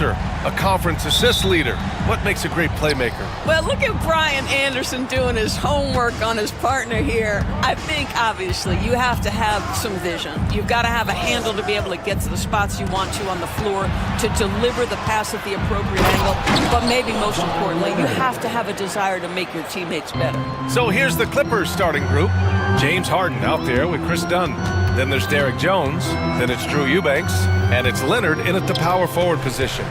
announcer, a conference assist leader. What makes a great playmaker? Well, look at Brian Anderson doing his homework on his partner here. I think, obviously, you have to have some vision. You've got to have a handle to be able to get to the spots you want to on the floor, to deliver the pass at the appropriate angle. But maybe most importantly, you have to have a desire to make your teammates better. So here's the Clippers starting group. James Harden out there with Chris Dunn. Then there's Derek Jones. Then it's Drew Eubanks. And it's Leonard in at the power forward position.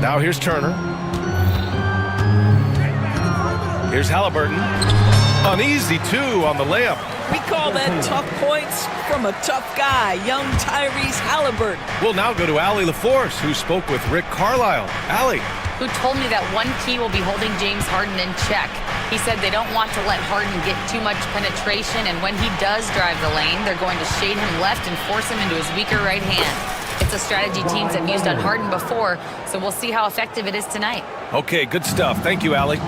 Now here's Turner. Here's Halliburton. An easy two on the layup. We call that tough points from a tough guy, young Tyrese Halliburton. We'll now go to Allie LaForce, who spoke with Rick Carlisle. Allie. Who told me that one key will be holding James Harden in check. He said they don't want to let Harden get too much penetration, and when he does drive the lane, they're going to shade him left and force him into his weaker right hand. It's a strategy teams have used on Harden before, so we'll see how effective it is tonight. Okay, good stuff. Thank you, Allie.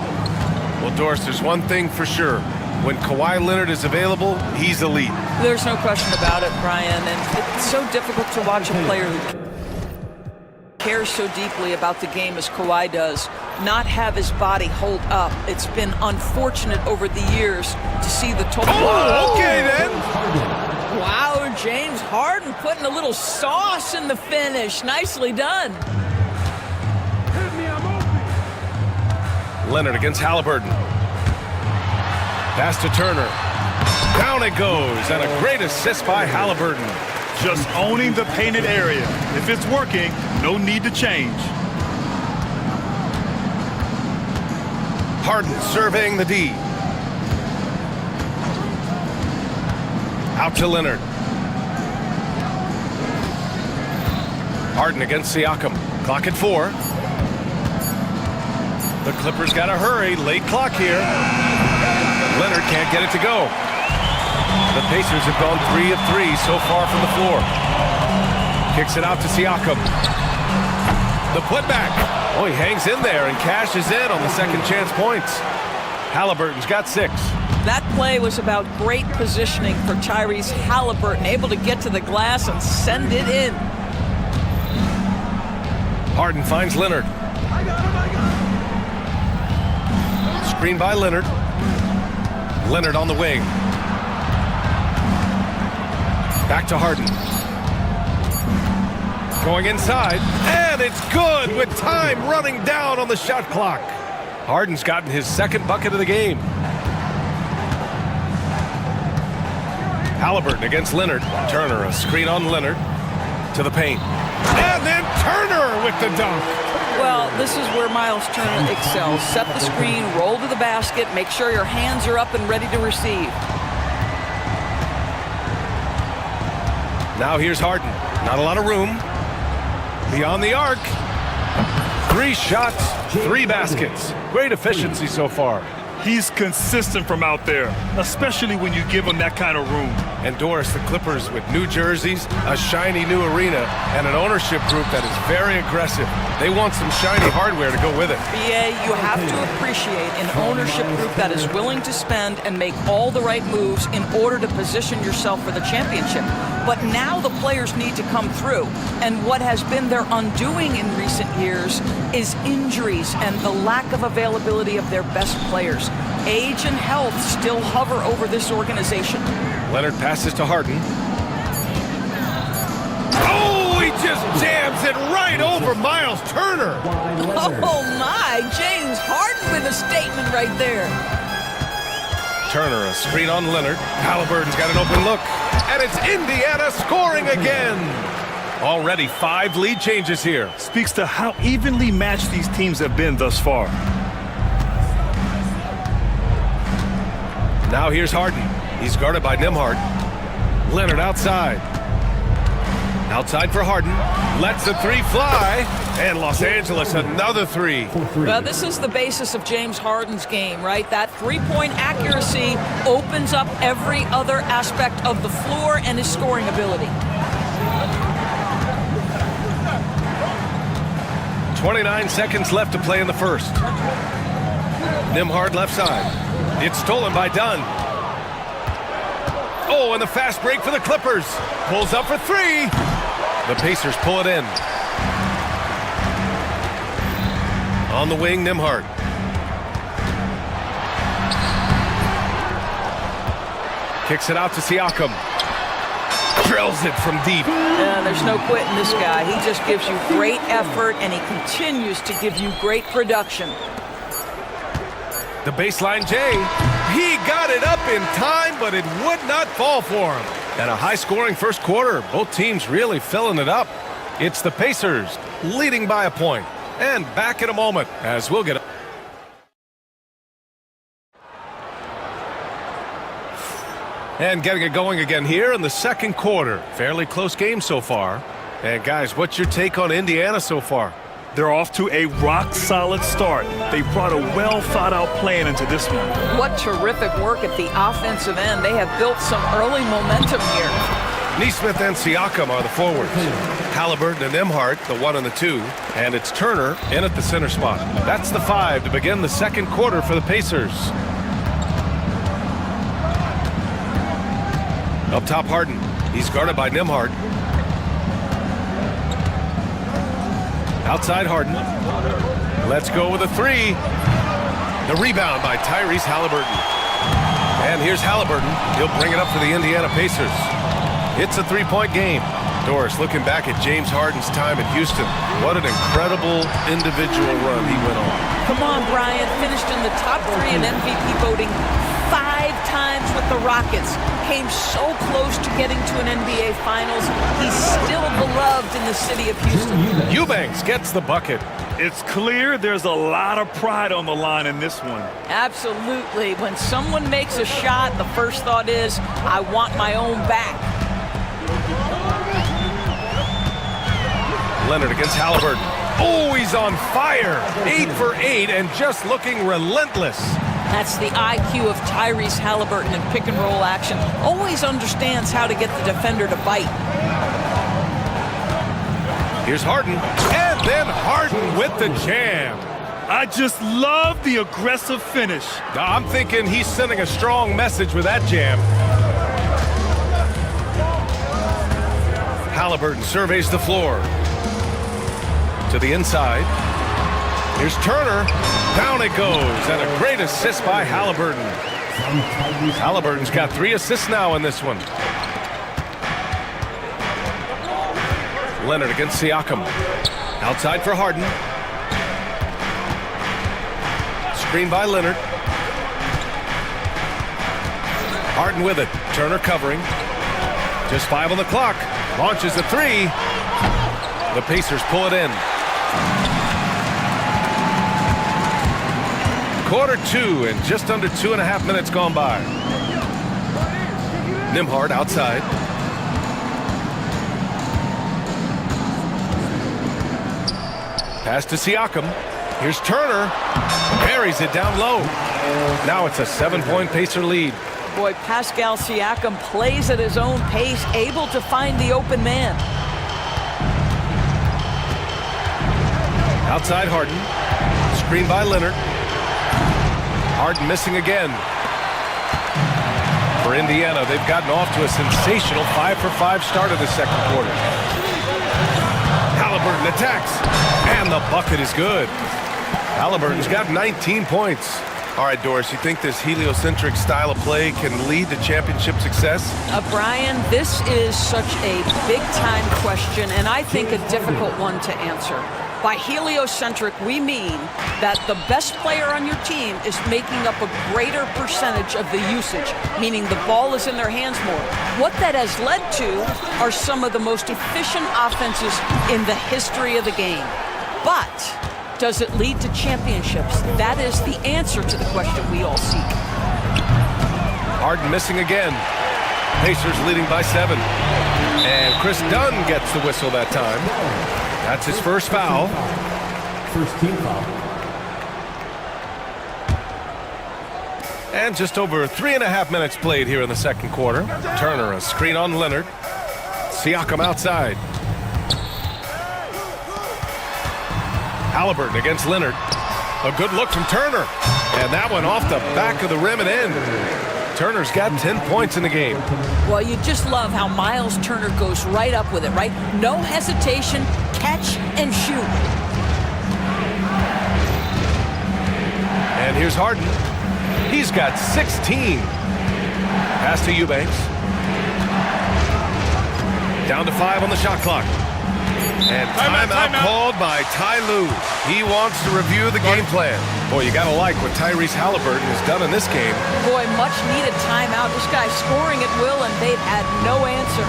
Well, Doris, there's one thing for sure. When Kawhi Leonard is available, he's elite. There's no question about it, Brian, and it's so difficult to watch a player who cares so deeply about the game as Kawhi does, not have his body hold up. It's been unfortunate over the years to see the total. Oh, okay then. Wow, James Harden putting a little sauce in the finish. Nicely done. Leonard against Halliburton. Pass to Turner. Down it goes, and a great assist by Halliburton. Just owning the painted area. If it's working, no need to change. Harden surveying the D. Out to Leonard. Harden against Siakam. Clock at 4. The Clippers got to hurry. Late clock here. Leonard can't get it to go. The Pacers have gone 3 of 3 so far from the floor. Kicks it out to Siakam. The putback. Oh, he hangs in there and cashes in on the second chance points. Halliburton's got 6. That play was about great positioning for Tyrese Halliburton, able to get to the glass and send it in. Harden finds Leonard. Screen by Leonard. Leonard on the wing. Back to Harden. Going inside, and it's good with time running down on the shot clock. Harden's gotten his second bucket of the game. Halliburton against Leonard. Turner, a screen on Leonard. To the paint. And then Turner with the dunk. Well, this is where Miles Turner excels. Set the screen, roll to the basket, make sure your hands are up and ready to receive. Now here's Harden. Not a lot of room. Beyond the arc. 3 shots, 3 baskets. Great efficiency so far. He's consistent from out there, especially when you give him that kind of room. And Doris, the Clippers with new jerseys, a shiny new arena, and an ownership group that is very aggressive. They want some shiny hardware to go with it. BA, you have to appreciate an ownership group that is willing to spend and make all the right moves in order to position yourself for the championship. But now the players need to come through. And what has been their undoing in recent years is injuries and the lack of availability of their best players. Age and health still hover over this organization. Leonard passes to Harden. Oh, he just jams it right over Miles Turner. Oh my, James Harden with a statement right there. Turner, a screen on Leonard. Halliburton's got an open look. And it's Indiana scoring again. Already 5 lead changes here. Speaks to how evenly matched these teams have been thus far. Now here's Harden. He's guarded by Nembhard. Leonard outside. Outside for Harden. Lets the 3 fly. And Los Angeles another 3. Well, this is the basis of James Harden's game, right? That three-point accuracy opens up every other aspect of the floor and his scoring ability. 29 seconds left to play in the first. Nembhard left side. It's stolen by Dunn. Oh, and the fast break for the Clippers. Pulls up for 3. The Pacers pull it in. On the wing, Nimhart. Kicks it out to Siakam. Drills it from deep. There's no quitting this guy. He just gives you great effort, and he continues to give you great production. The baseline J. He got it up in time, but it would not fall for him. And a high-scoring first quarter. Both teams really filling it up. It's the Pacers leading by a point. And back in a moment as we'll get... And getting it going again here in the second quarter. Fairly close game so far. And guys, what's your take on Indiana so far? They're off to a rock-solid start. They brought a well-thought-out plan into this one. What terrific work at the offensive end. They have built some early momentum here. Neesmith and Siakam are the forwards. Halliburton and Nimhart, the 1 and the 2. And it's Turner in at the center spot. That's the 5 to begin the second quarter for the Pacers. Up top, Harden. He's guarded by Nimhart. Outside Harden. Let's go with a 3. The rebound by Tyrese Halliburton. And here's Halliburton. He'll bring it up for the Indiana Pacers. It's a 3-point game. Doris, looking back at James Harden's time at Houston, what an incredible individual run he went on. Come on, Brian. Finished in the top 3 in MVP voting 5 times with the Rockets. Came so close to getting to an NBA Finals. He's still beloved in the city of Houston. Eubanks gets the bucket. It's clear there's a lot of pride on the line in this one. Absolutely. When someone makes a shot, the first thought is, I want my own back. Leonard against Halliburton. Oh, he's on fire. 8 for 8 and just looking relentless. That's the IQ of Tyrese Halliburton in pick-and-roll action. Always understands how to get the defender to bite. Here's Harden. And then Harden with the jam. I just love the aggressive finish. I'm thinking he's sending a strong message with that jam. Halliburton surveys the floor. To the inside. Here's Turner. Down it goes. And a great assist by Halliburton. Halliburton's got 3 assists now in this one. Leonard against Siakam. Outside for Harden. Screen by Leonard. Harden with it. Turner covering. Just 5 on the clock. Launches a 3. The Pacers pull it in. Quarter 2 and just under 2.5 minutes gone by. Nimhart outside. Pass to Siakam. Here's Turner. Buries it down low. Now it's a 7-point Pacer lead. Boy, Pascal Siakam plays at his own pace, able to find the open man. Outside Harden. Screen by Leonard. Harden missing again. For Indiana, they've gotten off to a sensational 5-for-5 start of the second quarter. Halliburton attacks. And the bucket is good. Halliburton's got 19 points. All right, Doris, you think this heliocentric style of play can lead to championship success? Brian, this is such a big-time question, and I think a difficult one to answer. By heliocentric, we mean that the best player on your team is making up a greater percentage of the usage, meaning the ball is in their hands more. What that has led to are some of the most efficient offenses in the history of the game. But does it lead to championships? That is the answer to the question we all seek. Harden missing again. Pacers leading by 7. And Chris Dunn gets the whistle that time. That's his first foul. First team foul. And just over 3.5 minutes played here in the second quarter. Turner, a screen on Leonard. Siakam outside. Halliburton against Leonard. A good look from Turner. And that one off the back of the rim and in. Turner's got 10 points in the game. Well, you just love how Miles Turner goes right up with it, right? No hesitation, catch and shoot. And here's Harden. He's got 16. Pass to Eubanks. Down to 5 on the shot clock. And timeout called by Ty Lue. He wants to review the game plan. Boy, you gotta like what Tyrese Halliburton has done in this game. Boy, much needed timeout. This guy's scoring at will, and they've had no answer.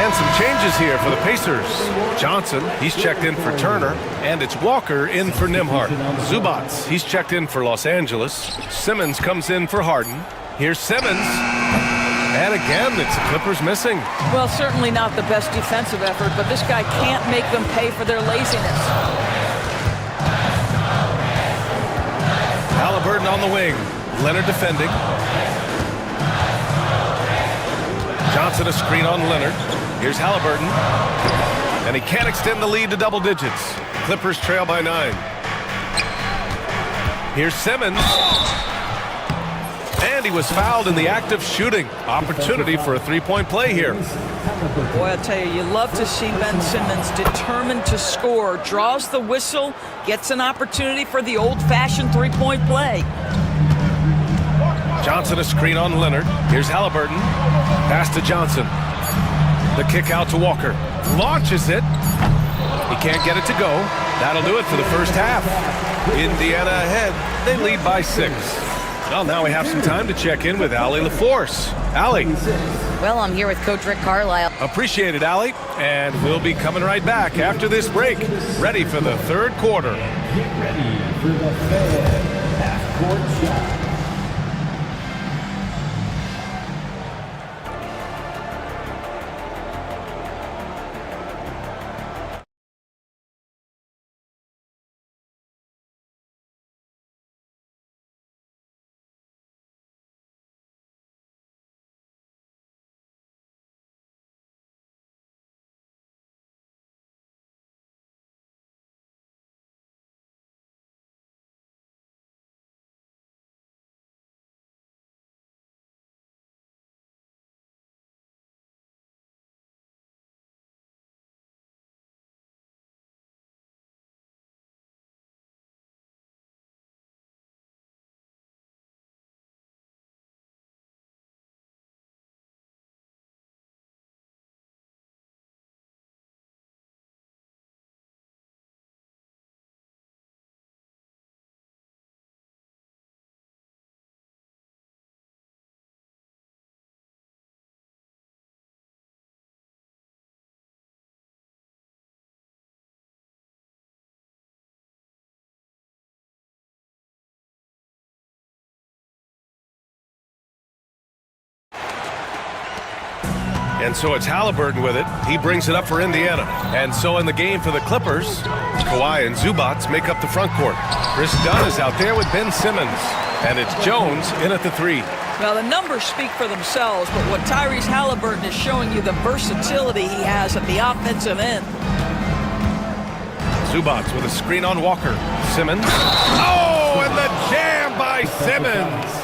And some changes here for the Pacers. Johnson, he's checked in for Turner, and it's Walker in for Nembhard. Zubats, he's checked in for Los Angeles. Simmons comes in for Harden. Here's Simmons. And again, it's the Clippers missing. Well, certainly not the best defensive effort, but this guy can't make them pay for their laziness. Halliburton on the wing. Leonard defending. Johnson a screen on Leonard. Here's Halliburton. And he can't extend the lead to double digits. Clippers trail by 9. Here's Simmons. And he was fouled in the act of shooting. Opportunity for a three-point play here. Boy, I tell you, you love to see Ben Simmons determined to score. Draws the whistle, gets an opportunity for the old-fashioned three-point play. Johnson a screen on Leonard. Here's Halliburton. Pass to Johnson. The kick out to Walker. Launches it. He can't get it to go. That'll do it for the first half. Indiana ahead. They lead by 6. Well, now we have some time to check in with Allie LaForce. Allie. Well, I'm here with Coach Rick Carlisle. Appreciate it, Allie. And we'll be coming right back after this break. Ready for the third quarter. Get ready for the third half-court shot. And so it's Halliburton with it. He brings it up for Indiana. And so in the game for the Clippers, Kawhi and Zubats make up the front court. Chris Dunn is out there with Ben Simmons. And it's Jones in at the 3. Well, the numbers speak for themselves, but what Tyrese Halliburton is showing you, the versatility he has at the offensive end. Zubats with a screen on Walker. Simmons. Oh, and the jam by Simmons.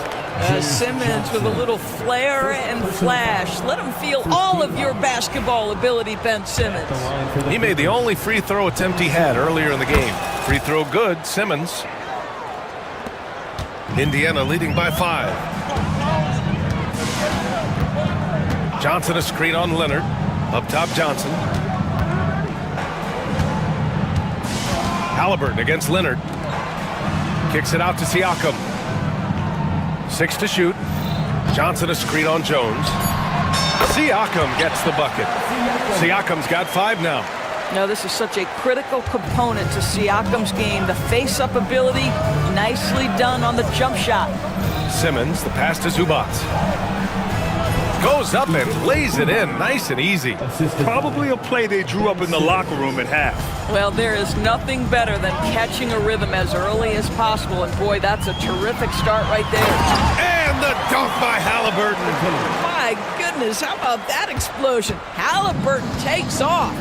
Simmons with a little flair and flash. Let him feel all of your basketball ability, Ben Simmons. He made the only free throw attempt he had earlier in the game. Free throw good, Simmons. Indiana leading by 5. Johnson a screen on Leonard. Up top, Johnson. Halliburton against Leonard. Kicks it out to Siakam. 6 to shoot. Johnson a screen on Jones. Siakam gets the bucket. Siakam's got 5 now. No, this is such a critical component to Siakam's game. The face-up ability, nicely done on the jump shot. Simmons, the pass to Zubats. Goes up and lays it in, nice and easy. Probably a play they drew up in the locker room at half. Well, there is nothing better than catching a rhythm as early as possible, and boy, that's a terrific start right there. And the dunk by Halliburton. My goodness, how about that explosion? Halliburton takes off.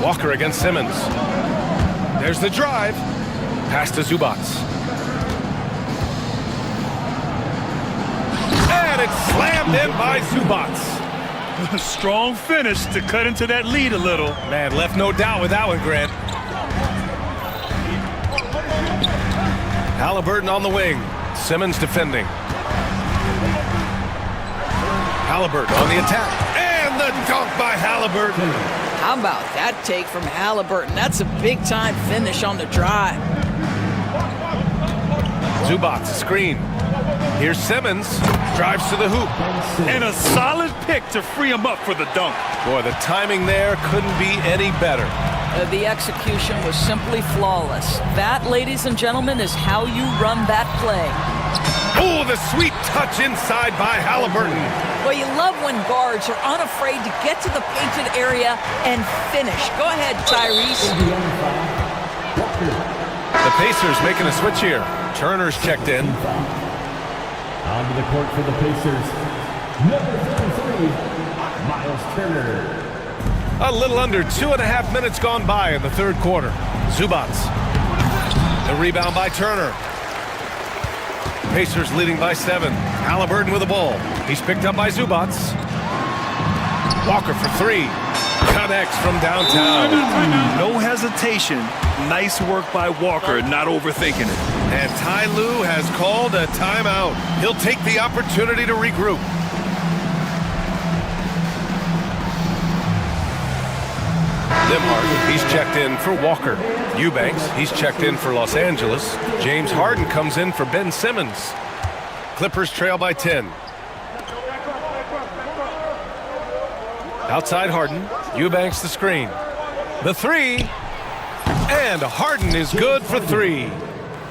Walker against Simmons. There's the drive. Pass to Zubats. And it's slammed in by Zubats. Strong finish to cut into that lead a little. Man, left no doubt with that one, Grant. Halliburton on the wing. Simmons defending. Halliburton on the attack. And the dunk by Halliburton. How about that take from Halliburton? That's a big-time finish on the drive. Zubac, screen. Here's Simmons. Drives to the hoop. And a solid pick to free him up for the dunk. Boy, the timing there couldn't be any better. The execution was simply flawless. That, ladies and gentlemen, is how you run that play. Oh, the sweet touch inside by Halliburton. Well, you love when guards are unafraid to get to the painted area and finish. Go ahead, Tyrese. The Pacers making a switch here. Turner's checked in. Onto the court for the Pacers. Number 33, Miles Turner. A little under 2.5 minutes gone by in the third quarter. Zubac. The rebound by Turner. Pacers leading by 7. Halliburton with the ball. He's picked up by Zubac. Walker for 3. Connects from downtown. No hesitation. Nice work by Walker, not overthinking it. And Ty Lue has called a timeout. He'll take the opportunity to regroup. Nimhart, he's checked in for Walker. Eubanks, he's checked in for Los Angeles. James Harden comes in for Ben Simmons. Clippers trail by 10. Outside Harden, Eubanks the screen. The 3, and Harden is good for 3.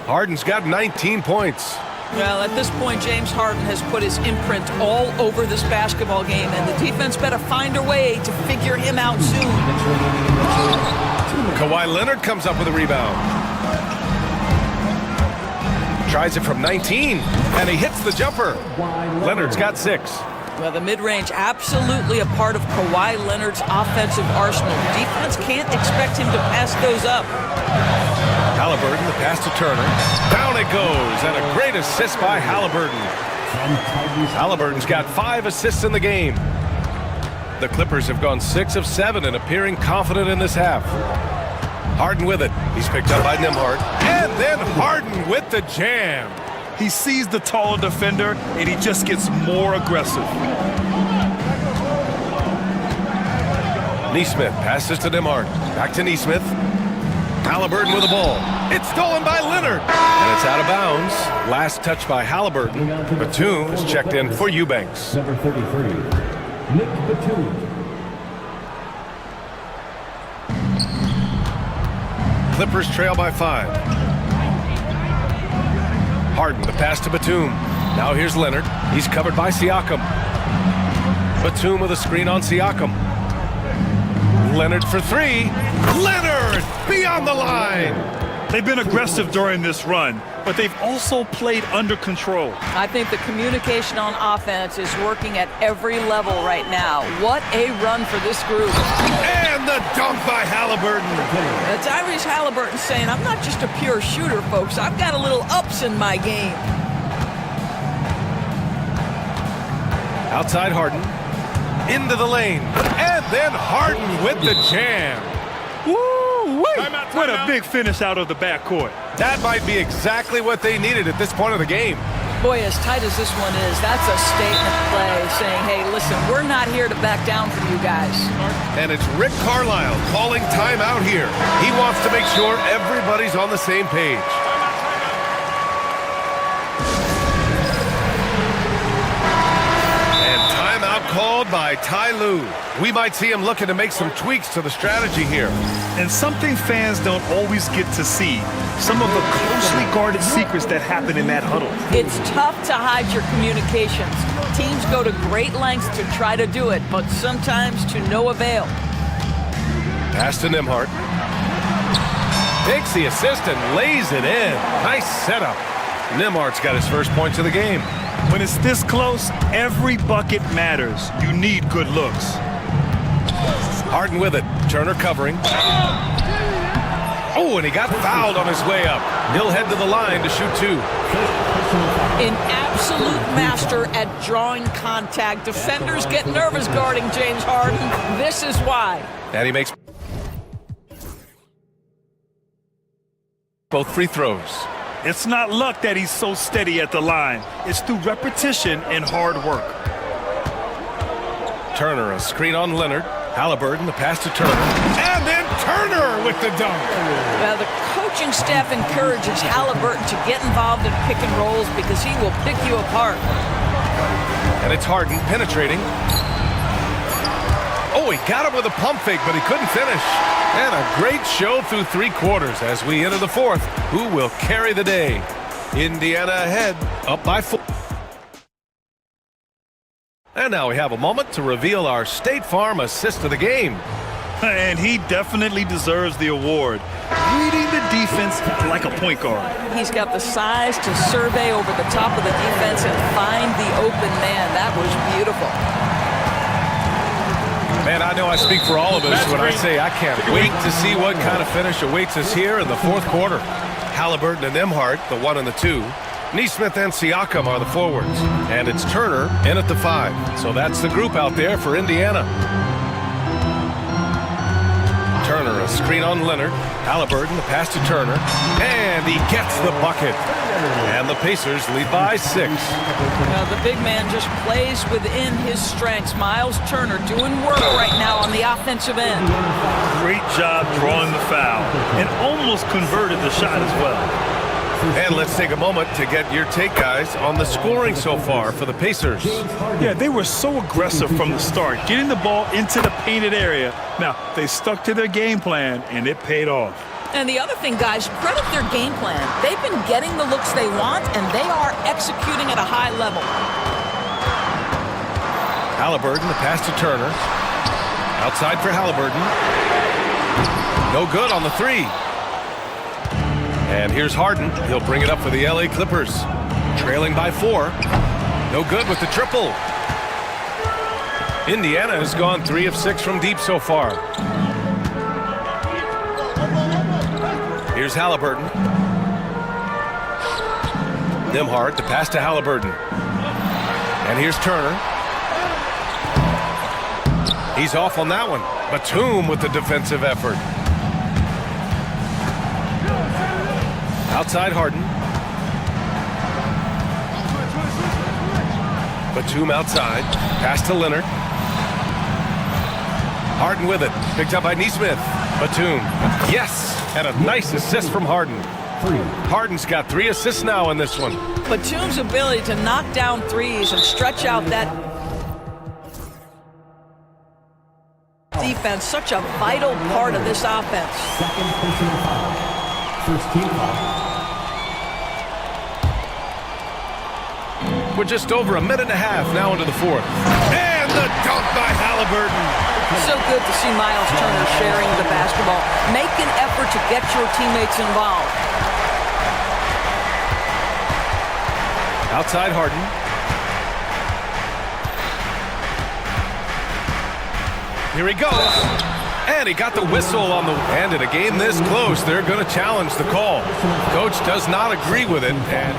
Harden's got 19 points. Well, at this point, James Harden has put his imprint all over this basketball game, and the defense better find a way to figure him out soon. Kawhi Leonard comes up with a rebound. Tries it from 19, and he hits the jumper. Leonard's got 6. Well, the mid-range absolutely a part of Kawhi Leonard's offensive arsenal. Defense can't expect him to pass those up. Halliburton, the pass to Turner. Down it goes, and a great assist by Halliburton. Halliburton's got 5 assists in the game. The Clippers have gone 6 of 7 and appearing confident in this half. Harden with it. He's picked up by Nimhart. And then Harden with the jam. He sees the taller defender, and he just gets more aggressive. Neesmith passes to Nimhart. Back to Neesmith. Halliburton with the ball. It's stolen by Leonard. And it's out of bounds. Last touch by Halliburton. Batum is checked in for Eubanks. Number 33, Nick Batum. Clippers trail by 5. Harden, the pass to Batum. Now here's Leonard. He's covered by Siakam. Batum with a screen on Siakam. Leonard for 3. Leonard beyond the line. They've been aggressive during this run, but they've also played under control. I think the communication on offense is working at every level right now. What a run for this group. And the dunk by Halliburton. Tyrese Halliburton saying, I'm not just a pure shooter, folks. I've got a little ups in my game. Outside Harden. Into the lane. And then Harden with the jam. Woo-wee! What a big finish out of the backcourt. That might be exactly what they needed at this point of the game. Boy, as tight as this one is, that's a statement play saying, hey, listen, we're not here to back down from you guys. And it's Rick Carlisle calling timeout here. He wants to make sure everybody's on the same page. And timeout called by Ty Lue. We might see him looking to make some tweaks to the strategy here. And something fans don't always get to see, some of the closely guarded secrets that happen in that huddle. It's tough to hide your communications. Teams go to great lengths to try to do it, but sometimes to no avail. Pass to Nimhart. Takes the assist and lays it in. Nice setup. Nimhart's got his first points of the game. When it's this close, every bucket matters. You need good looks. Harden with it. Turner covering. Oh, and he got fouled on his way up. He'll head to the line to shoot 2. An absolute master at drawing contact. Defenders get nervous guarding James Harden. This is why. And he makes both free throws. It's not luck that he's so steady at the line. It's through repetition and hard work. Turner, a screen on Leonard. Halliburton, the pass to Turner. And then Turner with the dunk. Now, the coaching staff encourages Halliburton to get involved in pick and rolls because he will pick you apart. And it's Harden penetrating. Oh, he got him with a pump fake, but he couldn't finish. And a great show through three quarters as we enter the fourth. Who will carry the day? Indiana ahead, up by 4. And now we have a moment to reveal our State Farm assist of the game. And he definitely deserves the award. Reading the defense like a point guard. He's got the size to survey over the top of the defense and find the open man. That was beautiful. Man, I know I speak for all of us when I say I can't wait to see what kind of finish awaits us here in the fourth quarter. Halliburton and Nembhard, the 1 and the 2. Neesmith and Siakam are the forwards. And it's Turner in at the 5. So that's the group out there for Indiana. Turner, a screen on Leonard. Halliburton, the pass to Turner. And he gets the bucket. And the Pacers lead by 6. Now, the big man just plays within his strengths. Miles Turner doing work right now on the offensive end. Great job drawing the foul and almost converted the shot as well. And let's take a moment to get your take, guys, on the scoring so far for the Pacers. Yeah, they were so aggressive from the start, getting the ball into the painted area. Now, they stuck to their game plan, and it paid off. And the other thing, guys, credit their game plan. They've been getting the looks they want, and they are executing at a high level. Halliburton, the pass to Turner. Outside for Halliburton. No good on the 3. And here's Harden. He'll bring it up for the LA Clippers. Trailing by 4. No good with the triple. Indiana has gone 3 of 6 from deep so far. Here's Halliburton. Nembhard, the pass to Halliburton. And here's Turner. He's off on that one. Batum with the defensive effort. Outside Harden. Batum outside. Pass to Leonard. Harden with it. Picked up by Neesmith. Batum. Yes! And a nice assist from Harden. Harden's got 3 assists now in this one. Batum's ability to knock down threes and stretch out that defense, such a vital part of this offense. Second personal foul. First team foul. We're just over a minute and a half now into the fourth. And the dunk by Halliburton. So good to see Miles Turner sharing the basketball. Make an effort to get your teammates involved. Outside Harden. Here he goes. And he got the whistle on the... And in a game this close, they're going to challenge the call. Coach does not agree with it. And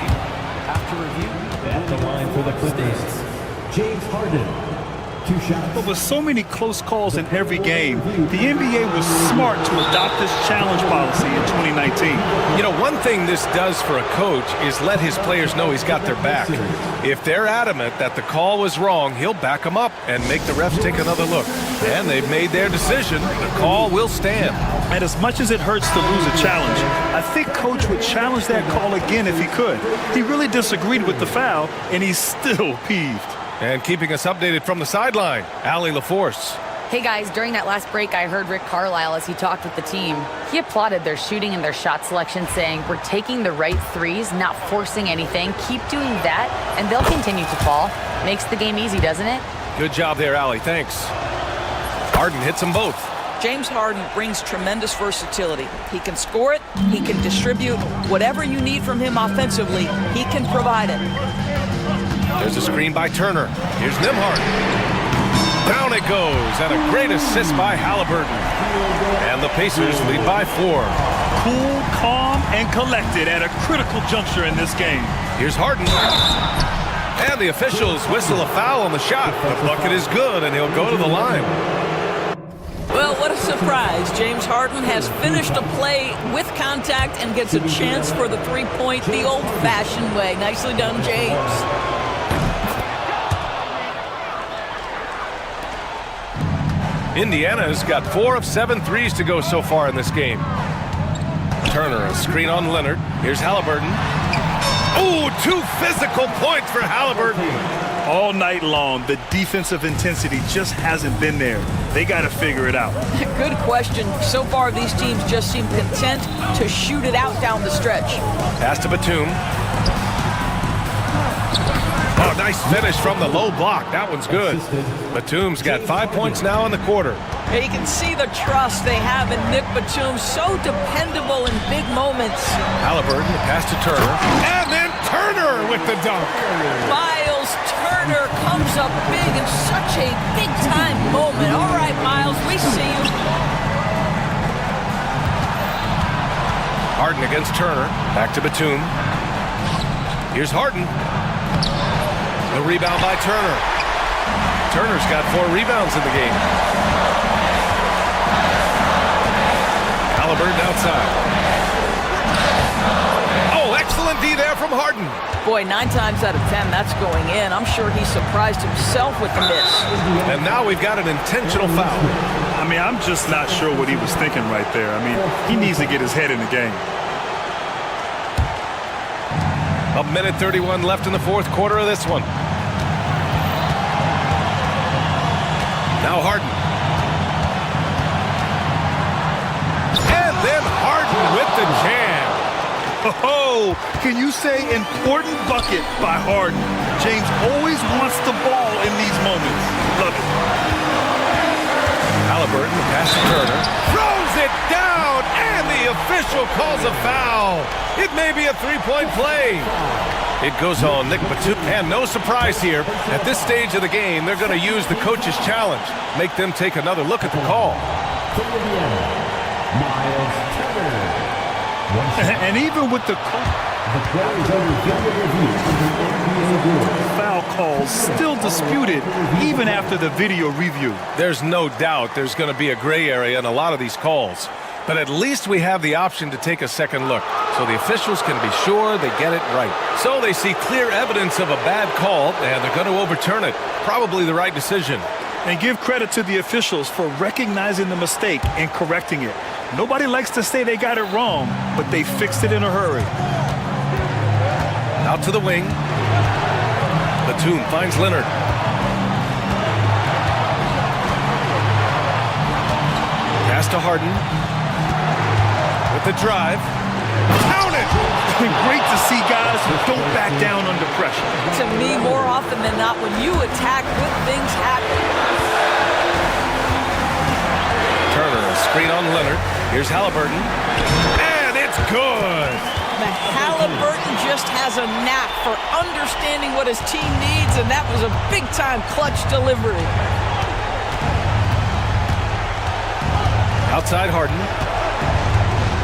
After review, at the line for the Clippers, James Harden. 2 shots. But with so many close calls in every game, the NBA was smart to adopt this challenge policy in 2019. you know, one thing this does for a coach is let his players know he's got their back. If they're adamant that the call was wrong, he'll back them up and make the refs take another look. And they've made their decision. The call will stand. And as much as it hurts to lose a challenge, I think Coach would challenge that call again if he could. He really disagreed with the foul, and he's still peeved. And keeping us updated from the sideline, Allie LaForce. Hey guys, during that last break, I heard Rick Carlisle as he talked with the team. He applauded their shooting and their shot selection, saying, "We're taking the right threes, not forcing anything. Keep doing that, and they'll continue to fall." Makes the game easy, doesn't it? Good job there, Allie. Thanks. Harden hits them both. James Harden brings tremendous versatility. He can score it, he can distribute. Whatever you need from him offensively, he can provide it. There's a screen by Turner. Here's Nembhard. Down it goes, and a great assist by Halliburton. And the Pacers lead by 4. Cool, calm, and collected at a critical juncture in this game. Here's Harden. And the officials whistle a foul on the shot. The bucket is good, and he'll go to the line. Well, what a surprise. James Harden has finished a play with contact and gets a chance for the three-point the old-fashioned way. Nicely done, James. Indiana's got 4 of 7 threes to go so far in this game. Turner, a screen on Leonard. Here's Halliburton. Ooh, 2 physical points for Halliburton. All night long, the defensive intensity just hasn't been there. They got to figure it out. Good question. So far, these teams just seem content to shoot it out down the stretch. Pass to Batum. Oh, nice finish from the low block. That one's good. Batum's got 5 points now in the quarter. You can see the trust they have in Nick Batum. So dependable in big moments. Halliburton, pass to Turner. And then Turner with the dunk. Miles Turner comes up big in such a big-time moment. All right, Miles, we see you. Harden against Turner. Back to Batum. Here's Harden. The rebound by Turner. Turner's got 4 rebounds in the game. Halliburton outside. Oh, excellent D there from Harden. Boy, 9 times out of 10, that's going in. I'm sure he surprised himself with the miss. And now we've got an intentional foul. I mean, I'm just not sure what he was thinking right there. I mean, he needs to get his head in the game. A minute 31 left in the fourth quarter of this one. Now Harden. And then Harden with the jam. Oh, can you say important bucket by Harden? James always wants the ball in these moments. Love it. Halliburton, the pass to Turner. Throws it down, and the official calls a foul. It may be a 3-point play. It goes on Nick Batum. And no surprise here. At this stage of the game, they're going to use the coach's challenge. Make them take another look at the call. Miles Turner. And even with the foul calls still disputed even after the video review. There's no doubt there's going to be a gray area in a lot of these calls. But at least we have the option to take a second look, so the officials can be sure they get it right. So they see clear evidence of a bad call, and they're going to overturn it. Probably the right decision. And give credit to the officials for recognizing the mistake and correcting it. Nobody likes to say they got it wrong, but they fixed it in a hurry. Out to the wing. Batum finds Leonard. Pass to Harden. With the drive. Count it! Great to see guys who don't back down under pressure. To me, more often than not, when you attack, good things happen. Turner, a screen on Leonard. Here's Halliburton. And it's good! Halliburton just has a knack for understanding what his team needs, and that was a big-time clutch delivery. Outside Harden.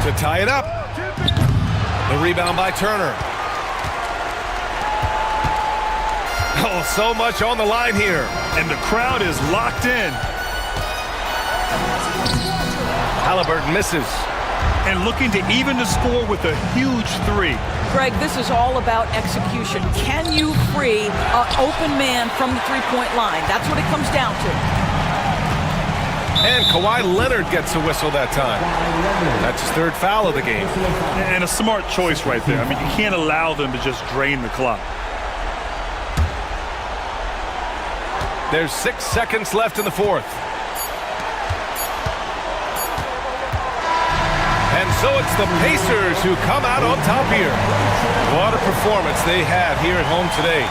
To tie it up. The rebound by Turner. Oh, so much on the line here. And the crowd is locked in. Halliburton misses. And looking to even the score with a huge 3. Greg, this is all about execution. Can you free an open man from the three-point line? That's what it comes down to. And Kawhi Leonard gets a whistle that time. That's his 3rd foul of the game. And a smart choice right there. I mean, you can't allow them to just drain the clock. There's 6 seconds left in the fourth. And so it's the Pacers who come out on top here. What a performance they had here at home today.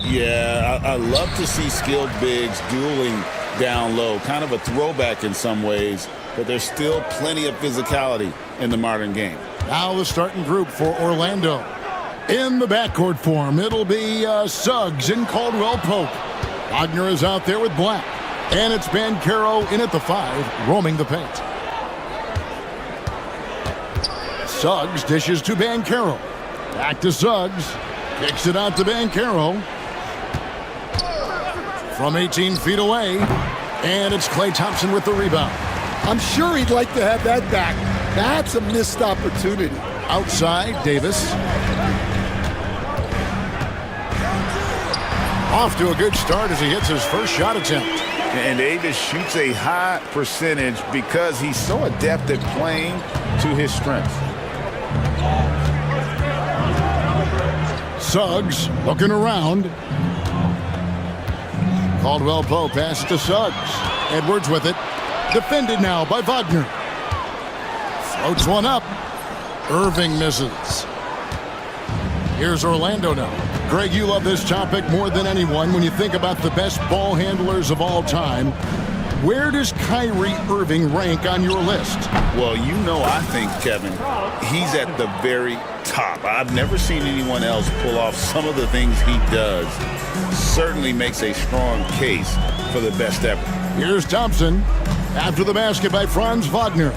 Yeah, I love to see skilled bigs dueling down low. Kind of a throwback in some ways, but there's still plenty of physicality in the modern game. Now the starting group for Orlando. In the backcourt form, it'll be Suggs and Caldwell Pope. Wagner is out there with Black. And it's Banchero in at the 5, roaming the paint. Suggs dishes to Banchero. Back to Suggs. Kicks it out to Banchero. From 18 feet away. And it's Klay Thompson with the rebound. I'm sure he'd like to have that back. That's a missed opportunity. Outside, Davis. Off to a good start as he hits his first shot attempt. And Davis shoots a high percentage because he's so adept at playing to his strengths. Suggs looking around. Caldwell Pope passes to Suggs. Edwards with it. Defended now by Wagner. Floats one up. Irving misses. Here's Orlando now. Greg, you love this topic more than anyone when you think about the best ball handlers of all time. Where does Kyrie Irving rank on your list? Well, you know, I think, Kevin, he's at the very top. I've never seen anyone else pull off some of the things he does. Certainly makes a strong case for the best ever. Here's Thompson. After the basket by Franz Wagner.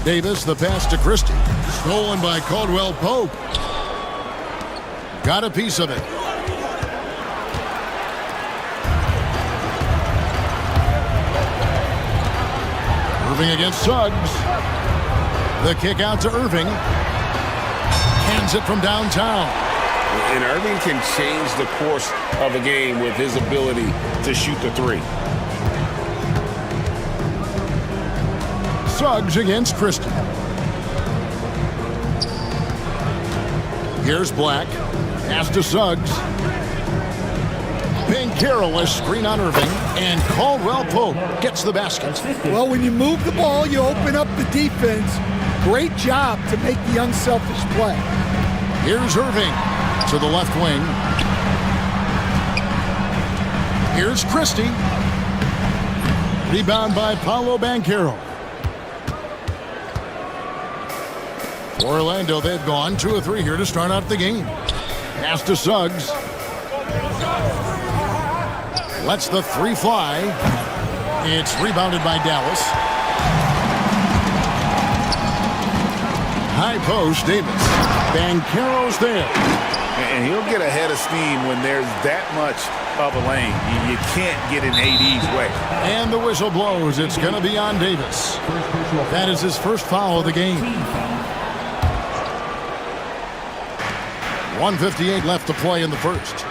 Davis, the pass to Christie. Stolen by Caldwell Pope. Got a piece of it. Irving against Suggs. The kick out to Irving. Hands it from downtown. And Irving can change the course of a game with his ability to shoot the three. Suggs against Christie. Here's Black. Pass to Suggs. Banchero, a screen on Irving. And Caldwell Pope gets the basket. Well, when you move the ball, you open up the defense. Great job to make the unselfish play. Here's Irving to the left wing. Here's Christie. Rebound by Paolo Banchero. Orlando, they've gone 2 of 3 here to start out the game. Pass to Suggs. Lets the 3 fly. It's rebounded by Dallas. High post, Davis. Banchero's there. And he'll get a head of steam when there's that much of a lane. You can't get in AD's way. And the whistle blows. It's going to be on Davis. That is his first foul of the game. 1:58 left to play in the first.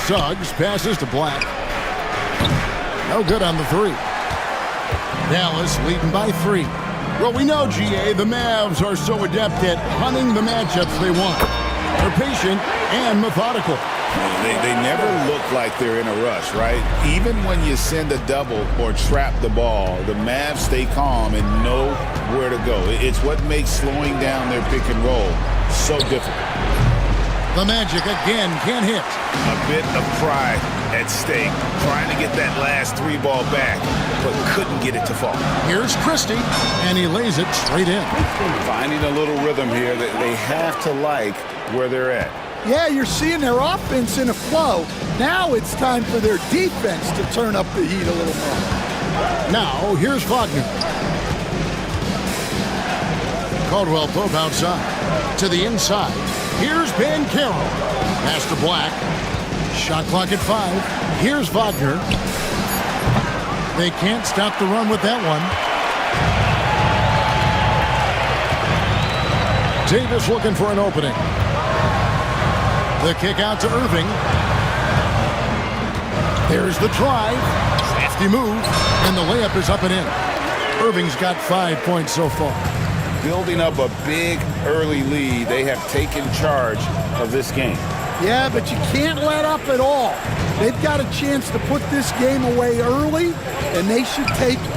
Suggs passes to Black. No good on the 3. Dallas leading by 3. Well, we know, GA, the Mavs are so adept at hunting the matchups they want. They're patient and methodical. They never look like they're in a rush, right? Even when you send a double or trap the ball, the Mavs stay calm and know where to go. It's what makes slowing down their pick and roll so difficult. The Magic again can't hit. A bit of pride at stake, trying to get that last 3 ball back, but couldn't get it to fall. Here's Christie, and he lays it straight in. Finding a little rhythm here that they have to like where they're at. Yeah, you're seeing their offense in a flow. Now it's time for their defense to turn up the heat a little more. Now, here's Wagner. Caldwell Pope outside. To the inside. Here's Banchero. Pass to Black. Shot clock at 5. Here's Wagner. They can't stop the run with that one. Davis looking for an opening. The kick out to Irving. There's the drive. Crafty move. And the layup is up and in. Irving's got 5 points so far. Building up a big early lead, they have taken charge of this game. Yeah, but you can't let up at all. They've got a chance to put this game away early, and they should take it.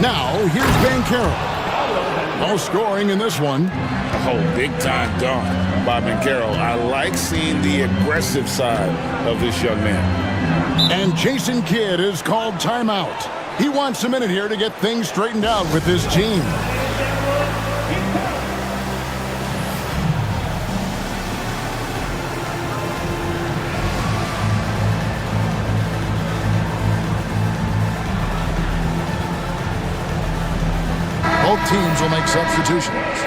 Now, here's Banchero. No scoring in this one. Oh, big time dunk. by Bencaro. I like seeing the aggressive side of this young man. And Jason Kidd is called timeout. He wants a minute here to get things straightened out with his team. Both teams will make substitutions.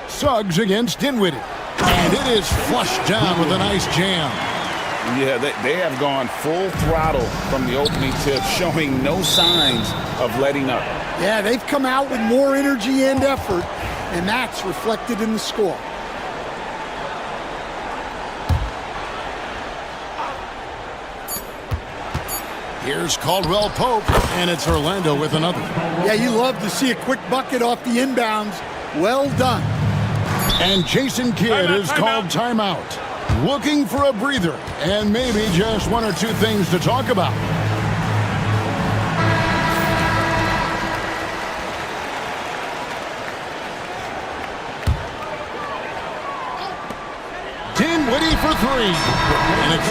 Suggs against Dinwiddie. And it is flushed down with a nice jam. Yeah, they have gone full throttle from the opening tip, showing no signs of letting up. Yeah, they've come out with more energy and effort, and that's reflected in the score. Here's Caldwell Pope, and it's Orlando with another. Yeah, you love to see a quick bucket off the inbounds. Well done. And Jason Kidd is called timeout. Looking for a breather and maybe just one or two things to talk about. Dinwiddie for three. And it's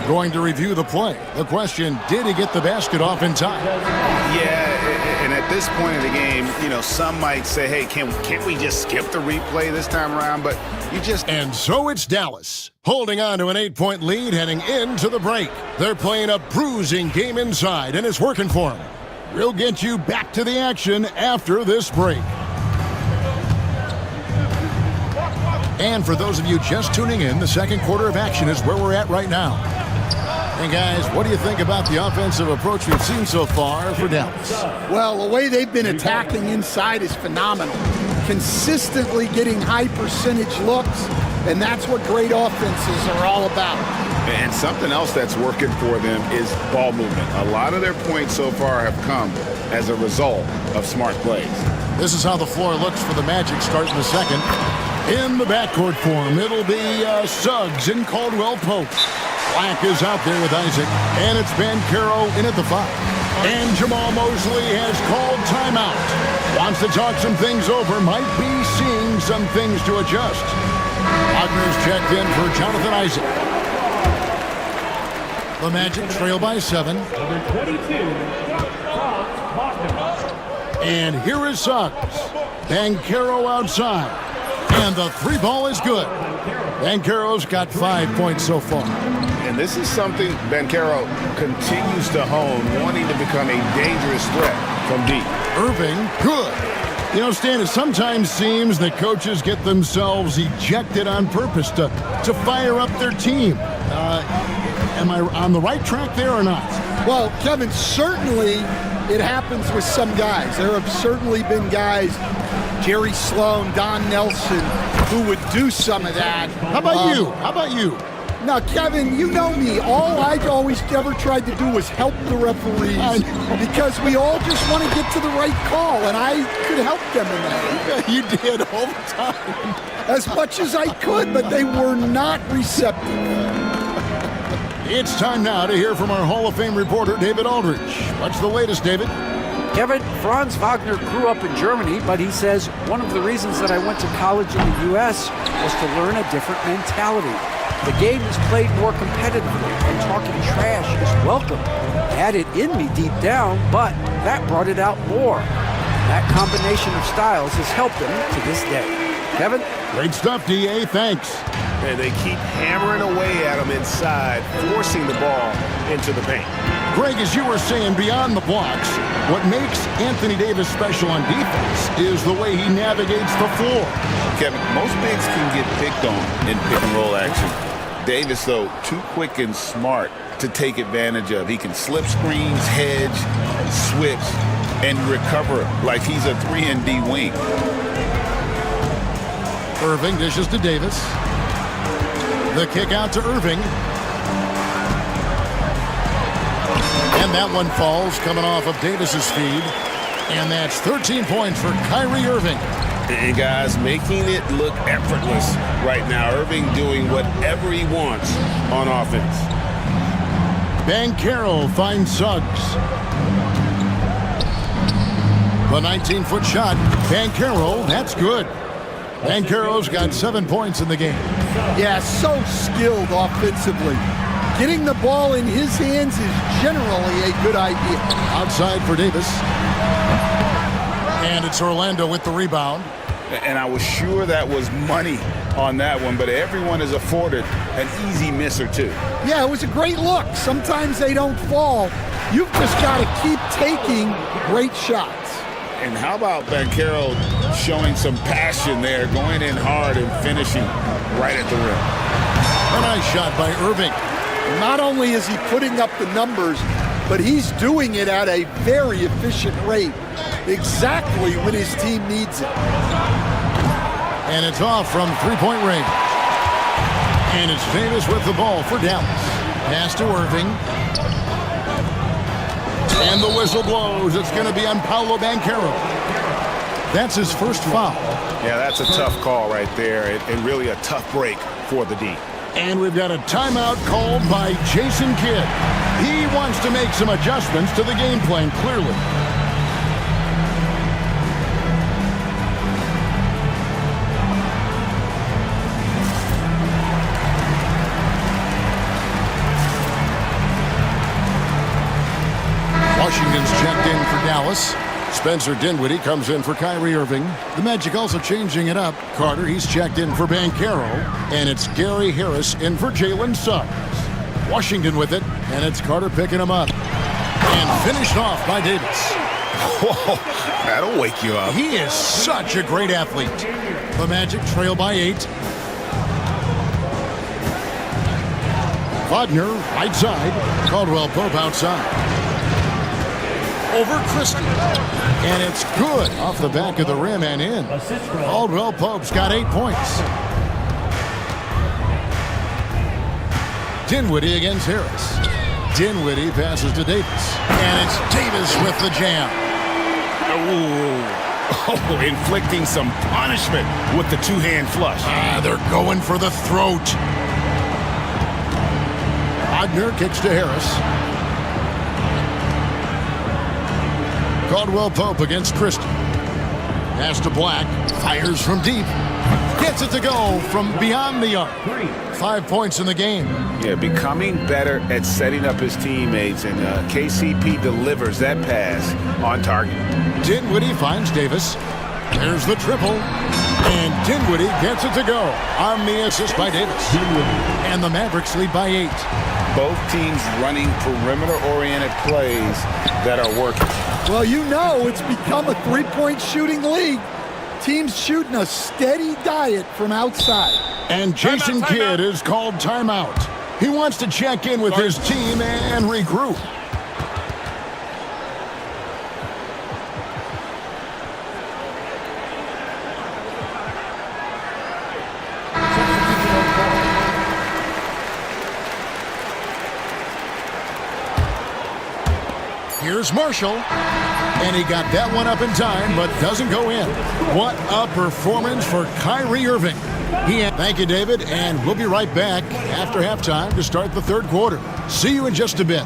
going to review the play. The question, did he get the basket off in time? Yeah, and at this point in the game, you know, some might say, hey, can't we just skip the replay this time around? But you just... And so it's Dallas, holding on to an 8-point lead heading into the break. They're playing a bruising game inside, and it's working for them. We'll get you back to the action after this break. And for those of you just tuning in, the second quarter of action is where we're at right now. And guys, what do you think about the offensive approach we've seen so far for Dallas? Well, the way they've been attacking inside is phenomenal. Consistently getting high percentage looks, and that's what great offenses are all about. And something else that's working for them is ball movement. A lot of their points so far have come as a result of smart plays. This is how the floor looks for the Magic starting the second. In the backcourt form, it'll be Suggs and Caldwell Pope. Black is out there with Isaac, and it's Bencaro in at the 5. And Jamal Mosley has called timeout. Wants to talk some things over, might be seeing some things to adjust. Wagner's checked in for Jonathan Isaac. The Magic trail by 7. Number 22, And here is Suggs. Bencaro outside. And the 3 ball is good. Bencaro's got 5 points so far. And this is something Bencaro continues to hone, wanting to become a dangerous threat from deep. Irving, good. You know, Stan, it sometimes seems that coaches get themselves ejected on purpose to fire up their team. Am I on the right track there or not? Well, Kevin, certainly it happens with some guys. There have certainly been guys, Jerry Sloan, Don Nelson, who would do some of that. How about you? How about you? Now, Kevin, you know me. All I always ever tried to do was help the referees because we all just want to get to the right call, and I could help them in that. You did all the time. As much as I could, but they were not receptive. It's time now to hear from our Hall of Fame reporter, David Aldridge. What's the latest, David? Kevin, Franz Wagner grew up in Germany, but he says one of the reasons that I went to college in the U.S. was to learn a different mentality. The game is played more competitively, and talking trash is welcome. I had it in me deep down, but that brought it out more. That combination of styles has helped him to this day. Kevin? Great stuff, D.A. Thanks. And they keep hammering away at him inside, forcing the ball into the paint. Greg, as you were saying, beyond the blocks, what makes Anthony Davis special on defense is the way he navigates the floor. Kevin, most bigs can get picked on in pick-and-roll action. Davis, though, too quick and smart to take advantage of. He can slip screens, hedge, switch, and recover like he's a 3-and-D wing. Irving dishes to Davis. The kick out to Irving. And that one falls, coming off of Davis's feed. And that's 13 points for Kyrie Irving. And guys, making it look effortless right now. Irving doing whatever he wants on offense. Banchero finds Suggs. The 19-foot shot. Banchero, that's good. Banchero's got 7 points in the game. Yeah, so skilled offensively. Getting the ball in his hands is generally a good idea. Outside for Davis. And it's Orlando with the rebound. And I was sure that was money on that one, but everyone is afforded an easy miss or two. Yeah, it was a great look. Sometimes they don't fall. You've just got to keep taking great shots. And how about Banchero showing some passion there, going in hard and finishing right at the rim. A nice shot by Irving. Not only is he putting up the numbers, but he's doing it at a very efficient rate, exactly when his team needs it. And it's off from three-point range. And it's Davis with the ball for Dallas. Pass to Irving. And the whistle blows. It's going to be on Paolo Banchero. That's his first foul. Yeah, that's a tough call right there, and really a tough break for the D. And we've got a timeout called by Jason Kidd. He wants to make some adjustments to the game plan, clearly. Washington's checked in for Dallas. Spencer Dinwiddie comes in for Kyrie Irving. The Magic also changing it up. Carter, he's checked in for Banchero. And it's Gary Harris in for Jalen Suggs. Washington with it, and it's Carter picking him up. And finished off by Davis. Whoa, that'll wake you up. He is such a great athlete. The Magic trail by 8. Wagner, right side. Caldwell Pope outside. Over Christie. And it's good off the back of the rim and in. Caldwell Pope's got 8 points. Dinwiddie against Harris. Dinwiddie passes to Davis. And it's Davis with the jam. Oh, inflicting some punishment with the two-hand flush. They're going for the throat. Wagner kicks to Harris. Caldwell Pope against Christie. Pass to Black. Fires from deep. Gets it to go from beyond the arc. 5 points in the game. Yeah, becoming better at setting up his teammates, and KCP delivers that pass on target. Dinwiddie finds Davis. There's the triple. And Dinwiddie gets it to go on the assist by Davis. And the Mavericks lead by 8. Both teams running perimeter-oriented plays that are working. Well, you know it's become a three-point shooting league. Teams shooting a steady diet from outside. And Jason Kidd is called timeout. He wants to check in with his team and regroup. Here's Marshall, and he got that one up in time, but doesn't go in. What a performance for Kyrie Irving. Thank you, David, and we'll be right back after halftime to start the third quarter. See you in just a bit.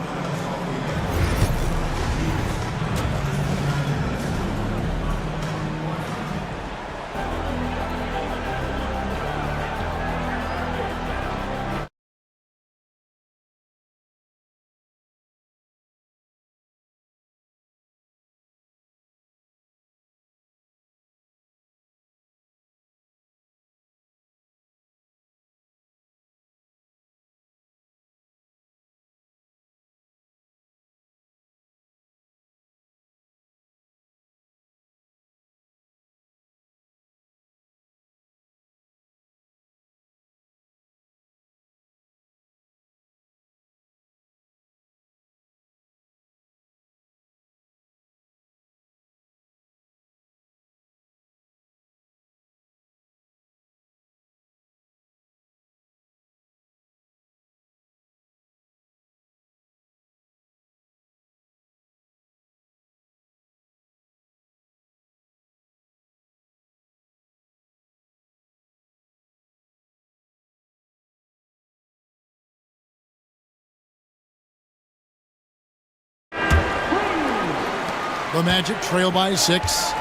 The Magic trail by 6.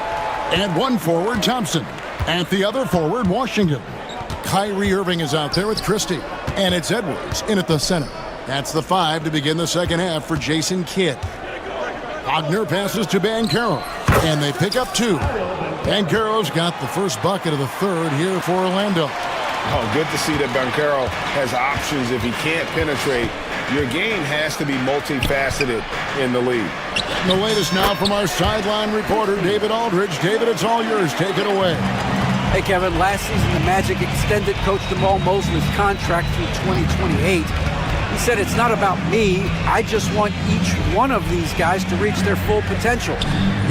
And one forward, Thompson. At the other forward, Washington. Kyrie Irving is out there with Christie. And it's Edwards in at the center. That's the 5 to begin the second half for Jason Kidd. Wagner passes to Banchero. And they pick up 2. Banchero's got the first bucket of the third here for Orlando. Oh, good to see that Banchero has options if he can't penetrate. Your game has to be multifaceted in the league. The latest now from our sideline reporter, David Aldridge. David, it's all yours. Take it away. Hey, Kevin, last season the Magic extended Coach Jamal Mosley's contract through 2028. He said, it's not about me. I just want each one of these guys to reach their full potential.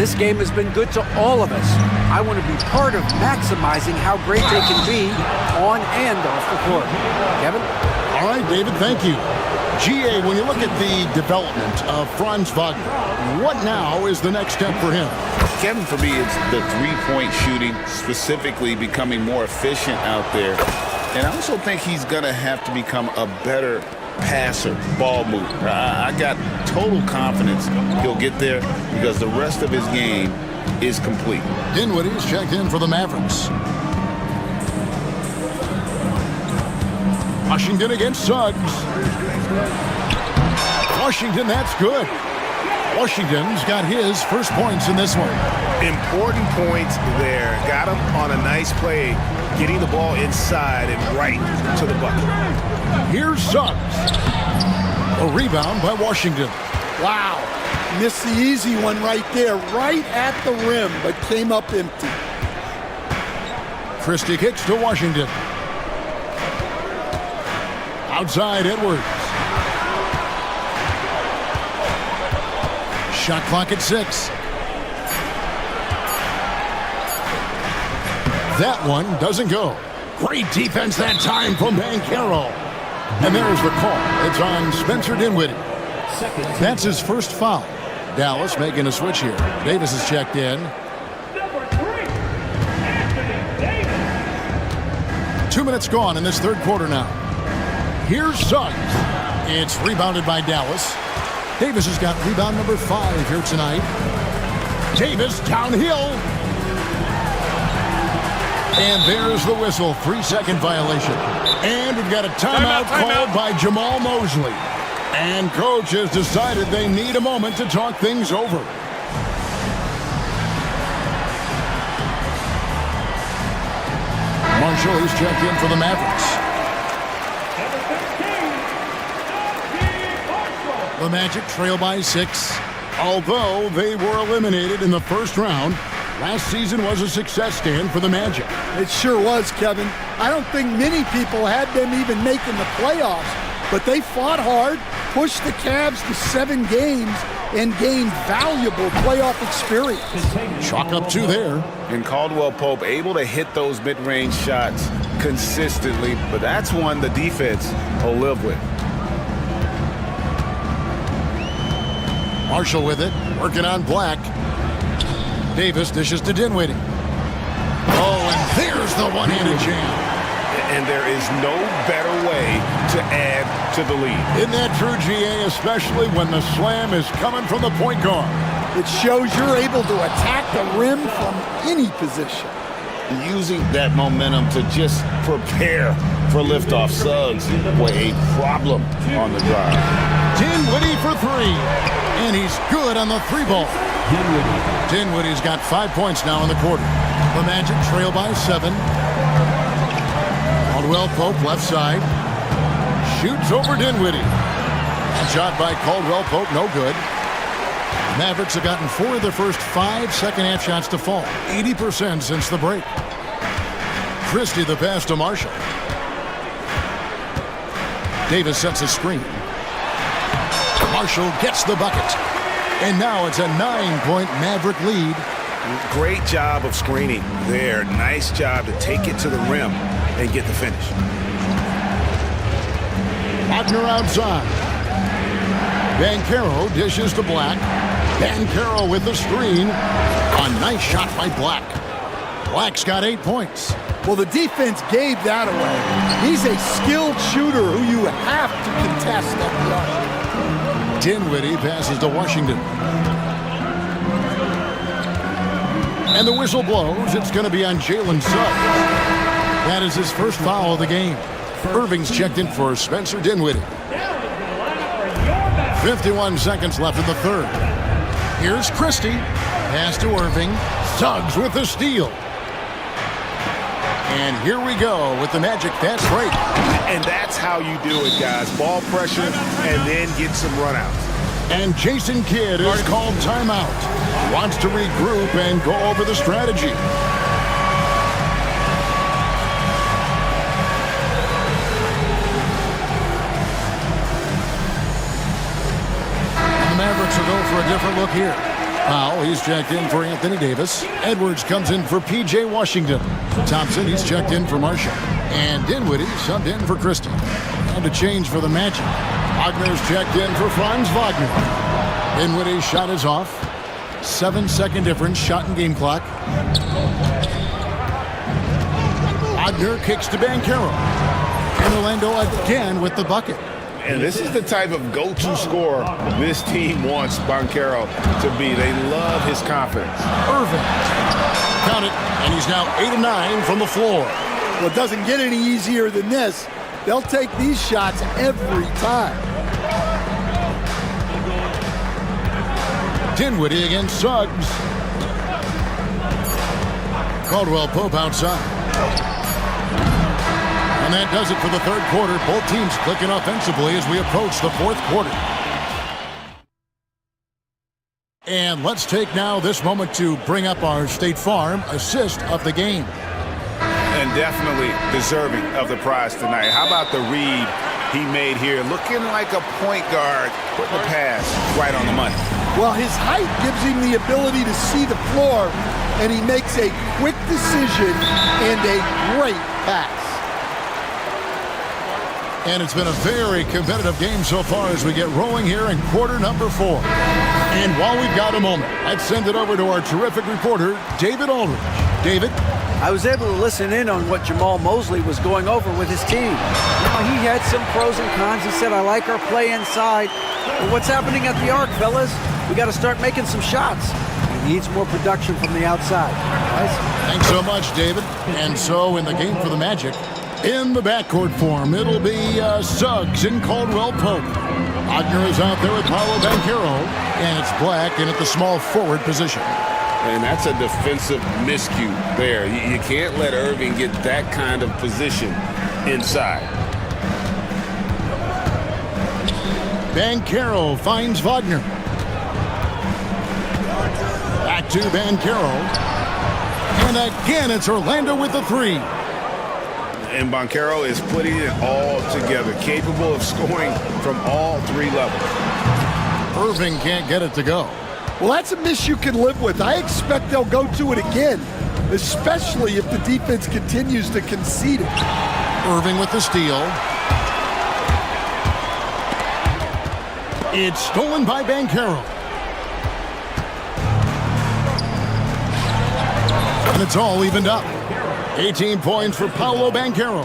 This game has been good to all of us. I want to be part of maximizing how great they can be on and off the court. Kevin? All right, David, thank you. GA, when you look at the development of Franz Wagner, what now is the next step for him? Kevin, for me, it's the three-point shooting, specifically becoming more efficient out there. And I also think he's going to have to become a better passer, ball mover. I got total confidence he'll get there because the rest of his game is complete. Dinwiddie's checked in for the Mavericks. Washington against Suggs. Washington, that's good. Washington's got his first points in this one. Important points there. Got him on a nice play, getting the ball inside and right to the bucket. Here's Suggs. A rebound by Washington. Wow. Missed the easy one right there, right at the rim, but came up empty. Christie kicks to Washington. Outside, Edwards. Shot clock at 6. That one doesn't go. Great defense that time from Banchero. And there's the call. It's on Spencer Dinwiddie. That's his first foul. Dallas making a switch here. Davis is checked in. 2 minutes gone in this third quarter now. Here's Suggs. It's rebounded by Dallas. Davis has got rebound number 5 here tonight. Davis downhill. And there's the whistle. 3-second violation. And we've got a timeout called by Jamal Mosley. And coach has decided they need a moment to talk things over. Marshall is checked in for the Mavericks. The Magic trail by 6. Although they were eliminated in the first round, last season was a success stand for the Magic. It sure was, Kevin. I don't think many people had them even making the playoffs, but they fought hard, pushed the Cavs to 7 games, and gained valuable playoff experience. Chalk up 2 there. And Caldwell Pope able to hit those mid-range shots consistently, but that's one the defense will live with. Marshall with it, working on Black. Davis dishes to Dinwiddie. Oh, and there's the one-handed jam. And there is no better way to add to the lead. Isn't that true, GA, especially when the slam is coming from the point guard? It shows you're able to attack the rim from any position. Using that momentum to just prepare for liftoff. Suggs were a problem on the drive. Dinwiddie for 3. And he's good on the 3-ball. Dinwiddie's got 5 points now in the quarter. The Magic trail by 7. Caldwell Pope left side. Shoots over Dinwiddie. That shot by Caldwell Pope, no good. Mavericks have gotten 4 of their first 5 second-half shots to fall. 80% since the break. Christie the pass to Marshall. Davis sets a screen. Marshall gets the bucket. And now it's a 9-point Maverick lead. Great job of screening there. Nice job to take it to the rim and get the finish. Wagner outside. Banchero dishes to Black. Banchero with the screen. A nice shot by Black. Black's got 8 points. Well, the defense gave that away. He's a skilled shooter who you have to contest at the arc. Dinwiddie passes to Washington. And the whistle blows. It's going to be on Jalen Suggs. That is his first foul of the game. Irving's checked in for Spencer Dinwiddie. 51 seconds left in the third. Here's Christie. Pass to Irving. Suggs with the steal. And here we go with the Magic fast break. And that's how you do it, guys. Ball pressure and then get some runouts. And Jason Kidd is called timeout. Wants to regroup and go over the strategy. The Mavericks will go for a different look here. Powell, he's checked in for Anthony Davis. Edwards comes in for P.J. Washington. Thompson, he's checked in for Marshall. And Dinwiddie subbed in for Christie. And a change for the Magic. Wagner's checked in for Franz Wagner. Dinwiddie's shot is off. 7-second difference, shot and game clock. Wagner kicks to Banchero. And Orlando again with the bucket. And this is the type of go-to scorer this team wants Banchero to be. They love his confidence. Irving. Count it. And he's now 8 of 9 from the floor. Well, it doesn't get any easier than this. They'll take these shots every time. Dinwiddie against Suggs. Caldwell Pope outside. And that does it for the third quarter. Both teams clicking offensively as we approach the fourth quarter. And let's take now this moment to bring up our State Farm assist of the game. And definitely deserving of the prize tonight. How about the read he made here? Looking like a point guard, putting the pass right on the money. Well, his height gives him the ability to see the floor, and he makes a quick decision and a great pass. And it's been a very competitive game so far as we get rolling here in quarter number 4. And while we've got a moment, let's send it over to our terrific reporter, David Aldridge. David? I was able to listen in on what Jamal Mosley was going over with his team. He had some pros and cons. He said, I like our play inside. But what's happening at the arc, fellas? We got to start making some shots. He needs more production from the outside. Guys? Thanks so much, David. And so in the game for the Magic, in the backcourt form, it'll be Suggs and Caldwell Pope. Wagner is out there with Paolo Banchero, and it's Black in at the small forward position. And that's a defensive miscue there. You can't let Irving get that kind of position inside. Banchero finds Wagner. Back to Banchero. And again, it's Orlando with the three. And Banchero is putting it all together, capable of scoring from all three levels. Irving can't get it to go. Well, that's a miss you can live with. I expect they'll go to it again, especially if the defense continues to concede it. Irving with the steal. It's stolen by Banchero. And it's all evened up. 18 points for Paolo Banchero.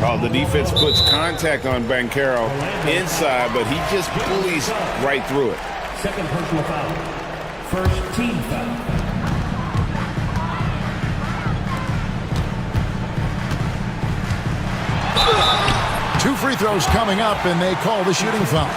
Oh, the defense puts contact on Banchero inside, but he just bullies right through it. Second personal foul. First team foul. Two free throws coming up, and they call the shooting foul.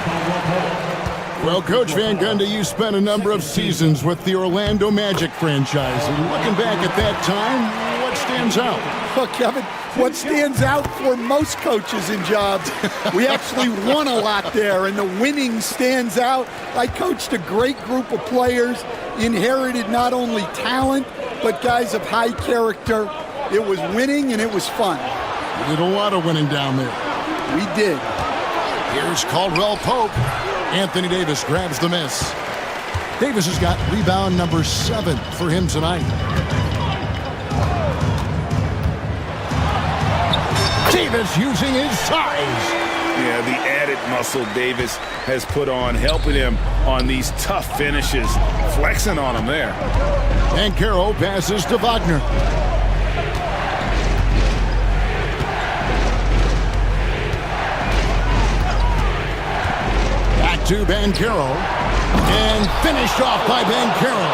Well, Coach Van Gundy, you spent a number of seasons with the Orlando Magic franchise. And looking back at that time, what stands out? Well, Kevin, what stands out for most coaches in jobs, we actually won a lot there, and the winning stands out. I coached a great group of players, inherited not only talent, but guys of high character. It was winning, and it was fun. You did a lot of winning down there. We did. Here's Caldwell Pope. Anthony Davis grabs the miss. Davis has got rebound number 7 for him tonight. Davis using his size. Yeah, the added muscle Davis has put on, helping him on these tough finishes, flexing on him there. And Banchero passes to Wagner. Back to Banchero. And finished off by Banchero.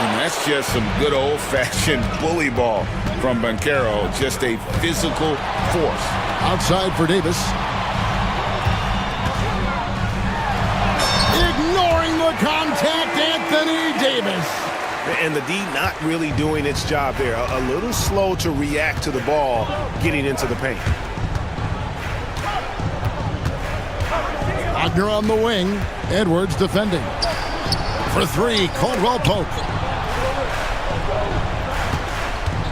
And that's just some good old-fashioned bully ball from Banchero. Just a physical force. Outside for Davis. Ignoring the contact, Anthony Davis. And the D not really doing its job there. A little slow to react to the ball getting into the paint. Wagner on the wing. Edwards defending. For three, Caldwell Pope.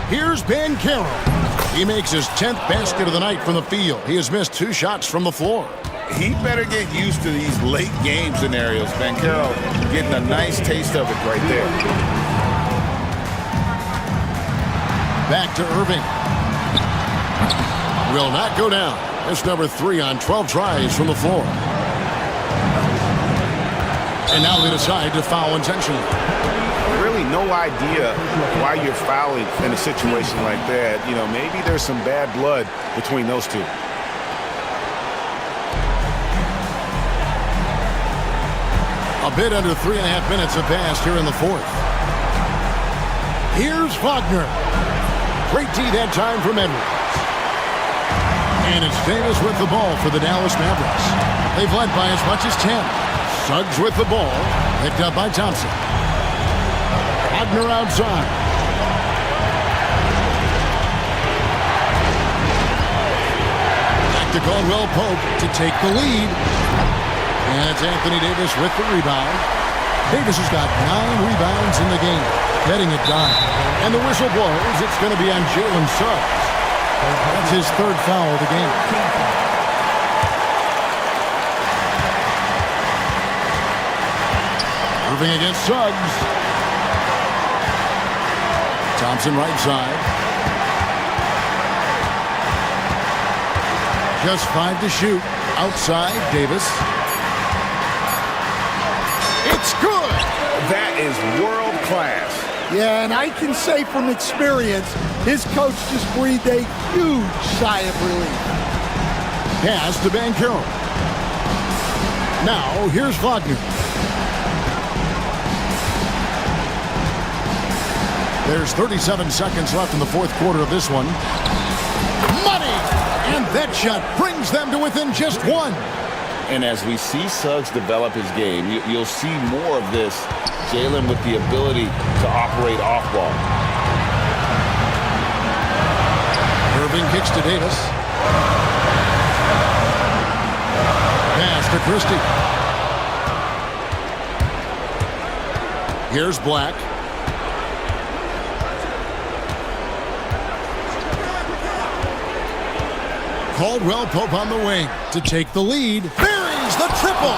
Here's Banchero. He makes his 10th basket of the night from the field. He has missed 2 shots from the floor. He better get used to these late game scenarios. Banchero getting a nice taste of it right there. Back to Irving. Will not go down. That's number 3 on 12 tries from the floor. And now they decide to foul intentionally. Really no idea why you're fouling in a situation like that. You know, maybe there's some bad blood between those two. A bit under 3.5 minutes have passed here in the fourth. Here's Wagner. Great D that time from Edwards. And it's Davis with the ball for the Dallas Mavericks. They've led by as much as 10. Suggs with the ball. Picked up by Thompson. Wagner outside. Back to Caldwell Pope to take the lead. And it's Anthony Davis with the rebound. Davis has got 9 rebounds in the game, getting it done. And the whistle blows. It's going to be on Jalen Suggs. That's his 3rd foul of the game. Irving against Suggs. Thompson right side. Just 5 to shoot. Outside, Davis. It's good. That is world class. Yeah, and I can say from experience, his coach just breathed a huge sigh of relief. Pass to Banchero. Now, here's Wagner. There's 37 seconds left in the fourth quarter of this one. Money! And that shot brings them to within just 1. And as we see Suggs develop his game, you'll see more of this. Jalen with the ability to operate off ball. Irving kicks to Davis. Pass to Christie. Here's Black. Caldwell Pope on the wing to take the lead. Buries the triple.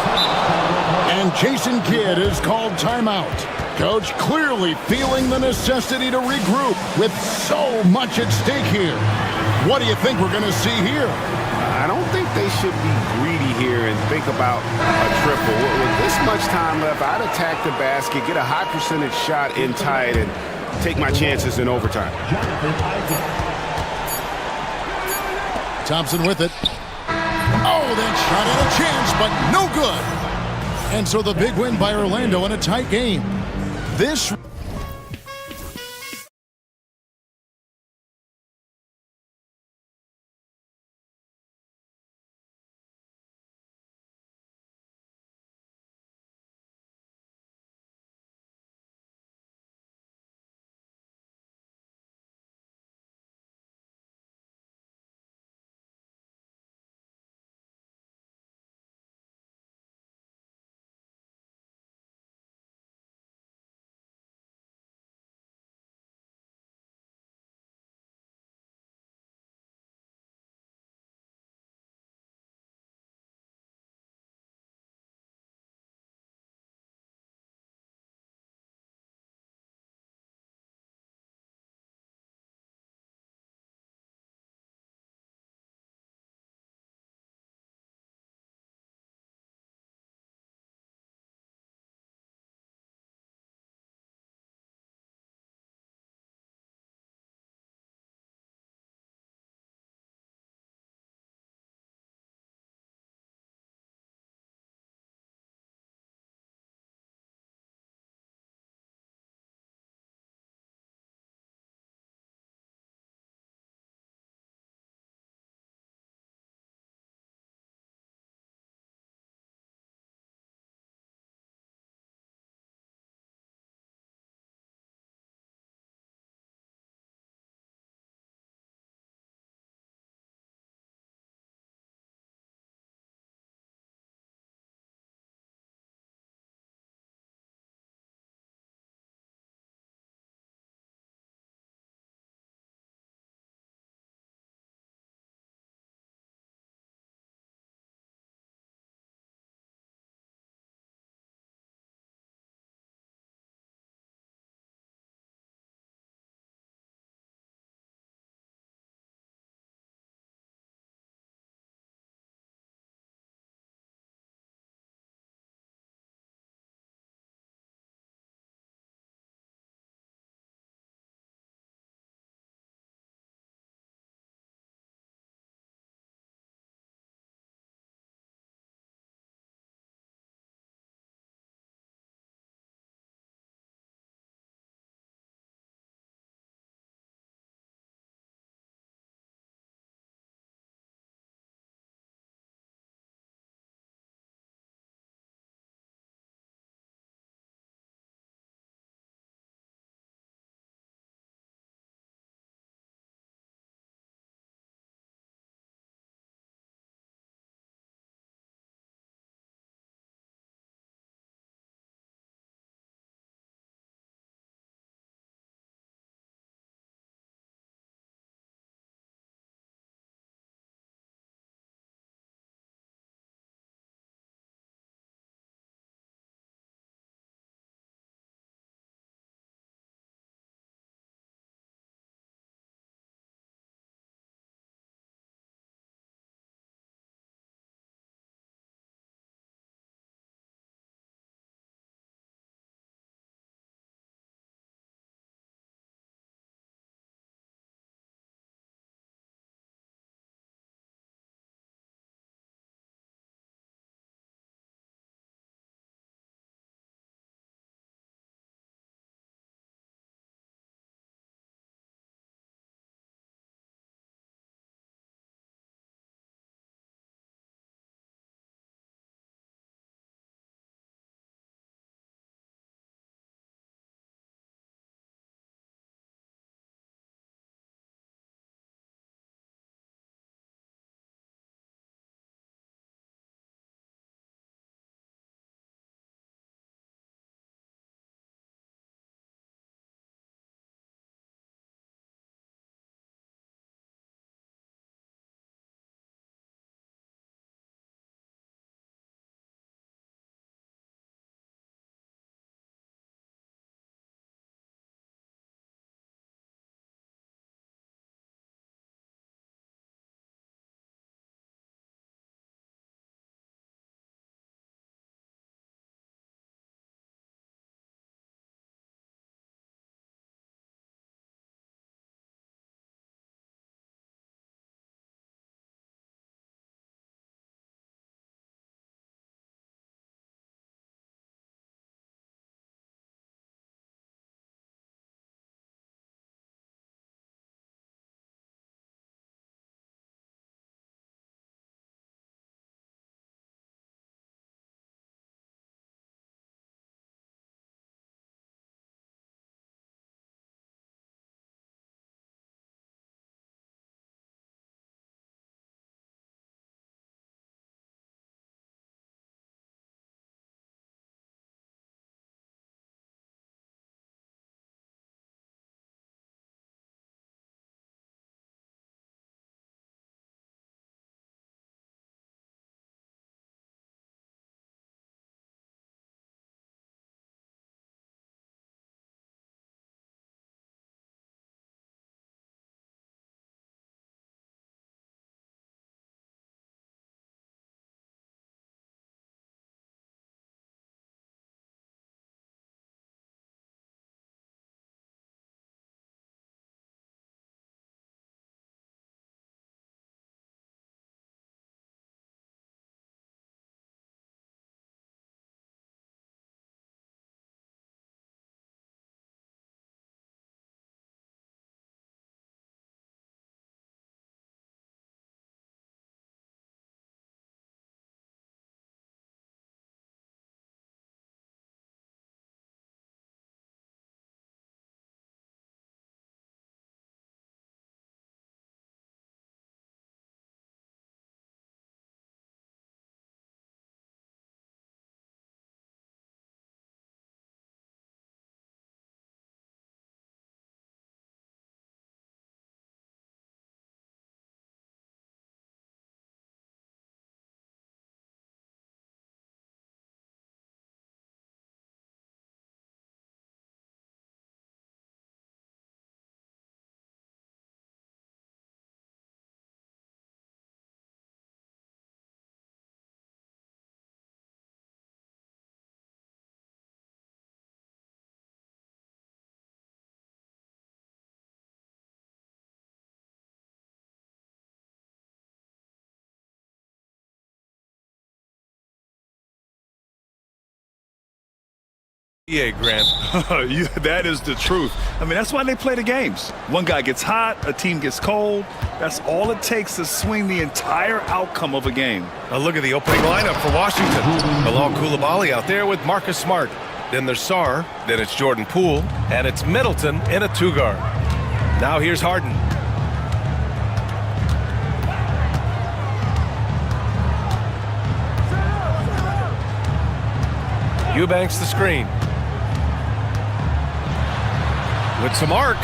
And Jason Kidd is called timeout. Coach clearly feeling the necessity to regroup with so much at stake here. What do you think we're going to see here? I don't think they should be greedy here and think about a triple. With this much time left, I'd attack the basket, get a high percentage shot in tight, and take my chances in overtime. Thompson with it. Oh, that shot had a chance, but no good. And so the big win by Orlando in a tight game. This Yeah, Grant. That is the truth. I mean, that's why they play the games. One guy gets hot, a team gets cold. That's all it takes to swing the entire outcome of a game. A look at the opening lineup for Washington. Bilal Coulibaly out there with Marcus Smart. Then there's Sarr. Then it's Jordan Poole. And it's Middleton in a two-guard. Now here's Harden. Eubanks the screen. With some arc,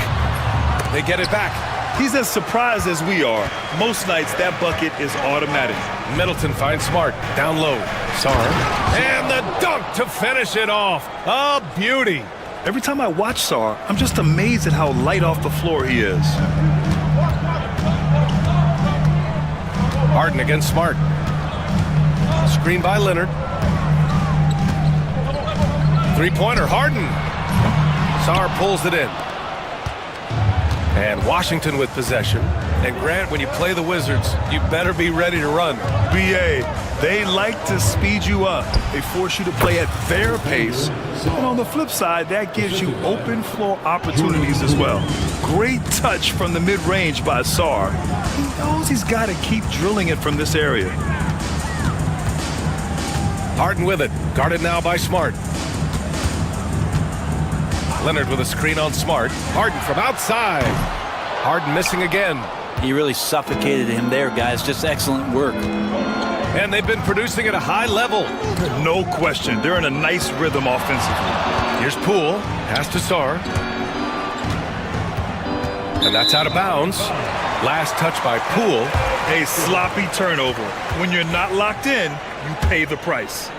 they get it back. He's as surprised as we are. Most nights, that bucket is automatic. Middleton finds Smart. Down low. Sarr. And the dunk to finish it off. A beauty. Every time I watch Sarr, I'm just amazed at how light off the floor he is. Harden against Smart. Screen by Leonard. Three-pointer, Harden. Sarr pulls it in. And Washington with possession. And Grant, when you play the Wizards, you better be ready to run. BA, they like to speed you up. They force you to play at their pace. And on the flip side, that gives you open floor opportunities as well. Great touch from the mid-range by Sarr. He knows he's got to keep drilling it from this area. Harden with it. Guarded now by Smart. Leonard with a screen on Smart. Harden from outside. Harden missing again. He really suffocated him there, guys. Just excellent work. And they've been producing at a high level. No question. They're in a nice rhythm offensively. Here's Poole. Pass to Sarr. And that's out of bounds. Last touch by Poole. A sloppy turnover. When you're not locked in, you pay the price.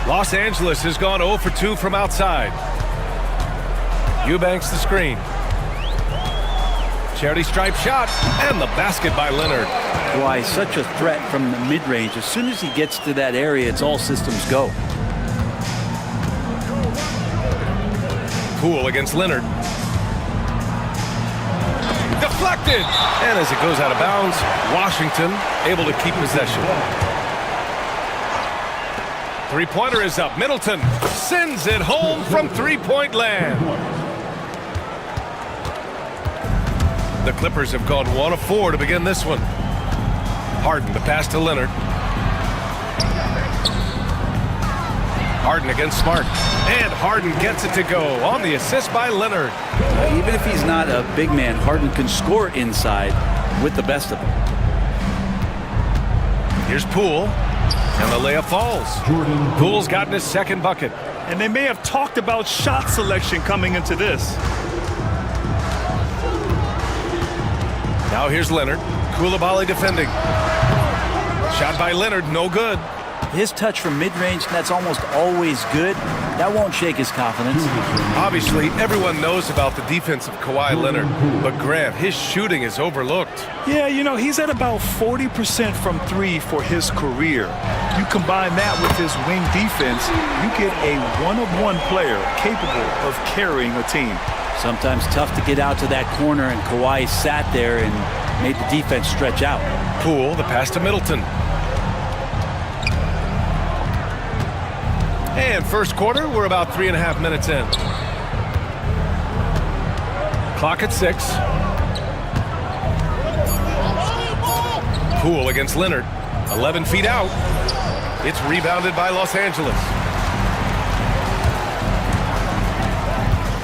Los Angeles has gone 0 for 2 from outside. Eubanks the screen. Charity stripe shot, and the basket by Leonard. Why, such a threat from the mid-range. As soon as he gets to that area, it's all systems go. Poole against Leonard. Deflected! And as it goes out of bounds, Washington able to keep possession. Three-pointer is up. Middleton sends it home from three-point land. The Clippers have gone 1 of 4 to begin this one. Harden, the pass to Leonard. Harden against Smart. And Harden gets it to go on the assist by Leonard. Even if he's not a big man, Harden can score inside with the best of them. Here's Poole. And the layup falls. Poole's gotten his second bucket. And they may have talked about shot selection coming into this. Now here's Leonard. Coulibaly defending. Shot by Leonard, no good. His touch from mid-range, that's almost always good. That won't shake his confidence. Obviously, everyone knows about the defense of Kawhi Leonard. But Grant, his shooting is overlooked. Yeah, you know, he's at about 40% from three for his career. You combine that with his wing defense, you get a one-of-one player capable of carrying a team. Sometimes tough to get out to that corner, and Kawhi sat there and made the defense stretch out. Poole, the pass to Middleton. And first quarter, we're about 3.5 minutes in. Clock at 6. Poole against Leonard. 11 feet out. It's rebounded by Los Angeles.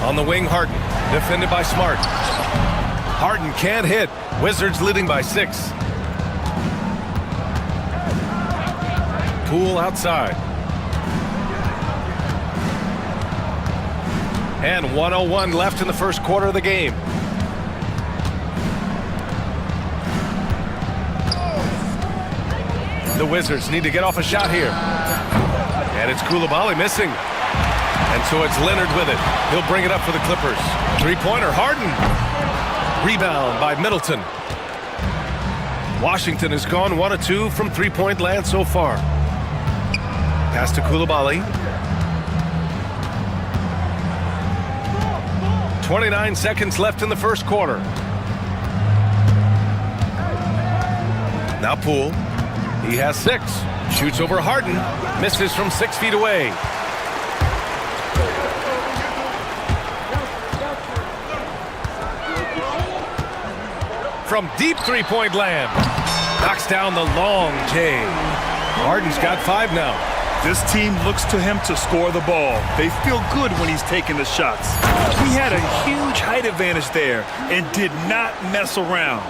On the wing, Harden. Defended by Smart. Harden can't hit. Wizards leading by 6. Poole outside. And 1:01 left in the first quarter of the game. The Wizards need to get off a shot here. And it's Coulibaly missing. And so it's Leonard with it. He'll bring it up for the Clippers. Three-pointer, Harden. Rebound by Middleton. Washington has gone 1 of 2 from three-point land so far. Pass to Coulibaly. 29 seconds left in the first quarter. Now Poole. He has 6. Shoots over Harden. Misses from 6 feet away. from deep three-point land. Knocks down the long J. Harden's got 5 now. This team looks to him to score the ball. They feel good when he's taking the shots. He had a huge height advantage there and did not mess around.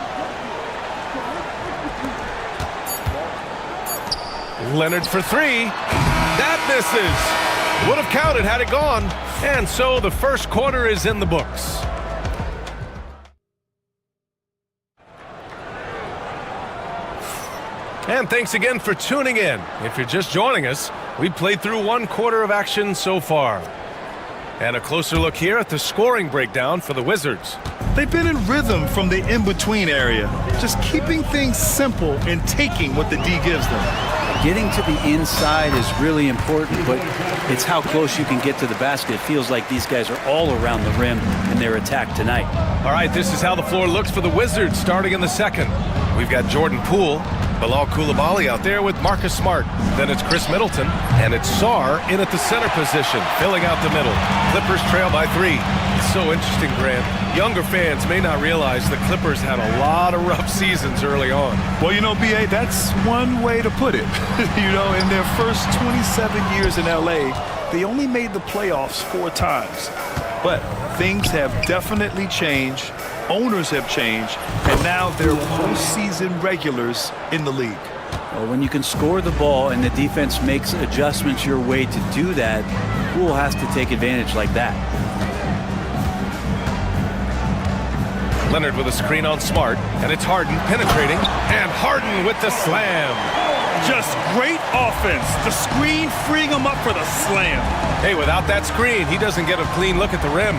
Leonard for 3. That misses. Would have counted had it gone. And so the first quarter is in the books. And thanks again for tuning in. If you're just joining us, we played through 1 quarter of action so far. And a closer look here at the scoring breakdown for the Wizards. They've been in rhythm from the in-between area, just keeping things simple and taking what the D gives them. Getting to the inside is really important, but it's how close you can get to the basket. It feels like these guys are all around the rim in their attack tonight. All right, this is how the floor looks for the Wizards starting in the second. We've got Jordan Poole, Bilal Coulibaly out there with Marcus Smart. Then it's Chris Middleton, and it's Sarr in at the center position, filling out the middle. Clippers trail by 3. It's so interesting, Grant. Younger fans may not realize the Clippers had a lot of rough seasons early on. Well, you know, B.A., that's one way to put it. You know, in their first 27 years in L.A., they only made the playoffs 4 times. But things have definitely changed. Owners have changed, and now they're postseason regulars in the league. Well, when you can score the ball and the defense makes adjustments your way to do that, Poole has to take advantage like that. Leonard with a screen on Smart, and it's Harden penetrating, and Harden with the slam. Just great offense. The screen freeing him up for the slam. Hey, without that screen, he doesn't get a clean look at the rim.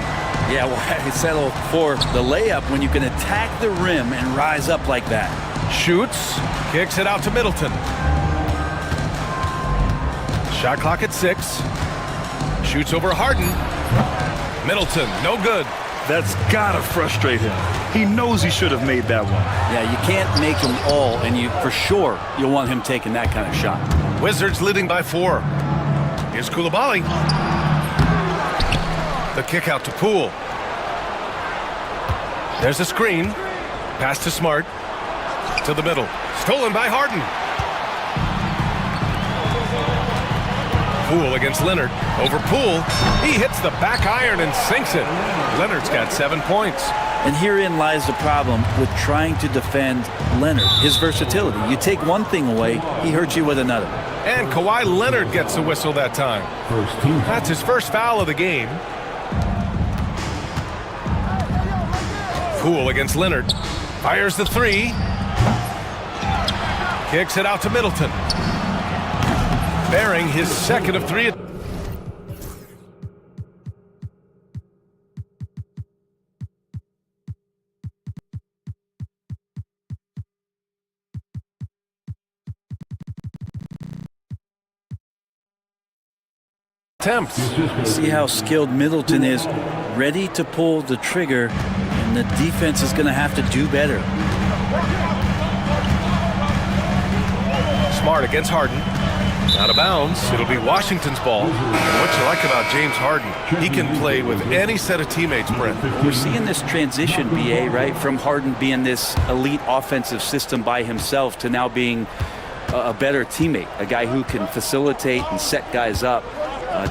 Yeah, well, I settle for the layup when you can attack the rim and rise up like that. Shoots, kicks it out to Middleton. Shot clock at 6. Shoots over Harden. Middleton, no good. That's gotta frustrate him. He knows he should have made that one. Yeah, you can't make them all, and for sure you'll want him taking that kind of shot. Wizards leading by 4. Here's Coulibaly. The kick out to Poole. There's a screen. Pass to Smart. To the middle. Stolen by Harden. Poole against Leonard. Over Poole. He hits the back iron and sinks it. Leonard's got 7 points. And herein lies the problem with trying to defend Leonard. His versatility. You take one thing away, he hurts you with another. And Kawhi Leonard gets the whistle that time. That's his first foul of the game. Poole against Leonard. Fires the 3. Kicks it out to Middleton. Bearing his second of 3. Attempts. See how skilled Middleton is, ready to pull the trigger, and the defense is going to have to do better. Smart against Harden. Out of bounds. It'll be Washington's ball. And what you like about James Harden, he can play with any set of teammates, Brent. We're seeing this transition, BA, right? From Harden being this elite offensive system by himself to now being a better teammate, a guy who can facilitate and set guys up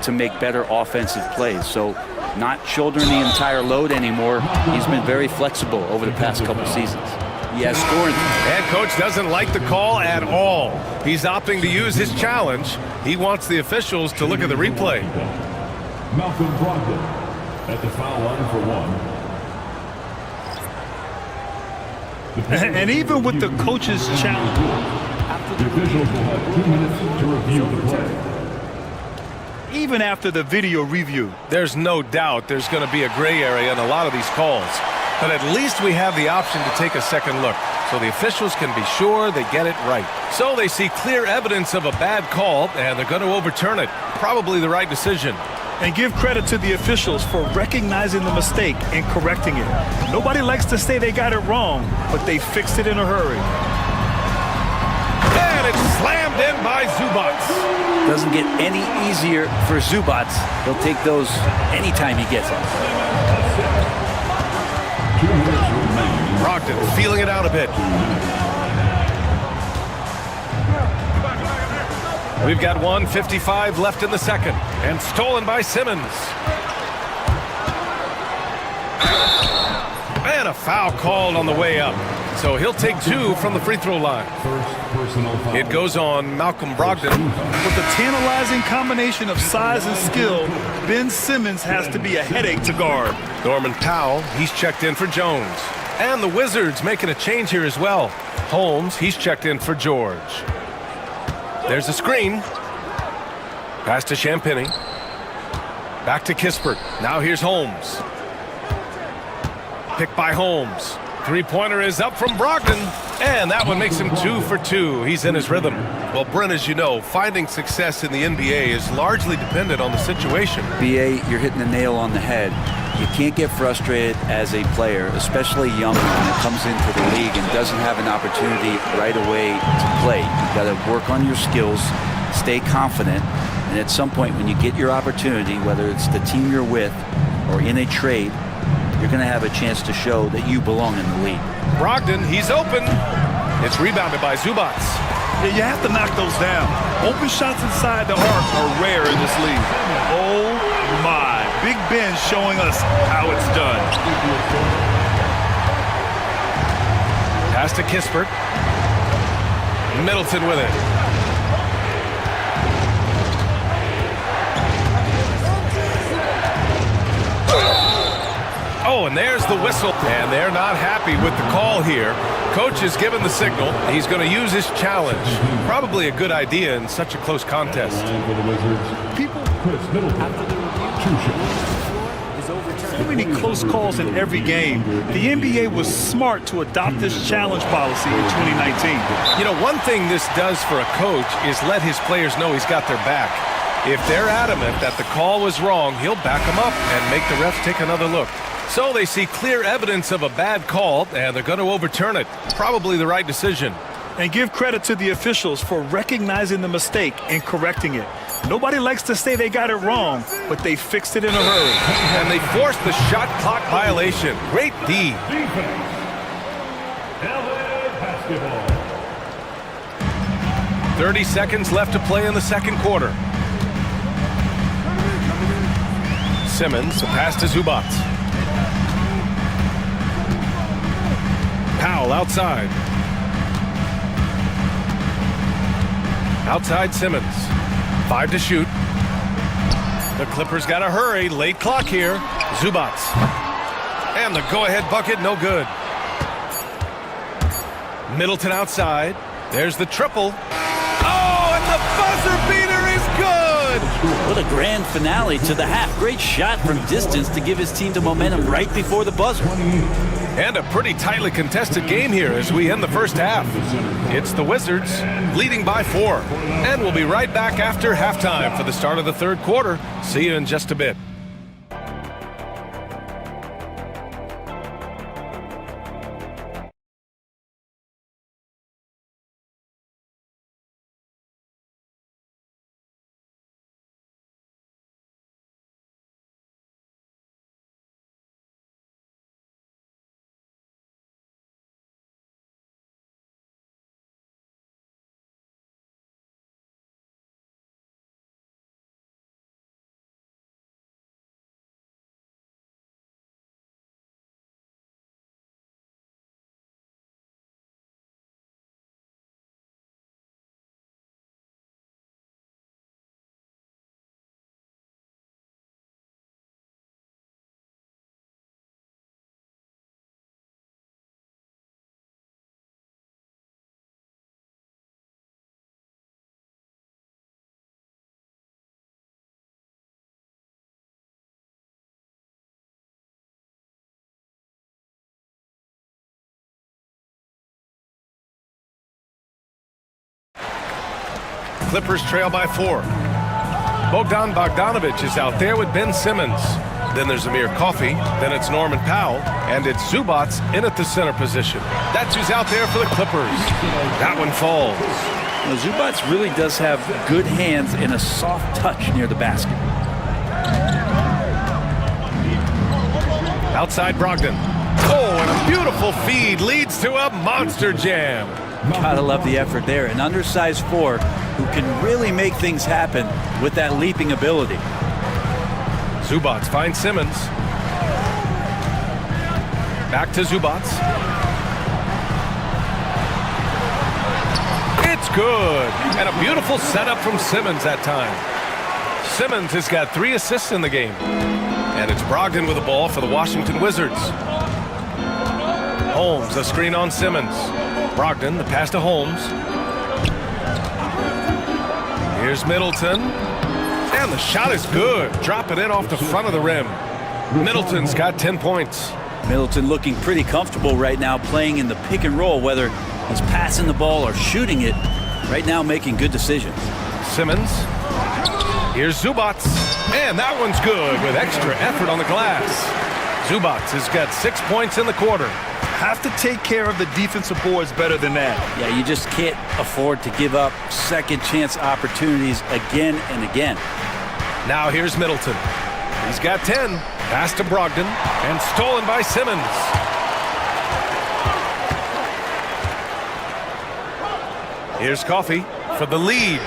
to make better offensive plays. So not shouldering the entire load anymore. He's been very flexible over the past couple seasons. He has scoring. Head coach doesn't like the call at all. He's opting to use his challenge. He wants the officials to look at the replay. Malcolm Brogdon at the foul line for 1. And even with the coach's challenge, The officials will have 2 minutes to review the play. even after the video review. There's no doubt there's going to be a gray area in a lot of these calls. But at least we have the option to take a second look, so the officials can be sure they get it right. So they see clear evidence of a bad call, and they're going to overturn it. Probably the right decision. And give credit to the officials for recognizing the mistake and correcting it. Nobody likes to say they got it wrong, but they fixed it in a hurry. And it's slammed in by Zubac. Doesn't get any easier for Zubac. He'll take those anytime he gets it. Brogdon feeling it out a bit. We've got 1:55 left in the second, and stolen by Simmons. And a foul called on the way up. So he'll take 2 from the free throw line. It goes on Malcolm Brogdon. With a tantalizing combination of size and skill, Ben Simmons has to be a headache to guard. Norman Powell, he's checked in for Jones. And the Wizards making a change here as well. Holmes, he's checked in for George. There's a screen. Pass to Champagny. Back to Kispert. Now here's Holmes. Picked by Holmes. Three-pointer is up from Brogdon. And that one makes him 2 for 2. He's in his rhythm. Well, Brent, as you know, finding success in the NBA is largely dependent on the situation. BA, you're hitting the nail on the head. You can't get frustrated as a player, especially young when it comes into the league and doesn't have an opportunity right away to play. You've got to work on your skills, stay confident, and at some point when you get your opportunity, whether it's the team you're with or in a trade, you're going to have a chance to show that you belong in the league. Brogdon, he's open. It's rebounded by Zubac. Yeah, you have to knock those down. Open shots inside the arc are rare in this league. Oh my. Big Ben showing us how it's done. Pass to Kispert. Middleton with it. Oh, and there's the whistle. And they're not happy with the call here. Coach has given the signal. He's going to use his challenge. Probably a good idea in such a close contest. So many close calls in every game. The NBA was smart to adopt this challenge policy in 2019. You know, one thing this does for a coach is let his players know he's got their back. If they're adamant that the call was wrong, he'll back them up and make the refs take another look. So they see clear evidence of a bad call, and they're going to overturn it. Probably the right decision. And give credit to the officials for recognizing the mistake and correcting it. Nobody likes to say they got it wrong, but they fixed it in a hurry. And they forced the shot clock violation. Great D. 30 seconds left to play in the second quarter. Simmons, a pass to Zubac. Powell outside. Outside Simmons. 5 to shoot. The Clippers got to hurry. Late clock here. Zubac. And the go-ahead bucket, no good. Middleton outside. There's the triple. Oh, and the buzzer beater is good! What a grand finale to the half. Great shot from distance to give his team the momentum right before the buzzer. And a pretty tightly contested game here as we end the first half. It's the Wizards leading by 4. And we'll be right back after halftime for the start of the third quarter. See you in just a bit. Clippers trail by 4. Bogdan Bogdanovic is out there with Ben Simmons. Then there's Amir Coffey. Then it's Norman Powell. And it's Zubac in at the center position. That's who's out there for the Clippers. That one falls. Now, Zubac really does have good hands and a soft touch near the basket. Outside Brogdon. Oh, and a beautiful little feed leads to a monster jam. Gotta love the effort there. An undersized 4 who can really make things happen with that leaping ability. Zubats finds Simmons. Back to Zubats. It's good. And a beautiful setup from Simmons that time. Simmons has got 3 assists in the game. And it's Brogdon with the ball for the Washington Wizards. Holmes, a screen on Simmons. Brogdon, the pass to Holmes. Here's Middleton. And the shot is good. Drop it in off the front of the rim. Middleton's got 10 points. Middleton looking pretty comfortable right now playing in the pick and roll, whether he's passing the ball or shooting it. Right now making good decisions. Simmons. Here's Zubats. And that one's good with extra effort on the glass. Zubats has got 6 points in the quarter. Have to take care of the defensive boards better than that. Yeah, you just can't afford to give up second chance opportunities again and again. Now here's Middleton. He's got 10. Pass to Brogdon and stolen by Simmons. Here's Coffey for the lead.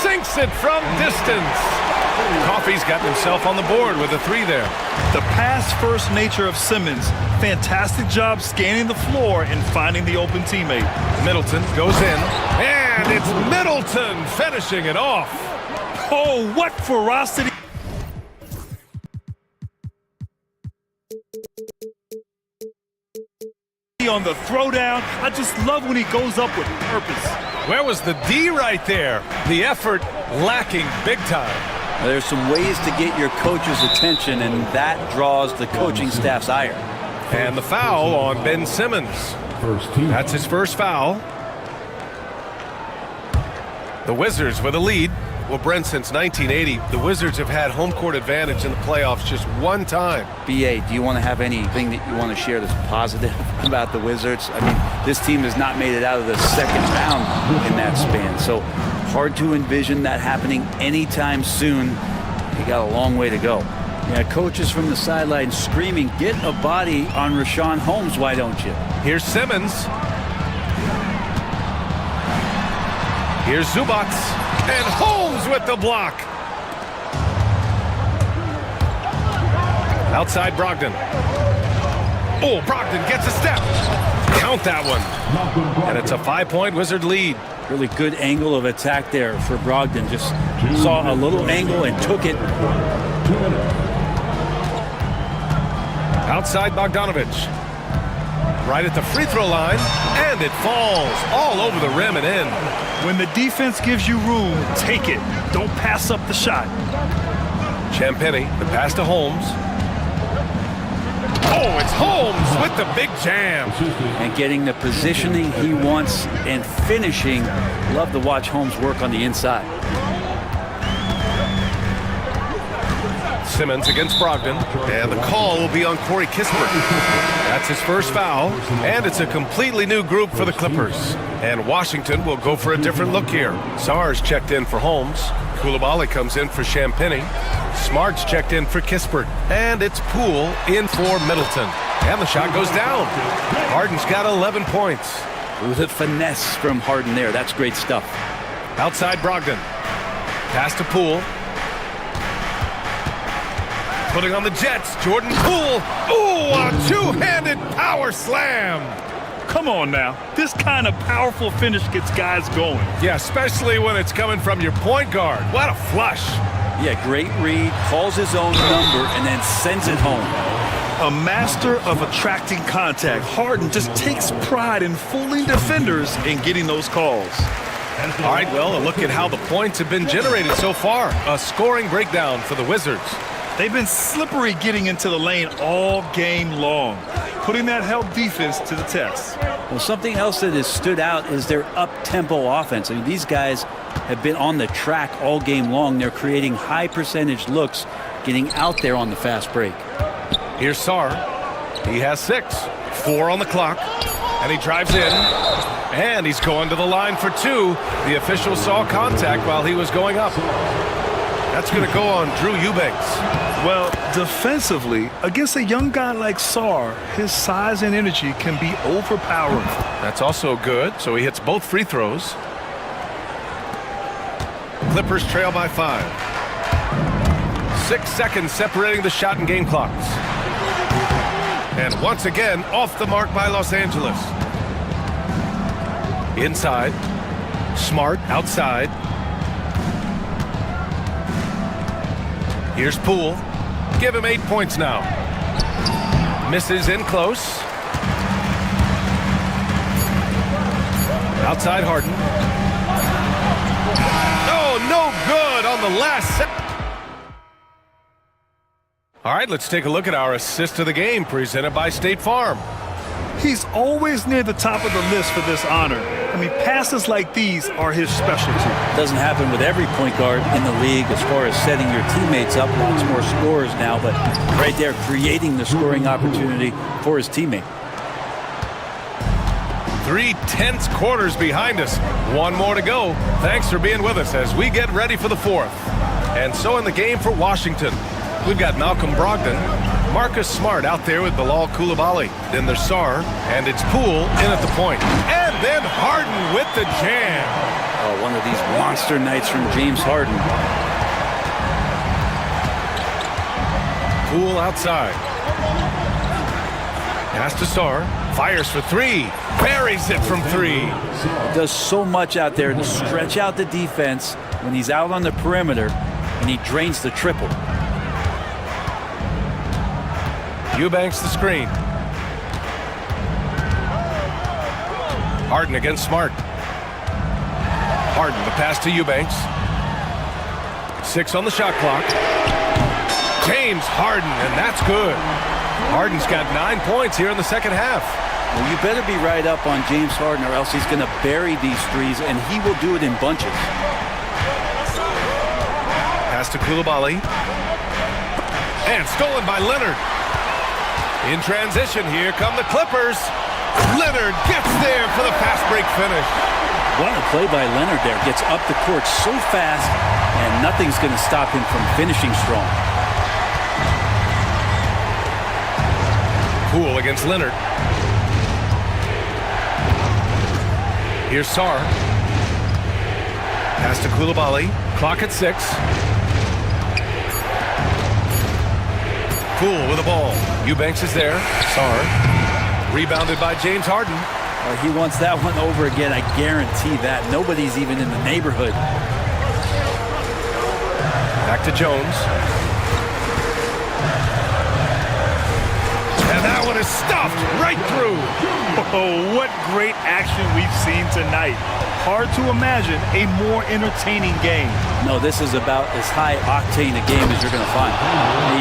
Sinks it from distance. Coffey's got himself on the board with a 3 there. The pass-first nature of Simmons. Fantastic job scanning the floor and finding the open teammate. Middleton goes in. And it's Middleton finishing it off. Oh, what ferocity. On the throwdown, I just love when he goes up with purpose. Where was the D right there? The effort lacking big time. There's some ways to get your coach's attention, and that draws the coaching staff's ire. And the foul on Ben Simmons. That's his first foul. The Wizards with a lead. Well, Brent, since 1980, the Wizards have had home court advantage in the playoffs just one time. BA, do you want to have anything that you want to share that's positive about the Wizards? I mean, this team has not made it out of the second round in that span, so hard to envision that happening anytime soon. You got a long way to go. Yeah, coaches from the sideline screaming, get a body on Richaun Holmes, why don't you? Here's Simmons. Here's Zubats. And Holmes with the block. Outside Brogdon. Oh, Brogdon gets a step. Count that one. And it's a 5-point Wizard lead. Really good angle of attack there for Brogdon. Just saw a little angle and took it. Outside Bogdanovich. Right at the free throw line. And it falls all over the rim and in. When the defense gives you room, take it. Don't pass up the shot. Champagny, the pass to Holmes. Oh, it's Holmes with the big jam. And getting the positioning he wants and finishing. Love to watch Holmes work on the inside. Simmons against Brogdon, and the call will be on Corey Kispert. That's his first foul, and it's a completely new group for the Clippers. And Washington will go for a different look here. Sarge checked in for Holmes. Koulibaly comes in for Champagny. Smart's checked in for Kispert. And it's Poole in for Middleton. And the shot goes down. Harden's got 11 points. With a finesse from Harden there. That's great stuff. Outside Brogdon. Pass to Poole. Putting on the Jets, Jordan Poole. Ooh, a two-handed power slam. Come on now. This kind of powerful finish gets guys going. Yeah, especially when it's coming from your point guard. What a flush. Yeah, great read, calls his own number, and then sends it home. A master of attracting contact. Harden just takes pride in fooling defenders and getting those calls. All right, well, a look at how the points have been generated so far. A scoring breakdown for the Wizards. They've been slippery getting into the lane all game long, putting that help defense to the test. Well, something else that has stood out is their up-tempo offense. I mean, these guys have been on the track all game long. They're creating high percentage looks, getting out there on the fast break. Here's Sarr. He has 6. 4 on the clock. And he drives in. And he's going to the line for 2. The official saw contact while he was going up. That's going to go on Drew Eubanks. Well, defensively, against a young guy like Sar, his size and energy can be overpowering. That's also good, so he hits both free throws. Clippers trail by 5. 6 seconds separating the shot and game clocks. And once again, off the mark by Los Angeles. Inside. Smart outside. Here's Poole. Give him 8 points now. Misses in close. Outside Harden. Oh, no good on the last set. All right, let's take a look at our assist of the game presented by State Farm. He's always near the top of the list for this honor. I mean, passes like these are his specialty. Doesn't happen with every point guard in the league as far as setting your teammates up. Lots more scorers now, but right there creating the scoring opportunity for his teammate. 3 tense quarters behind us. One more to go. Thanks for being with us as we get ready for the 4th. And so in the game for Washington, we've got Malcolm Brogdon, Marcus Smart out there with Bilal Coulibaly. Then there's Sar, and it's Poole in at the point. And then Harden with the jam. Oh, one of these monster nights from James Harden. Poole outside. Pass to Sar. Fires for 3. Buries it from 3. He does so much out there to stretch out the defense when he's out on the perimeter, and he drains the triple. Eubanks the screen. Harden against Smart. Harden the pass to Eubanks. 6 on the shot clock. James Harden, and that's good. Harden's got 9 points here in the second half. Well, you better be right up on James Harden or else he's going to bury these threes, and he will do it in bunches. Pass to Coulibaly. And stolen by Leonard. In transition, here come the Clippers. Leonard gets there for the fast break finish. What a play by Leonard there. Gets up the court so fast, and nothing's going to stop him from finishing strong. Poole against Leonard. Here's Sar. Pass to Coulibaly. Clock at 6. Poole with the ball. Eubanks is there. Sar. Rebounded by James Harden. He wants that one over again. I guarantee that. Nobody's even in the neighborhood. Back to Jones. And that one is stuffed right through. Oh, what great action we've seen tonight. Hard to imagine a more entertaining game. No, this is about as high octane a game as you're going to find.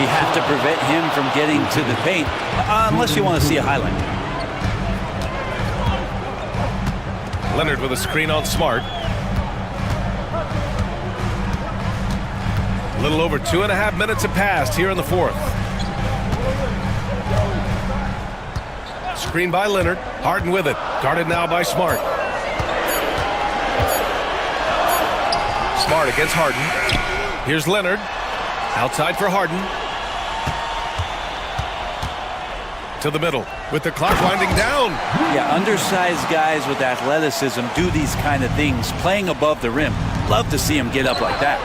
You have to prevent him from getting to the paint, unless you want to see a highlight. Leonard with a screen on Smart. A little over 2.5 minutes have passed here in the 4th. Screen by Leonard. Harden with it. Guarded now by Smart. Smart against Harden. Here's Leonard. Outside for Harden. To the middle with the clock winding down. Yeah, undersized guys with athleticism do these kind of things, playing above the rim. Love to see him get up like that.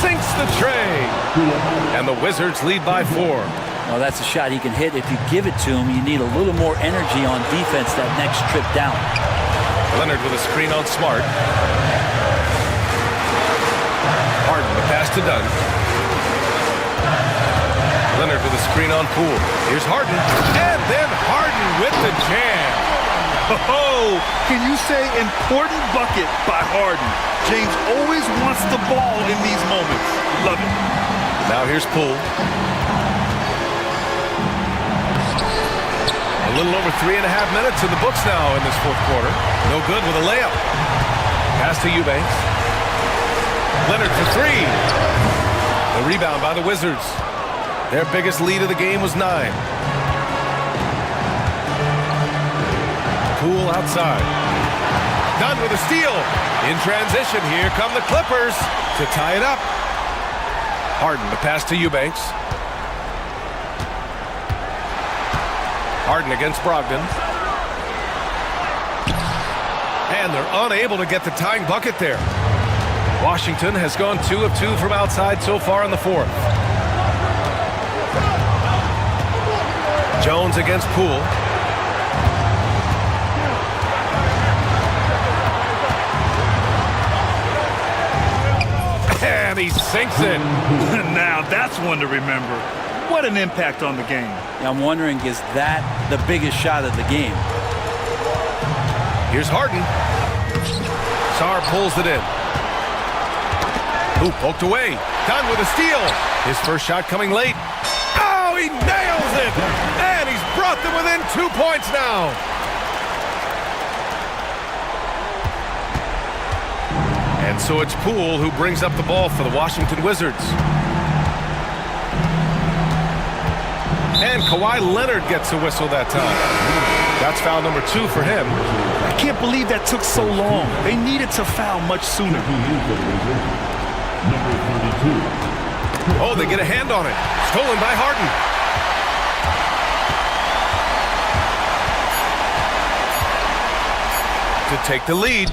Sinks the tray. And the Wizards lead by 4. Well, that's a shot he can hit. If you give it to him, you need a little more energy on defense that next trip down. Leonard with a screen on Smart. Harden, the pass to Dunn. Leonard with a screen on Poole. Here's Harden. And then Harden with the jam. Oh, can you say important bucket by Harden? James always wants the ball in these moments. Love it. Now here's Poole. A little over 3.5 minutes in the books now in this 4th quarter. No good with a layup. Pass to Eubanks. Leonard for 3. The rebound by the Wizards. Their biggest lead of the game was 9. Poole outside. Dunn with a steal. In transition, here come the Clippers to tie it up. Harden, the pass to Eubanks. Harden against Brogdon. And they're unable to get the tying bucket there. Washington has gone 2 of 2 from outside so far in the fourth. Jones against Poole. And he sinks it. Now that's one to remember. What an impact on the game. I'm wondering, is that the biggest shot of the game? Here's Harden. Sarr pulls it in. Who poked away. Done with a steal. His first shot coming late. Oh, he nails it! And he's brought them within 2 points now. And so it's Poole who brings up the ball for the Washington Wizards. And Kawhi Leonard gets a whistle that time. That's foul number 2 for him. I can't believe that took so long. They needed to foul much sooner. Oh, they get a hand on it. Stolen by Harden. To take the lead.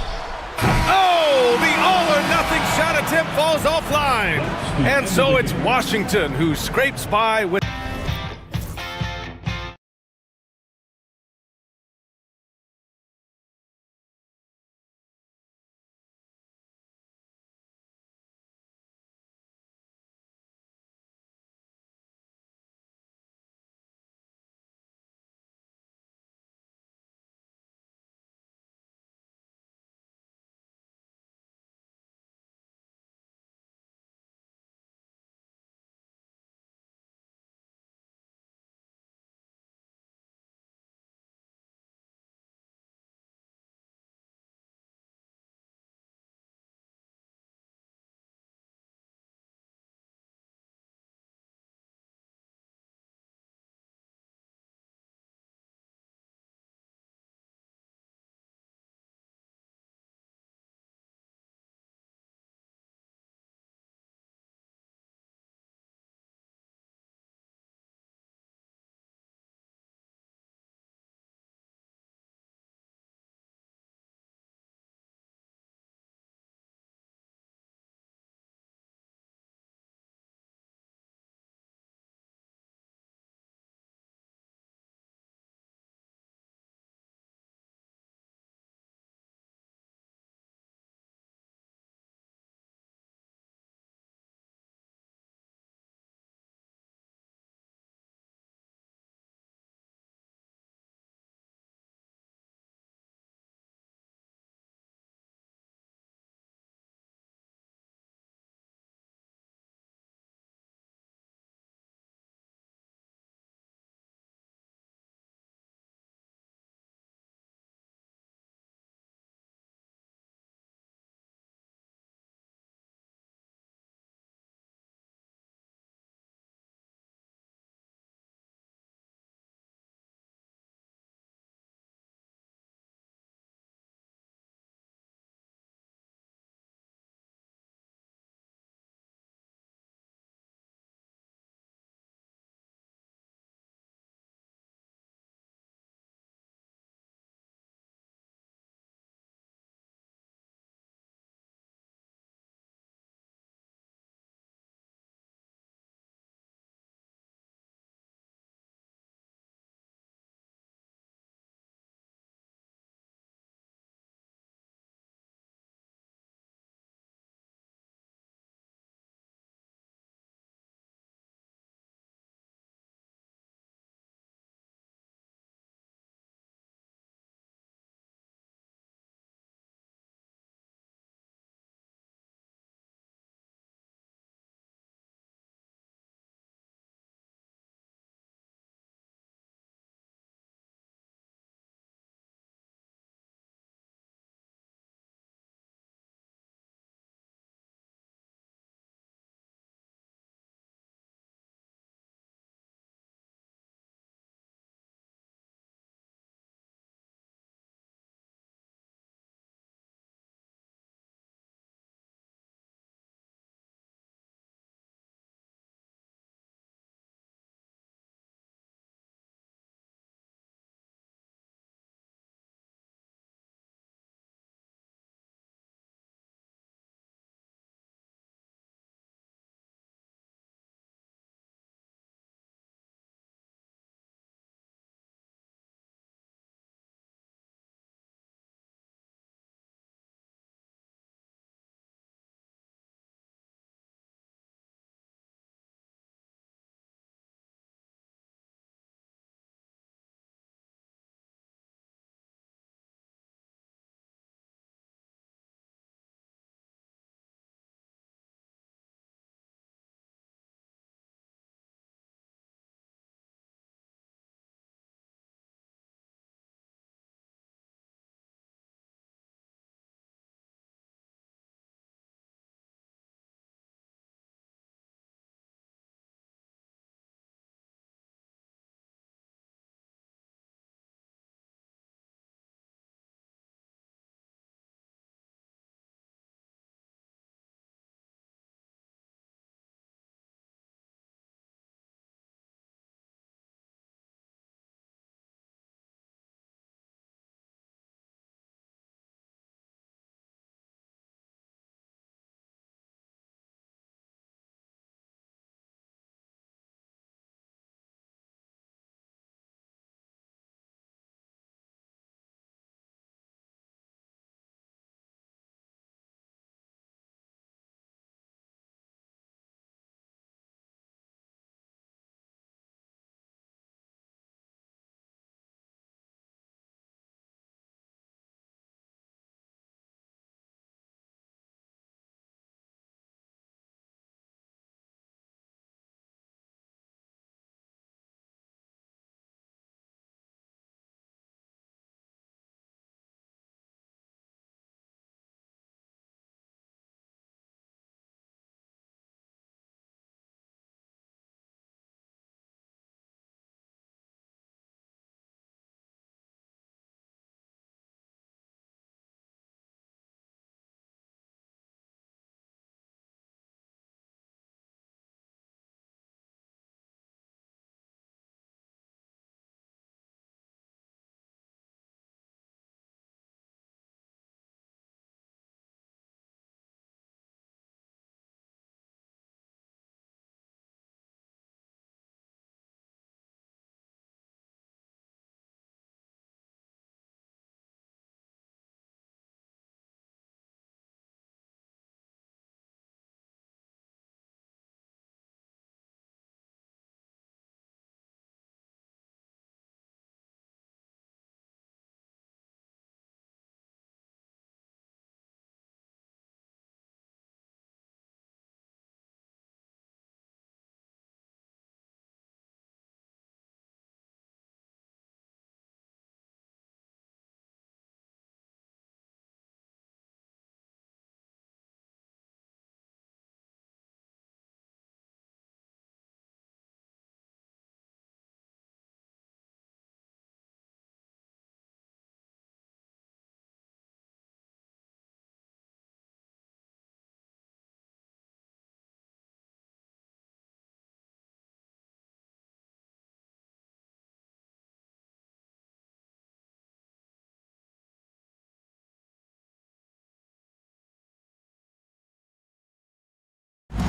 Oh, the all-or-nothing shot attempt falls offline. And so it's Washington who scrapes by with...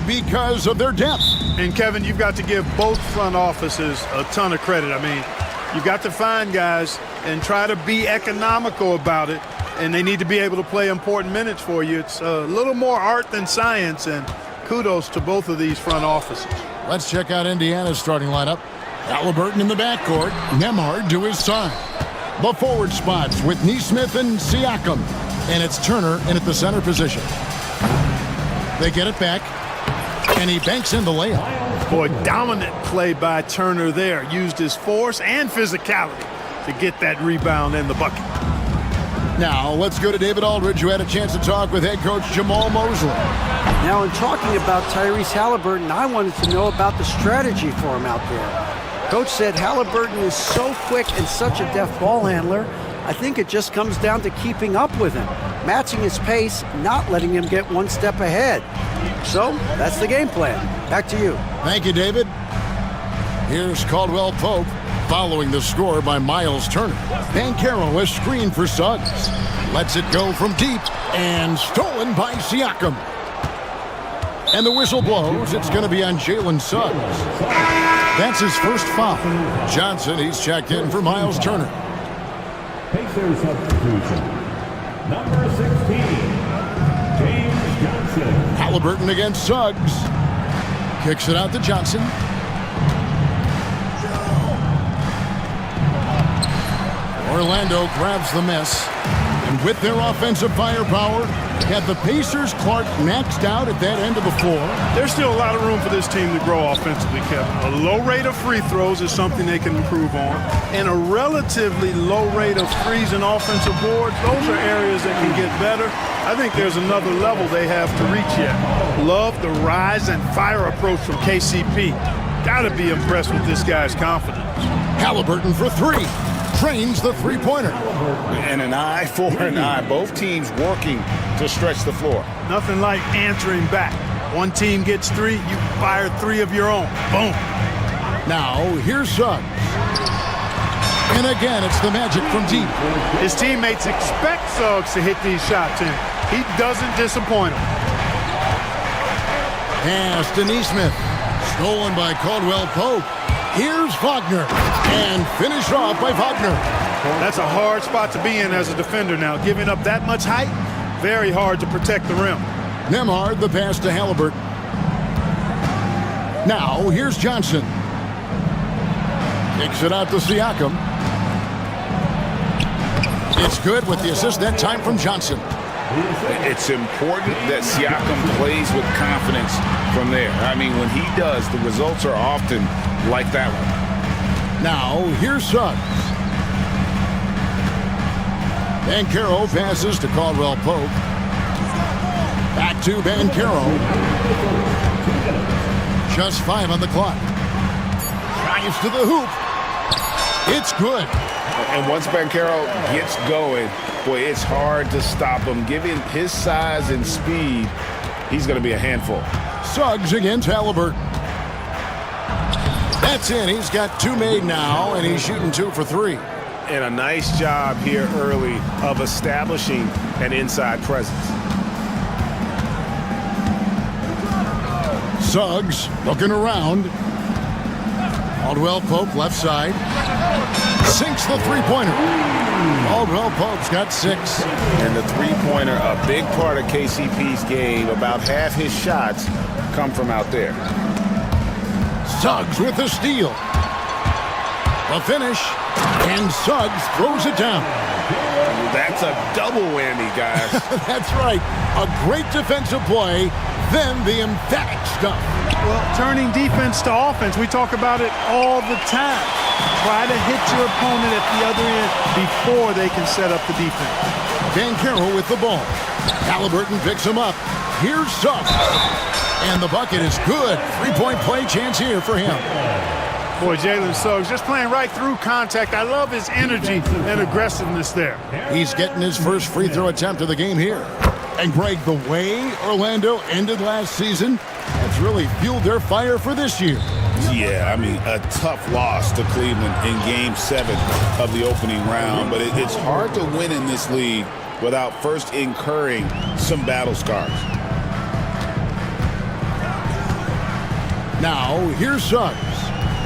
because of their depth. And Kevin, you've got to give both front offices a ton of credit. I mean, you've got to find guys and try to be economical about it, and they need to be able to play important minutes for you. It's a little more art than science, and kudos to both of these front offices. Let's check out Indiana's starting lineup. Halliburton in the backcourt, Nemhard to his side. The forward spots with Neesmith and Siakam, and it's Turner in at the center position. They get it back, and he banks in the layup. Boy, dominant play by Turner there. Used his force and physicality to get that rebound and the bucket. Now, let's go to David Aldridge, who had a chance to talk with head coach Jamal Mosley. Now, in talking about Tyrese Halliburton, I wanted to know about the strategy for him out there. Coach said Halliburton is so quick and such a deft ball handler, I think it just comes down to keeping up with him, matching his pace, not letting him get one step ahead. So, that's the game plan. Back to you. Thank you, David. Here's Caldwell Pope, following the score by Miles Turner. Banchero is screened for Suggs. Lets it go from deep, and stolen by Siakam. And the whistle blows. It's going to be on Jalen Suggs. That's his first foul. Johnson, he's checked in for Miles Turner. Pacers substitution. Number 16, James Johnson. Halliburton against Suggs. Kicks it out to Johnson. Orlando grabs the miss. And with their offensive firepower, have the Pacers Clark maxed out at that end of the floor. There's still a lot of room for this team to grow offensively, Kevin. A low rate of free throws is something they can improve on. And a relatively low rate of threes and offensive boards, those are areas that can get better. I think there's another level they have to reach yet. Love the rise and fire approach from KCP. Gotta be impressed with this guy's confidence. Halliburton for three. Trains the three-pointer. And an eye for an eye. Both teams working to stretch the floor. Nothing like answering back. One team gets three, you fire three of your own. Boom. Now, here's Suggs. And again, it's the magic from deep. His teammates expect Suggs to hit these shots, and he doesn't disappoint them. Pass to Neesmith. Stolen by Caldwell Pope. Here's Wagner, and finished off by Wagner. That's a hard spot to be in as a defender now. Giving up that much height, very hard to protect the rim. Nemhard, the pass to Halliburton. Now, here's Johnson. Kicks it out to Siakam. It's good with the assist that time from Johnson. It's important that Siakam plays with confidence from there. I mean, when he does, the results are often like that one. Now, here's Suggs. Banchero passes to Caldwell Pope. Back to Banchero. Just 5 on the clock. Drives to the hoop. It's good. And once Banchero gets going, boy, it's hard to stop him. Given his size and speed, he's going to be a handful. Suggs against Halliburton. That's in. He's got 2 made now, and he's shooting 2 for 3. And a nice job here early of establishing an inside presence. Suggs looking around. Caldwell Pope left side. Sinks the three-pointer. Caldwell Pope's got 6. And the three-pointer, a big part of KCP's game. About half his shots come from out there. Suggs with the steal. The finish. And Suggs throws it down. That's a double whammy, guys. That's right. A great defensive play, then the emphatic stuff. Well, turning defense to offense, we talk about it all the time. Try to hit your opponent at the other end before they can set up the defense. Banchero with the ball. Halliburton picks him up. Here's Suggs. And the bucket is good. 3-point play chance here for him. Boy, Jalen Suggs just playing right through contact. I love his energy and aggressiveness there. He's getting his first free throw attempt of the game here. And Greg, the way Orlando ended last season, that's really fueled their fire for this year. Yeah, I mean, a tough loss to Cleveland in Game 7 of the opening round. But it's hard to win in this league without first incurring some battle scars. Now, here's Suggs.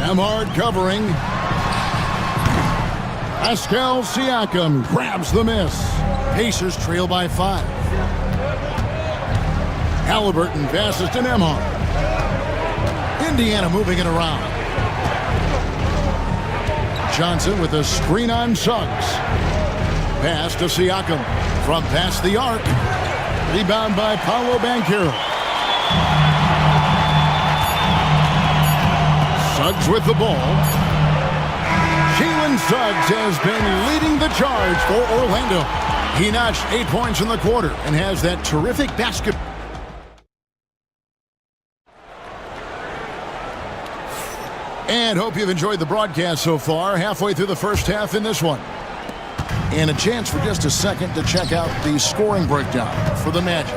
Emhart covering. Pascal Siakam grabs the miss. Pacers trail by 5. Halliburton passes to Emhart. Indiana moving it around. Johnson with a screen on Suggs. Pass to Siakam from past the arc. Rebound by Paolo Banchero. Suggs with the ball. Jalen Suggs has been leading the charge for Orlando. He notched 8 points in the quarter and has that terrific basketball. And hope you've enjoyed the broadcast so far. Halfway through the first half in this one. And a chance for just a second to check out the scoring breakdown for the Magic.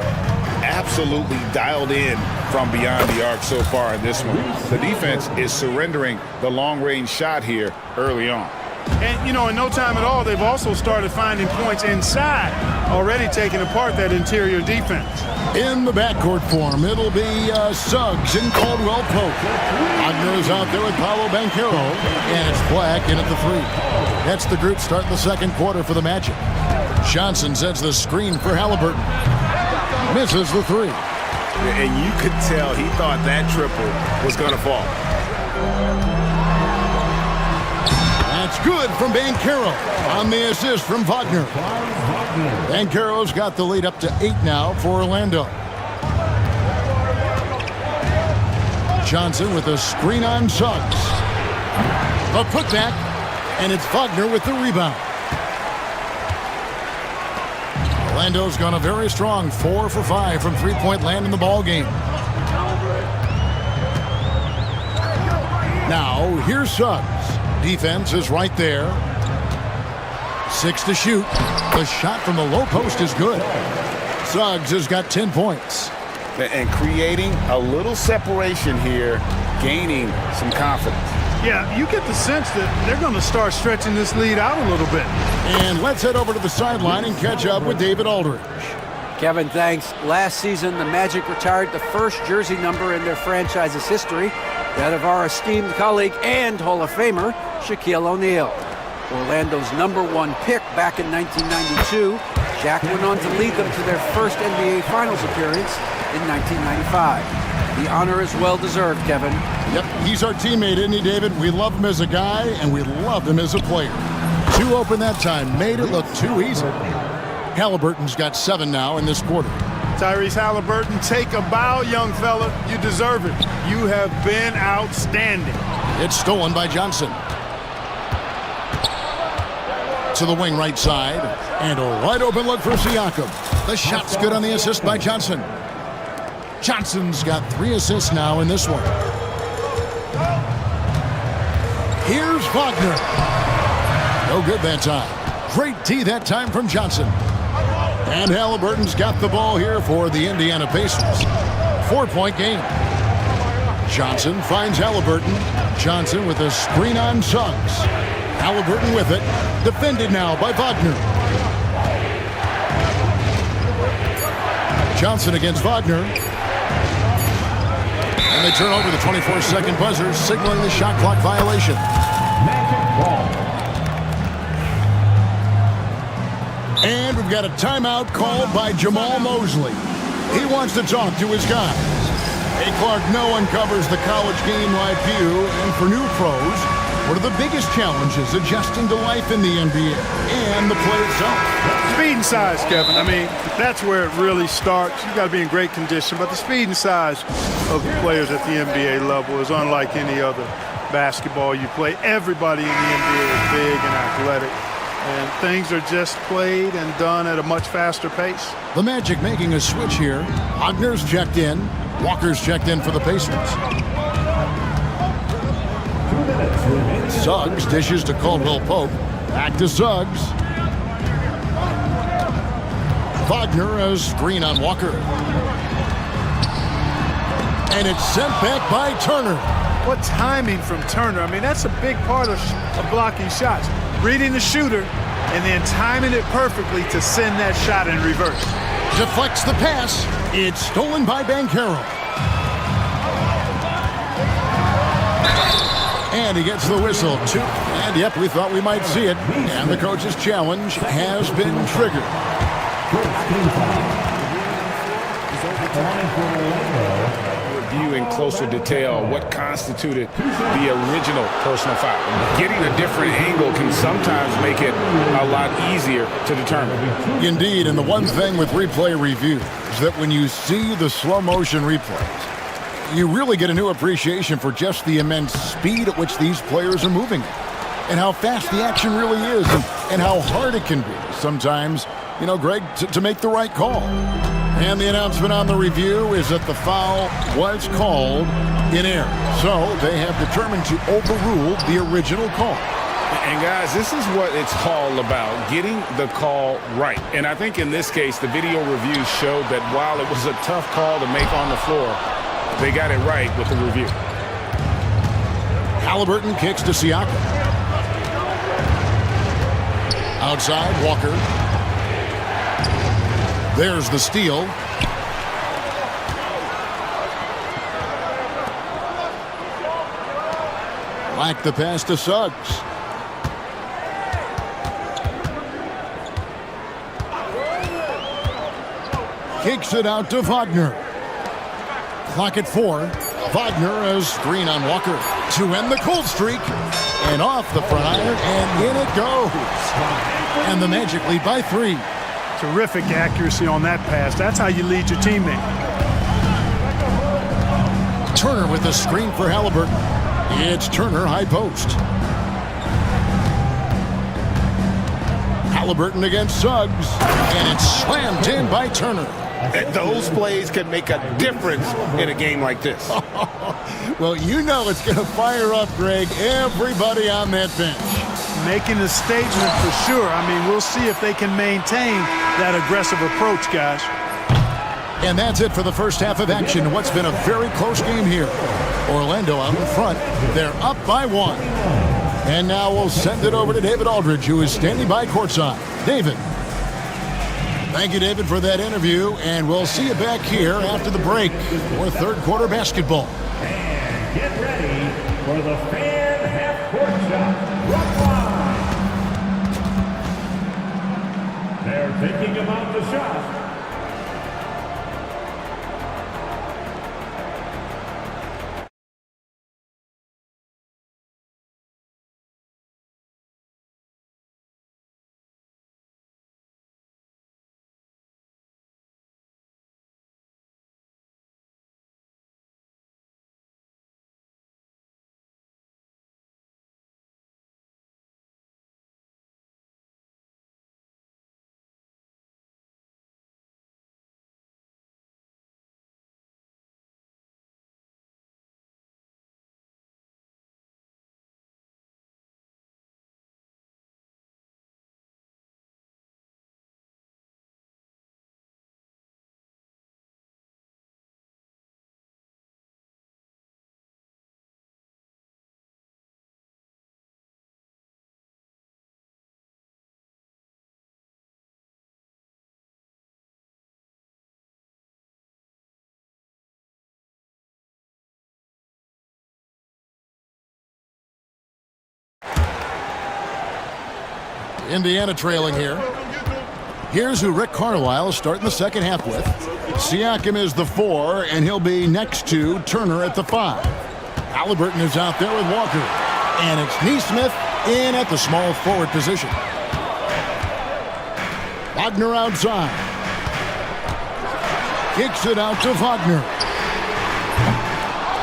Absolutely dialed in from beyond the arc so far in this one. The defense is surrendering the long-range shot here early on. And, you know, in no time at all, they've also started finding points inside, already taking apart that interior defense. In the backcourt form, it'll be Suggs and Caldwell Pope. Wagner is out there with Paolo Banchero, and it's Black in at the 3. That's the group starting the second quarter for the Magic. Johnson sets the screen for Halliburton. Misses the 3. And you could tell he thought that triple was going to fall. That's good from Banchero on the assist from Wagner. Banchero's got the lead up to 8 now for Orlando. Johnson with a screen on Suggs. A putback, and it's Wagner with the rebound. Orlando's gone a very strong 4 for 5 from three-point land in the ball game. Now, here's Suggs. Defense is right there. 6 to shoot. The shot from the low post is good. Suggs has got 10 points. And creating a little separation here, gaining some confidence. Yeah, you get the sense that they're going to start stretching this lead out a little bit. And let's head over to the sideline and catch up with David Aldridge. Kevin, thanks. Last season, the Magic retired the first jersey number in their franchise's history, that of our esteemed colleague and Hall of Famer, Shaquille O'Neal. Orlando's #1 pick back in 1992, Shaq went on to lead them to their first NBA Finals appearance in 1995. The honor is well-deserved, Kevin. Yep, he's our teammate, isn't he, David? We love him as a guy, and we love him as a player. 2 open that time, made it look too easy. Halliburton's got 7 now in this quarter. Tyrese Halliburton, take a bow, young fella. You deserve it. You have been outstanding. It's stolen by Johnson. To the wing right side, and a wide open look for Siakam. The shot's good on the assist by Johnson. Johnson's got 3 assists now in this one. Here's Wagner. No good that time. Great D that time from Johnson. And Halliburton's got the ball here for the Indiana Pacers. 4-point game. Johnson finds Halliburton. Johnson with a screen on Suggs. Halliburton with it. Defended now by Wagner. Johnson against Wagner. And they turn over the 24-second buzzer, signaling the shot clock violation. And we've got a timeout called by Jamal Mosley. He wants to talk to his guys. Hey, Clark, no one covers the college game like you. And for new pros, what are the biggest challenges adjusting to life in the NBA and the play itself? Speed and size, Kevin. I mean, that's where it really starts. You've got to be in great condition. But the speed and size of the players at the NBA level is unlike any other basketball you play. Everybody in the NBA is big and athletic. And things are just played and done at a much faster pace. The Magic making a switch here. Wagner's checked in. Walker's checked in for the Pacers. Suggs dishes to Caldwell Pope. Back to Suggs. Wagner, a screen on Walker. And it's sent back by Turner. What timing from Turner. I mean, that's a big part of blocking shots. Reading the shooter and then timing it perfectly to send that shot in reverse. Deflects the pass. It's stolen by Banchero. And he gets the whistle. And yep, we thought we might see it. And the coach's challenge has been triggered. Review in closer detail what constituted the original personal foul. Getting a different angle can sometimes make it a lot easier to determine. Indeed, and the one thing with replay review is that when you see the slow motion replays, you really get a new appreciation for just the immense speed at which these players are moving and how fast the action really is and how hard it can be sometimes, you know, Greg, to make the right call. And the announcement on the review is that the foul was called in error. So they have determined to overrule the original call. And guys, this is what it's all about, getting the call right. And I think in this case, the video review showed that while it was a tough call to make on the floor, they got it right with the review. Halliburton kicks to Siakam. Outside, Walker. There's the steal. Like the pass to Suggs. Kicks it out to Wagner. Clock at 4. Wagner has screen on Walker to end the cold streak. And off the front iron, and in it goes. And the Magic lead by 3. Terrific accuracy on that pass. That's how you lead your teammate. Turner with the screen for Halliburton. It's Turner high post. Halliburton against Suggs. And it's slammed in by Turner. Those plays can make a difference in a game like this. Well, you know it's going to fire up, Greg, everybody on that bench. Making a statement for sure. I mean, we'll see if they can maintain that aggressive approach, guys. And that's it for the first half of action. What's been a very close game here. Orlando out in front. They're up by 1. And now we'll send it over to David Aldridge, who is standing by courtside. David. Thank you, David, for that interview. And we'll see you back here after the break for third quarter basketball. And get ready for the fan half-court shot. They're thinking about the shot. Indiana trailing here. Here's who Rick Carlisle is starting the second half with. Siakam is the 4, and he'll be next to Turner at the 5. Halliburton is out there with Walker. And it's Neesmith in at the small forward position. Wagner outside. Kicks it out to Wagner.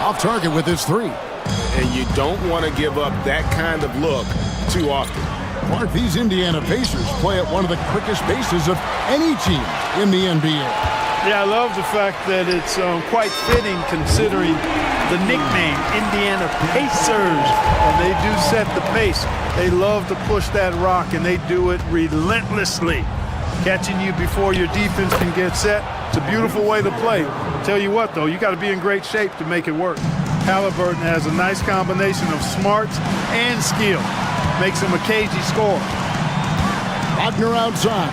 Off target with his 3. And you don't want to give up that kind of look too often. Mark, these Indiana Pacers play at one of the quickest paces of any team in the NBA. Yeah, I love the fact that it's quite fitting considering the nickname, Indiana Pacers. And they do set the pace. They love to push that rock, and they do it relentlessly. Catching you before your defense can get set. It's a beautiful way to play. Tell you what, though, you got to be in great shape to make it work. Halliburton has a nice combination of smarts and skill. Makes him a cagey scorer. Wagner outside.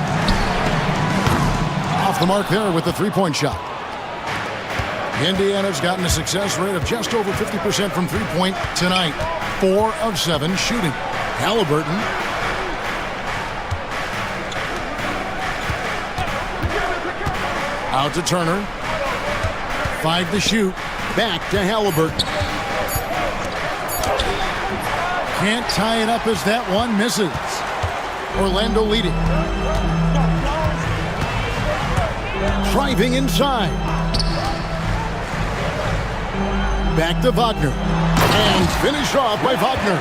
Off the mark there with the 3-point shot. Indiana's gotten a success rate of just over 50% from three-point tonight. 4 of 7 shooting. Halliburton. Out to Turner. 5 to shoot. Back to Halliburton. Can't tie it up as that one misses. Orlando leading. Driving inside. Back to Wagner. And finished off by Wagner.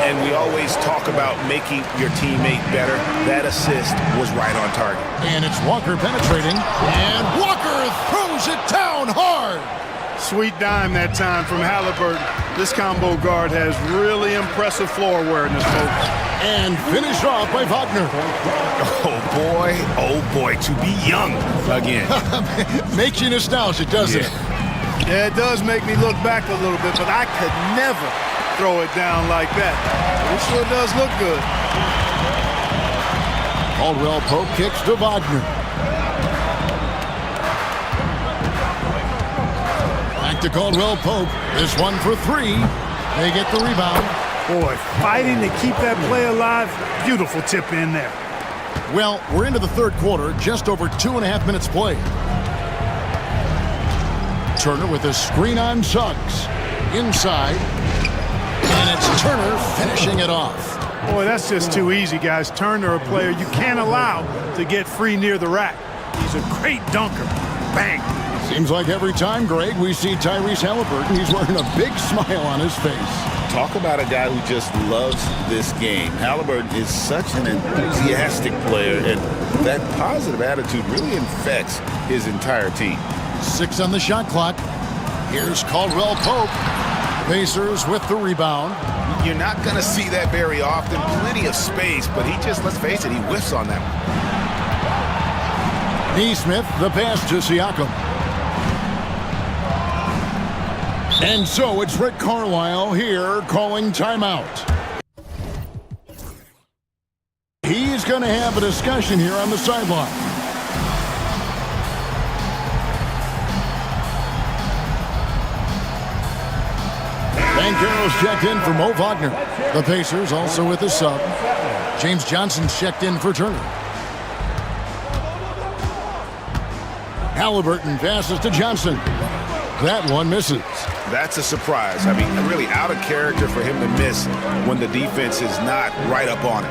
And we always talk about making your teammate better. That assist was right on target. And it's Walker penetrating. And Walker throws it down hard. Sweet dime that time from Halliburton. This combo guard has really impressive floor awareness, folks. And finished off by Wagner. Oh boy, to be young again. Makes you nostalgic, doesn't it? Yeah, it does make me look back a little bit, but I could never throw it down like that. It sure does look good. Caldwell Pope kicks to Wagner. Back to Caldwell Pope. This one for 3. They get the rebound. Boy, fighting to keep that play alive. Beautiful tip in there. Well, we're into the third quarter, just over 2.5 minutes played. Turner with a screen on Suggs. Inside. And it's Turner finishing it off. Boy, that's just too easy, guys. Turner, a player you can't allow to get free near the rack. He's a great dunker. Bang. Seems like every time, Greg, we see Tyrese Halliburton, he's wearing a big smile on his face. Talk about a guy who just loves this game. Halliburton is such an enthusiastic player, and that positive attitude really infects his entire team. 6 on the shot clock. Here's Caldwell Pope. Pacers with the rebound. You're not going to see that very often. Plenty of space, but he just, let's face it, he whiffs on that one. Neesmith, the pass to Siakam. And so it's Rick Carlisle here calling timeout. He's going to have a discussion here on the sideline. Banchero's checked in for Mo Wagner. The Pacers also with a sub. James Johnson's checked in for Turner. Halliburton passes to Johnson. That one misses. That's a surprise. I mean, really out of character for him to miss when the defense is not right up on it.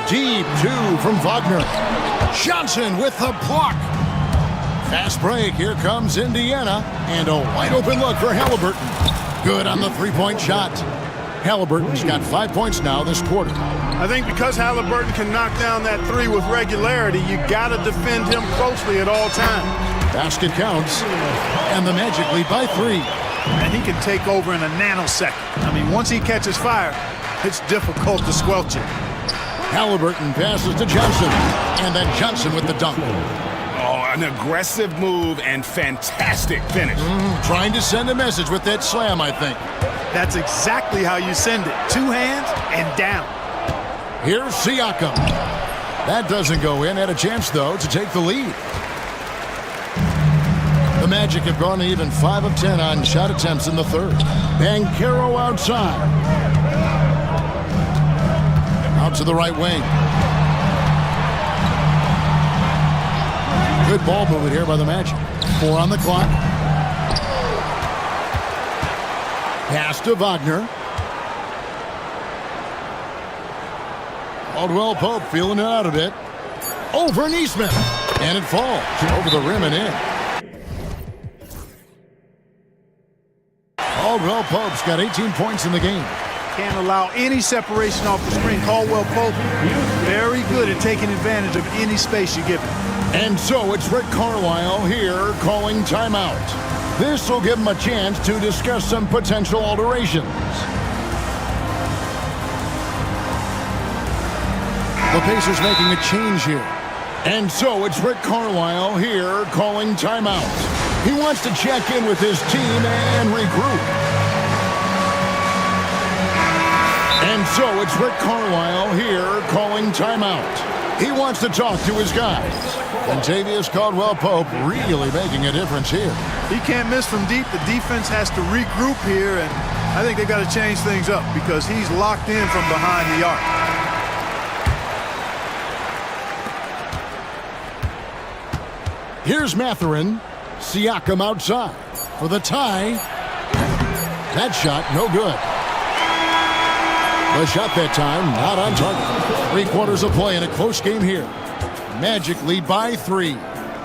Deep 2 from Wagner. Johnson with the block. Fast break. Here comes Indiana. And a wide open look for Halliburton. Good on the three-point shot. Halliburton's got 5 points now this quarter. I think because Halliburton can knock down that 3 with regularity, you got to defend him closely at all times. Basket counts. And the Magic lead by 3. And he can take over in a nanosecond. I mean, once he catches fire, it's difficult to squelch it. Halliburton passes to Johnson. And then Johnson with the dunk. An aggressive move and fantastic finish. Trying to send a message with that slam, I think. That's exactly how you send it. 2 hands and down. Here's Siakam. That doesn't go in. Had a chance, though, to take the lead. The Magic have gone to even 5 of 10 on shot attempts in the third. Banchero outside. Out to the right wing. Good ball movement here by the Magic. 4 on the clock. Pass to Wagner. Caldwell Pope feeling it out a bit. Over Neesmith. And it falls over the rim and in. Caldwell Pope's got 18 points in the game. Can't allow any separation off the screen. Caldwell Pope, very good at taking advantage of any space you give him. And so it's Rick Carlisle here calling timeout. This will give him a chance to discuss some potential alterations. The Pacers making a change here. And so it's Rick Carlisle here calling timeout. He wants to check in with his team and regroup. And so it's Rick Carlisle here calling timeout. He wants to talk to his guys. Contavious Caldwell-Pope really making a difference here. He can't miss from deep. The defense has to regroup here, and I think they got to change things up because he's locked in from behind the arc. Here's Mathurin. Siakam outside for the tie. That shot, no good. The shot that time, not on target. 3/4 of play in a close game here. Magic lead by 3.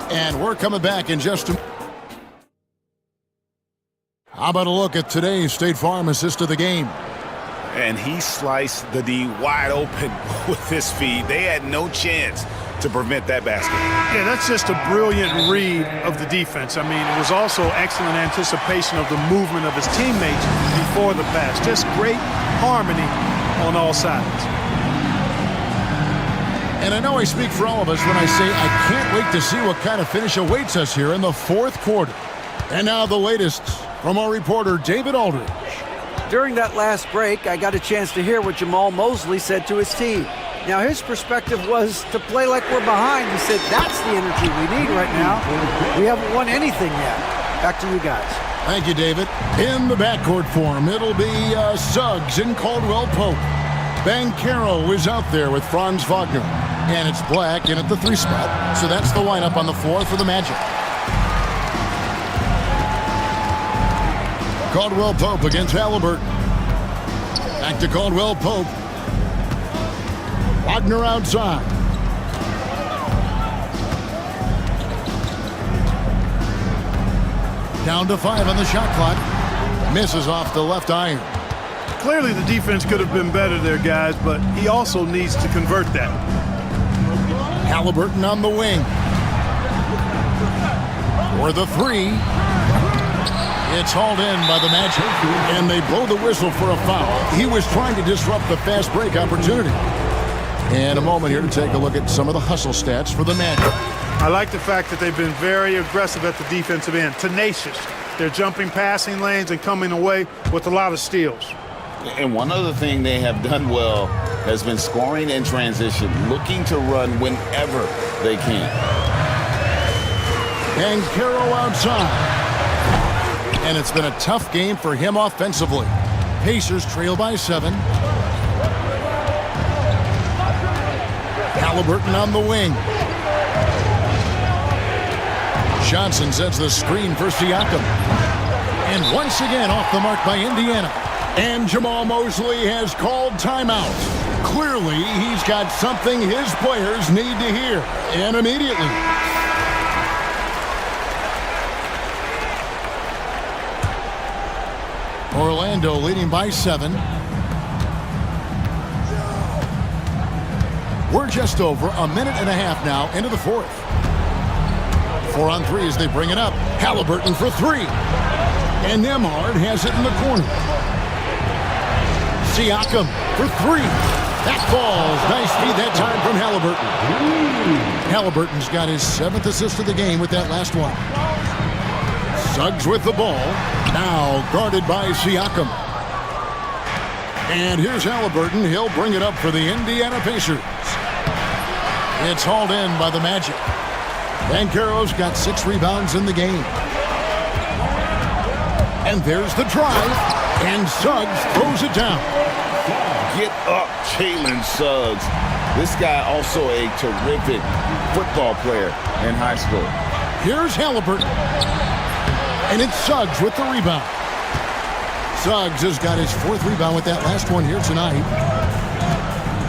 And we're coming back in just a minute. How about a look at today's State Farm assist of the game? And he sliced the D wide open with his feed. They had no chance to prevent that basket. Yeah, that's just a brilliant read of the defense. I mean, it was also excellent anticipation of the movement of his teammates before the pass. Just great harmony on all sides. And I know I speak for all of us when I say I can't wait to see what kind of finish awaits us here in the 4th quarter. And now the latest from our reporter, David Aldridge. During that last break, I got a chance to hear what Jamal Mosley said to his team. Now, his perspective was to play like we're behind. He said, that's the energy we need right now. We haven't won anything yet. Back to you guys. Thank you, David. In the backcourt form, it'll be Suggs and Caldwell-Pope. Banchero is out there with Franz Wagner. And it's Black in at the 3 spot. So that's the lineup on the floor for the Magic. Caldwell-Pope against Halliburton. Back to Caldwell-Pope. Wagner outside. Down to 5 on the shot clock. Misses off the left iron. Clearly the defense could have been better there, guys, but he also needs to convert that. Halliburton on the wing. For the 3. It's hauled in by the Magic, and they blow the whistle for a foul. He was trying to disrupt the fast break opportunity. And a moment here to take a look at some of the hustle stats for the Magic. I like the fact that they've been very aggressive at the defensive end, tenacious. They're jumping passing lanes and coming away with a lot of steals. And one other thing they have done well has been scoring in transition, looking to run whenever they can. And Banchero outside. And it's been a tough game for him offensively. Pacers trail by 7. Halliburton on the wing. Johnson sets the screen for Siakam. And once again off the mark by Indiana. And Jamal Mosley has called timeout. Clearly, he's got something his players need to hear. And immediately. Orlando leading by 7. We're just over a minute and a half now into the 4th. 4 on 3 as they bring it up. Halliburton for 3. And Nembhard has it in the corner. Siakam for 3. That falls. Nice feed that time from Halliburton. Halliburton's got his 7th assist of the game with that last one. Suggs with the ball. Now guarded by Siakam. And here's Halliburton. He'll bring it up for the Indiana Pacers. It's hauled in by the Magic. Banchero's got 6 rebounds in the game. And there's the drive. And Suggs throws it down. Get up, Jalen Suggs. This guy also a terrific football player in high school. Here's Halliburton. And it's Suggs with the rebound. Suggs has got his 4th rebound with that last one here tonight.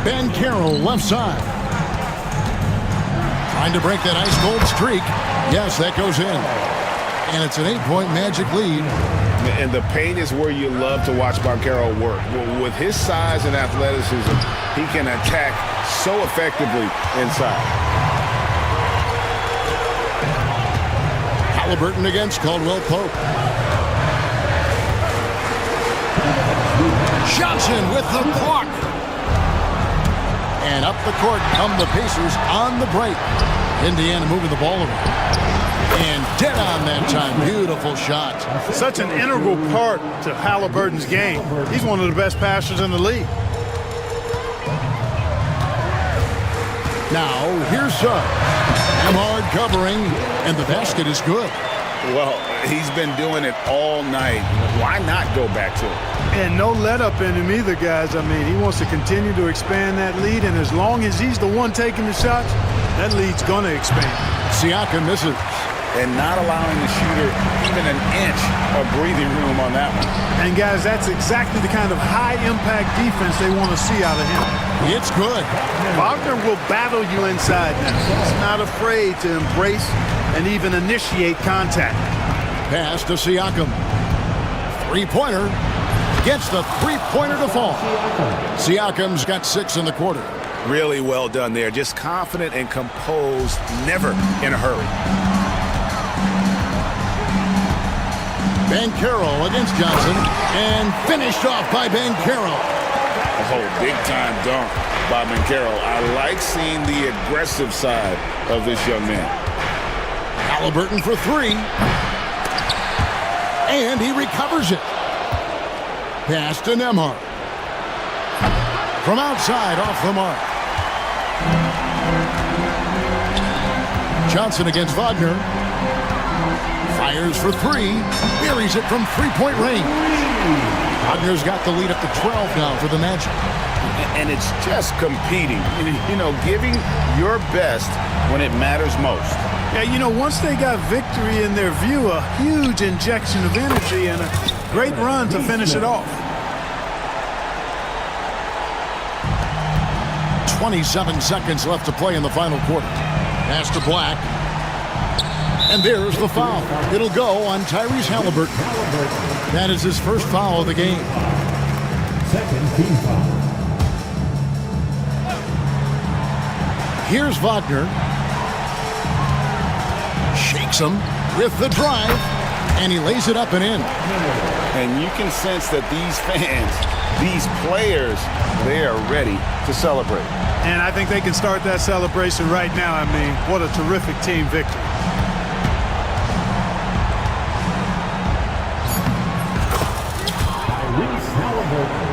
Banchero left side. Trying to break that ice-cold streak. Yes, that goes in. And it's an 8-point Magic lead. And the paint is where you love to watch Banchero work. With his size and athleticism, he can attack so effectively inside. Halliburton against Caldwell-Pope. Johnson with the block. And up the court come the Pacers on the break. Indiana moving the ball around. And dead on that time. Beautiful shot. Such an integral part to Halliburton's game. He's one of the best passers in the league. Now, here's Suggs. Hard covering, and the basket is good. Well, he's been doing it all night. Why not go back to it? And no let up in him either, guys. I mean, he wants to continue to expand that lead, and as long as he's the one taking the shots, that lead's going to expand. Siakam misses. And not allowing the shooter even an inch of breathing room on that one. And guys, that's exactly the kind of high-impact defense they want to see out of him. It's good. Wagner will battle you inside now. He's not afraid to embrace and even initiate contact. Pass to Siakam. Three-pointer. Gets the three-pointer to fall. Siakam's got 6 in the quarter. Really well done there. Just confident and composed, never in a hurry. Banchero against Johnson, and finished off by Banchero. Oh, big-time dunk by Banchero. I like seeing the aggressive side of this young man. Halliburton for 3. And he recovers it. Pass to Nembhard. From outside, off the mark. Johnson against Wagner. Fires for 3. Buries it from three-point range. Wagner's got the lead up to 12 now for the Magic. And it's just competing. You know, giving your best when it matters most. Yeah, you know, once they got victory in their view, a huge injection of energy and a great run to finish it off. 27 seconds left to play in the final quarter. Pass to Black. And there's the foul. It'll go on Tyrese Halliburton. That is his first foul of the game. Second team foul. Here's Wagner. Shakes him with the drive. And he lays it up and in. And you can sense that these fans, these players, they are ready to celebrate. And I think they can start that celebration right now. I mean, what a terrific team victory. Halliburton.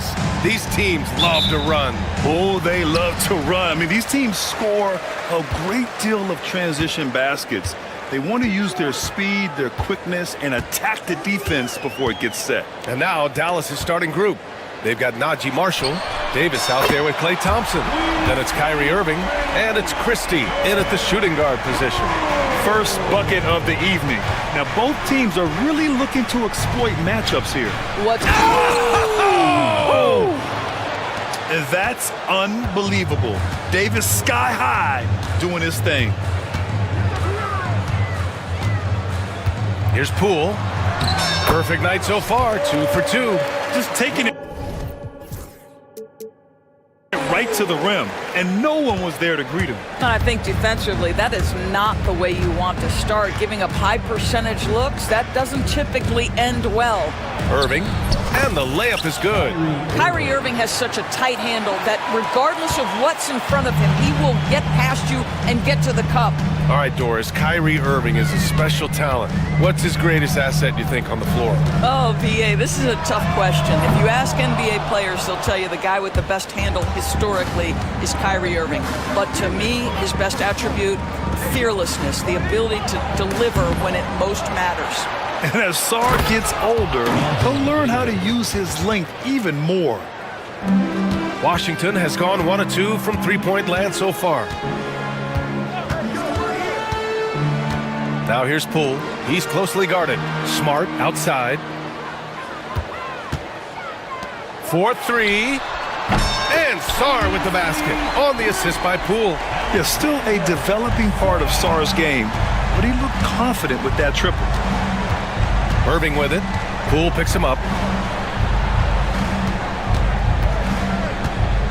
pace. These teams love to run. Oh, they love to run. I mean, these teams score a great deal of transition baskets. They want to use their speed, their quickness, and attack the defense before it gets set. And now Dallas' starting group. They've got Najee Marshall, Davis out there with Klay Thompson. Then it's Kyrie Irving, and it's Christie in at the shooting guard position. First bucket of the evening. Now, both teams are really looking to exploit matchups here. What's... Oh! And that's unbelievable. Davis sky high doing his thing. Here's Poole. Perfect night so far, 2 for 2. Just taking it right to the rim, and no one was there to greet him. I think defensively, that is not the way you want to start. Giving up high percentage looks, that doesn't typically end well. Irving, and the layup is good. Kyrie Irving has such a tight handle that regardless of what's in front of him, he will get past you and get to the cup. All right, Doris, Kyrie Irving is a special talent. What's his greatest asset, you think, on the floor? Oh, B.A., this is a tough question. If you ask NBA players, they'll tell you the guy with the best handle historically is Kyrie Irving. But to me, his best attribute, fearlessness, the ability to deliver when it most matters. And as Sar gets older, he'll learn how to use his length even more. Washington has gone 1 of 2 from three-point land so far. Now here's Poole. He's closely guarded. Smart outside. 4-3. And Sar with the basket on the assist by Poole. Yeah, still a developing part of Sar's game, but he looked confident with that triple. Irving with it. Poole picks him up.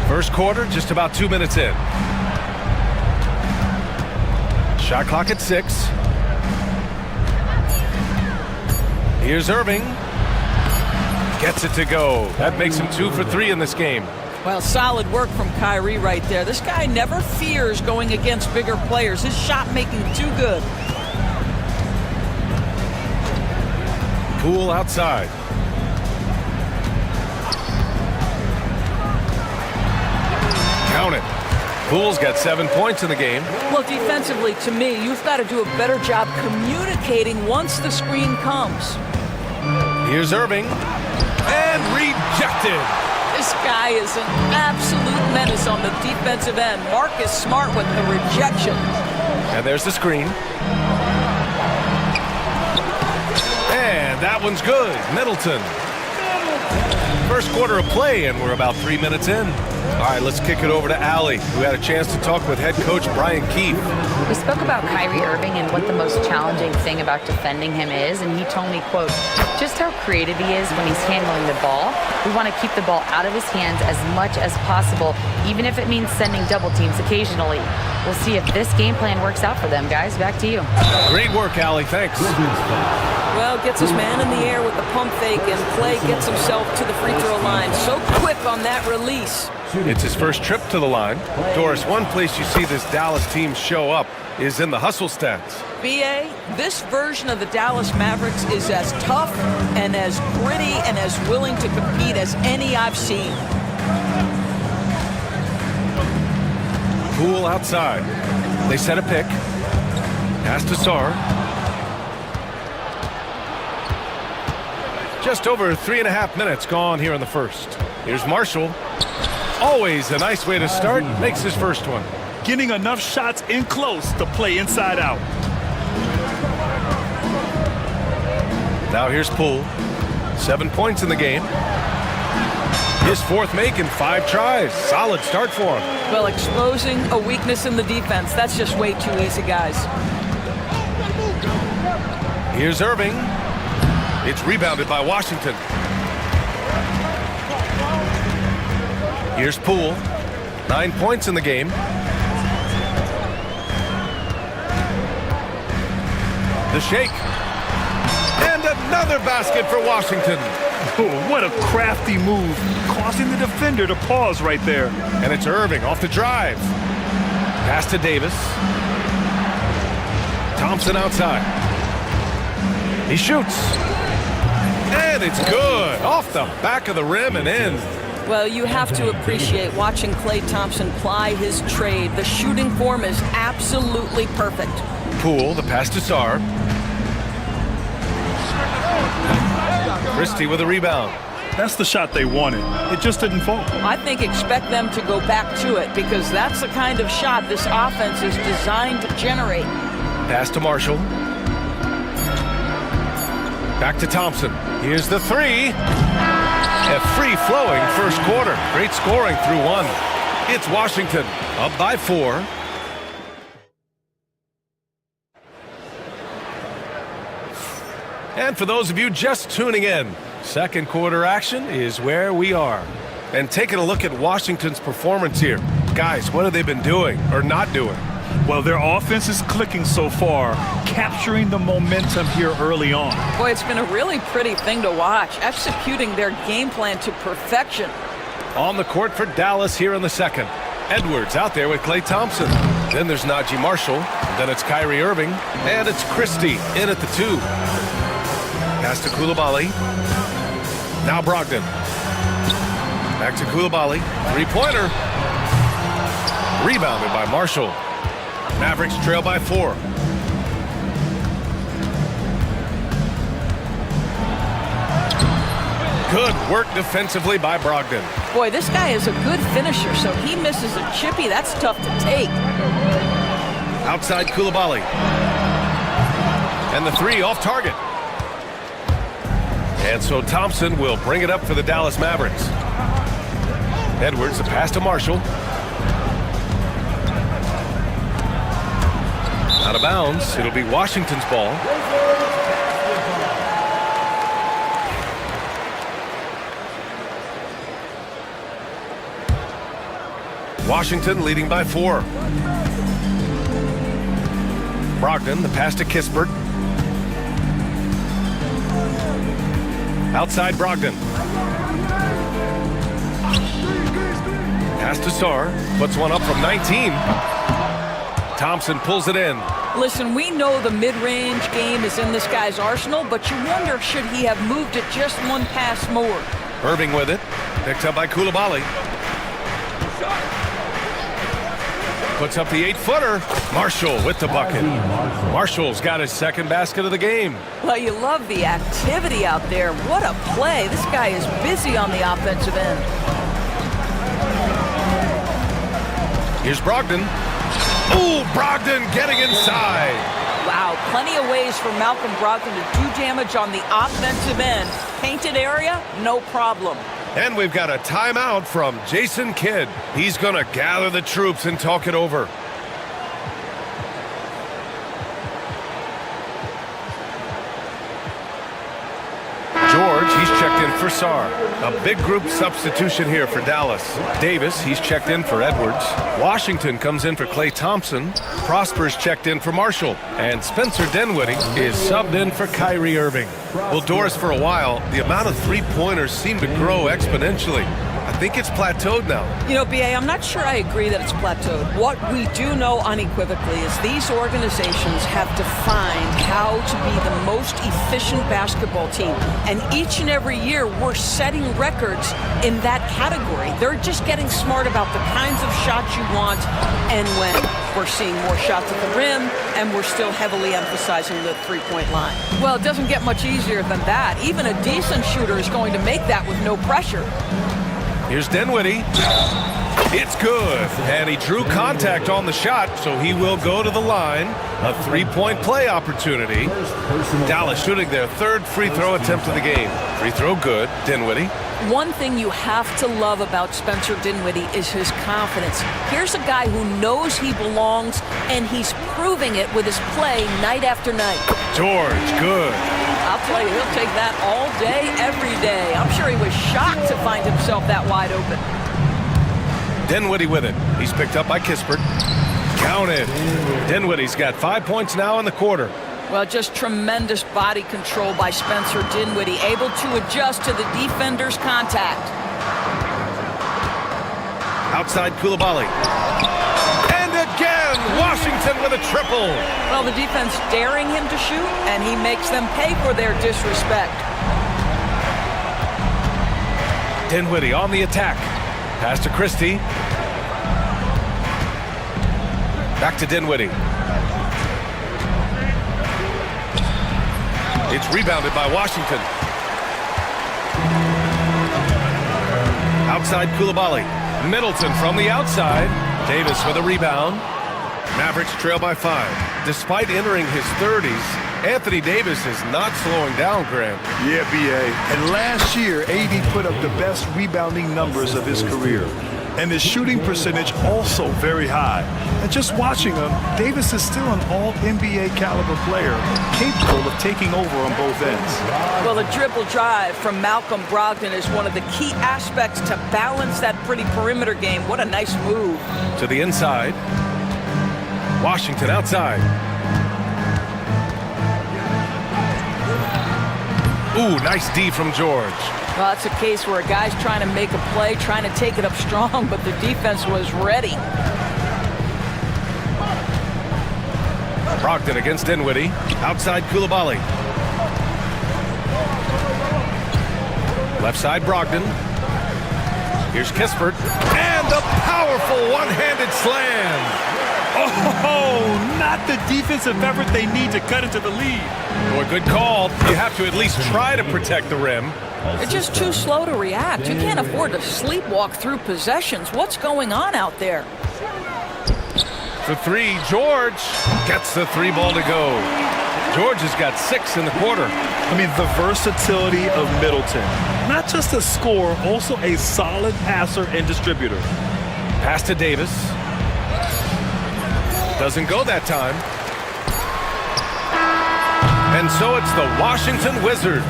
First quarter, just about 2 minutes in. Shot clock at 6. Here's Irving. Gets it to go. That makes him 2 for 3 in this game. Well, solid work from Kyrie right there. This guy never fears going against bigger players. His shot making too good. Poole outside. Count it. Poole's got 7 points in the game. Well, defensively, to me, you've got to do a better job communicating once the screen comes. Here's Irving. And rejected. This guy is an absolute menace on the defensive end. Marcus Smart with the rejection. And there's the screen. And that one's good. Middleton. First quarter of play, and we're about 3 minutes in. All right, let's kick it over to Allie, who had a chance to talk with head coach Brian Keefe. We spoke about Kyrie Irving and what the most challenging thing about defending him is, and he told me, quote, just how creative he is when he's handling the ball. We want to keep the ball out of his hands as much as possible, even if it means sending double teams occasionally. We'll see if this game plan works out for them, guys. Back to you. Great work, Allie. Thanks. Well, gets his man in the air with the pump fake, and Klay gets himself to the free throw line. So quick on that release. It's his first trip to the line. Doris, one place you see this Dallas team show up is in the hustle stats. B.A., this version of the Dallas Mavericks is as tough and as gritty and as willing to compete as any I've seen. Poole outside. They set a pick. Pass to Sar. Just over 3.5 minutes gone here in the first. Here's Marshall. Always a nice way to start. Makes his first one. Getting enough shots in close to play inside out. Now here's Poole. 7 points in the game. His fourth make in 5 tries. Solid start for him. Well, exposing a weakness in the defense, that's just way too easy, guys. Here's Irving. It's rebounded by Washington. Here's Poole. 9 points in the game. The shake. And another basket for Washington. Oh, what a crafty move, causing the defender to pause right there. And it's Irving off the drive. Pass to Davis. Thompson outside. He shoots. And it's good. Off the back of the rim and in. Well, you have to appreciate watching Klay Thompson ply his trade. The shooting form is absolutely perfect. Poole, the pass to Sarr. Christie with a rebound. That's the shot they wanted. It just didn't fall. I think expect them to go back to it because that's the kind of shot this offense is designed to generate. Pass to Marshall. Back to Thompson. Here's the three. A free-flowing first quarter. Great scoring through one. It's Washington, up by 4. And for those of you just tuning in, second quarter action is where we are. And taking a look at Washington's performance here. Guys, what have they been doing or not doing? Well, their offense is clicking so far, capturing the momentum here early on. Boy, it's been a really pretty thing to watch, executing their game plan to perfection. On the court for Dallas here in the second. Edwards out there with Klay Thompson. Then there's Najee Marshall. Then it's Kyrie Irving. And it's Christie in at the 2. Pass to Coulibaly. Now Brogdon. Back to Coulibaly. Three-pointer. Rebounded by Marshall. Mavericks trail by 4. Good work defensively by Brogdon. Boy, this guy is a good finisher, so he misses a chippy. That's tough to take. Outside Coulibaly. And the 3 off target. And so Thompson will bring it up for the Dallas Mavericks. Edwards, the pass to Marshall. Out of bounds. It'll be Washington's ball. Washington leading by 4. Brogdon, the pass to Kispert. Outside Brogdon. Pass to Sarr. Puts one up from 19. Thompson pulls it in. Listen, we know the mid-range game is in this guy's arsenal, but you wonder should he have moved it just one pass more. Irving with it. Picked up by Coulibaly. Puts up the 8-footer. Marshall with the bucket. Marshall's got his second basket of the game. Well, you love the activity out there. What a play. This guy is busy on the offensive end. Here's Brogdon. Ooh, Brogdon getting inside. Wow, plenty of ways for Malcolm Brogdon to do damage on the offensive end. Painted area, no problem. And we've got a timeout from Jason Kidd. He's going to gather the troops and talk it over. George, he's checked in for Sarr. A big group substitution here for Dallas. Davis, he's checked in for Edwards. Washington comes in for Klay Thompson. Prosper's checked in for Marshall. And Spencer Dinwiddie is subbed in for Kyrie Irving. Well, Doris, for a while, the amount of three-pointers seemed to grow exponentially. I think it's plateaued now. You know, B.A., I'm not sure I agree that it's plateaued. What we do know unequivocally is these organizations have defined how to be the most efficient basketball team. And each and every year, we're setting records in that category. They're just getting smart about the kinds of shots you want and when. We're seeing more shots at the rim, and we're still heavily emphasizing the three-point line. Well, it doesn't get much easier than that. Even a decent shooter is going to make that with no pressure. Here's Dinwiddie. It's good. And he drew contact on the shot, so he will go to the line. A three-point play opportunity. Dallas shooting their third free throw attempt of the game. Free throw good. Dinwiddie. One thing you have to love about Spencer Dinwiddie is his confidence. Here's a guy who knows he belongs, and he's proving it with his play night after night. George, good. I'll tell you, he'll take that all day, every day. I'm sure he was shocked to find himself that wide open. Dinwiddie with it. He's picked up by Kispert. Counted. Dinwiddie's got 5 points now in the quarter. Well, just tremendous body control by Spencer Dinwiddie, able to adjust to the defender's contact. Outside Coulibaly. And again, Washington with a triple. Well, the defense daring him to shoot, and he makes them pay for their disrespect. Dinwiddie on the attack. Pass to Christie. Back to Dinwiddie. It's rebounded by Washington. Outside Koulibaly. Middleton from the outside. Davis with a rebound. Mavericks trail by 5. Despite entering his 30s, Anthony Davis is not slowing down, Graham. Yeah, B.A. And last year, AD put up the best rebounding numbers of his career. And his shooting percentage also very high. And just watching him, Davis is still an all-NBA caliber player, capable of taking over on both ends. Well, the dribble drive from Malcolm Brogdon is one of the key aspects to balance that pretty perimeter game. What a nice move. To the inside. Washington outside. Ooh, nice D from George. Well, that's a case where a guy's trying to make a play, trying to take it up strong, but the defense was ready. Brogdon against Dinwiddie. Outside Koulibaly. Left side Brogdon. Here's Kispert. And the powerful one-handed slam. Oh, not the defensive effort they need to cut into the lead. Boy, good call. You have to at least try to protect the rim. They're just too slow to react. You can't afford to sleepwalk through possessions. What's going on out there? For 3, George gets the 3 ball to go. George has got 6 in the quarter. I mean, the versatility of Middleton. Not just a scorer, also a solid passer and distributor. Pass to Davis. Doesn't go that time. And so it's the Washington Wizards,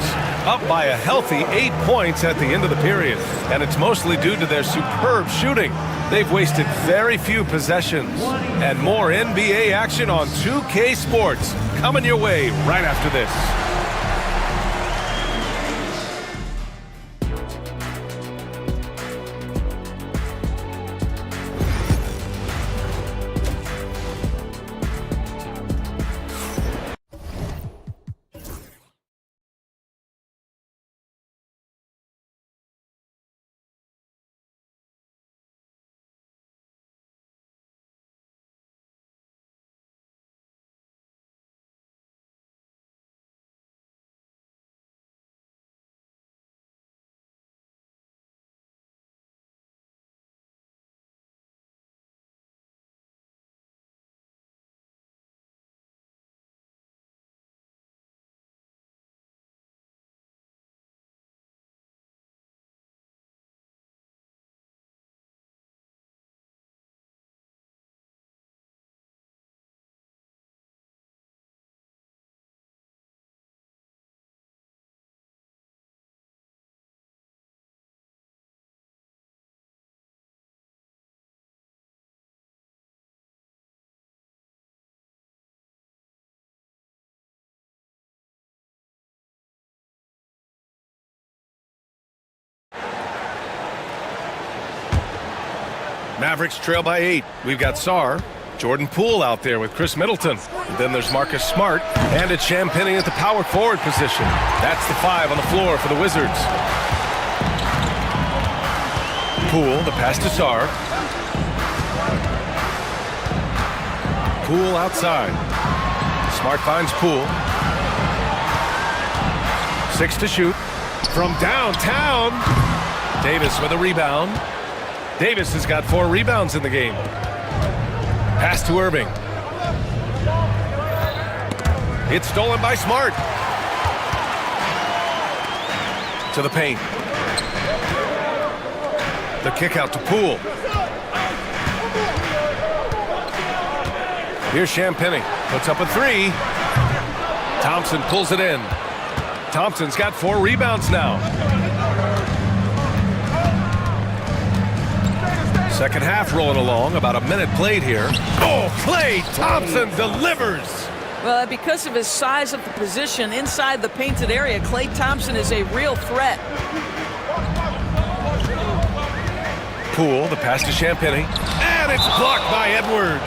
up by a healthy 8 points at the end of the period. And it's mostly due to their superb shooting. They've wasted very few possessions. And more NBA action on 2K Sports coming your way right after this. Mavericks trail by 8. We've got Sarr, Jordan Poole out there with Chris Middleton. And then there's Marcus Smart, and it's Champagnie at the power forward position. That's the 5 on the floor for the Wizards. Poole, the pass to Sarr. Poole outside. Smart finds Poole. 6 to shoot. From downtown, Davis with a rebound. Davis has got 4 rebounds in the game. Pass to Irving. It's stolen by Smart. To the paint. The kick out to Poole. Here's Champagnie. Puts up a 3. Thompson pulls it in. Thompson's got 4 rebounds now. Second half rolling along, about a minute played here. Oh, Klay Thompson delivers! Well, because of his size of the position inside the painted area, Klay Thompson is a real threat. Poole, the pass to Champagnie, and it's blocked by Edwards.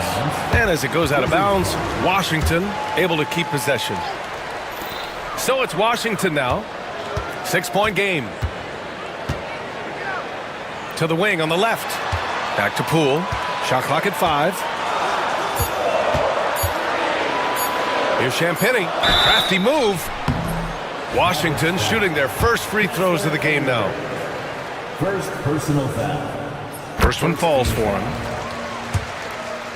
And as it goes out of bounds, Washington able to keep possession. So it's Washington now. 6-point game. to the wing on the left. Back to Poole. Shot clock at 5. Here's Champagny. Crafty move. Washington shooting their first free throws of the game now. First personal foul. First one falls for him.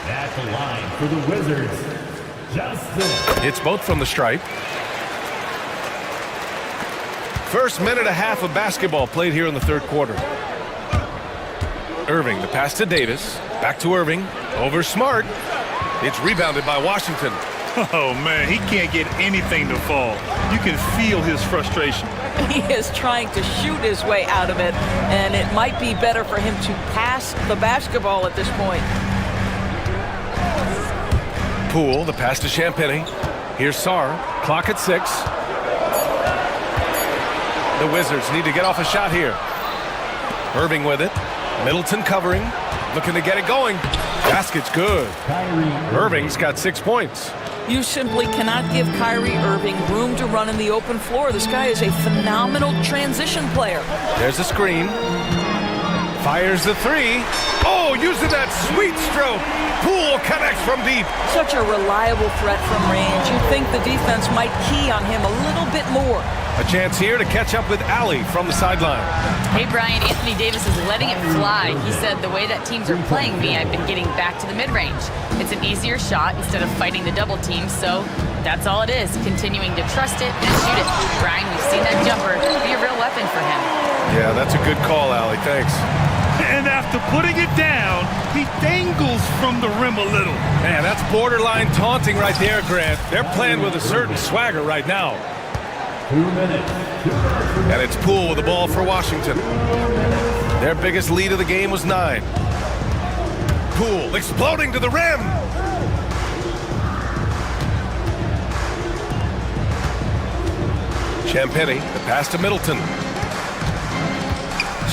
At the line for the Wizards, Justin. Hits both from the stripe. First minute and a half of basketball played here in the third quarter. Irving, the pass to Davis. Back to Irving. Over Smart. It's rebounded by Washington. Oh, man, he can't get anything to fall. You can feel his frustration. He is trying to shoot his way out of it, and it might be better for him to pass the basketball at this point. Poole, the pass to Champagny. Here's Sarr. Clock at 6. The Wizards need to get off a shot here. Irving with it. Middleton covering. Looking to get it going. Basket's good. Irving's got 6 points. You simply cannot give Kyrie Irving room to run in the open floor. This guy is a phenomenal transition player. There's a screen. Fires the 3. Oh, using that sweet stroke. Poole connects from deep. Such a reliable threat from range. You'd think the defense might key on him a little bit more. A chance here to catch up with Allie from the sideline. Hey, Brian, Anthony Davis is letting it fly. He said, the way that teams are playing me, I've been getting back to the mid-range. It's an easier shot instead of fighting the double team, so that's all it is, continuing to trust it and shoot it. Brian, we've seen that jumper be a real weapon for him. Yeah, that's a good call, Allie. Thanks. And after putting it down, he dangles from the rim a little. Man, that's borderline taunting right there, Grant. They're playing with a certain swagger right now. 2 minutes. And it's Poole with the ball for Washington. Their biggest lead of the game was 9. Poole exploding to the rim. Champagny, the pass to Middleton.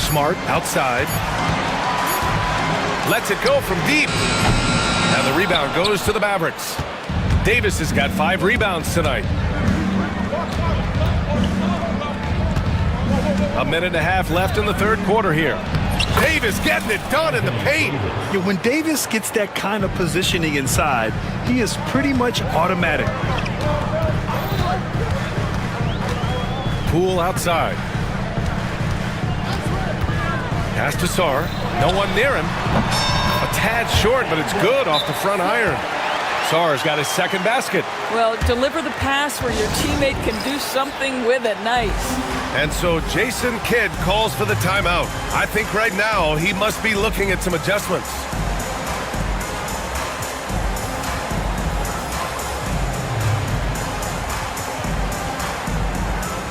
Smart outside. Lets it go from deep. And the rebound goes to the Mavericks. Davis has got 5 rebounds tonight. A minute and a half left in the third quarter here. Davis getting it done in the paint. Yeah, when Davis gets that kind of positioning inside, he is pretty much automatic. Poole outside. Pass to Sarr. No one near him. A tad short, but it's good off the front iron. Sarr's got his second basket. Well, deliver the pass where your teammate can do something with it. Nice. And so Jason Kidd calls for the timeout. I think right now he must be looking at some adjustments.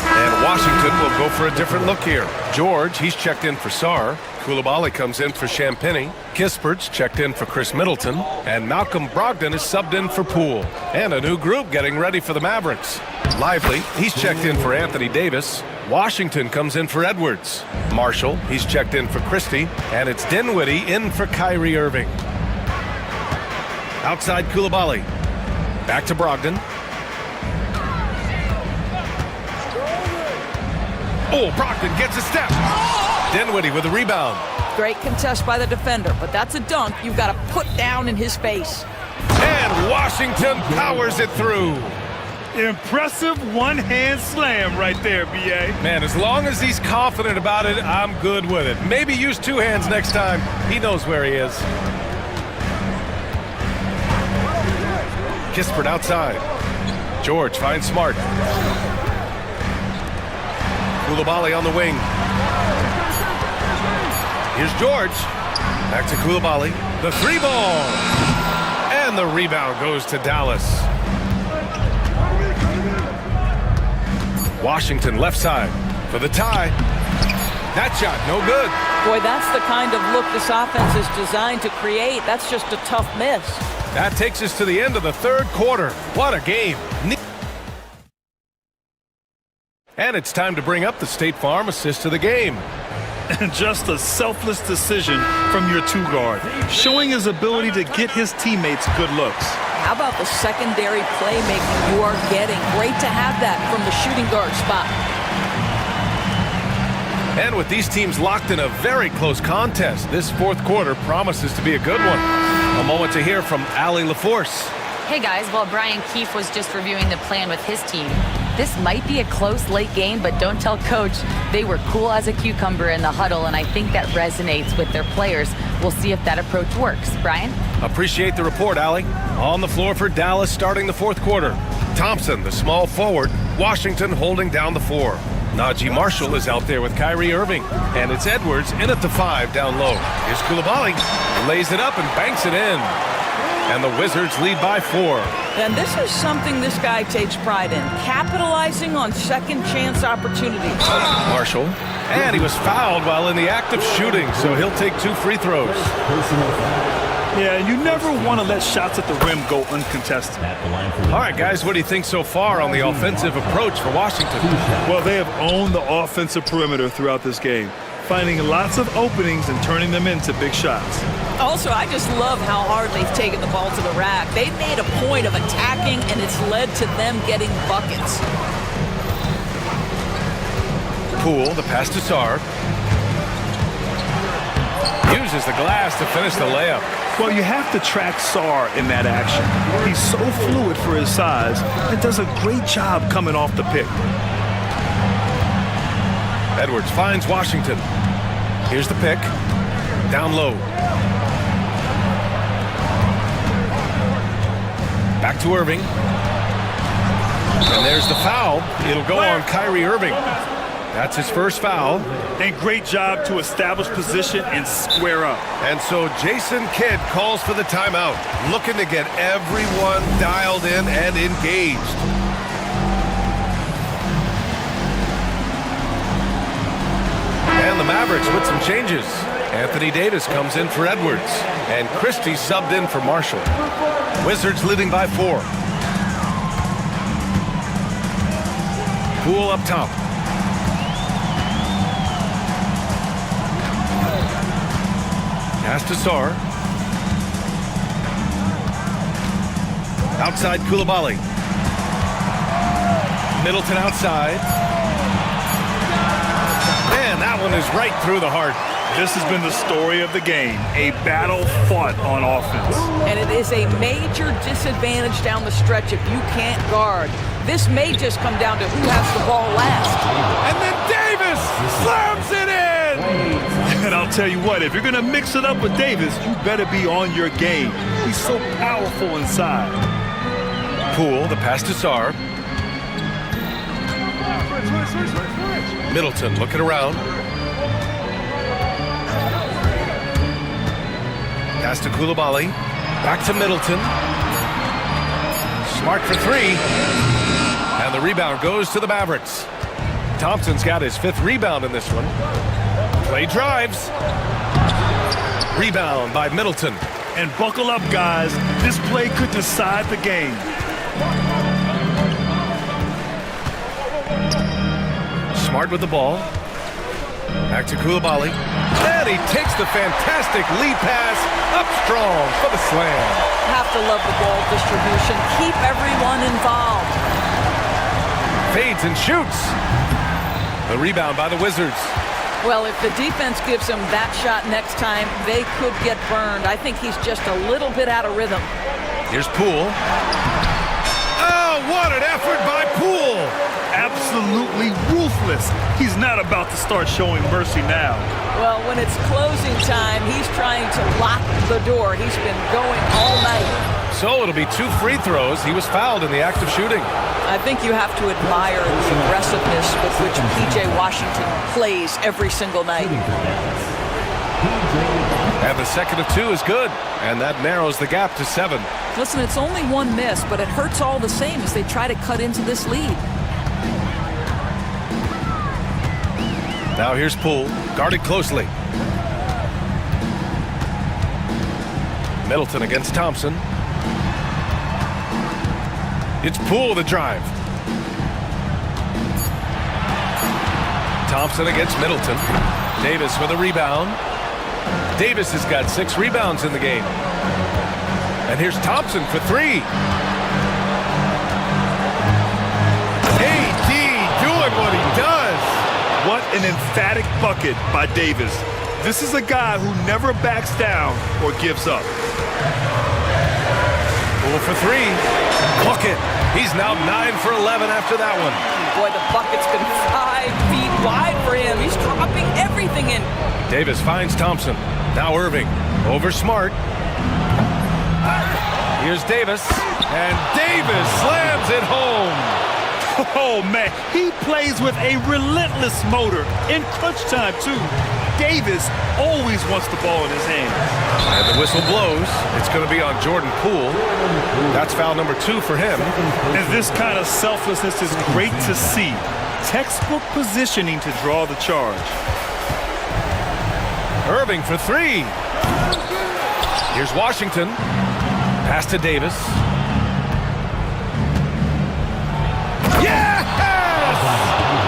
And Washington will go for a different look here. George, he's checked in for Sarr. Koulibaly comes in for Champagny. Kispert's checked in for Chris Middleton. And Malcolm Brogdon is subbed in for Poole. And a new group getting ready for the Mavericks. Lively, he's checked in for Anthony Davis. Washington comes in for Edwards. Marshall, he's checked in for Christie. And it's Dinwiddie in for Kyrie Irving. Outside Koulibaly. Back to Brogdon. Oh, Brogdon gets a step. Dinwiddie with a rebound. Great contest by the defender, but that's a dunk you've got to put down in his face. And Washington powers it through. Impressive one-hand slam right there, B.A. Man, as long as he's confident about it, I'm good with it. Maybe use 2 hands next time. He knows where he is. Kispert outside. George finds Smart. Koulibaly on the wing. Here's George. Back to Koulibaly. The 3-ball. And the rebound goes to Dallas. Washington left side for the tie. That shot, no good. Boy, that's the kind of look this offense is designed to create. That's just a tough miss. That takes us to the end of the third quarter. What a game. And it's time to bring up the State Farm assist to the game. Just a selfless decision from your 2-guard, showing his ability to get his teammates good looks. How about the secondary playmaking you are getting? Great to have that from the shooting guard spot. And with these teams locked in a very close contest, this fourth quarter promises to be a good one. A moment to hear from Allie LaForce. Hey guys, while Brian Keefe was just reviewing the plan with his team, this might be a close late game, but don't tell coach. They were cool as a cucumber in the huddle, and I think that resonates with their players. We'll see if that approach works. Brian? Appreciate the report, Allie. On the floor for Dallas starting the fourth quarter. Thompson, the small forward. Washington holding down the 4. Najee Marshall is out there with Kyrie Irving. And it's Edwards in at the 5 down low. Here's Koulibaly. Lays it up and banks it in. And the Wizards lead by 4. And this is something this guy takes pride in, capitalizing on second chance opportunities. Marshall. And he was fouled while in the act of shooting, so he'll take 2 free throws. Yeah, you never want to let shots at the rim go uncontested. All right, guys, what do you think so far on the offensive approach for Washington? Well, they have owned the offensive perimeter throughout this game, finding lots of openings and turning them into big shots. Also, I just love how hard they've taken the ball to the rack. They've made a point of attacking, and it's led to them getting buckets. Poole, the pass to Sarr. Uses the glass to finish the layup. Well, you have to track Sarr in that action. He's so fluid for his size and does a great job coming off the pick. Edwards finds Washington. Here's the pick. Down low. Back to Irving. And there's the foul. It'll go on Kyrie Irving. That's his first foul. And great job to establish position and square up. And so Jason Kidd calls for the timeout, looking to get everyone dialed in and engaged. And the Mavericks with some changes. Anthony Davis comes in for Edwards. And Christie subbed in for Marshall. Wizards leading by 4. Poole up top. Pass to Sarr. Outside Koulibaly. Middleton outside. Man, that one is right through the heart. This has been the story of the game, a battle fought on offense. And it is a major disadvantage down the stretch if you can't guard. This may just come down to who has the ball last. And then Davis slams it in! And I'll tell you what, if you're going to mix it up with Davis, you better be on your game. He's so powerful inside. Poole, the pass to Sarr. Middleton looking around. Pass to Koulibaly. Back to Middleton. Smart for 3. And the rebound goes to the Mavericks. Thompson's got his 5th rebound in this one. Play drives. Rebound by Middleton. And buckle up, guys. This play could decide the game. Smart with the ball. Back to Koulibaly. And he takes the fantastic lead pass up strong for the slam. Have to love the ball distribution. Keep everyone involved. Fades and shoots. The rebound by the Wizards. Well, if the defense gives him that shot next time, they could get burned. I think he's just a little bit out of rhythm. Here's Poole. Oh, what an effort by Poole. Absolutely ruthless. He's not about to start showing mercy now. Well, when it's closing time, he's trying to lock the door. He's been going all night. So it'll be 2 free throws. He was fouled in the act of shooting. I think you have to admire the aggressiveness with which P.J. Washington plays every single night. And the second of 2 is good. And that narrows the gap to 7. Listen, it's only 1 miss, but it hurts all the same as they try to cut into this lead. Now here's Poole, guarded closely. Middleton against Thompson. It's Poole the drive. Thompson against Middleton. Davis with a rebound. Davis has got 6 rebounds in the game. And here's Thompson for 3. AD doing what he does. What an emphatic bucket by Davis. This is a guy who never backs down or gives up. 0 for 3. Bucket. He's now 9 for 11 after that one. Boy, the bucket's been 5 feet wide for him. He's dropping everything in. Davis finds Thompson. Now Irving over Smart. Here's Davis, and Davis slams it home. Oh, man, he plays with a relentless motor in crunch time, too. Davis always wants the ball in his hands. And the whistle blows. It's going to be on Jordan Poole. That's foul number 2 for him. And this kind of selflessness is great to see. Textbook positioning to draw the charge. Irving for 3. Here's Washington. Pass to Davis. Yes!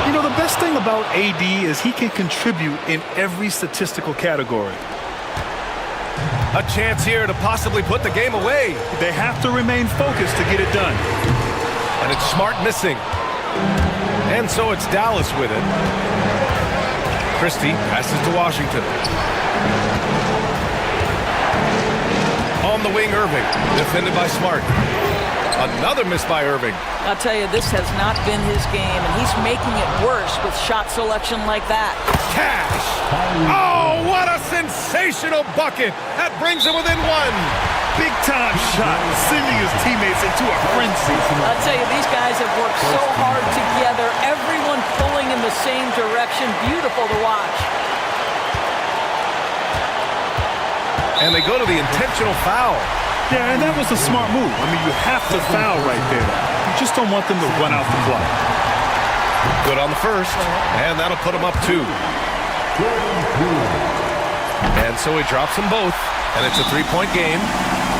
You know, the best thing about AD is he can contribute in every statistical category. A chance here to possibly put the game away. They have to remain focused to get it done. And it's Smart missing. And so it's Dallas with it. Christie passes to Washington. On the wing, Irving, defended by Smart. Another miss by Irving. I'll tell you, this has not been his game, and he's making it worse with shot selection like that. Cash! Oh, what a sensational bucket! That brings him within 1. Big time shot, sending his teammates into a frenzy. I'll tell you, these guys have worked so hard together, everyone pulling in the same direction. Beautiful to watch. And they go to the intentional foul. Yeah, and that was a smart move. I mean, you have to foul right there. You just don't want them to run out the clock. Good on the first, and that'll put him up 2. And so he drops them both, and it's a 3-point game.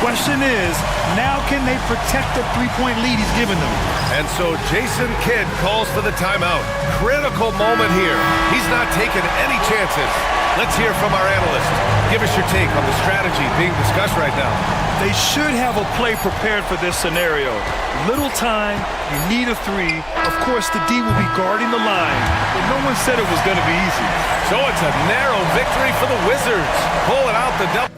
Question is, now can they protect the 3-point lead he's given them? And so Jason Kidd calls for the timeout. Critical moment here. He's not taking any chances. Let's hear from our analyst. Give us your take on the strategy being discussed right now. They should have a play prepared for this scenario. Little time, you need a 3. Of course, the D will be guarding the line, but no one said it was going to be easy. So it's a narrow victory for the Wizards. Pulling out the double.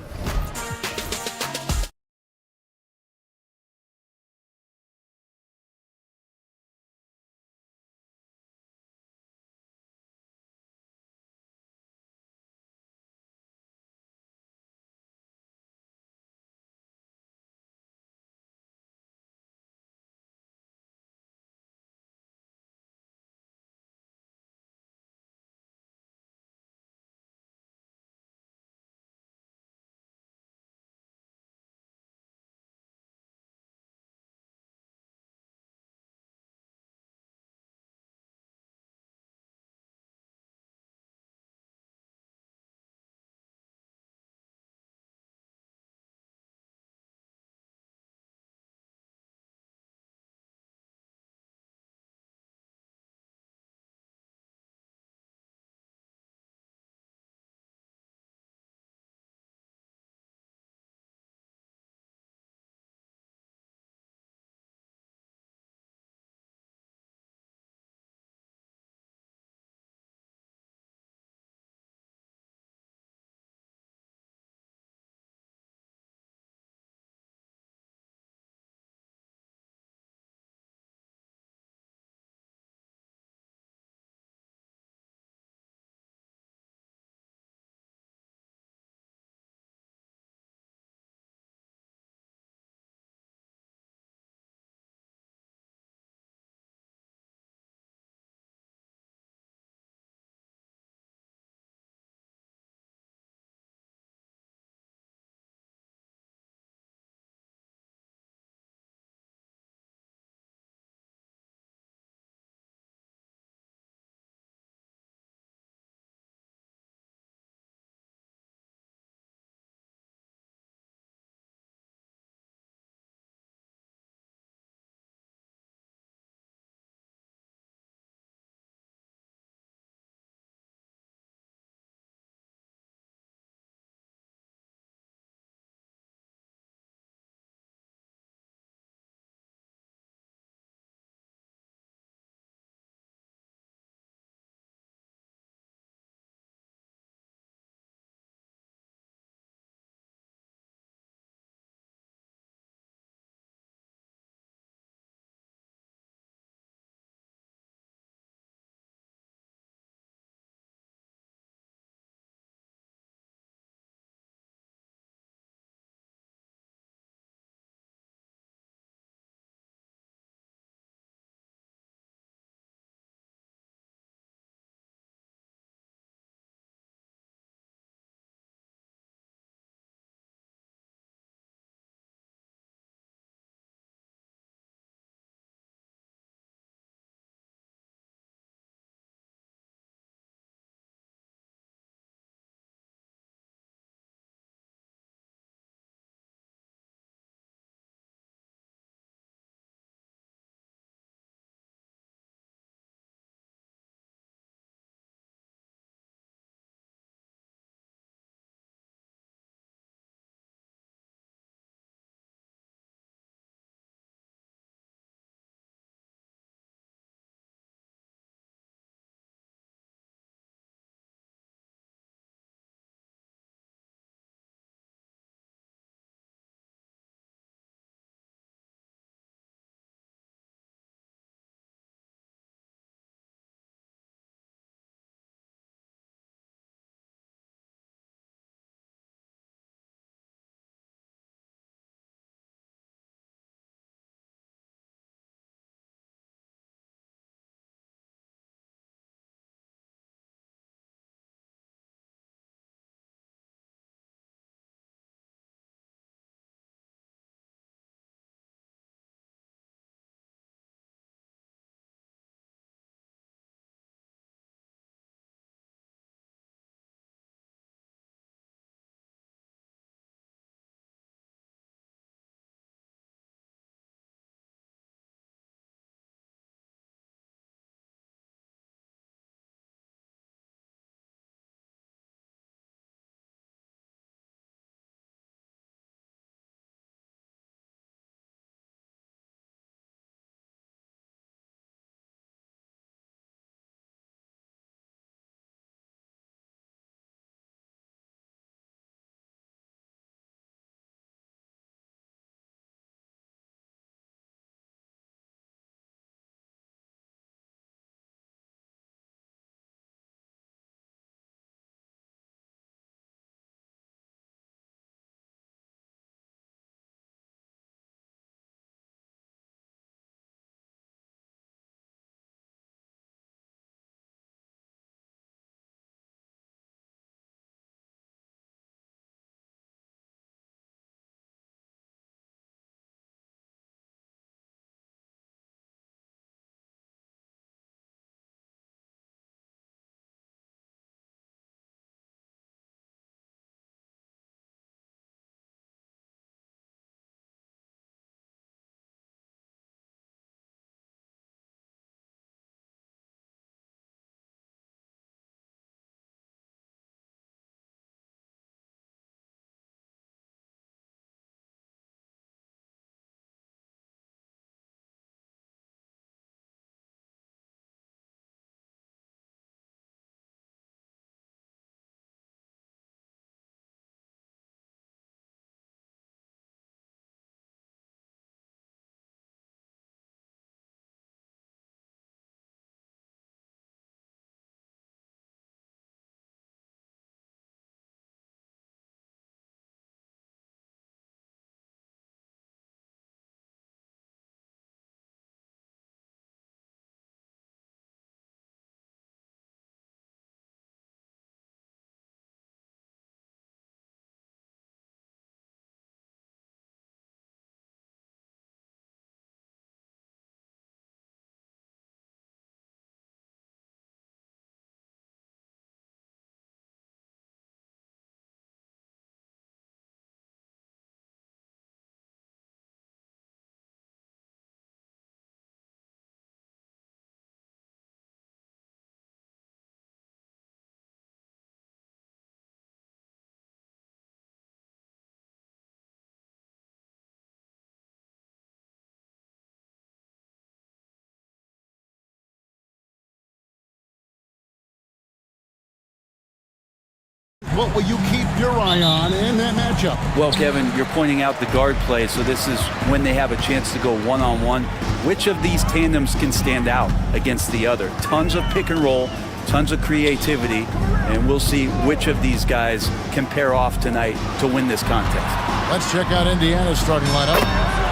what will you keep your eye on in that matchup? Well, Kevin, you're pointing out the guard play, so this is when they have a chance to go one-on-one. Which of these tandems can stand out against the other? Tons of pick and roll, tons of creativity, and we'll see which of these guys can pair off tonight to win this contest. Let's check out Indiana's starting lineup.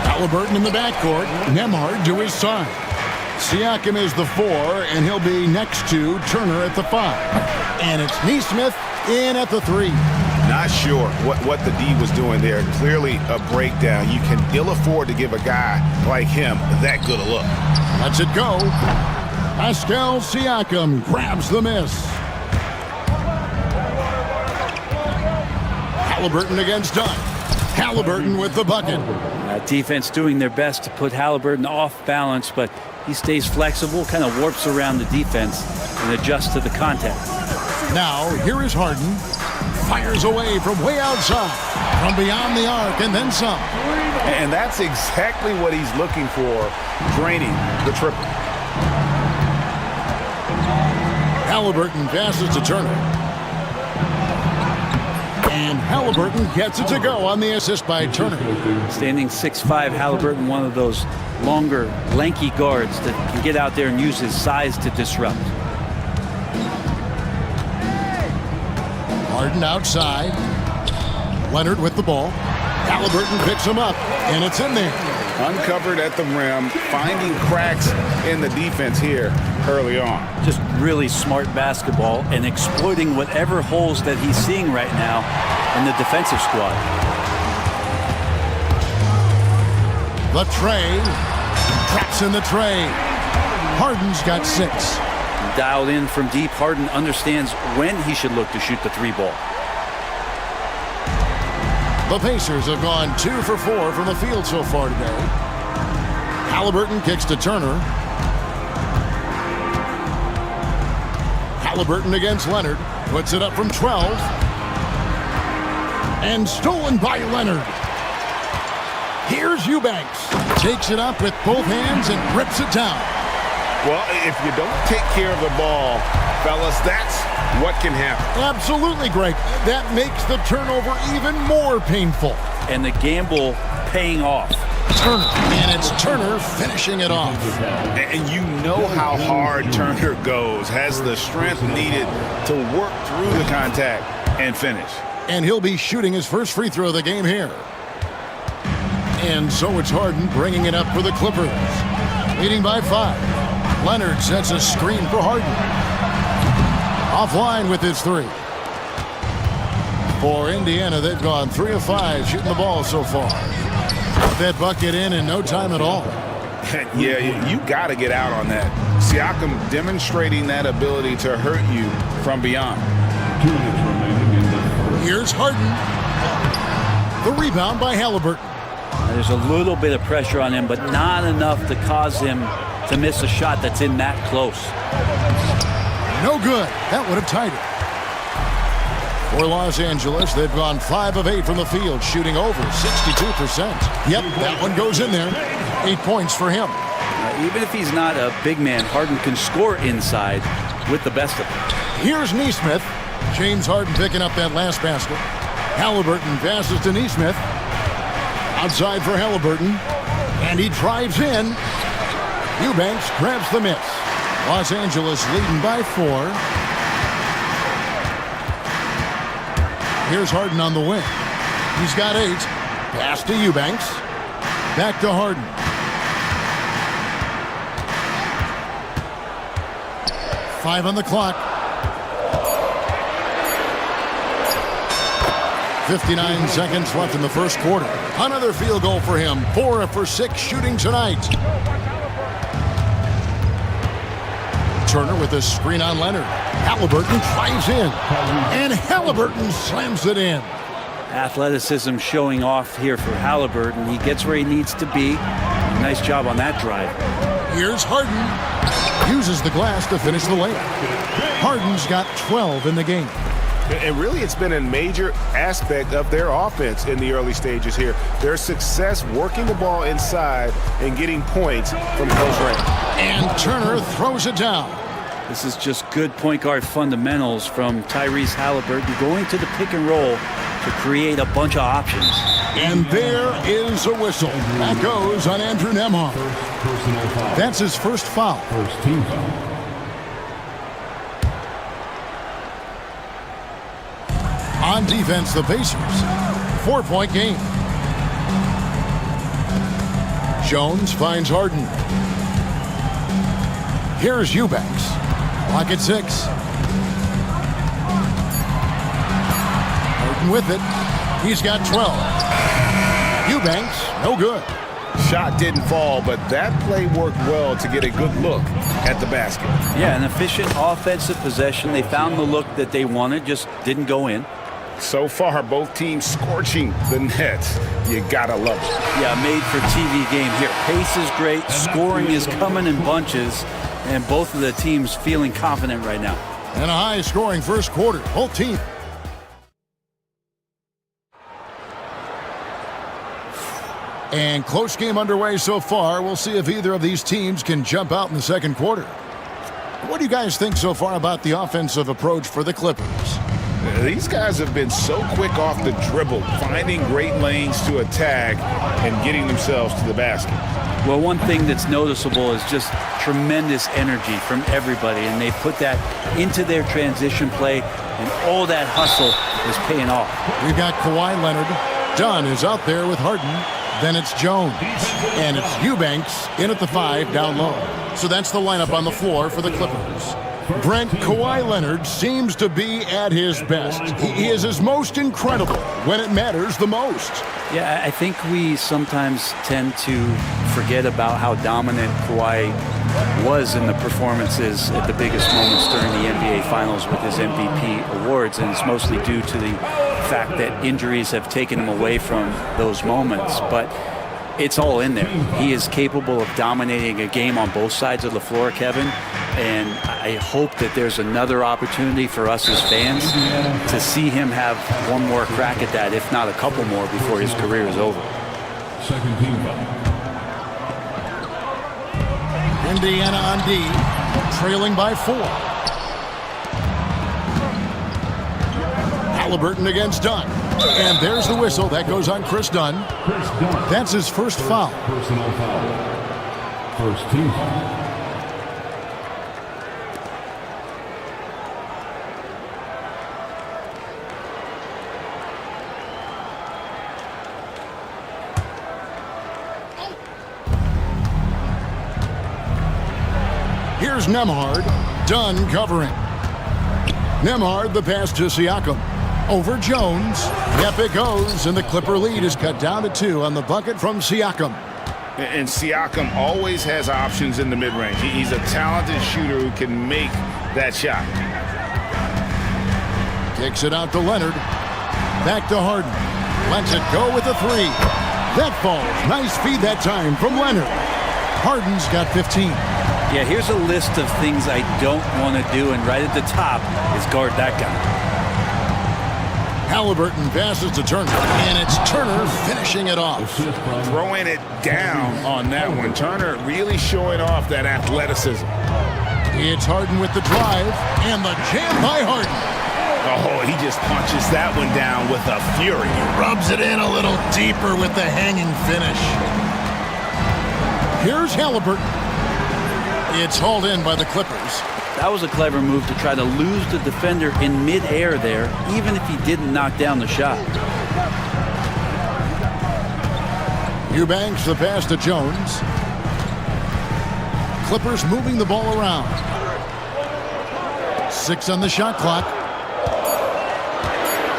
Halliburton in the backcourt, Nembhard to his side. Siakam is the 4, and he'll be next to Turner at the 5. And it's Nesmith in at the 3. Not sure what the D was doing there. Clearly a breakdown. You can ill afford to give a guy like him that good a look. Lets it go. Pascal Siakam grabs the miss. Halliburton against Dunn. Halliburton with the bucket. Defense doing their best to put Halliburton off balance, but he stays flexible, kind of warps around the defense and adjusts to the contact. Now, here is Harden. Fires away from way outside, from beyond the arc, and then some. And that's exactly what he's looking for, draining the triple. Halliburton passes to Turner. And Halliburton gets it to go on the assist by Turner. Standing 6'5", Halliburton, one of those longer, lanky guards that can get out there and use his size to disrupt. Harden outside. Leonard with the ball. Halliburton picks him up, and it's in there. Uncovered at the rim, finding cracks in the defense here early on. Just really smart basketball and exploiting whatever holes that he's seeing right now in the defensive squad. The tray. Traps in the tray. Harden's got 6. Dialed in from deep, Harden understands when he should look to shoot the 3 ball. The Pacers have gone 2 for 4 from the field so far today. Halliburton kicks to Turner. Halliburton against Leonard. Puts it up from 12. And stolen by Leonard. Here's Eubanks. Takes it up with both hands and rips it down. Well, if you don't take care of the ball, fellas, that's what can happen. Absolutely, Greg. That makes the turnover even more painful. And the gamble paying off. Turner. And it's Turner finishing it off. And you know how hard Turner goes. Has the strength needed to work through the contact and finish. And he'll be shooting his first free throw of the game here. And so it's Harden bringing it up for the Clippers. Leading by 5. Leonard sets a screen for Harden. Offline with his 3. For Indiana, they've gone 3 of 5 shooting the ball so far. Put that bucket in no time at all. Yeah, you got to get out on that. Siakam demonstrating that ability to hurt you from beyond. Here's Harden. The rebound by Halliburton. There's a little bit of pressure on him, but not enough to cause him to miss a shot that's in that close. No good. That would have tied it. For Los Angeles, they've gone 5 of 8 from the field, shooting over 62%. Yep, that one goes in there. 8 points for him. Even if he's not a big man, Harden can score inside with the best of them. Here's Nesmith. James Harden picking up that last basket. Halliburton passes to Nesmith. Outside for Halliburton. And he drives in. Eubanks grabs the miss. Los Angeles leading by 4. Here's Harden on the wing. He's got 8. Pass to Eubanks. Back to Harden. Five on the clock. 59 seconds left in the first quarter. Another field goal for him. 4 for 6 shooting tonight. Turner with a screen on Leonard. Halliburton drives in. And Halliburton slams it in. Athleticism showing off here for Halliburton. He gets where he needs to be. Nice job on that drive. Here's Harden. Uses the glass to finish the layup. Harden's got 12 in the game. And really, it's been a major aspect of their offense in the early stages here. Their success working the ball inside and getting points from close range. And Turner throws it down. This is just good point guard fundamentals from Tyrese Halliburton going to the pick and roll to create a bunch of options. And there is a whistle. That goes on Andrew Nembhard. That's his first foul. First team foul. On defense, the Pacers. 4-point game. Jones finds Harden. Here's Eubanks. Clock at 6. Harden with it. He's got 12. Eubanks, no good. Shot didn't fall, but that play worked well to get a good look at the basket. Yeah, an efficient offensive possession. They found the look that they wanted, just didn't go in. So far, both teams scorching the Nets. You gotta love it. Yeah, made for TV game here. Pace is great, scoring is coming in bunches, and both of the teams feeling confident right now. And a high-scoring first quarter. Both teams. And close game underway so far. We'll see if either of these teams can jump out in the second quarter. What do you guys think so far about the offensive approach for the Clippers? These guys have been so quick off the dribble, finding great lanes to attack and getting themselves to the basket. Well, one thing that's noticeable is just tremendous energy from everybody, and they put that into their transition play, and all that hustle is paying off. We've got Kawhi Leonard. Dunn is out there with Harden. Then it's Jones. And it's Eubanks in at the 5 down low. So that's the lineup on the floor for the Clippers. Brent, Kawhi Leonard seems to be at his best. He is his most incredible when it matters the most. Yeah, I think we sometimes tend to forget about how dominant Kawhi was in the performances at the biggest moments during the NBA Finals with his MVP awards, and it's mostly due to the fact that injuries have taken him away from those moments. But it's all in there. He is capable of dominating a game on both sides of the floor, Kevin, and I hope that there's another opportunity for us as fans to see him have one more crack at that, if not a couple more, before his career is over. Second team foul. Indiana on D, trailing by 4. Halliburton against Dunn. And there's the whistle. That goes on Chris Dunn. That's his first foul. Personal foul. First team foul. Here's Nembhard. Dunn covering. Nembhard, the pass to Siakam. Over Jones. Yep, it goes, and the Clipper lead is cut down to 2 on the bucket from Siakam. And Siakam always has options in the mid-range. He's a talented shooter who can make that shot. Kicks it out to Leonard. Back to Harden. Lets it go with a 3. That falls. Nice feed that time from Leonard. Harden's got 15. Yeah, here's a list of things I don't want to do, and right at the top is guard that guy. Halliburton passes to Turner, and it's Turner finishing it off. Throwing it down on that one. Turner really showing off that athleticism. It's Harden with the drive, and the jam by Harden. Oh, he just punches that one down with a fury. He rubs it in a little deeper with the hanging finish. Here's Halliburton. It's hauled in by the Clippers. That was a clever move to try to lose the defender in midair there, even if he didn't knock down the shot. Eubanks the pass to Jones. Clippers moving the ball around. 6 on the shot clock.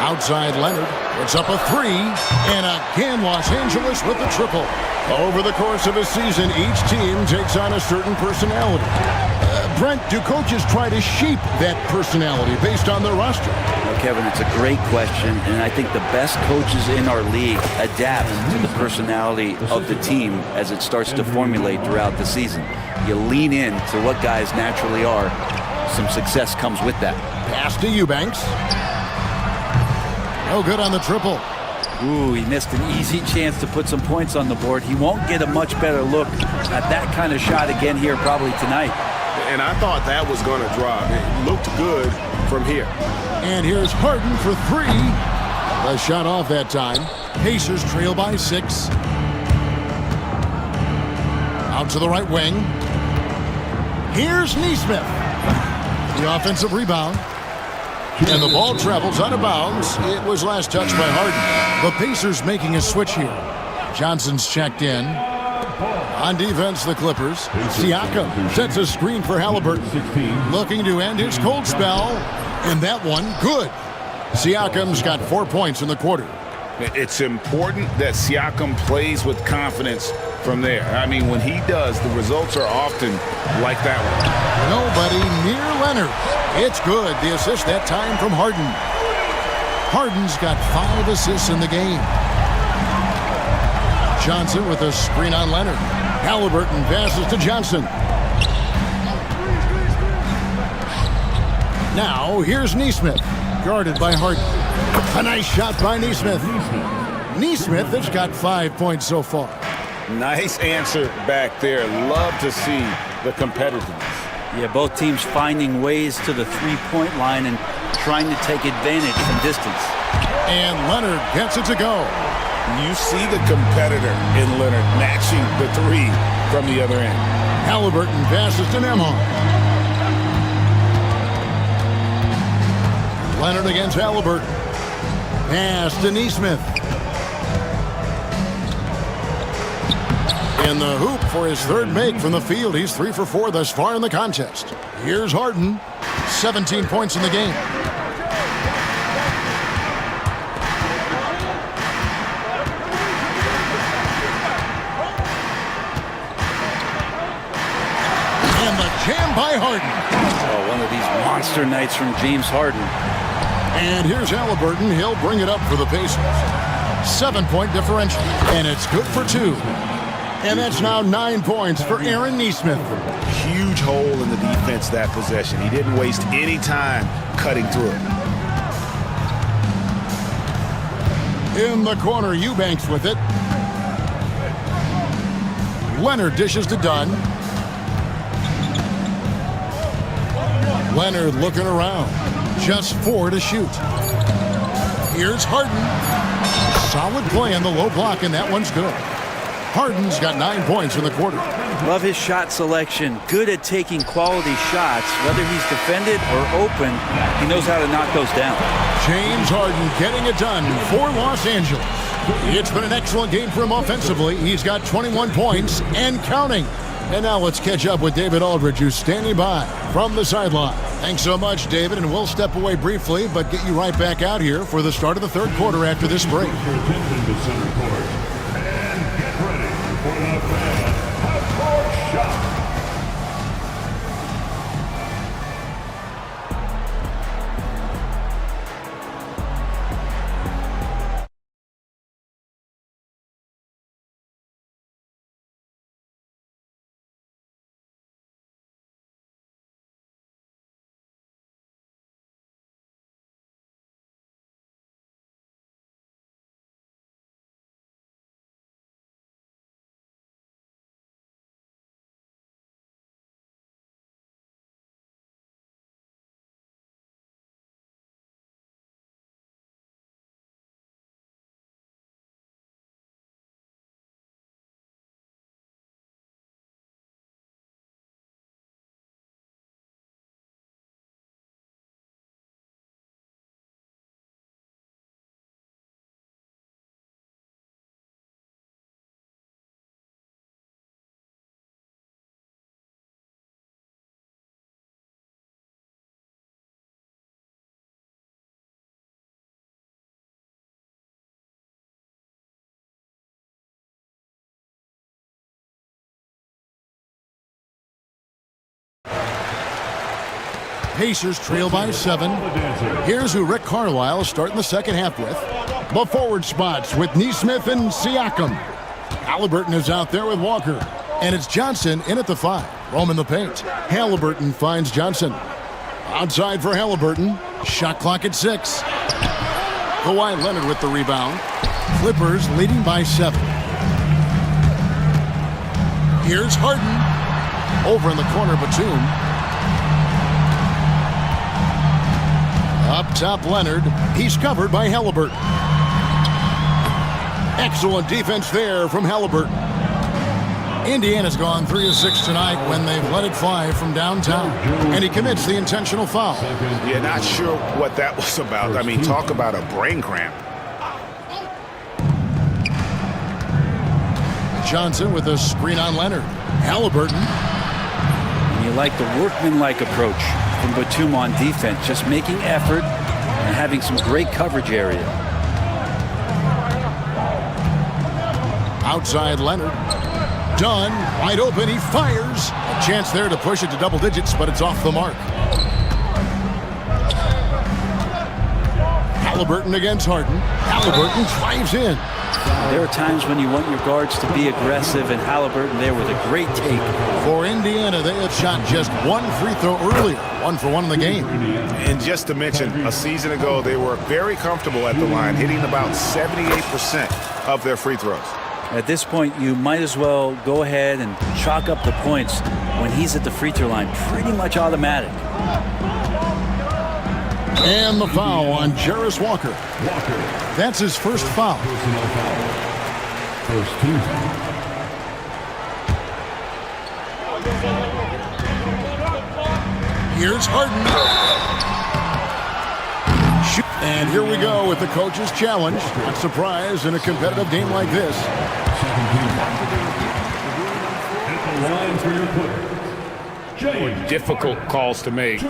Outside Leonard. It's up a 3. And again Los Angeles with the triple. Over the course of a season, each team takes on a certain personality. Brent, do coaches try to shape that personality based on their roster? Well, Kevin, it's a great question, and I think the best coaches in our league adapt to the personality of the team as it starts to formulate throughout the season. You lean in to what guys naturally are. Some success comes with that. Pass to Eubanks. No good on the triple. Ooh, he missed an easy chance to put some points on the board. He won't get a much better look at that kind of shot again here probably tonight. and I thought that was going to drop. It looked good from here. And here's Harden for three. The shot off that time. Pacers trail by 6. Out to the right wing. Here's Nesmith. The offensive rebound. And the ball travels out of bounds. It was last touched by Harden. The Pacers making a switch here. Johnson's checked in. On defense, the Clippers. Siakam sets a screen for Halliburton. Looking to end his cold spell. And that one, good. Siakam's got 4 points in the quarter. It's important that Siakam plays with confidence from there. I mean, when he does, the results are often like that one. Nobody near Leonard. It's good. The assist that time from Harden. Harden's got 5 assists in the game. Johnson with a screen on Leonard. Halliburton passes to Johnson. Now, here's Nesmith, guarded by Harden. A nice shot by Nesmith. Nesmith has got 5 points so far. Nice answer back there. Love to see the competitiveness. Yeah, both teams finding ways to the three-point line and trying to take advantage from distance. And Leonard gets it to go. You see the competitor in Leonard matching the three from the other end. Halliburton passes to Nembhard. Leonard against Halliburton. Pass to Nesmith. In the hoop for his third make from the field. He's 3 for 4 thus far in the contest. Here's Harden. 17 points in the game. And the jam by Harden. Oh, one of these monster nights from James Harden. And here's Halliburton. He'll bring it up for the Pacers. 7-point differential. And it's good for 2. And that's now 9 points for Aaron Nesmith. Huge hole in the defense that possession. He didn't waste any time cutting through it. In the corner, Eubanks with it. Leonard dishes to Dunn. Leonard looking around. Just 4 to shoot. Here's Harden. Solid play on the low block, and that one's good. Harden's got 9 points in the quarter. Love his shot selection. Good at taking quality shots. Whether he's defended or open, he knows how to knock those down. James Harden getting it done for Los Angeles. It's been an excellent game for him offensively. He's got 21 points and counting. And now let's catch up with David Aldridge, who's standing by from the sideline. Thanks so much, David, and we'll step away briefly, but get you right back out here for the start of the third quarter after this break. Pacers trail by 7. Here's who Rick Carlisle is starting the second half with. The forward spots with Nesmith and Siakam. Halliburton is out there with Walker. And it's Johnson in at the 5. Roaming the paint. Halliburton finds Johnson. Outside for Halliburton. Shot clock at 6. Kawhi Leonard with the rebound. Clippers leading by 7. Here's Harden. Over in the corner, Batum. Up top, Leonard. He's covered by Halliburton. Excellent defense there from Halliburton. Indiana's gone 3 of 6 tonight when they've let it fly from downtown. And he commits the intentional foul. Yeah, not sure what that was about. I mean, talk about a brain cramp. Johnson with a screen on Leonard. Halliburton. And you like the workmanlike approach from Batum on defense, just making effort and having some great coverage area. Outside Leonard. Dunn, wide open, he fires. A chance there to push it to double digits, but it's off the mark. Halliburton against Harden. Halliburton drives in. There are times when you want your guards to be aggressive, and Halliburton there with a great take. For Indiana, they have shot just one free throw earlier. 1 for 1 in the game. And just to mention, a season ago, they were very comfortable at the line, hitting about 78% of their free throws. At this point, you might as well go ahead and chalk up the points when he's at the free throw line. Pretty much automatic. And the foul on Jarris Walker. That's his first foul. First team. Here's Harden. And here we go with the coach's challenge. Not surprised in a competitive game like this. More difficult calls to make.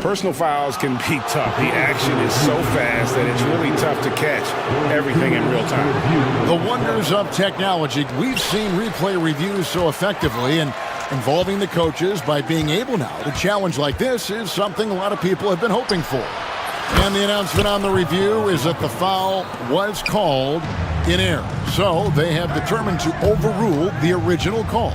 Personal fouls can be tough. The action is so fast that it's really tough to catch everything in real time. The wonders of technology. We've seen replay reviews so effectively, and involving the coaches by being able now to challenge like this is something a lot of people have been hoping for. And the announcement on the review is that the foul was called in error. So they have determined to overrule the original call.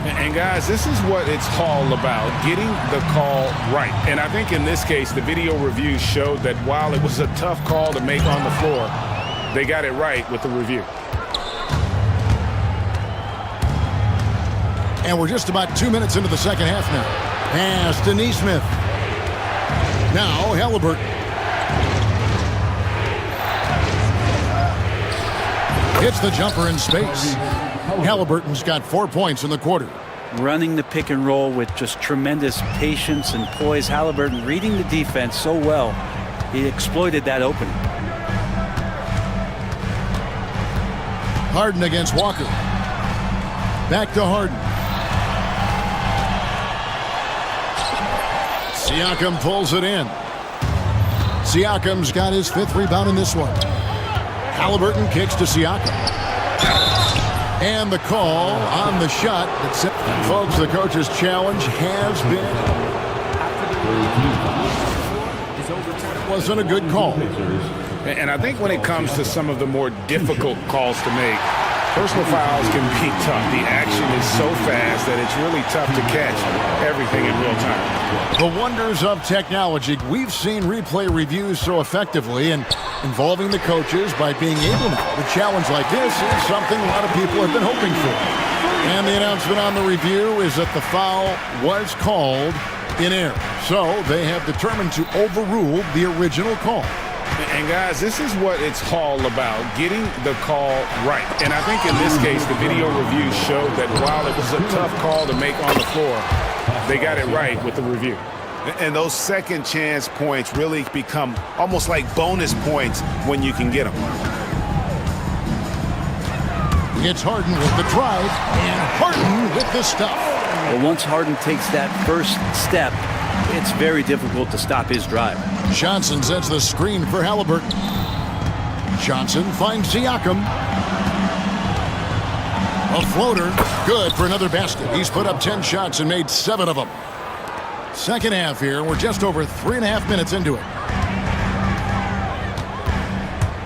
And guys, this is what it's all about, getting the call right. And I think in this case, the video review showed that while it was a tough call to make on the floor, they got it right with the review. And we're just about 2 minutes into the second half now. Pass to Neesmith. Now Halliburton. Hits the jumper in space. Halliburton's got 4 points in the quarter. Running the pick and roll with just tremendous patience and poise. Halliburton reading the defense so well. He exploited that opening. Harden against Walker. Back to Harden. Siakam pulls it in. Siakam's got his 5th rebound in this one. Halliburton kicks to Siakam. And the call on the shot. Folks, the coach's challenge has been. It wasn't a good call. And I think when it comes to some of the more difficult calls to make, personal fouls can be tough. The action is so fast that it's really tough to catch everything in real time. The wonders of technology. We've seen replay reviews so effectively, and involving the coaches by being able now to challenge like this is something a lot of people have been hoping for. And the announcement on the review is that the foul was called in error. So they have determined to overrule the original call. And guys, this is what it's all about, getting the call right. And I think in this case, the video review showed that while it was a tough call to make on the floor, they got it right with the review. And those second chance points really become almost like bonus points when you can get them. It's Harden with the drive, and Harden with the stuff. But once Harden takes that first step, it's very difficult to stop his drive. Johnson sets the screen for Halliburton. Johnson finds Siakam. A floater, good for another basket. He's put up 10 shots and made 7 of them. Second half here, we're just over 3.5 minutes into it.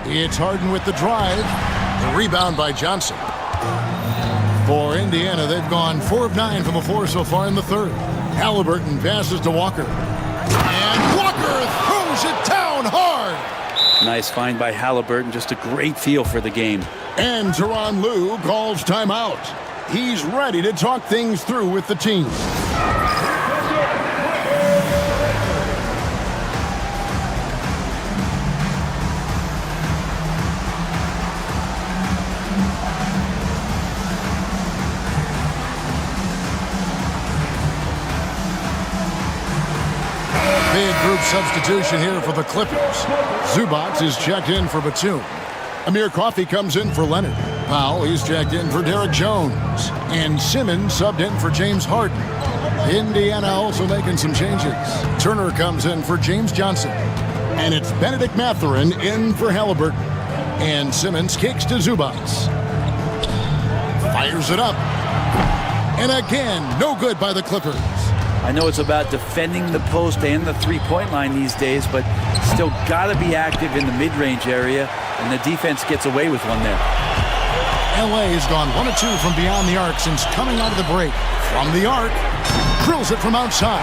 It's Harden with the drive. The rebound by Johnson. For Indiana, they've gone 4 of 9 from the floor so far in the third. Halliburton passes to Walker. And Walker throws it down hard. Nice find by Halliburton. Just a great feel for the game. And Tyronn Lue calls timeout. He's ready to talk things through with the team. substitution here for the Clippers. Zubac is checked in for Batum. Amir Coffey comes in for Leonard. Powell, he's checked in for Derek Jones. And Simmons subbed in for James Harden. Indiana also making some changes. Turner comes in for James Johnson. And it's Benedict Mathurin in for Halliburton. And Simmons kicks to Zubac. Fires it up. And again, no good by the Clippers. I know it's about defending the post and the three-point line these days, but still got to be active in the mid-range area, and the defense gets away with one there. LA has gone 1 of 2 from beyond the arc since coming out of the break. From the arc, drills it from outside.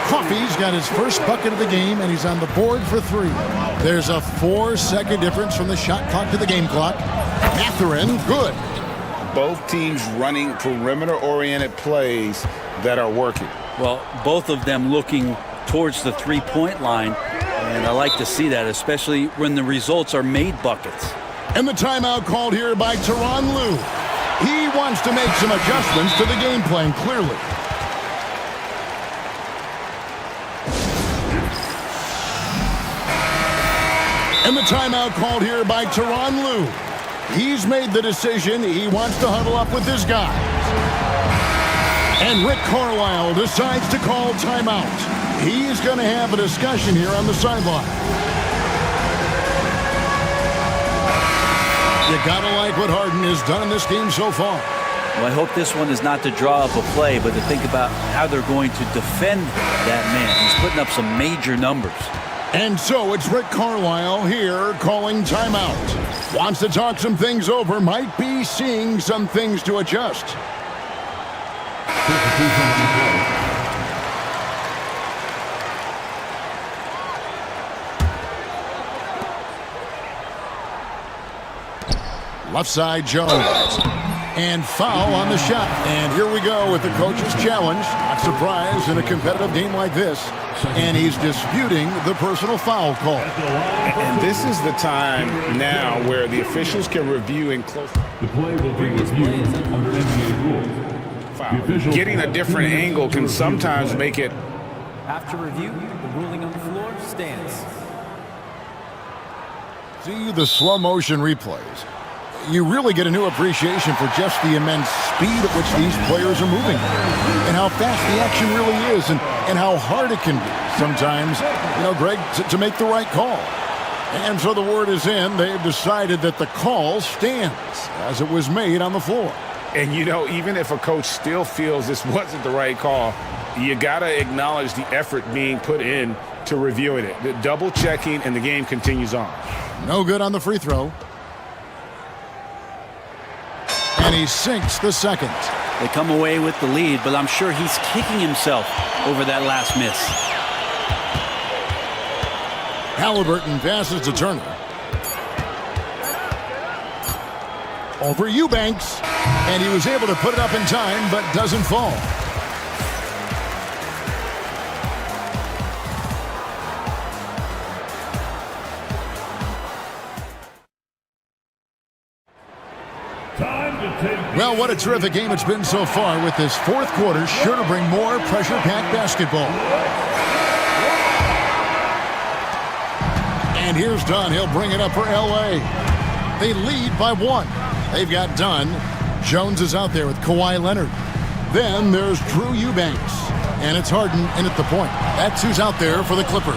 Coffey's got his first bucket of the game, and he's on the board for 3. There's a 4-second difference from the shot clock to the game clock. Mathurin, good. Both teams running perimeter-oriented plays that are working. Well, both of them looking towards the three-point line, and I like to see that, especially when the results are made buckets. And the timeout called here by Tyronn Lue. He wants to make some adjustments to the game plan, clearly. And the timeout called here by Tyronn Lue. He's made the decision. He wants to huddle up with his guys. And Rick Carlisle decides to call timeout. He's going to have a discussion here on the sideline. You got to like what Harden has done in this game so far. Well, I hope this one is not to draw up a play, but to think about how they're going to defend that man. He's putting up some major numbers. And so it's Rick Carlisle here calling timeout. Wants to talk some things over, might be seeing some things to adjust. Left side, Jones. And foul on the shot. And here we go with the coach's challenge. Not surprised in a competitive game like this. And he's disputing the personal foul call. And this is the time now where the officials can review in close. The play will be reviewed under NBA rules. Getting a different angle can sometimes make it. After review, the ruling on the floor stands. See the slow motion replays. You really get a new appreciation for just the immense speed at which these players are moving and how fast the action really is and how hard it can be sometimes, Greg, to make the right call. And so the word is in. They've decided that the call stands as it was made on the floor. And, even if a coach still feels this wasn't the right call, you got to acknowledge the effort being put in to reviewing it. The double checking, and the game continues on. No good on the free throw. And he sinks the second. They come away with the lead, but I'm sure he's kicking himself over that last miss. Halliburton passes to Turner. Over Eubanks. And he was able to put it up in time, but doesn't fall. Well, what a terrific game it's been so far, with this fourth quarter sure to bring more pressure-packed basketball. And here's Dunn. He'll bring it up for L.A. They lead by 1. They've got Dunn. Jones is out there with Kawhi Leonard. Then there's Drew Eubanks. And it's Harden in at the point. That's who's out there for the Clippers.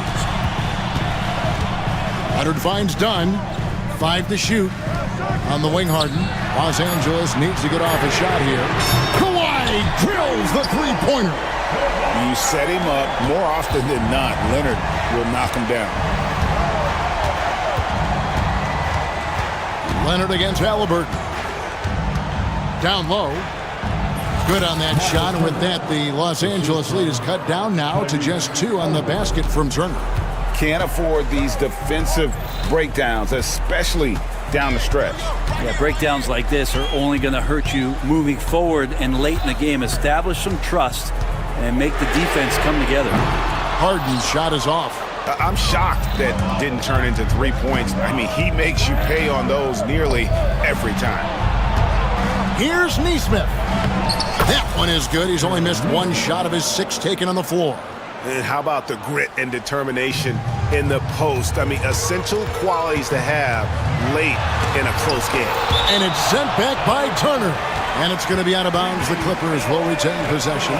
Leonard finds Dunn. 5 to shoot. On the wing, Harden. Los Angeles needs to get off a shot here. Kawhi drills the three-pointer. You set him up, more often than not, Leonard will knock him down. Leonard against Halliburton. Down low. Good on that shot, and with that, the Los Angeles lead is cut down now to just 2 on the basket from Turner. Can't afford these defensive breakdowns, especially down the stretch. Yeah, breakdowns like this are only going to hurt you moving forward and late in the game. Establish some trust and make the defense come together. Harden's shot is off. I'm shocked that didn't turn into 3 points. I mean, he makes you pay on those nearly every time. Here's Nesmith. That one is good. He's only missed 1 shot of his 6 taken on the floor. And how about the grit and determination in the post? I mean, essential qualities to have late in a close game. And it's sent back by Turner. And it's going to be out of bounds. The Clippers will retain possession.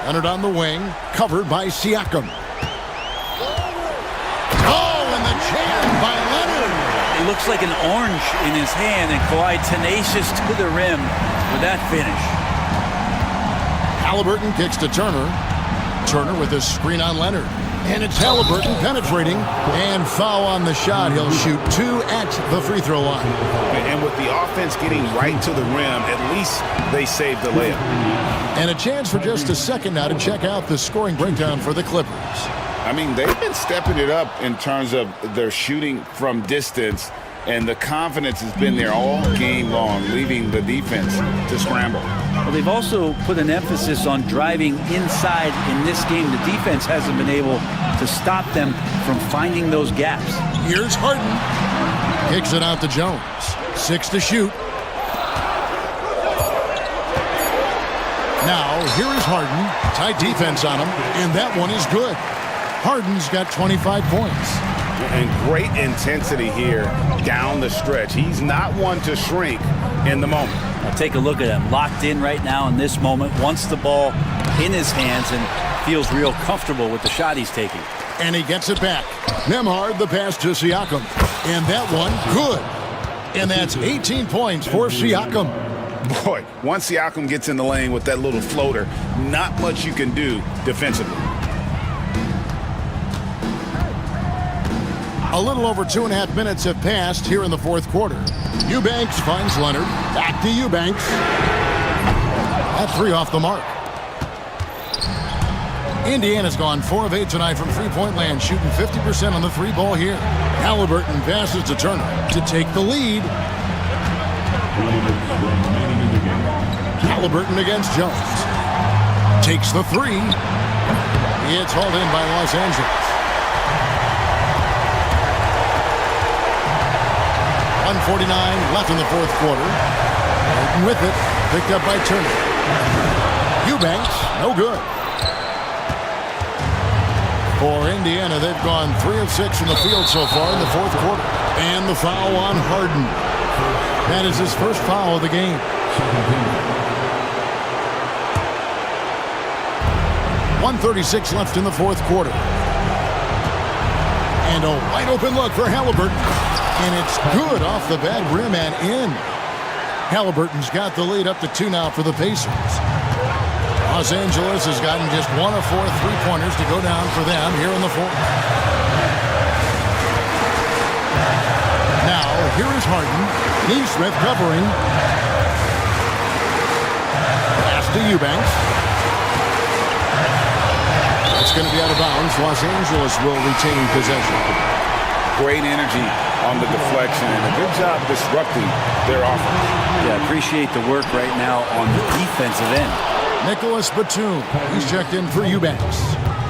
Leonard on the wing, covered by Siakam. Oh, and the jam by Leonard. It looks like an orange in his hand, and Kawhi tenacious to the rim with that finish. Halliburton kicks to Turner. Turner with his screen on Leonard. And it's Halliburton penetrating, and foul on the shot. He'll shoot 2 at the free throw line. And with the offense getting right to the rim, at least they saved the layup. And a chance for just a second now to check out the scoring breakdown for the Clippers. I mean, they've been stepping it up in terms of their shooting from distance, and the confidence has been there all game long, leaving the defense to scramble. Well, they've also put an emphasis on driving inside in this game. The defense hasn't been able to stop them from finding those gaps. Here's Harden. Kicks it out to Jones. 6 to shoot. Now, here is Harden. Tight defense on him, and that one is good. Harden's got 25 points. And great intensity here down the stretch. He's not one to shrink in the moment. Now take a look at him, locked in right now in this moment, wants the ball in his hands and feels real comfortable with the shot he's taking. And he gets it back. Nembhard the pass to Siakam. And that one, good. And that's 18 points for Siakam. Boy, once Siakam gets in the lane with that little floater, not much you can do defensively. A little over 2.5 minutes have passed here in the fourth quarter. Eubanks finds Leonard. Back to Eubanks. That 3 off the mark. Indiana's gone 4 of 8 tonight from three-point land, shooting 50% on the 3 ball here. Halliburton passes to Turner to take the lead. Halliburton against Jones. Takes the 3. It's hauled in by Los Angeles. 1:49 left in the fourth quarter. Harden with it, picked up by Turner. Eubanks, no good. For Indiana, they've gone 3 of 6 from the field so far in the fourth quarter. And the foul on Harden. That is his first foul of the game. 1:36 left in the fourth quarter. And a wide open look for Halliburton. And it's good off the bad rim and in. Halliburton's got the lead up to 2 now for the Pacers. Los Angeles has gotten just 1 of 4 3-pointers to go down for them here in the fourth. Now, here is Harden. Neesmith covering. Pass to Eubanks. It's going to be out of bounds. Los Angeles will retain possession. Great energy on the deflection and a good job disrupting their offense. Yeah, appreciate the work right now on the defensive end. Nicholas Batum, he's checked in for Eubanks.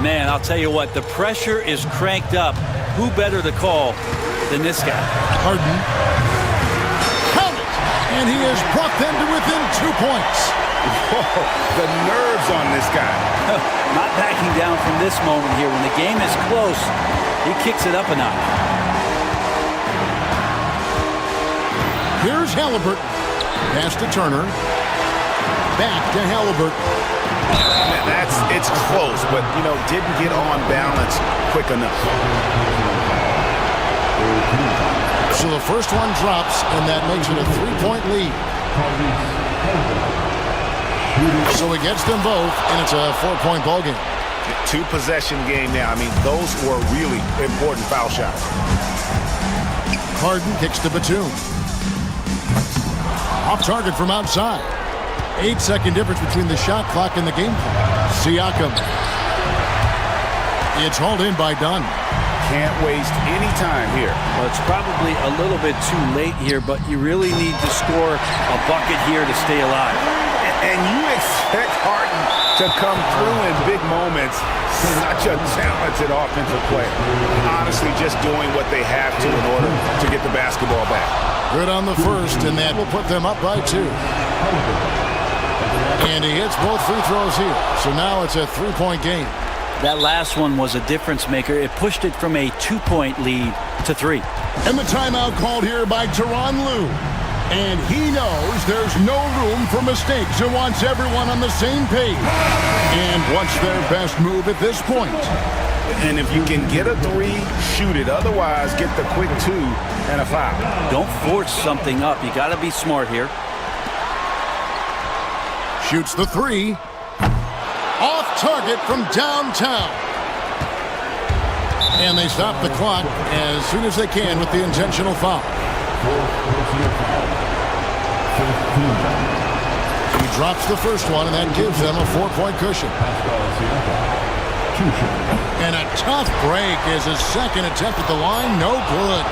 Man, I'll tell you what, the pressure is cranked up. Who better to call than this guy? Harden. Count it! And he has brought them to within 2 points. Whoa, the nerves on this guy. Not backing down from this moment here. When the game is close, he kicks it up a notch. Here's Halliburton. Pass to Turner. Back to Halliburton. It's close, but, didn't get on balance quick enough. So the first one drops, and that makes it a 3-point lead. So he gets them both, and it's a 4-point ball game. 2-possession game now. I mean, those were really important foul shots. Harden kicks to Batum. Off target from outside. 8-second difference between the shot clock and the game clock. Siakam. It's hauled in by Dunn. Can't waste any time here. Well, it's probably a little bit too late here, but you really need to score a bucket here to stay alive. And you expect Harden to come through in big moments. Such a talented offensive player. Honestly, just doing what they have to in order to get the basketball back. Good on the first, and that will put them up by 2. And he hits both free throws here. So now it's a 3-point game. That last one was a difference maker. It pushed it from a 2-point lead to 3. And the timeout called here by Tyronn Lue. And he knows there's no room for mistakes and wants everyone on the same page. And what's their best move at this point? And if you can get a 3, shoot it. Otherwise, get the quick 2 and a foul. Don't force something up. You got to be smart here. Shoots the 3. Off target from downtown. And they stop the clock as soon as they can with the intentional foul. He drops the first one, and that gives them a 4-point cushion. And a tough break as his second attempt at the line, no good.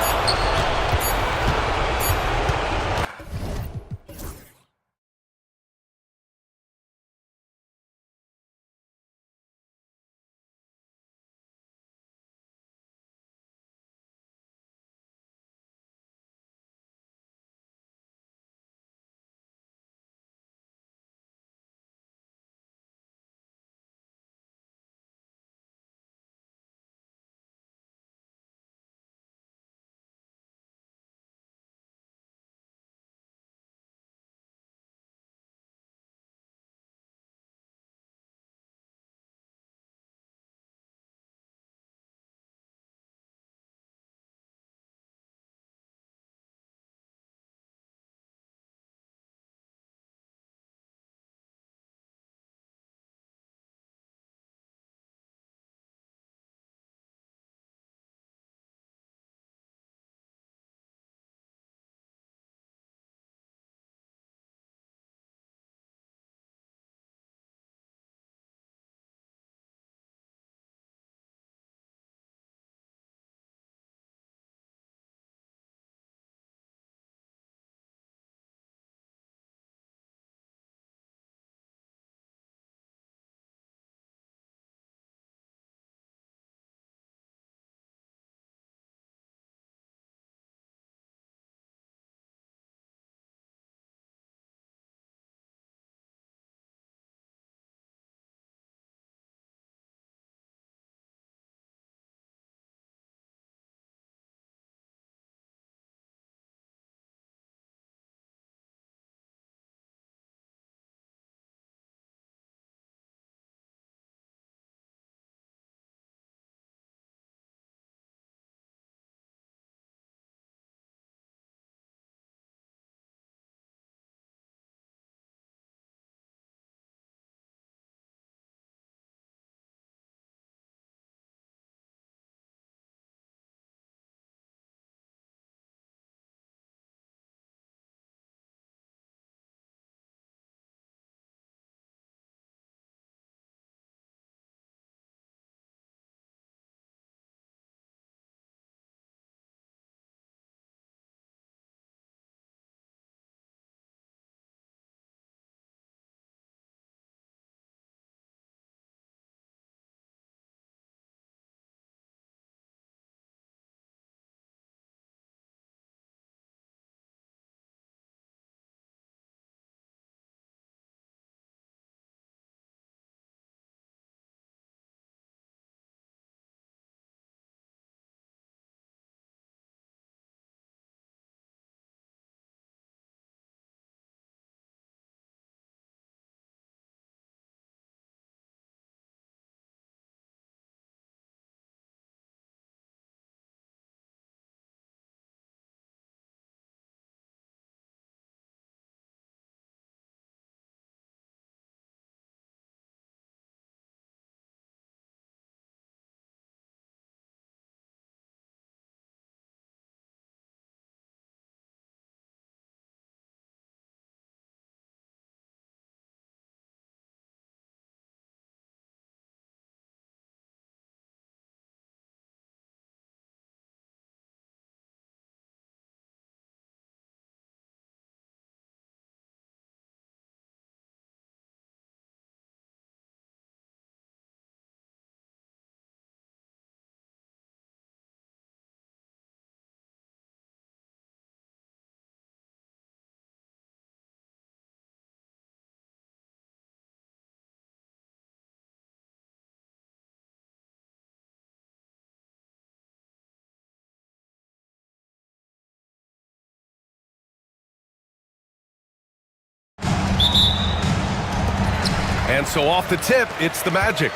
And so off the tip, it's the Magic.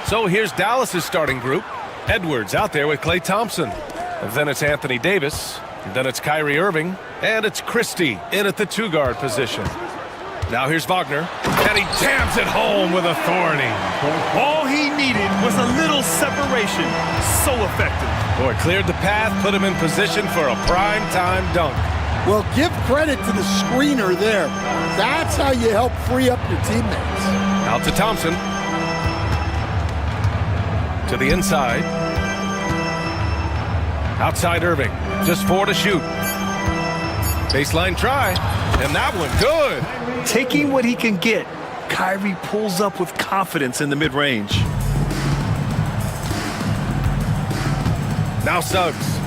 So here's Dallas's starting group. Edwards out there with Klay Thompson. And then it's Anthony Davis. And then it's Kyrie Irving. And it's Christie in at the two-guard position. Now here's Wagner. And he jams it home with authority. All he needed was a little separation. So effective. Boy, cleared the path, put him in position for a prime-time dunk. Well, give credit to the screener there. That's how you help free up your teammates. Out to Thompson. To the inside. Outside Irving. Just 4 to shoot. Baseline try. And that one good. Taking what he can get, Kyrie pulls up with confidence in the mid-range. Now Suggs.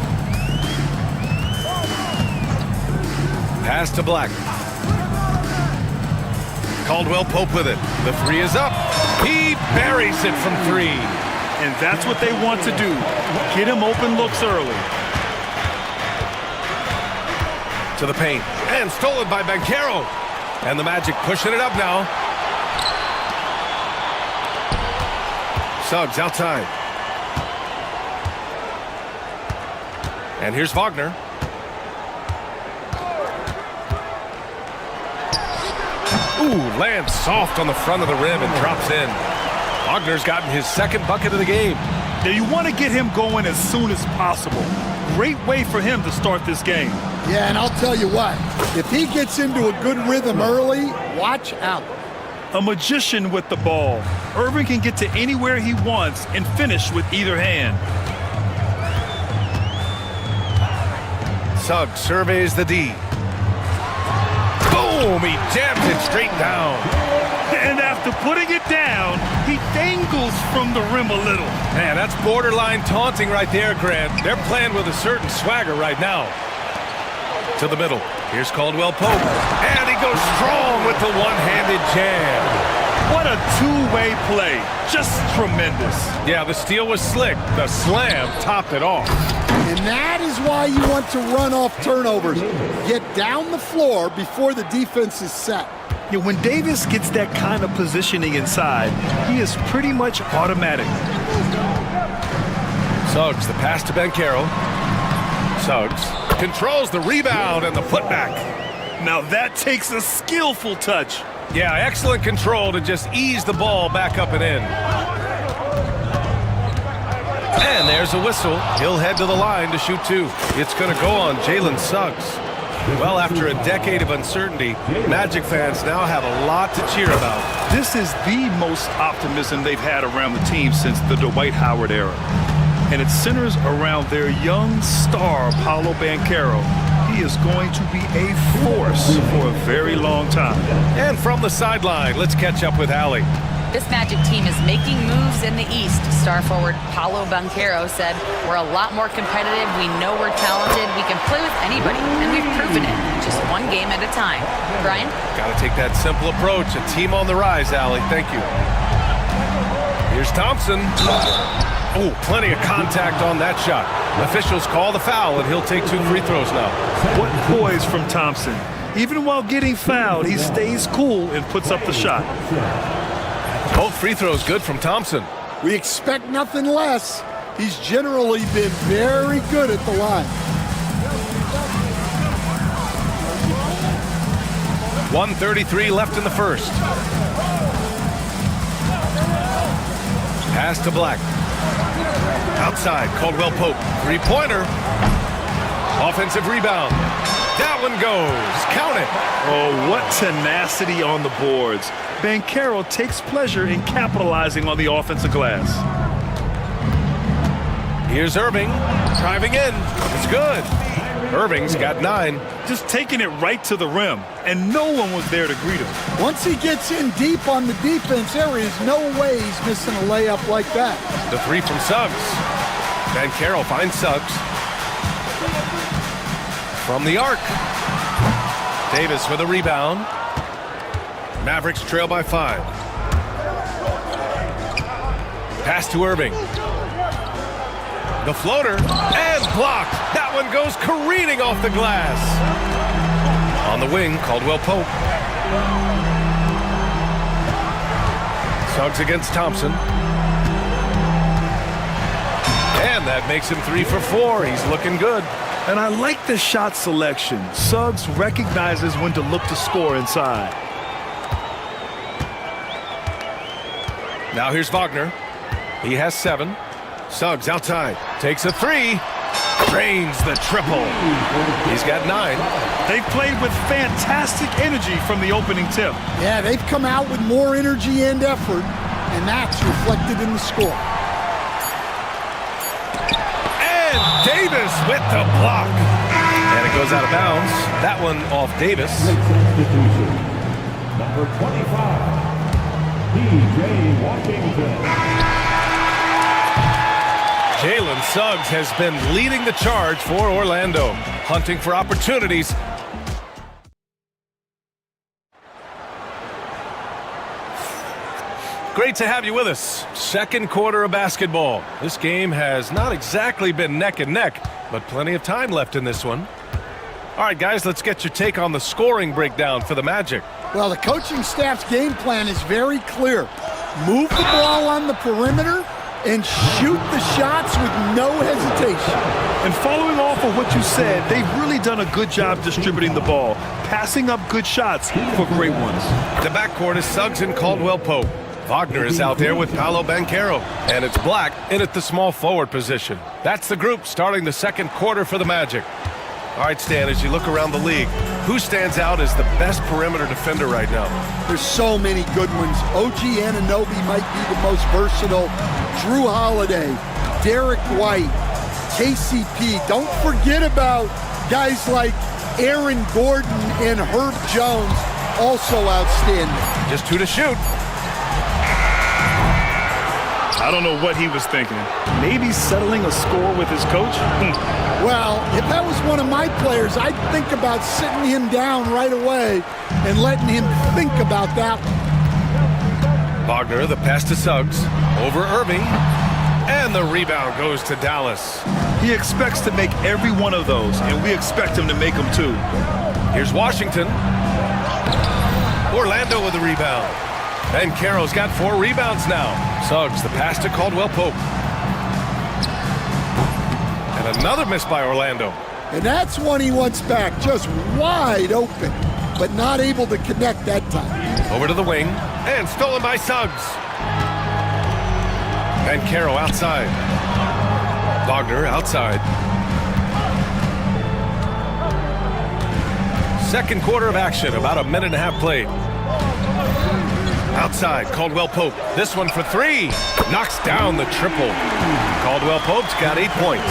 Pass to Black. Caldwell Pope with it. The three is up. He buries it from 3. And that's what they want to do. Get him open looks early. To the paint. And stolen by Banchero. And the Magic pushing it up now. Suggs outside. And here's Wagner. Ooh, lands soft on the front of the rim and drops in. Wagner's gotten his second bucket of the game. Now you want to get him going as soon as possible. Great way for him to start this game. Yeah, and I'll tell you what, if he gets into a good rhythm early, watch out. A magician with the ball. Irving can get to anywhere he wants and finish with either hand. Suggs surveys the D. Boom! He jams it straight down. And after putting it down, he dangles from the rim a little. Man, that's borderline taunting right there, Grant. They're playing with a certain swagger right now. To the middle. Here's Caldwell Pope. And he goes strong with the one-handed jam. What a two-way play. Just tremendous. Yeah, the steal was slick. The slam topped it off. And that is why you want to run off turnovers. Get down the floor before the defense is set. Yeah, when Davis gets that kind of positioning inside, he is pretty much automatic. Suggs, the pass to Banchero. Suggs controls the rebound and the putback. Now that takes a skillful touch. Yeah, excellent control to just ease the ball back up and in. And there's a whistle. He'll head to the line to shoot 2. It's going to go on Jalen Suggs. Well, after a decade of uncertainty, Magic fans now have a lot to cheer about. This is the most optimism they've had around the team since the Dwight Howard era. And it centers around their young star, Paolo Banchero. He is going to be a force for a very long time. And from the sideline, let's catch up with Allie. This Magic team is making moves in the East. Star forward Paolo Banchero said, "We're a lot more competitive. We know we're talented. We can play with anybody, and we've proven it. Just one game at a time." Brian? Got to take that simple approach. A team on the rise, Allie. Thank you. Here's Thompson. Oh, plenty of contact on that shot. Officials call the foul, and he'll take 2 free throws now. What poise from Thompson. Even while getting fouled, he stays cool and puts up the shot. Both free throws good from Thompson. We expect nothing less. He's generally been very good at the line. 1:33 left in the first. Pass to Black. Outside, Caldwell Pope. Three-pointer. Offensive rebound. That one goes. Count it. Oh, what tenacity on the boards. Banchero takes pleasure in capitalizing on the offensive glass. Here's Irving. Driving in. It's good. Irving's got 9. Just taking it right to the rim, and no one was there to greet him. Once he gets in deep on the defense, there is no way he's missing a layup like that. The 3 from Suggs. Banchero finds Suggs. From the arc. Davis with a rebound. Mavericks trail by 5. Pass to Irving. The floater, and blocked. That one goes careening off the glass. On the wing, Caldwell Pope. Suggs against Thompson. And that makes him 3 for 4. He's looking good. And I like the shot selection. Suggs recognizes when to look to score inside. Now here's Wagner. He has 7. Suggs outside. Takes a 3. Drains the triple. He's got 9. They've played with fantastic energy from the opening tip. Yeah, they've come out with more energy and effort, and that's reflected in the score. And Davis with the block. And it goes out of bounds. That one off Davis. Number 25, P.J. Washington. Jalen Suggs has been leading the charge for Orlando, hunting for opportunities. Great to have you with us. Second quarter of basketball. This game has not exactly been neck and neck, but plenty of time left in this one. All right, guys, let's get your take on the scoring breakdown for the Magic. Well, the coaching staff's game plan is very clear. Move the ball on the perimeter and shoot the shots with no hesitation. And following off of what you said, they've really done a good job distributing the ball, passing up good shots for great ones. The backcourt is Suggs and Caldwell Pope. Wagner is out there with Paolo Banchero, and it's Black in at the small forward position. That's the group starting the second quarter for the Magic. All right, Stan, as you look around the league, who stands out as the best perimeter defender right now? There's so many good ones. OG Anunoby might be the most versatile. Drew Holiday, Derek White, KCP. Don't forget about guys like Aaron Gordon and Herb Jones, also outstanding. Just 2 to shoot. I don't know what he was thinking. Maybe settling a score with his coach? Well, if that was one of my players, I'd think about sitting him down right away and letting him think about that. Wagner, the pass to Suggs, over Irving, and the rebound goes to Dallas. He expects to make every one of those, and we expect him to make them too. Here's Washington. Orlando with the rebound. And Carroll's got 4 rebounds now. Suggs, the pass to Caldwell Pope. And another miss by Orlando. And that's one he wants back, just wide open, but not able to connect that time. Over to the wing, and stolen by Suggs. And Carroll outside. Wagner outside. Second quarter of action, about a minute and a half played. Outside, Caldwell Pope. This one for 3. Knocks down the triple. Caldwell Pope's got 8 points.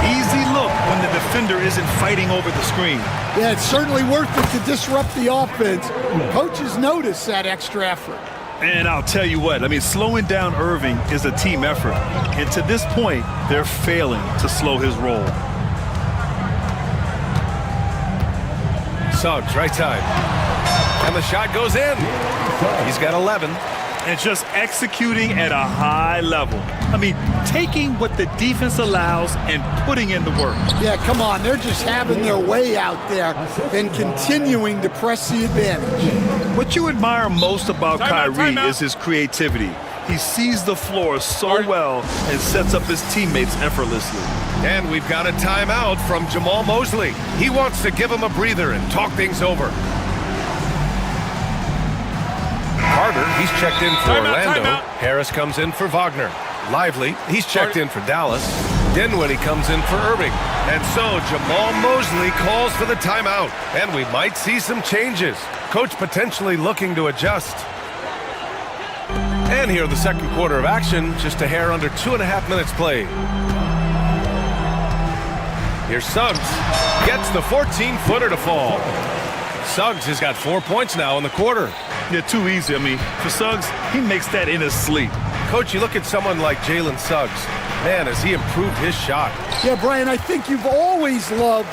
Easy look when the defender isn't fighting over the screen. Yeah, it's certainly worth it to disrupt the offense. Coaches notice that extra effort. And I'll tell you what, I mean, slowing down Irving is a team effort. And to this point, they're failing to slow his roll. Suggs, right side. And the shot goes in. He's got 11. And just executing at a high level. I mean, taking what the defense allows and putting in the work. Yeah, come on. They're just having their way out there and continuing to press the advantage. What you admire most about Kyrie is his creativity. He sees the floor so well and sets up his teammates effortlessly. And we've got a timeout from Jamal Mosley. He wants to give him a breather and talk things over. Carter, he's checked in for Orlando. Harris comes in for Wagner. Lively, he's checked in for Dallas. Dinwiddie comes in for Irving. And so Jamal Mosley calls for the timeout. And we might see some changes. Coach potentially looking to adjust. And here the second quarter of action, just a hair under 2.5 minutes played. Here's Suggs. Gets the 14-footer to fall. Suggs has got 4 points now in the quarter. Yeah, too easy. I mean, for Suggs, he makes that in his sleep. Coach, you look at someone like Jalen Suggs. Man, has he improved his shot. Yeah, Brian, I think you've always loved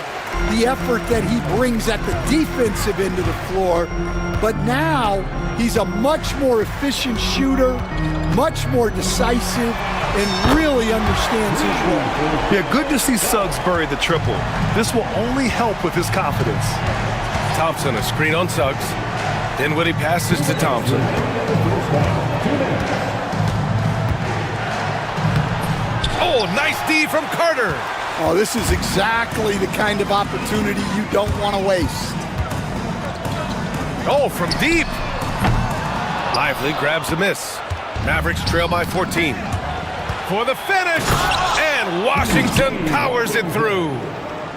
the effort that he brings at the defensive end of the floor. But now he's a much more efficient shooter, much more decisive, and really understands his role. Yeah, good to see Suggs bury the triple. This will only help with his confidence. Thompson, a screen on Suggs. Dinwiddie passes to Thompson. Oh, nice D from Carter. Oh, this is exactly the kind of opportunity you don't want to waste. Oh, from deep. Lively grabs a miss. Mavericks trail by 14. For the finish, and Washington powers it through.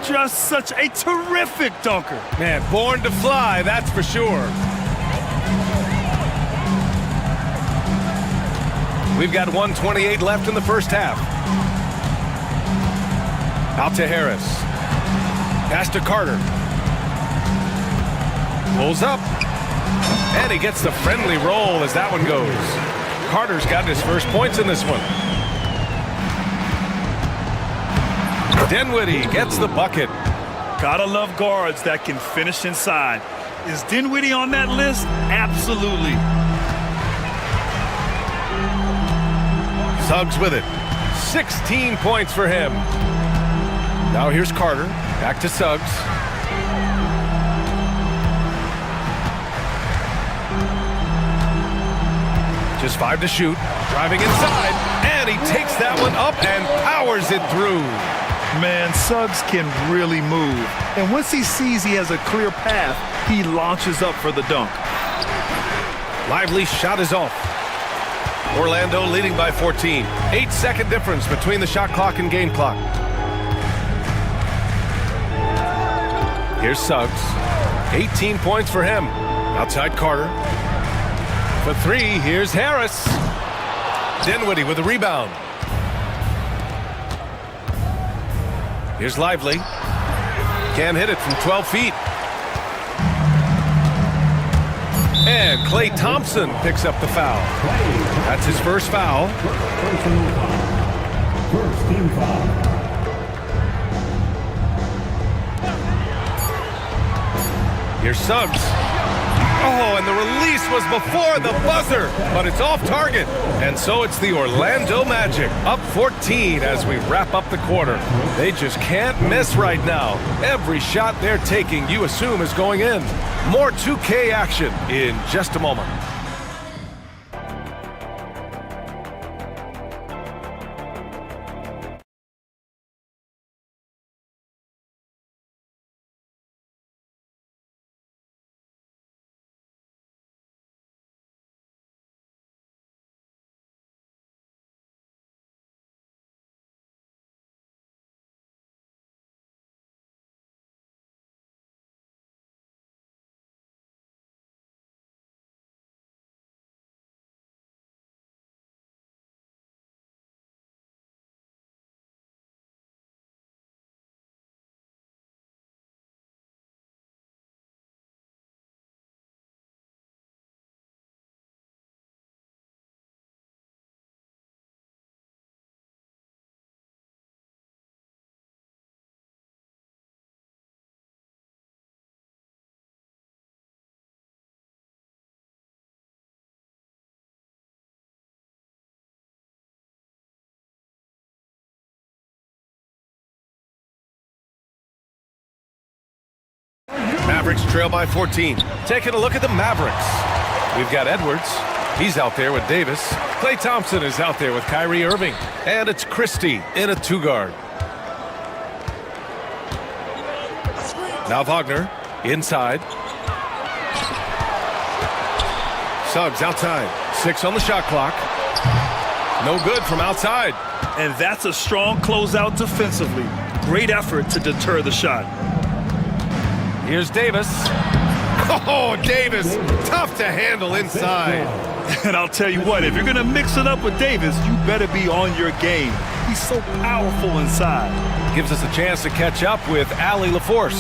Just such a terrific dunker. Man, born to fly, that's for sure. We've got 1:28 left in the first half. Out to Harris. Pass to Carter. Pulls up. And he gets the friendly roll as that one goes. Carter's got his first points in this one. Dinwiddie gets the bucket. Gotta love guards that can finish inside. Is Dinwiddie on that list? Absolutely. Suggs with it. 16 points for him. Now here's Carter. Back to Suggs. Just 5 to shoot. Driving inside. And he takes that one up and powers it through. Man, Suggs can really move. And once he sees he has a clear path, he launches up for the dunk. Lively shot is off. Orlando leading by 14. 8-second difference between the shot clock and game clock. Here's Suggs. 18 points for him. Outside Carter. For 3, here's Harris. Dinwiddie with a rebound. Here's Lively. Can't hit it from 12 feet. And Klay Thompson picks up the foul. That's his first foul. First team foul. Here's Suggs. Oh, and the release was before the buzzer, but it's off target. And so it's the Orlando Magic, up 14 as we wrap up the quarter. They just can't miss right now. Every shot they're taking, you assume, is going in. More 2K action in just a moment. Mavericks trail by 14. Taking a look at the Mavericks. We've got Edwards. He's out there with Davis. Klay Thompson is out there with Kyrie Irving. And it's Christie in a 2-guard. Now Wagner inside. Suggs outside. 6 on the shot clock. No good from outside. And that's a strong closeout defensively. Great effort to deter the shot. Here's Davis. Oh, Davis, tough to handle inside. And I'll tell you what, if you're going to mix it up with Davis, you better be on your game. He's so powerful inside. Gives us a chance to catch up with Allie LaForce.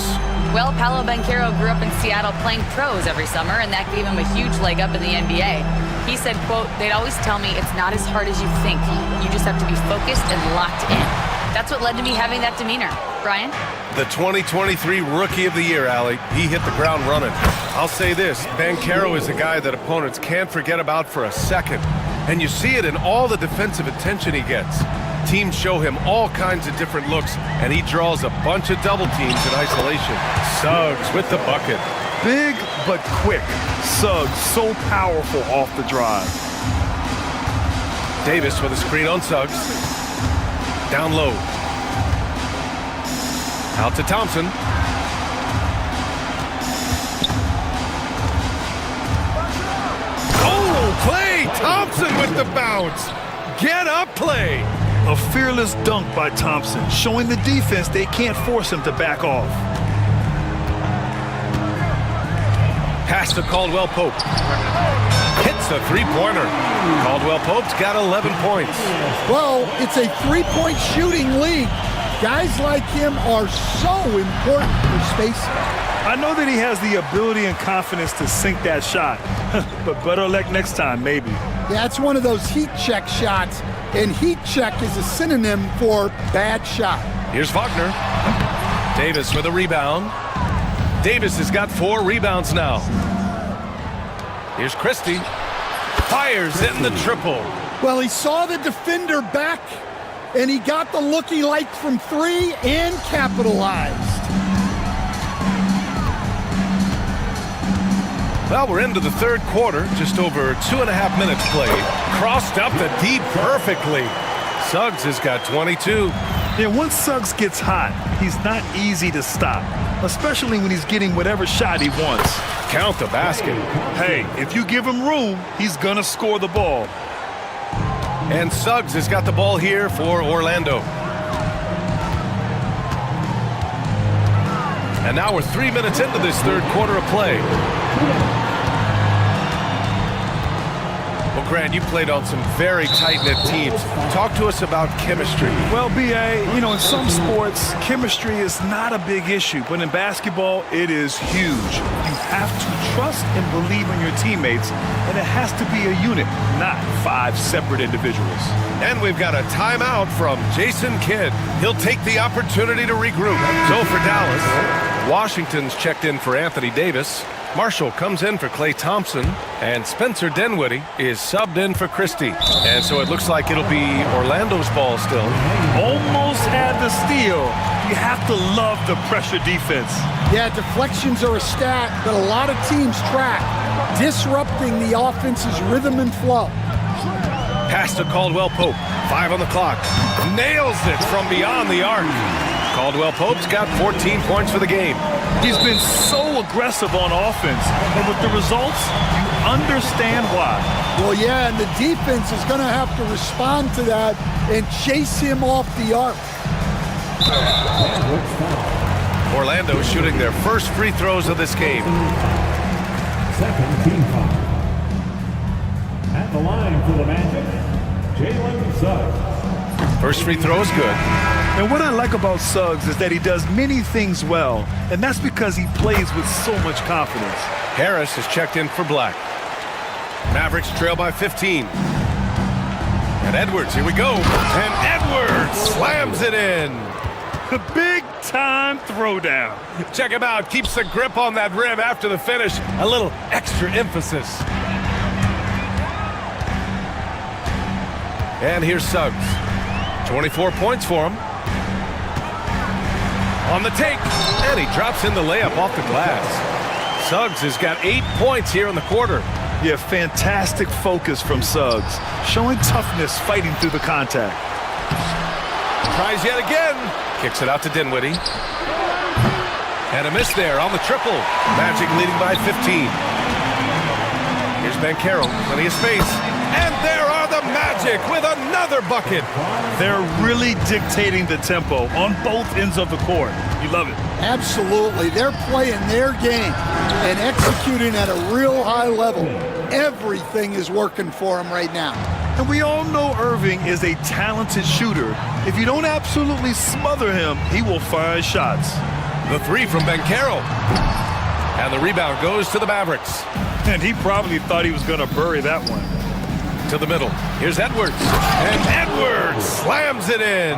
Well, Paolo Banchero grew up in Seattle playing pros every summer, and that gave him a huge leg up in the NBA. He said, quote, "They'd always tell me it's not as hard as you think. You just have to be focused and locked in." That's what led to me having that demeanor. Brian? The 2023 Rookie of the Year, Allie. He hit the ground running. I'll say this, Banchero is a guy that opponents can't forget about for a second. And you see it in all the defensive attention he gets. Teams show him all kinds of different looks, and he draws a bunch of double teams in isolation. Suggs with the bucket. Big but quick. Suggs so powerful off the drive. Davis with a screen on Suggs. Down low. Out to Thompson. Oh, Klay Thompson with the bounce. Get up, Klay. A fearless dunk by Thompson, showing the defense they can't force him to back off. Pass to Caldwell Pope. Hits a three-pointer. Caldwell Pope's got 11 points. Well, it's a three-point shooting league. Guys like him are so important for spacing. I know that he has the ability and confidence to sink that shot, but better luck next time, maybe. Yeah, it's one of those heat check shots, and heat check is a synonym for bad shot. Here's Wagner. Davis with a rebound. Davis has got 4 rebounds now. Here's Christie. Fires in the triple. Well, he saw the defender back, and he got the look he liked from 3 and capitalized. Well, we're into the third quarter. Just over 2.5 minutes played. Crossed up the deep perfectly. Suggs has got 22. Yeah, once Suggs gets hot, he's not easy to stop, especially when he's getting whatever shot he wants. Count the basket. Hey, if you give him room, he's gonna score the ball. And Suggs has got the ball here for Orlando. And now we're 3 minutes into this third quarter of play. Well, Grant, you played on some very tight-knit teams. Talk to us about chemistry. Well, B.A., you know, in some sports, chemistry is not a big issue, but in basketball, it is huge. You have to trust and believe in your teammates, and it has to be a unit, not 5 separate individuals. And we've got a timeout from Jason Kidd. He'll take the opportunity to regroup. So for Dallas, Washington's checked in for Anthony Davis. Marshall comes in for Klay Thompson, and Spencer Dinwiddie is subbed in for Christie. And so it looks like it'll be Orlando's ball still. Almost had the steal. You have to love the pressure defense. Yeah, deflections are a stat that a lot of teams track, disrupting the offense's rhythm and flow. Pass to Caldwell Pope. 5 on the clock. Nails it from beyond the arc. Caldwell Pope's got 14 points for the game. He's been so aggressive on offense, and with the results, you understand why. Well, yeah, and the defense is going to have to respond to that and chase him off the arc. Orlando shooting their first free throws of this game. Second team foul. At the line for the Magic, Jalen Suggs. First free throw is good. And what I like about Suggs is that he does many things well, and that's because he plays with so much confidence. Harris is checked in for Black. Mavericks trail by 15. And Edwards, here we go. And Edwards slams it in. The big-time throwdown. Check him out. Keeps the grip on that rim after the finish. A little extra emphasis. And here's Suggs. 24 points for him. On the take, and he drops in the layup off the glass. Suggs has got 8 points here in the quarter. Yeah, fantastic focus from Suggs, showing toughness fighting through the contact. Tries yet again. Kicks it out to Dinwiddie. And a miss there on the triple. Magic leading by 15. Here's Banchero, plenty of space. And there are the Magic with another bucket. They're really dictating the tempo on both ends of the court. You love it. Absolutely. They're playing their game and executing at a real high level. Everything is working for them right now. And we all know Irving is a talented shooter. If you don't absolutely smother him, he will find shots. The three from Banchero. And the rebound goes to the Mavericks. And he probably thought he was going to bury that one. To the middle. Here's Edwards. And Edwards slams it in.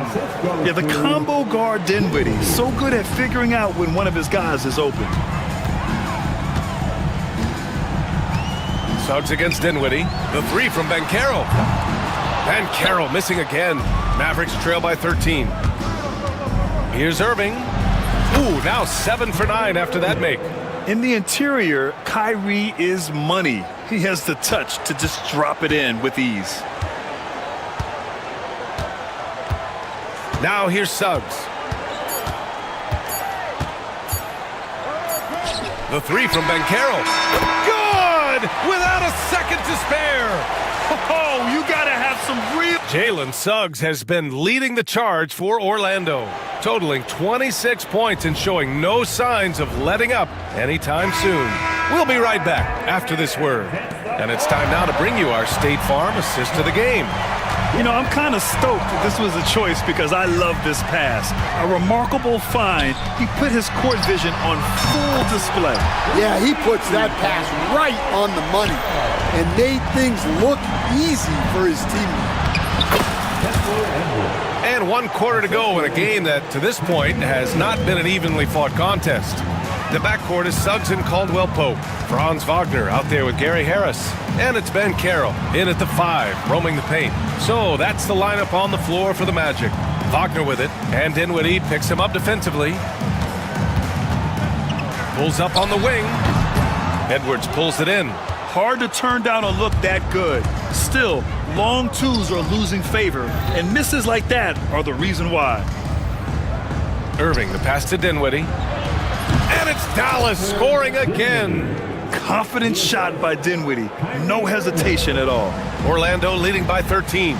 Yeah, the combo guard Dinwiddie, so good at figuring out when one of his guys is open. Suggs against Dinwiddie. The three from Banchero. Banchero missing again. Mavericks trail by 13. Here's Irving. Ooh, now 7 for 9 after that make. In the interior, Kyrie is money. He has the touch to just drop it in with ease. Now here's Suggs. The three from Banchero. Good! Without a second to spare. Oh, you gotta have some real... Jalen Suggs has been leading the charge for Orlando, totaling 26 points and showing no signs of letting up anytime soon. We'll be right back after this word. And it's time now to bring you our State Farm assist to the game. You know, I'm kind of stoked that this was a choice because I love this pass. A remarkable find. He put his court vision on full display. Yeah, he puts that pass right on the money and made things look easy for his teammate. And 1 quarter to go in a game that, to this point, has not been an evenly fought contest. The backcourt is Suggs and Caldwell Pope. Franz Wagner out there with Gary Harris. And it's Banchero in at the 5, roaming the paint. So that's the lineup on the floor for the Magic. Wagner with it, and Dinwiddie picks him up defensively. Pulls up on the wing. Edwards pulls it in. Hard to turn down a look that good. Still, long twos are losing favor, and misses like that are the reason why. Irving, the pass to Dinwiddie. And it's Dallas scoring again. Confident shot by Dinwiddie. No hesitation at all. Orlando leading by 13.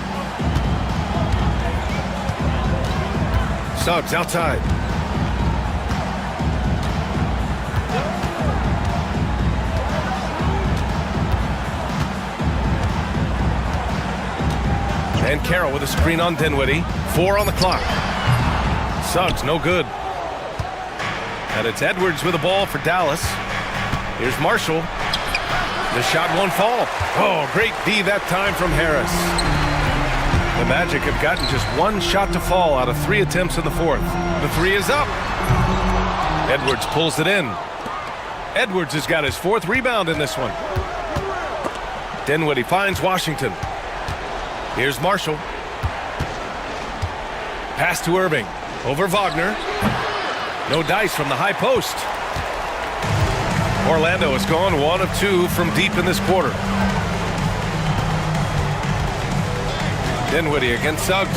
Suggs outside. And Carroll with a screen on Dinwiddie. 4 on the clock. Suggs, no good. And it's Edwards with the ball for Dallas. Here's Marshall. The shot won't fall. Oh, great D that time from Harris. The Magic have gotten just 1 shot to fall out of 3 attempts in the 4th. The 3 is up. Edwards pulls it in. Edwards has got his 4th rebound in this one. Dinwiddie finds Washington. Here's Marshall. Pass to Irving. Over Wagner. No dice from the high post. Orlando has gone 1 of 2 from deep in this quarter. Dinwiddie against Suggs.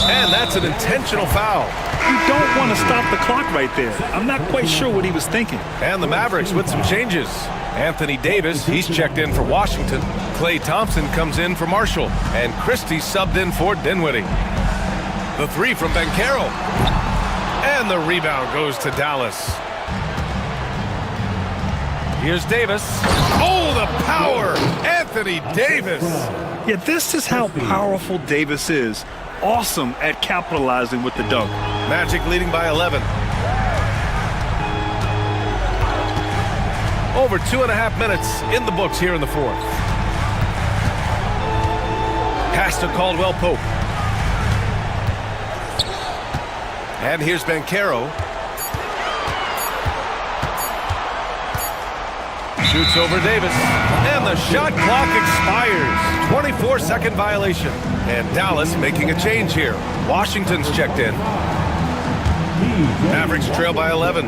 And that's an intentional foul. You don't want to stop the clock right there. I'm not quite sure what he was thinking. And the Mavericks with some changes. Anthony Davis, he's checked in for Washington. Klay Thompson comes in for Marshall. And Christie subbed in for Dinwiddie. The 3 from Banchero. And the rebound goes to Dallas. Here's Davis. Oh, the power! Anthony Davis! Yeah, this is how powerful Davis is. Awesome at capitalizing with the dunk. Magic leading by 11. Over 2.5 minutes in the books here in the 4th. Pass to Caldwell Pope. And here's Banchero. Shoots over Davis. And the shot clock expires. 24-second violation. And Dallas making a change here. Washington's checked in. Mavericks trail by 11.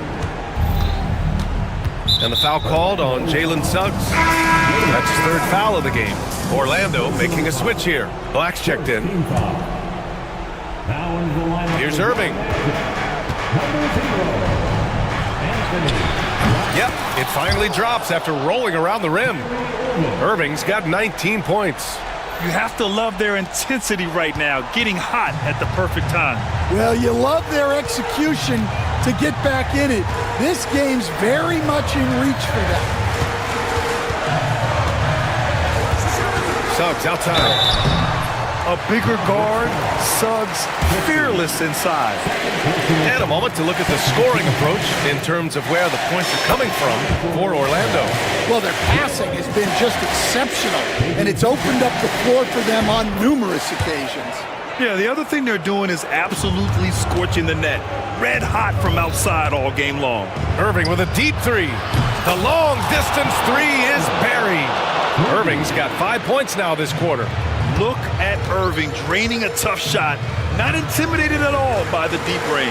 And the foul called on Jalen Suggs. That's his 3rd foul of the game. Orlando making a switch here. Black's checked in. Here's Irving. Yep, it finally drops after rolling around the rim. Irving's got 19 points. You have to love their intensity right now, getting hot at the perfect time. Well, you love their execution to get back in it. This game's very much in reach for them. Suggs outside. A bigger guard, Suggs fearless inside. And a moment to look at the scoring approach in terms of where the points are coming from for Orlando. Well, their passing has been just exceptional, and it's opened up the floor for them on numerous occasions. Yeah, the other thing they're doing is absolutely scorching the net. Red hot from outside all game long. Irving with a deep 3. The long distance 3 is buried. Irving's got 5 points now this quarter. Look at Irving draining a tough shot. Not intimidated at all by the deep range.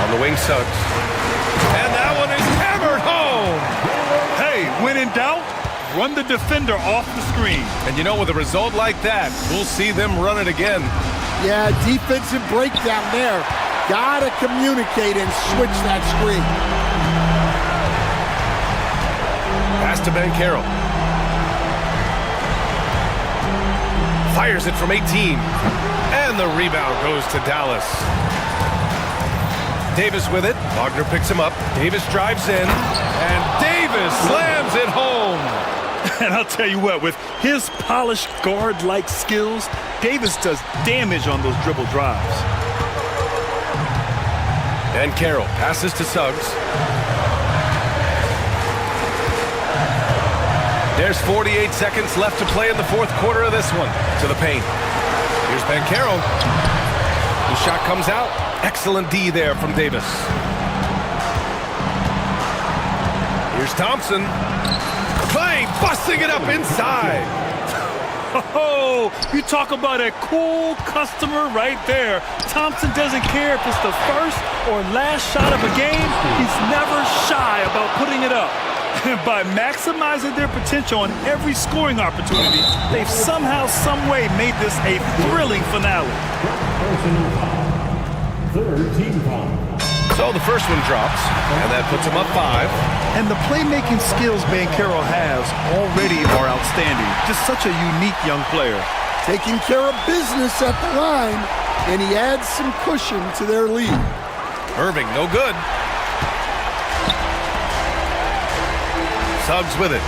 On the wing, Suggs. And that one is hammered home. Hey, when in doubt, Run the defender off the screen. And you know, with a result like that, we'll see them run it again. Yeah, defensive breakdown there. Gotta communicate and switch that screen. Pass to Bankero. Fires it from 18. And the rebound goes to Dallas. Davis with it. Wagner picks him up. Davis drives in. And Davis slams it home. And I'll tell you what, with his polished guard-like skills, Davis does damage on those dribble drives. And Carroll passes to Suggs. There's 48 seconds left to play in the fourth quarter of this one. To the paint. Here's Bankero. The shot comes out. Excellent D there from Davis. Here's Thompson. Clay busting it up inside. Oh, you talk about a cool customer right there. Thompson doesn't care if it's the first or last shot of a game. He's never shy about putting it up. And by maximizing their potential on every scoring opportunity, they've somehow, some way made this a thrilling finale. Third team foul. So the first one drops, and that puts him up 5. And the playmaking skills Bankero has already are outstanding. Just such a unique young player. Taking care of business at the line, and he adds some cushion to their lead. Irving, no good. Suggs with it.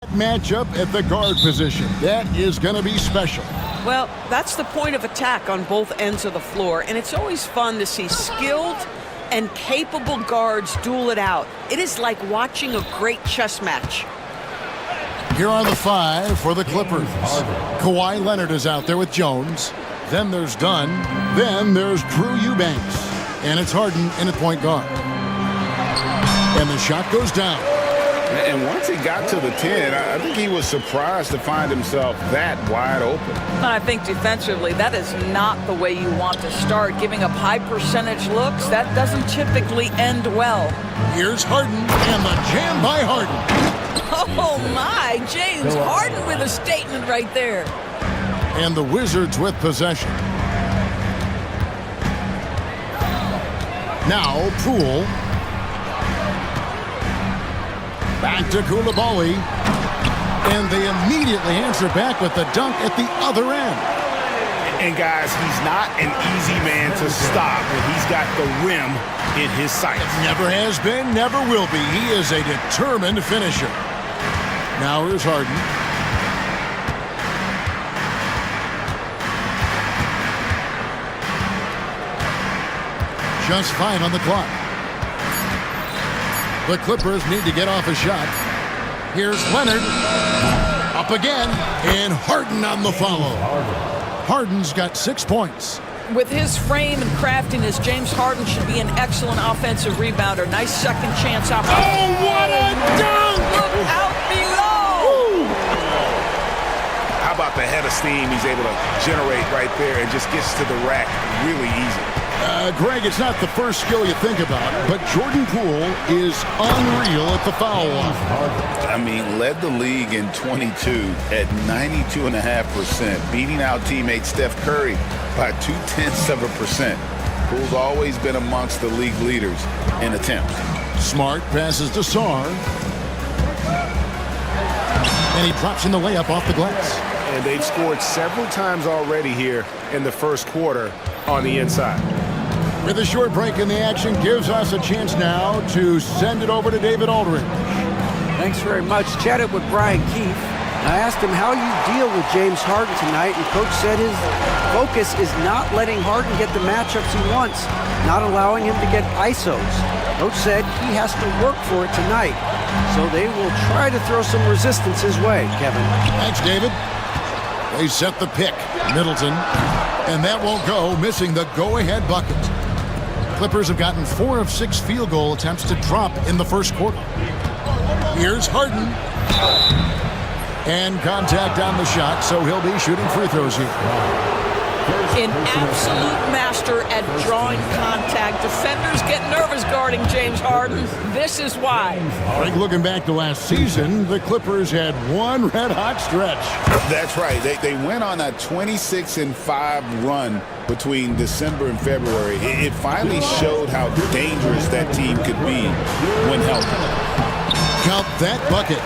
Matchup at the guard position. That is going to be special. Well, that's the point of attack on both ends of the floor, and it's always fun to see skilled and capable guards duel it out. It is like watching a great chess match. Here are the 5 for the Clippers. Kawhi Leonard is out there with Jones. Then there's Dunn. Then there's Drew Eubanks. And it's Harden in at point guard. And the shot goes down. And once he got to the 10, I think he was surprised to find himself that wide open. I think defensively, that is not the way you want to start. Giving up high percentage looks, that doesn't typically end well. Here's Harden and the jam by Harden. Oh my, James Harden with a statement right there. And the Wizards with possession. Now Poole. Back to Koulibaly. And they immediately answer back with the dunk at the other end. And guys, he's not an easy man to stop when he's got the rim in his sights. Never has been, never will be. He is a determined finisher. Now here's Harden. Just 5 on the clock. The Clippers need to get off a shot. Here's Leonard. Up again. And Harden on the follow. Harden's got 6 points. With his frame and craftiness, James Harden should be an excellent offensive rebounder. Nice second chance opportunity. Oh, what a dunk! Look out below! How about the head of steam he's able to generate right there and just gets to the rack really easy. Greg, it's not the first skill you think about, but Jordan Poole is unreal at the foul line. I mean, led the league in 22 at 92.5%, beating out teammate Steph Curry by 0.2%. Poole's always been amongst the league leaders in attempts. Smart passes to Sarr. And he drops in the layup off the glass. And they've scored several times already here in the first quarter on the inside. With a short break in the action, gives us a chance now to send it over to David Aldridge. Thanks very much. Chatted with Brian Keefe. I asked him how you deal with James Harden tonight, and Coach said his focus is not letting Harden get the matchups he wants, not allowing him to get ISOs. Coach said he has to work for it tonight, so they will try to throw some resistance his way, Kevin. Thanks, David. They set the pick. Middleton. And that won't go, missing the go-ahead bucket. Clippers have gotten 4 of 6 field goal attempts to drop in the first quarter. Here's Harden. And contact on the shot, so he'll be shooting free throws here. An absolute master at drawing contact. Defenders get nervous guarding James Harden. This is why. Greg, looking back to last season, the Clippers had one red-hot stretch. That's right. They went on a 26-5 run between December and February. It finally showed how dangerous that team could be when healthy. Count that bucket.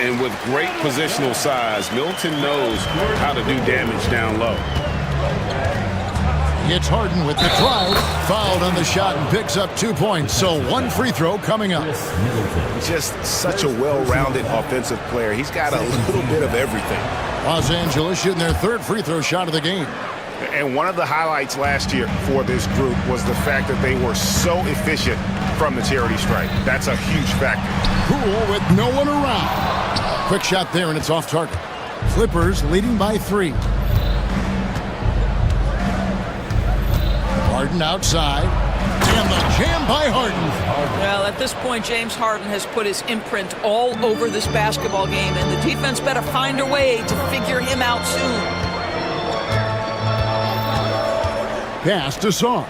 And with great positional size, Milton knows how to do damage down low. It's Harden with the drive, fouled on the shot and picks up 2 points. So 1 free throw coming up. Just such a well-rounded offensive player. He's got a little bit of everything. Los Angeles shooting their 3rd free throw shot of the game. And one of the highlights last year for this group was the fact that they were so efficient from the charity stripe. That's a huge factor. Poole with no one around. Quick shot there, and it's off target. Clippers leading by 3. Harden outside. And the jam by Harden. Well, at this point, James Harden has put his imprint all over this basketball game, and the defense better find a way to figure him out soon. Pass to Sarr.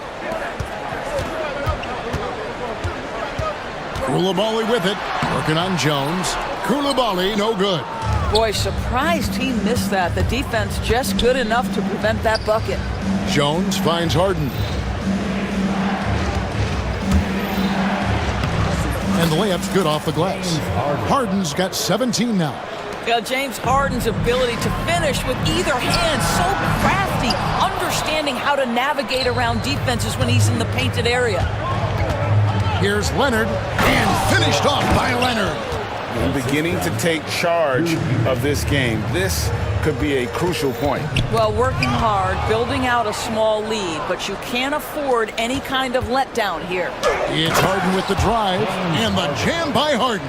Koulibaly with it. Working on Jones. Koulibaly, no good. Boy, surprised he missed that. The defense just good enough to prevent that bucket. Jones finds Harden. And the layup's good off the glass. Harden's got 17 now. James Harden's ability to finish with either hand, so crafty, understanding how to navigate around defenses when he's in the painted area. Here's Leonard, and finished off by Leonard. and beginning to take charge of this game. This could be a crucial point. Well, working hard, building out a small lead, but you can't afford any kind of letdown here. It's Harden with the drive, and the jam by Harden.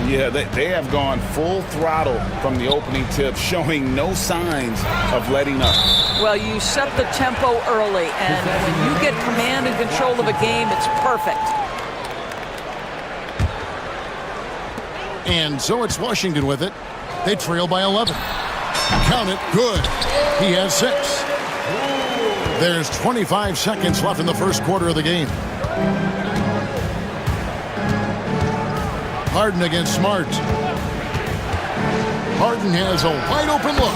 Yeah, they have gone full throttle from the opening tip, showing no signs of letting up. Well, you set the tempo early, and when you get command and control of a game, it's perfect. And so it's Washington with it. They trail by 11. Count it, good. He has 6. There's 25 seconds left in the first quarter of the game. Harden against Smart. Harden has a wide open look.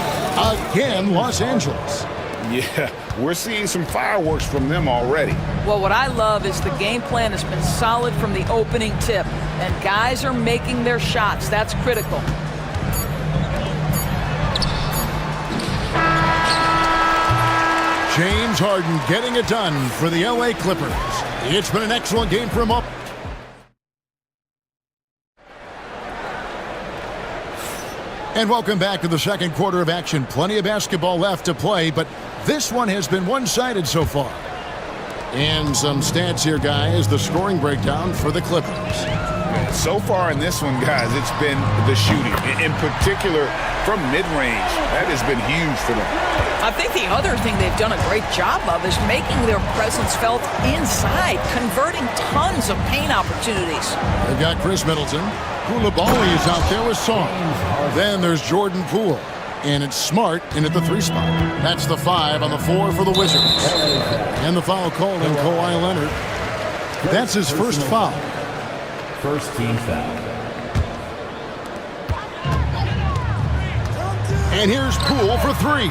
Again, Los Angeles. Yeah, we're seeing some fireworks from them already. Well, what I love is the game plan has been solid from the opening tip, and guys are making their shots. That's critical. James Harden getting it done for the LA Clippers. It's been an excellent game for him up. And welcome back to the second quarter of action. Plenty of basketball left to play, but this one has been one-sided so far. And some stats here, guys. The scoring breakdown for the Clippers. So far in this one, guys, it's been the shooting. In particular, from mid-range. That has been huge for them. I think the other thing they've done a great job of is making their presence felt inside, converting tons of paint opportunities. They've got Chris Middleton. Koulibaly is out there with Song. Then there's Jordan Poole. And it's Smart in at the 3 spot. That's the 5 on the 4 for the Wizards. And the foul called on Kawhi Leonard. That's his first foul. First team foul. And here's Poole for 3.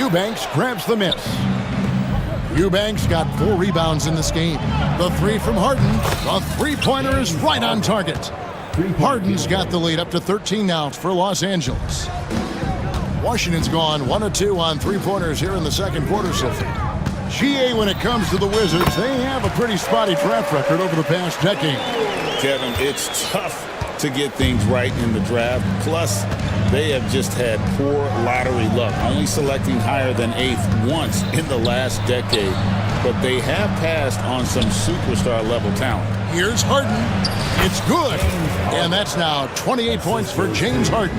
Eubanks grabs the miss. Eubanks got 4 rebounds in this game. The 3 from Harden. The three-pointer is right on target. Harden's got the lead up to 13 now for Los Angeles. Washington's gone 1 of 2 on three-pointers here in the second quarter so far. GA, when it comes to the Wizards, they have a pretty spotty draft record over the past decade. Kevin, it's tough to get things right in the draft. Plus, they have just had poor lottery luck, only selecting higher than 8th once in the last decade. But they have passed on some superstar-level talent. Here's Harden. It's good. And that's now 28 points for James Harden.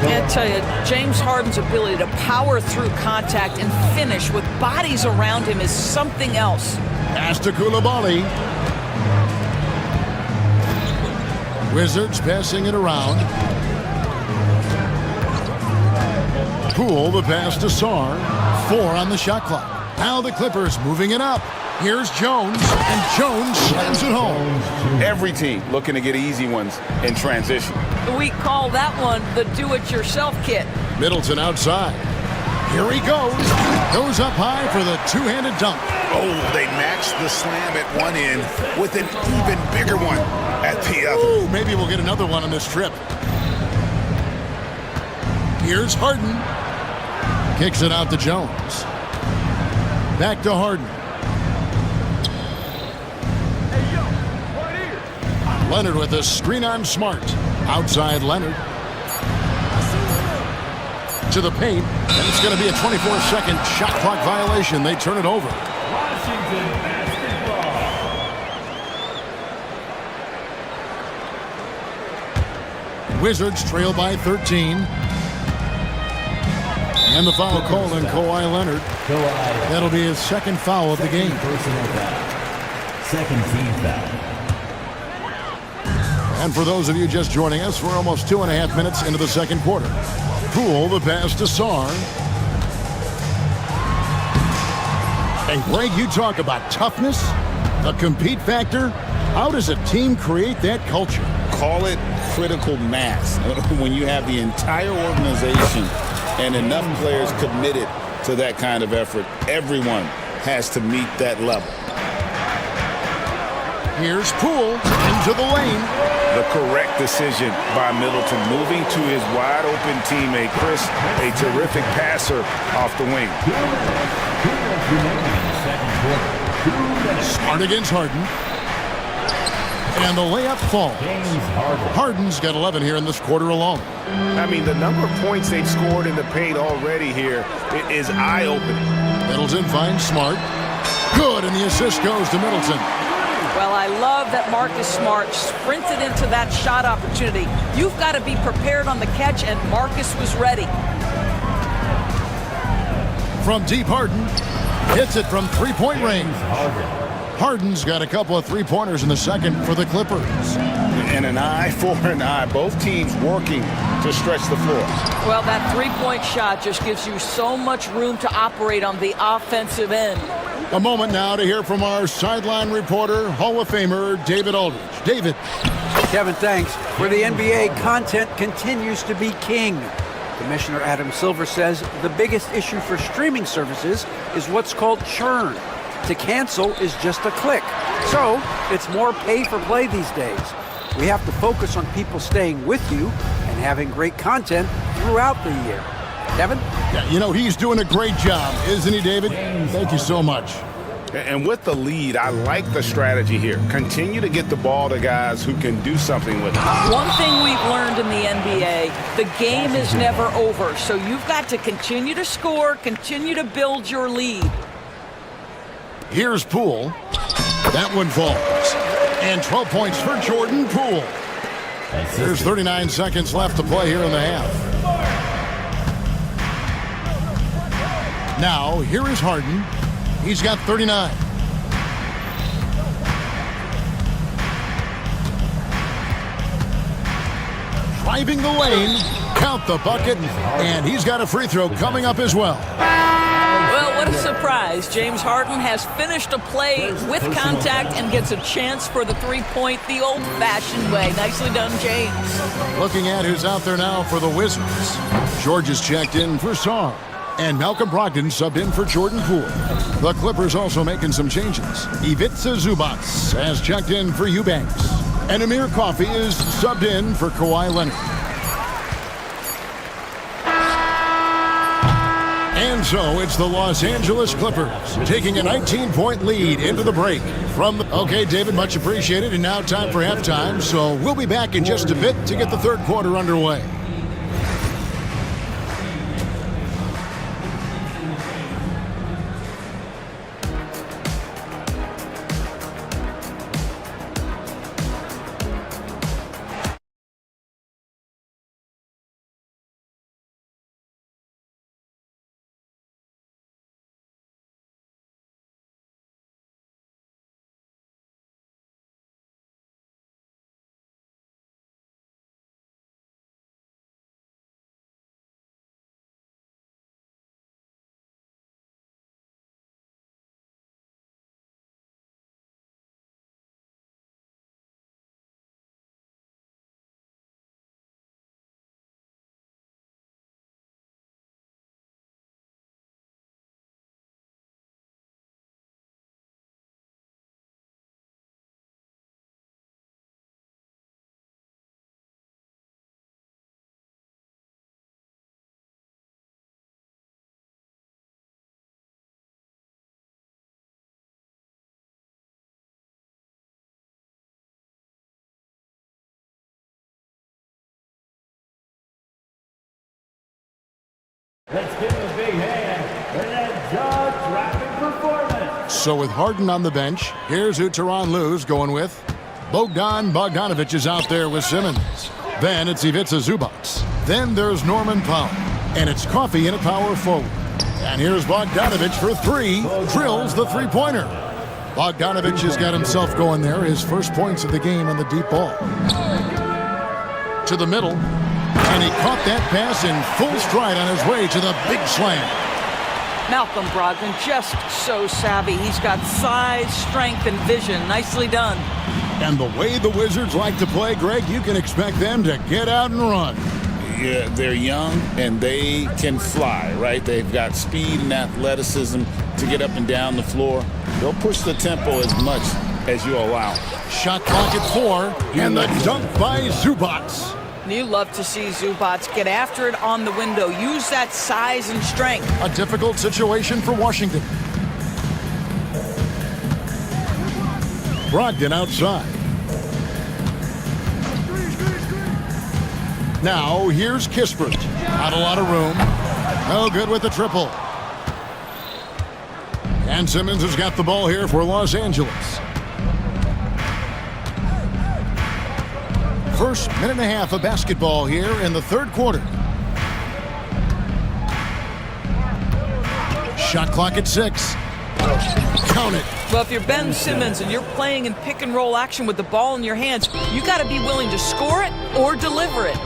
I tell you, James Harden's ability to power through contact and finish with bodies around him is something else. Pass to Koulibaly. Wizards passing it around. Poole, the pass to Sarr. 4 on the shot clock. Now the Clippers moving it up. Here's Jones, and Jones slams it home. Every team looking to get easy ones in transition. We call that one the do-it-yourself kit. Middleton outside. Here he goes. Goes up high for the two-handed dunk. Oh, they matched the slam at one end with an even bigger one at the other. Ooh, maybe we'll get another one on this trip. Here's Harden. Kicks it out to Jones. Back to Harden. Leonard with a screen on Smart. Outside Leonard. To the paint. And it's going to be a 24-second shot clock violation. They turn it over. Washington basketball. Wizards trail by 13. And the foul called on Kawhi Leonard. That'll be his second foul of the game. Personal foul. Second team foul. And for those of you just joining us, we're almost 2.5 minutes into the second quarter. Poole, the pass to Sarr. And Greg, you talk about toughness, the compete factor. How does a team create that culture? Call it critical mass. When you have the entire organization and enough players committed to that kind of effort, everyone has to meet that level. Here's Poole into the lane. The correct decision by Middleton, moving to his wide-open teammate, Chris, a terrific passer off the wing. Smart against Harden. And the layup falls. Harden's got 11 here in this quarter alone. I mean, the number of points they've scored in the paint already here is eye-opening. Middleton finds Smart. Good, and the assist goes to Middleton. Well, I love that Marcus Smart sprinted into that shot opportunity. You've got to be prepared on the catch, and Marcus was ready. From deep, Harden hits it from three-point range. Harden's got a couple of three-pointers in the second for the Clippers. And an eye for an eye. Both teams working to stretch the floor. Well, that three-point shot just gives you so much room to operate on the offensive end. A moment now to hear from our sideline reporter, Hall of Famer David Aldridge. David. Kevin, thanks. For the NBA, content continues to be king. Commissioner Adam Silver says the biggest issue for streaming services is what's called churn. To cancel is just a click. So it's more pay for play these days. We have to focus on people staying with you and having great content throughout the year. Kevin? Yeah, you know, he's doing a great job, isn't he, David? Thank you so much. And with the lead, I like the strategy here. Continue to get the ball to guys who can do something with it. One thing we've learned in the NBA, the game is never over. So you've got to continue to score, continue to build your lead. Here's Poole. That one falls. And 12 points for Jordan Poole. There's 39 seconds left to play here in the half. Now, here is Harden. He's got 39. Driving the lane, count the bucket, and he's got a free throw coming up as well. Well, what a surprise. James Harden has finished a play with contact and gets a chance for the three-point the old-fashioned way. Nicely done, James. Looking at who's out there now for the Wizards. George is checked in for Song. And Malcolm Brogdon subbed in for Jordan Poole. The Clippers also making some changes. Ivica Zubac has checked in for Eubanks. And Amir Coffey is subbed in for Kawhi Leonard. And so it's the Los Angeles Clippers taking a 19-point lead into the break. Okay, David, much appreciated. And now time for halftime. So we'll be back in just a bit to get the third quarter underway. Let's give him a big hand for that jaw-dropping performance. So with Harden on the bench, here's who Tyronn Lue's going with. Bogdan Bogdanovic is out there with Simmons. Then it's Ivica Zubac. Then there's Norman Powell. And it's Coffey in at power forward. And here's Bogdanovic for three. Drills the three-pointer. Bogdanovic has got himself going there. His first points of the game on the deep ball. To the middle. And he caught that pass in full stride on his way to the big slam. Malcolm Brogdon just so savvy. He's got size, strength, and vision. Nicely done. And the way the Wizards like to play, Greg, you can expect them to get out and run. Yeah, they're young and they can fly, right? They've got speed and athleticism to get up and down the floor. They'll push the tempo as much as you allow. Shot clock at 4, and the dunk by Zubac. You love to see Zubac get after it on the window. Use that size and strength. A difficult situation for Washington. Brogdon outside. Now, here's Kispert. Not a lot of room. No good with the triple. And Simmons has got the ball here for Los Angeles. First minute and a half of basketball here in the third quarter. Shot clock at 6. Count it. Well, if you're Ben Simmons and you're playing in pick and roll action with the ball in your hands, you got to be willing to score it or deliver it.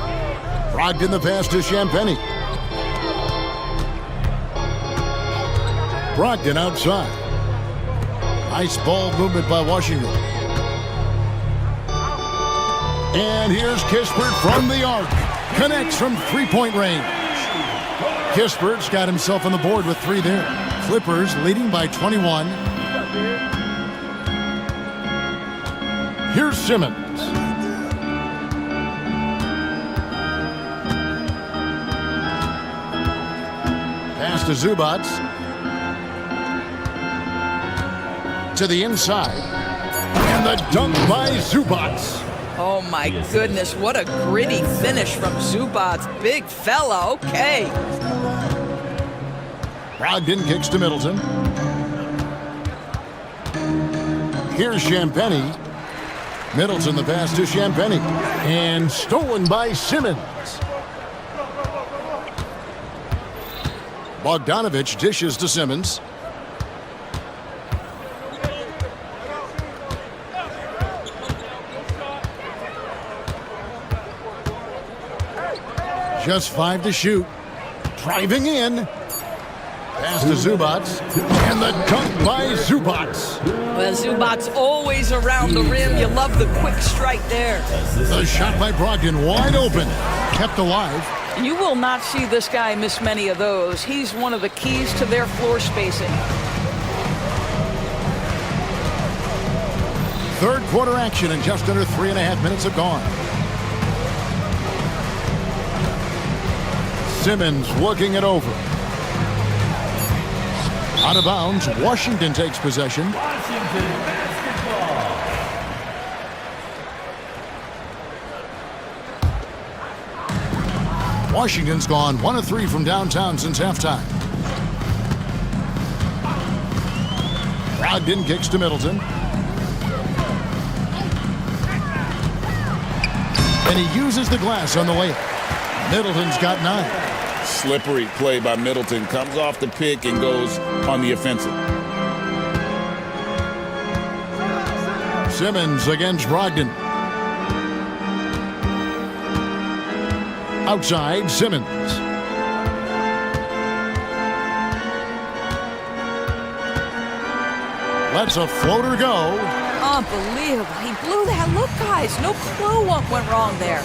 Brogdon the pass to Champagnie. Brogdon outside. Nice ball movement by Washington. And here's Kispert from the arc. Connects from three-point range. Kispert's got himself on the board with 3 there. Clippers leading by 21. Here's Simmons. Pass to Zubac. To the inside. And the dunk by Zubac. Oh my goodness, what a gritty finish from Zubac. Big fella, okay. Brogdon kicks to Middleton. Here's Champagnie. Middleton the pass to Champagnie. And stolen by Simmons. Bogdanovich dishes to Simmons. Just 5 to shoot. Driving in. Pass to Zubac. And the dunk by Zubac. Well, Zubac's always around the rim. You love the quick strike there. The shot by Brogdon wide open. Kept alive. You will not see this guy miss many of those. He's one of the keys to their floor spacing. Third quarter action and just under 3.5 minutes have gone. Simmons working it over. Out of bounds, Washington takes possession. Washington basketball. Washington's gone 1 of 3 from downtown since halftime. Brogdon kicks to Middleton. And he uses the glass on the layup. Middleton's got 9. Slippery play by Middleton. Comes off the pick and goes on the offensive. Simmons against Brogdon. Outside, Simmons. Lets a floater go. Unbelievable. He blew that. Look, guys, no clue what went wrong there.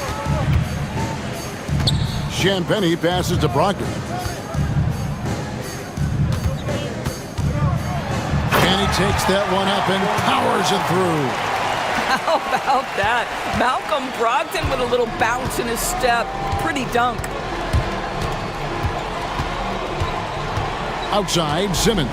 Champagnie passes to Brogdon. And he takes that one up and powers it through. How about that? Malcolm Brogdon with a little bounce in his step. Pretty dunk. Outside, Simmons.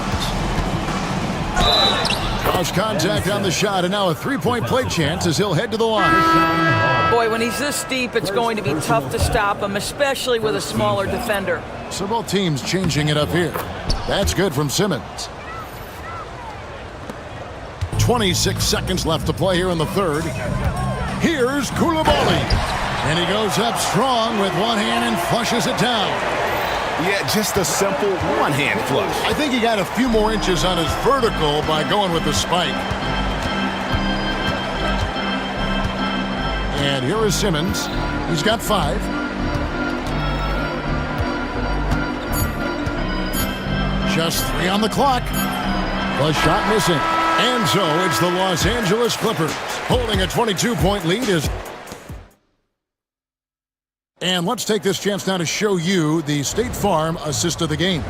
Cross contact on the shot, and now a three-point play chance as he'll head to the line. Boy, when he's this deep, it's going to be tough to stop him, especially with a smaller defender. So both teams changing it up here. That's good from Simmons. 26 seconds left to play here in the third. Here's Koulibaly. And he goes up strong with one hand and flushes it down. Yeah, just a simple one-hand flush. I think he got a few more inches on his vertical by going with the spike. And here is Simmons. He's got 5. Just 3 on the clock. The shot missing. And so it's the Los Angeles Clippers holding a 22-point lead. And let's take this chance now to show you the State Farm assist of the game.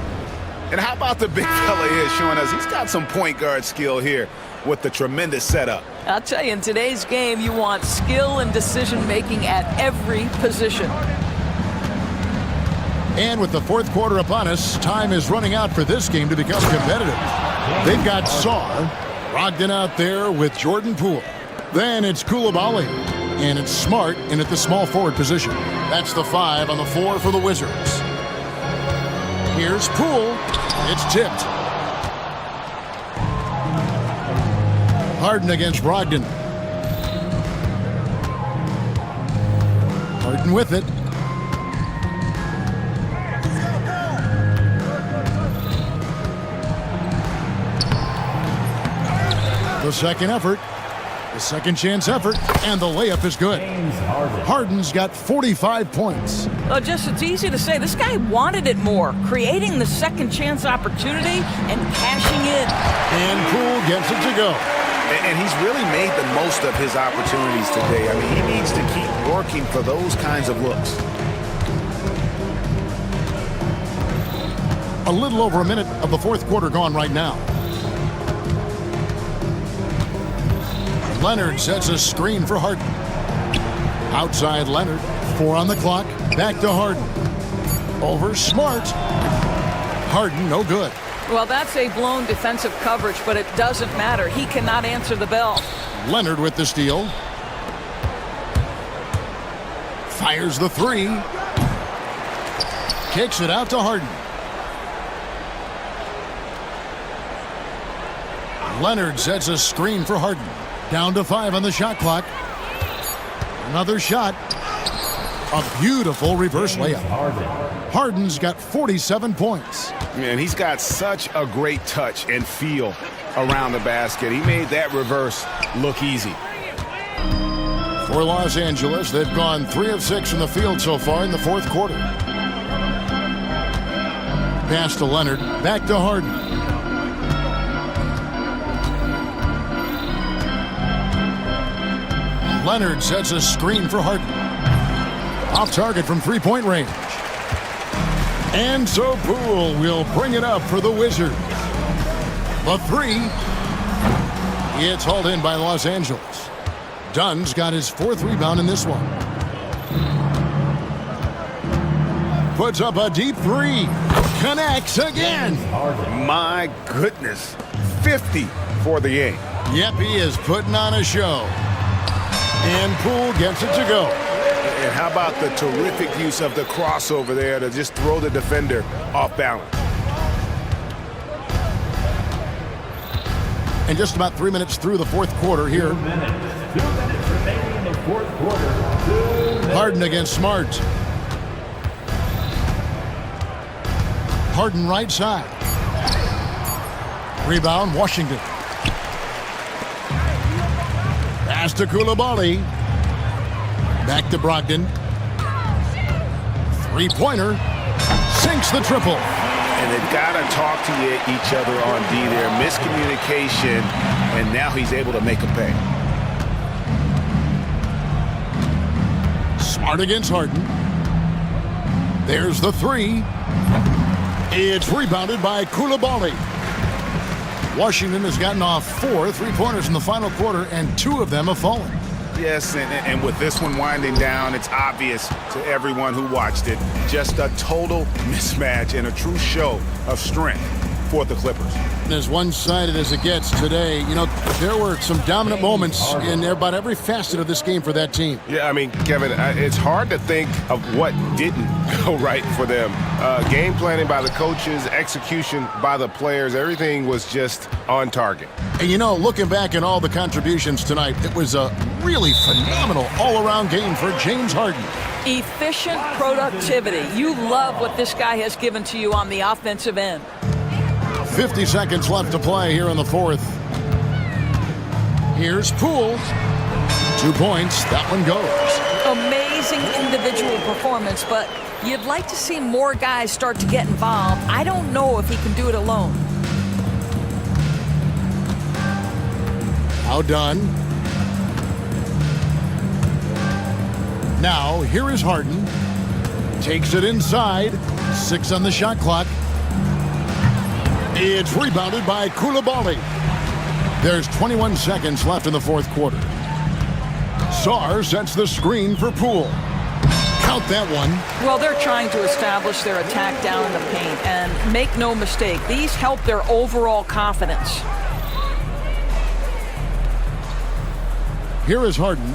And how about the big fella here showing us he's got some point guard skill here with the tremendous setup. I'll tell you, in today's game, you want skill and decision-making at every position. And with the fourth quarter upon us, time is running out for this game to become competitive. They've got Sarr, Brogdon out there with Jordan Poole. Then it's Koulibaly. And it's Smart in at the small forward position. That's the 5 on the 4 for the Wizards. Here's Poole. It's tipped. Harden against Brogdon. Harden with it. The second effort. The second chance effort, and the layup is good. Harden's got 45 points. Well, just it's easy to say this guy wanted it more, creating the second chance opportunity and cashing in. And Poole gets it to go. And he's really made the most of his opportunities today. I mean, he needs to keep working for those kinds of looks. A little over a minute of the fourth quarter gone right now. Leonard sets a screen for Harden. Outside Leonard, 4 on the clock, back to Harden. Over Smart. Harden, no good. Well, that's a blown defensive coverage, but it doesn't matter. He cannot answer the bell. Leonard with the steal. Fires the 3. Kicks it out to Harden. Leonard sets a screen for Harden. Down to 5 on the shot clock. Another shot. A beautiful reverse layup. Harden's got 47 points. Man, he's got such a great touch and feel around the basket. He made that reverse look easy. For Los Angeles, they've gone 3 of 6 from the field so far in the fourth quarter. Pass to Leonard. Back to Harden. Leonard sets a screen for Harden. Off target from three-point range. And so Poole will bring it up for the Wizards. The 3. It's hauled in by Los Angeles. Dunn's got his 4th rebound in this one. Puts up a deep 3. Connects again. My goodness. 50 for the game. Yep, he is putting on a show. And Poole gets it to go. And how about the terrific use of the crossover there to just throw the defender off balance. And just about 3 minutes through the fourth quarter here. 2 minutes. 2 minutes remaining in the fourth quarter. Harden against Smart. Harden right side. Rebound, Washington. Pass to Koulibaly. Back to Brogdon. Three-pointer. Sinks the triple. And they've got to talk to each other on D there. Miscommunication, and now he's able to make a pay. Smart against Harden. There's the 3. It's rebounded by Koulibaly. Washington has gotten off 4 3-pointers in the final quarter, and 2 of them have fallen. Yes, and with this one winding down, it's obvious to everyone who watched it. Just a total mismatch and a true show of strength for the Clippers. And as one-sided as it gets today, you know, there were some dominant moments in about every facet of this game for that team. Yeah, I mean, Kevin, it's hard to think of what didn't go right for them. Game planning by the coaches, execution by the players, everything was just on target. And you know, looking back at all the contributions tonight, it was a really phenomenal all-around game for James Harden. Efficient productivity. You love what this guy has given to you on the offensive end. 50 seconds left to play here in the fourth. Here's Poole. 2 points. That one goes. Amazing individual performance, but you'd like to see more guys start to get involved. I don't know if he can do it alone. Now done. Now, here is Harden. Takes it inside. 6 on the shot clock. It's rebounded by Koulibaly. There's 21 seconds left in the fourth quarter. Sarr sets the screen for Poole. Count that one. Well, they're trying to establish their attack down in the paint, and make no mistake, these help their overall confidence. Here is Harden.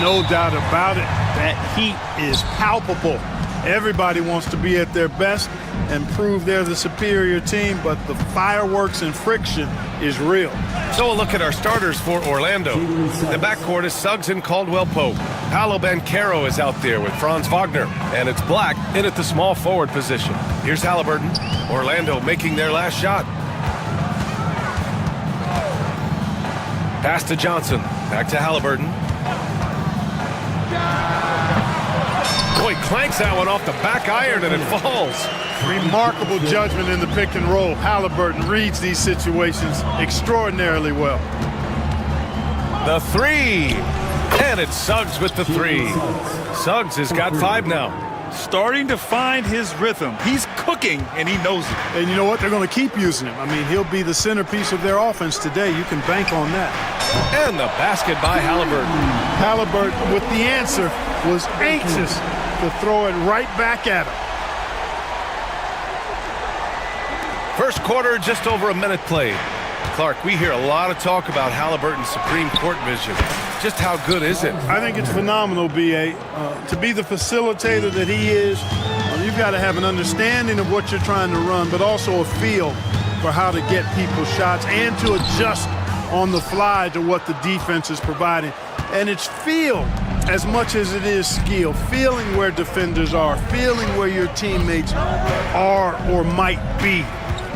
No doubt about it. That heat is palpable. Everybody wants to be at their best and prove they're the superior team, but the fireworks and friction is real. So a look at our starters for Orlando. The backcourt is Suggs and Caldwell Pope. Paolo Banchero is out there with Franz Wagner, and it's Black in at the small forward position. Here's Halliburton. Orlando making their last shot. Pass to Johnson. Back to Halliburton. Boy, clanks that one off the back iron and it falls. Remarkable judgment in the pick and roll. Halliburton reads these situations extraordinarily well. The three. And it's Suggs with the three. Suggs has got 5 now. Starting to find his rhythm. He's cooking, and he knows it. And you know what? They're going to keep using him. I mean, he'll be the centerpiece of their offense today. You can bank on that. And the basket by Halliburton. Halliburton, with the answer, was anxious to throw it right back at him. First quarter, just over a minute played. Clark, we hear a lot of talk about Halliburton's supreme court vision. Just how good is it? I think it's phenomenal, B.A. To be the facilitator that he is, you've got to have an understanding of what you're trying to run, but also a feel for how to get people's shots and to adjust on the fly to what the defense is providing. And it's feel as much as it is skill, feeling where defenders are, feeling where your teammates are or might be.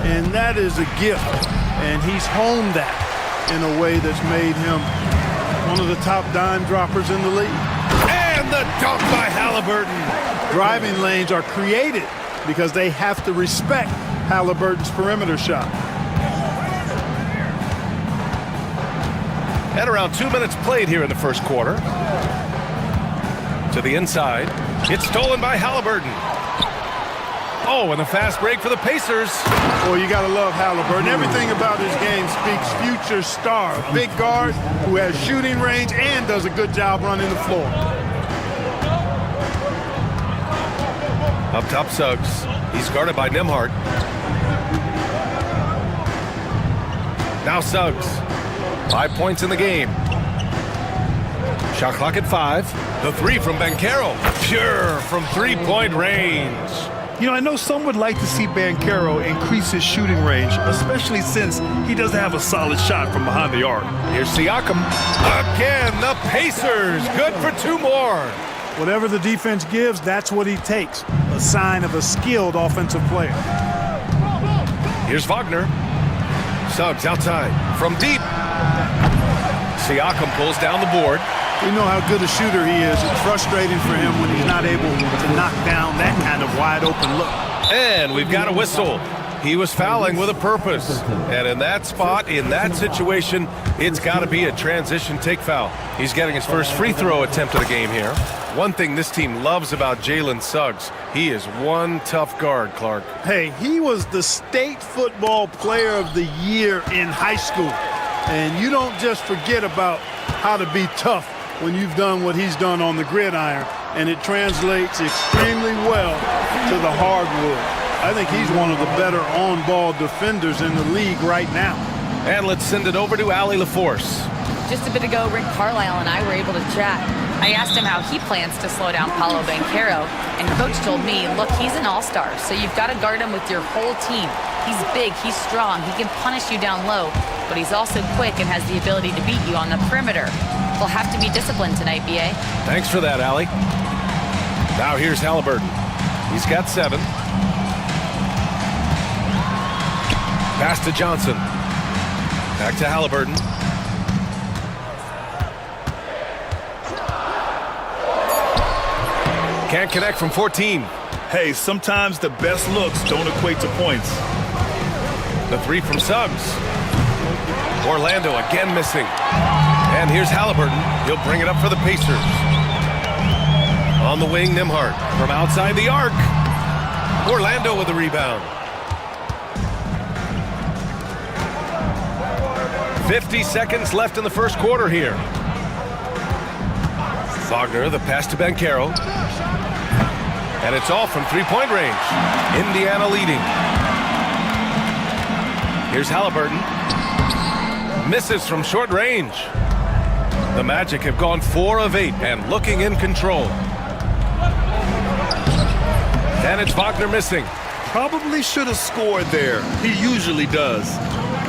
And that is a gift. And he's honed that in a way that's made him one of the top dime droppers in the league. And the dunk by Halliburton. Driving lanes are created because they have to respect Halliburton's perimeter shot. And around 2 minutes played here in the first quarter. To the inside. It's stolen by Halliburton. Oh, and a fast break for the Pacers. Well, you got to love Halliburton. Everything about his game speaks future star. A big guard who has shooting range and does a good job running the floor. Up top, Suggs. He's guarded by Nembhard. Now Suggs. 5 points in the game. Shot clock at 5. The three from Banchero. Pure from three-point range. You know, I know some would like to see Banchero increase his shooting range, especially since he doesn't have a solid shot from behind the arc. Here's Siakam. Again, the Pacers. Good for 2 more. Whatever the defense gives, that's what he takes. A sign of a skilled offensive player. Here's Wagner. Suggs outside. From deep. Siakam pulls down the board. We know how good a shooter he is. It's frustrating for him when he's not able to knock down that kind of wide open look. And we've got a whistle. He was fouling with a purpose. And in that spot, in that situation, it's got to be a transition take foul. He's getting his first free throw attempt of the game here. One thing this team loves about Jalen Suggs, he is one tough guard, Clark. Hey, he was the state football player of the year in high school. And you don't just forget about how to be tough when you've done what he's done on the gridiron, and it translates extremely well to the hardwood. I think he's one of the better on-ball defenders in the league right now. And let's send it over to Allie LaForce. Just a bit ago, Rick Carlisle and I were able to chat. I asked him how he plans to slow down Paolo Banchero, and Coach told me, look, he's an all-star, so you've got to guard him with your whole team. He's big, he's strong, he can punish you down low, but he's also quick and has the ability to beat you on the perimeter. We'll have to be disciplined tonight, B.A. Thanks for that, Allie. Now here's Halliburton. He's got 7. Pass to Johnson. Back to Halliburton. Can't connect from 14. Hey, sometimes the best looks don't equate to points. The three from Suggs. Orlando again missing. And here's Halliburton. He'll bring it up for the Pacers. On the wing, Nembhard from outside the arc. Orlando with the rebound. 50 seconds left in the first quarter here. Wagner, the pass to Banchero. And it's all from three-point range. Indiana leading. Here's Halliburton. Misses from short range. The Magic have gone 4 of 8 and looking in control. And it's Wagner missing. Probably should have scored there. He usually does.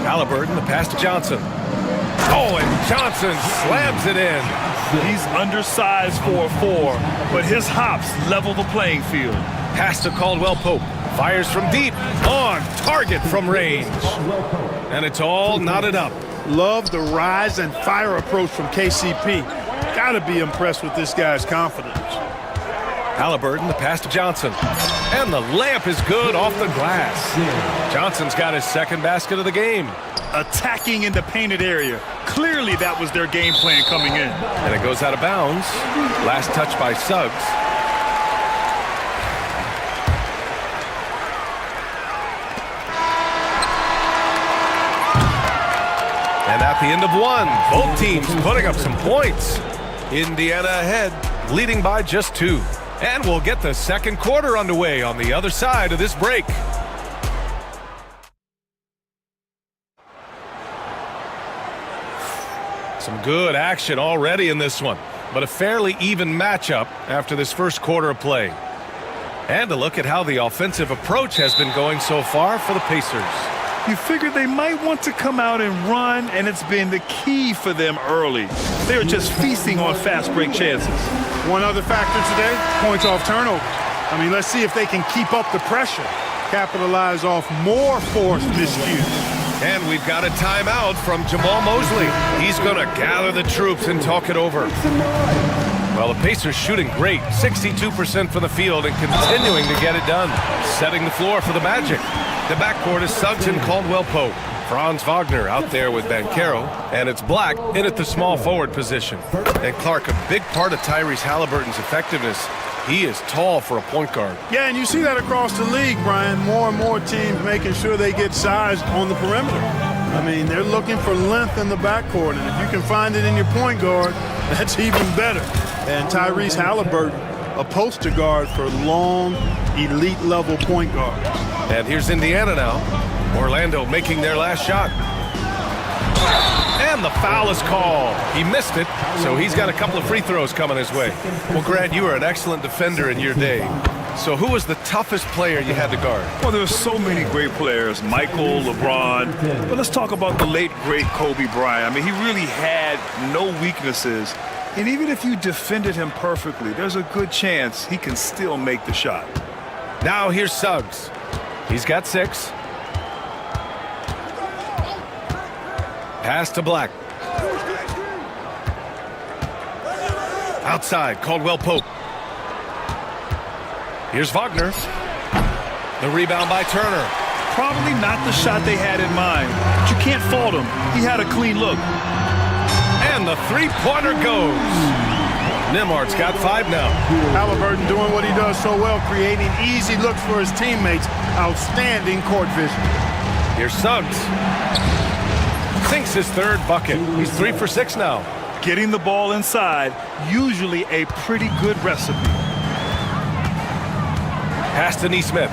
Halliburton, the pass to Johnson. Oh, and Johnson slams it in. He's undersized for a 4, but his hops level the playing field. Pass to Caldwell Pope. Fires from deep. On target from range. And it's all knotted up. Love the rise and fire approach from KCP. Gotta be impressed with this guy's confidence. Halliburton, the pass to Johnson. And the layup is good off the glass. Johnson's got his second basket of the game. Attacking in the painted area. Clearly that was their game plan coming in. And it goes out of bounds. Last touch by Suggs. And at the end of one, both teams putting up some points. Indiana ahead, leading by just 2. And we'll get the second quarter underway on the other side of this break. Some good action already in this one, but a fairly even matchup after this first quarter of play. And a look at how the offensive approach has been going so far for the Pacers. You figure they might want to come out and run, and it's been the key for them early. They're just feasting on fast break chances. One other factor today, points off turnover. I mean, let's see if they can keep up the pressure, capitalize off more forced miscues. And we've got a timeout from Jamal Mosley. He's going to gather the troops and talk it over. Well, the Pacers shooting great, 62% from the field and continuing to get it done. Setting the floor for the Magic. The backcourt is Suggs and Caldwell Pope. Franz Wagner out there with Banchero, and it's Black in at the small forward position. And Clark, a big part of Tyrese Halliburton's effectiveness, he is tall for a point guard. Yeah, and you see that across the league, Brian. More and more teams making sure they get size on the perimeter. I mean, they're looking for length in the backcourt, and if you can find it in your point guard, that's even better. And Tyrese Halliburton, a poster guard for long, elite-level point guards. And here's Indiana now. Orlando making their last shot. And the foul is called. He missed it, so he's got a couple of free throws coming his way. Well, Grant, you were an excellent defender in your day. So who was the toughest player you had to guard? Well, there were so many great players, Michael, LeBron. But let's talk about the late, great Kobe Bryant. I mean, he really had no weaknesses. And even if you defended him perfectly, there's a good chance he can still make the shot. Now here's Suggs. He's got 6. Pass to Black. Outside, Caldwell Pope. Here's Wagner. The rebound by Turner. Probably not the shot they had in mind, but you can't fault him. He had a clean look. And the three-pointer goes. Nembhard's got 5 now. Halliburton doing what he does so well, creating easy looks for his teammates. Outstanding court vision. Here's Suggs. Sinks his 3rd bucket. He's 3 for 6 now. Getting the ball inside, usually a pretty good recipe. Pass to Nesmith.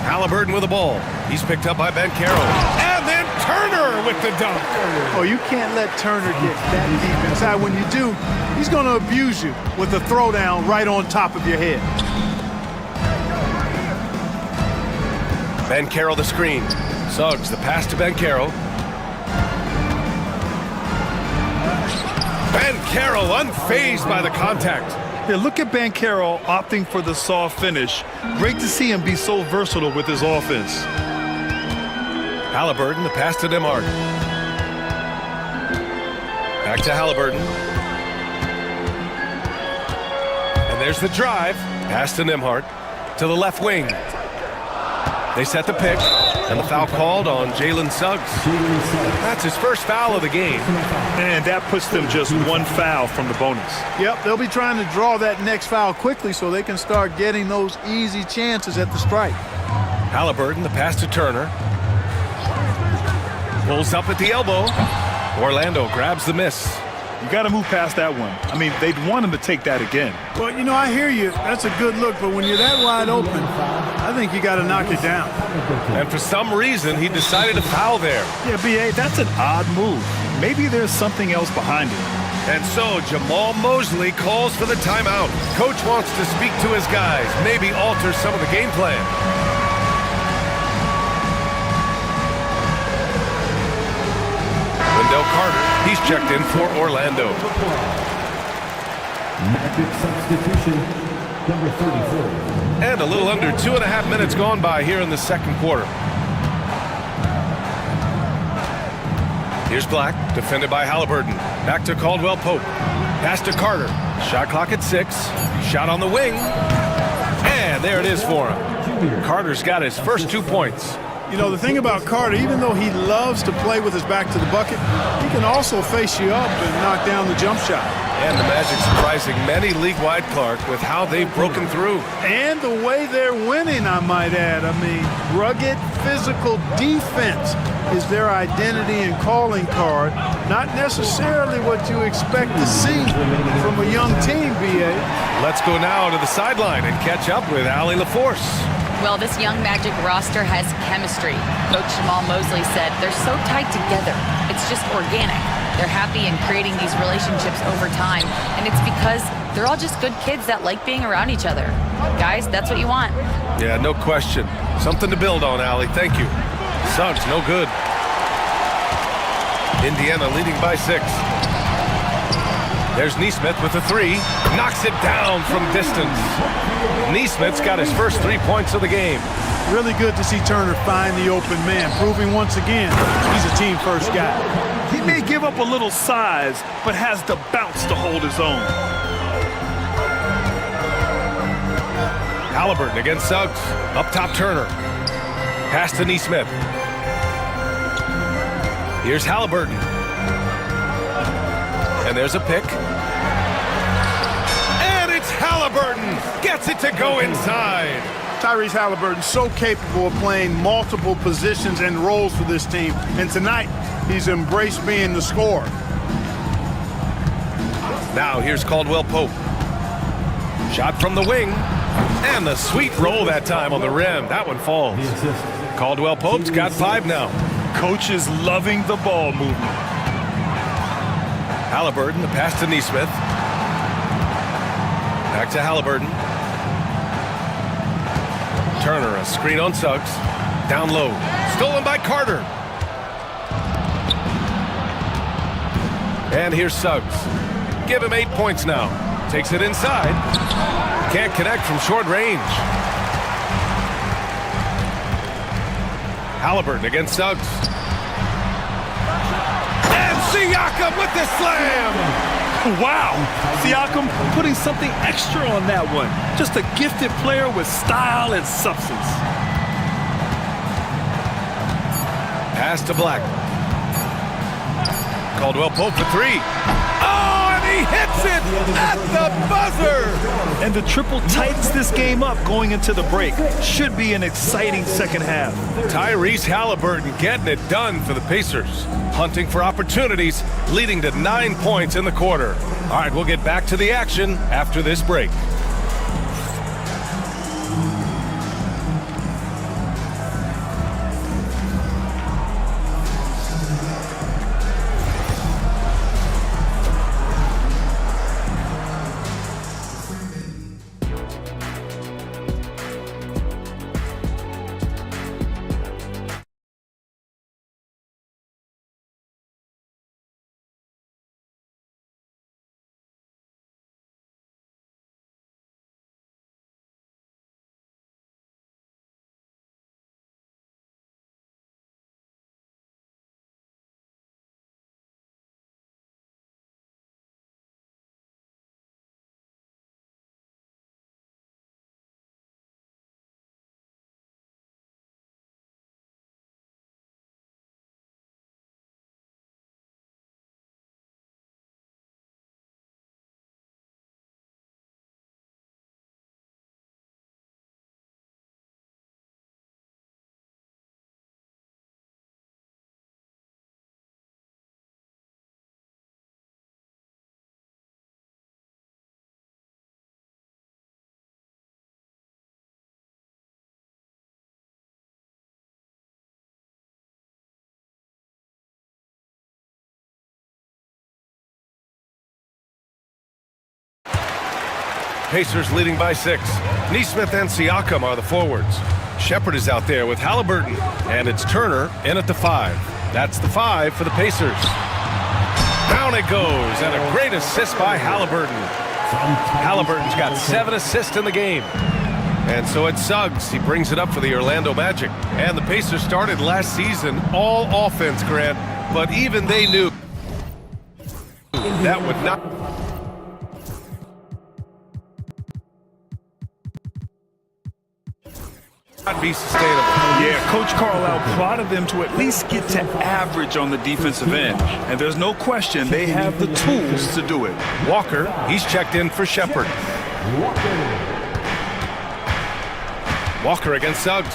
Halliburton with the ball. He's picked up by Banchero. And then Turner with the dunk. Oh, you can't let Turner get that deep inside. When you do, he's going to abuse you with a throwdown right on top of your head. Banchero the screen. Suggs the pass to Banchero. Banchero unfazed by the contact. Yeah, look at Banchero opting for the soft finish. Great to see him be so versatile with his offense. Halliburton, the pass to Nembhard. Back to Halliburton. And there's the drive. Pass to Nembhard. To the left wing. They set the pick. And the foul called on Jalen Suggs. That's his first foul of the game. And that puts them just 1 foul from the bonus. Yep, they'll be trying to draw that next foul quickly so they can start getting those easy chances at the strike. Halliburton, the pass to Turner. Pulls up at the elbow. Orlando grabs the miss. You got to move past that one. I mean, they'd want him to take that again. Well, you know, I hear you. That's a good look, but when you're that wide open, I think you got to knock it down. And for some reason, he decided to foul there. Yeah, B.A., that's an odd move. Maybe there's something else behind it. And so Jamal Mosley calls for the timeout. Coach wants to speak to his guys, maybe alter some of the game plan. Wendell Carter, he's checked in for Orlando. Magic substitution, number 34. And a little under 2.5 minutes gone by here in the second quarter. Here's Black, defended by Halliburton. Back to Caldwell Pope. Pass to Carter. Shot clock at 6. Shot on the wing. And there it is for him. Carter's got his first 2 points. You know, the thing about Carter, even though he loves to play with his back to the bucket, he can also face you up and knock down the jump shot. And the Magic surprising many league-wide, Clark, with how they've broken through. And the way they're winning, I might add. I mean, rugged physical defense is their identity and calling card, not necessarily what you expect to see from a young team, B.A. Let's go now to the sideline and catch up with Allie LaForce. Well, this young Magic roster has chemistry. Coach Jamal Mosley said they're so tight together. It's just organic. They're happy in creating these relationships over time, and it's because they're all just good kids that like being around each other. Guys, that's what you want. Yeah, no question. Something to build on, Allie. Thank you. Suggs, no good. Indiana leading by 6. There's Neesmith with a 3. Knocks it down from distance. Neesmith's got his first 3 points of the game. Really good to see Turner find the open man, proving once again he's a team-first guy. He may give up a little size, but has the bounce to hold his own. Halliburton against Suggs. Up top, Turner. Pass to Neesmith. Here's Halliburton. And there's a pick. And it's Halliburton. Gets it to go inside. Tyrese Halliburton so capable of playing multiple positions and roles for this team. And tonight, he's embraced being the scorer. Now here's Caldwell Pope. Shot from the wing. And the sweet roll that time on the rim. That one falls. Caldwell Pope's got 5 now. Coach is loving the ball movement. Halliburton, the pass to Neesmith. Back to Halliburton. Turner, a screen on Suggs. Down low. Stolen by Carter. And here's Suggs. Give him 8 points now. Takes it inside. Can't connect from short range. Halliburton against Suggs. And Siakam with the slam! Wow! Siakam putting something extra on that one. Just a gifted player with style and substance. Pass to Black. Caldwell Pope for 3. Oh, and he hits it at the buzzer! And the triple tightens this game up going into the break. Should be an exciting second half. Tyrese Halliburton getting it done for the Pacers. Hunting for opportunities, leading to 9 points in the quarter. All right, we'll get back to the action after this break. Pacers leading by 6. Neesmith and Siakam are the forwards. Shepard is out there with Halliburton. And it's Turner in at the 5. That's the 5 for the Pacers. Down it goes, and a great assist by Halliburton. Halliburton's got 7 assists in the game. And so it's Suggs. He brings it up for the Orlando Magic. And the Pacers started last season all offense, Grant, but even they knew that would not be sustainable. Yeah, Coach Carlisle prodded them to at least get to average on the defensive end. And there's no question they have the tools to do it. Walker, he's checked in for Shepard. Walker against Suggs.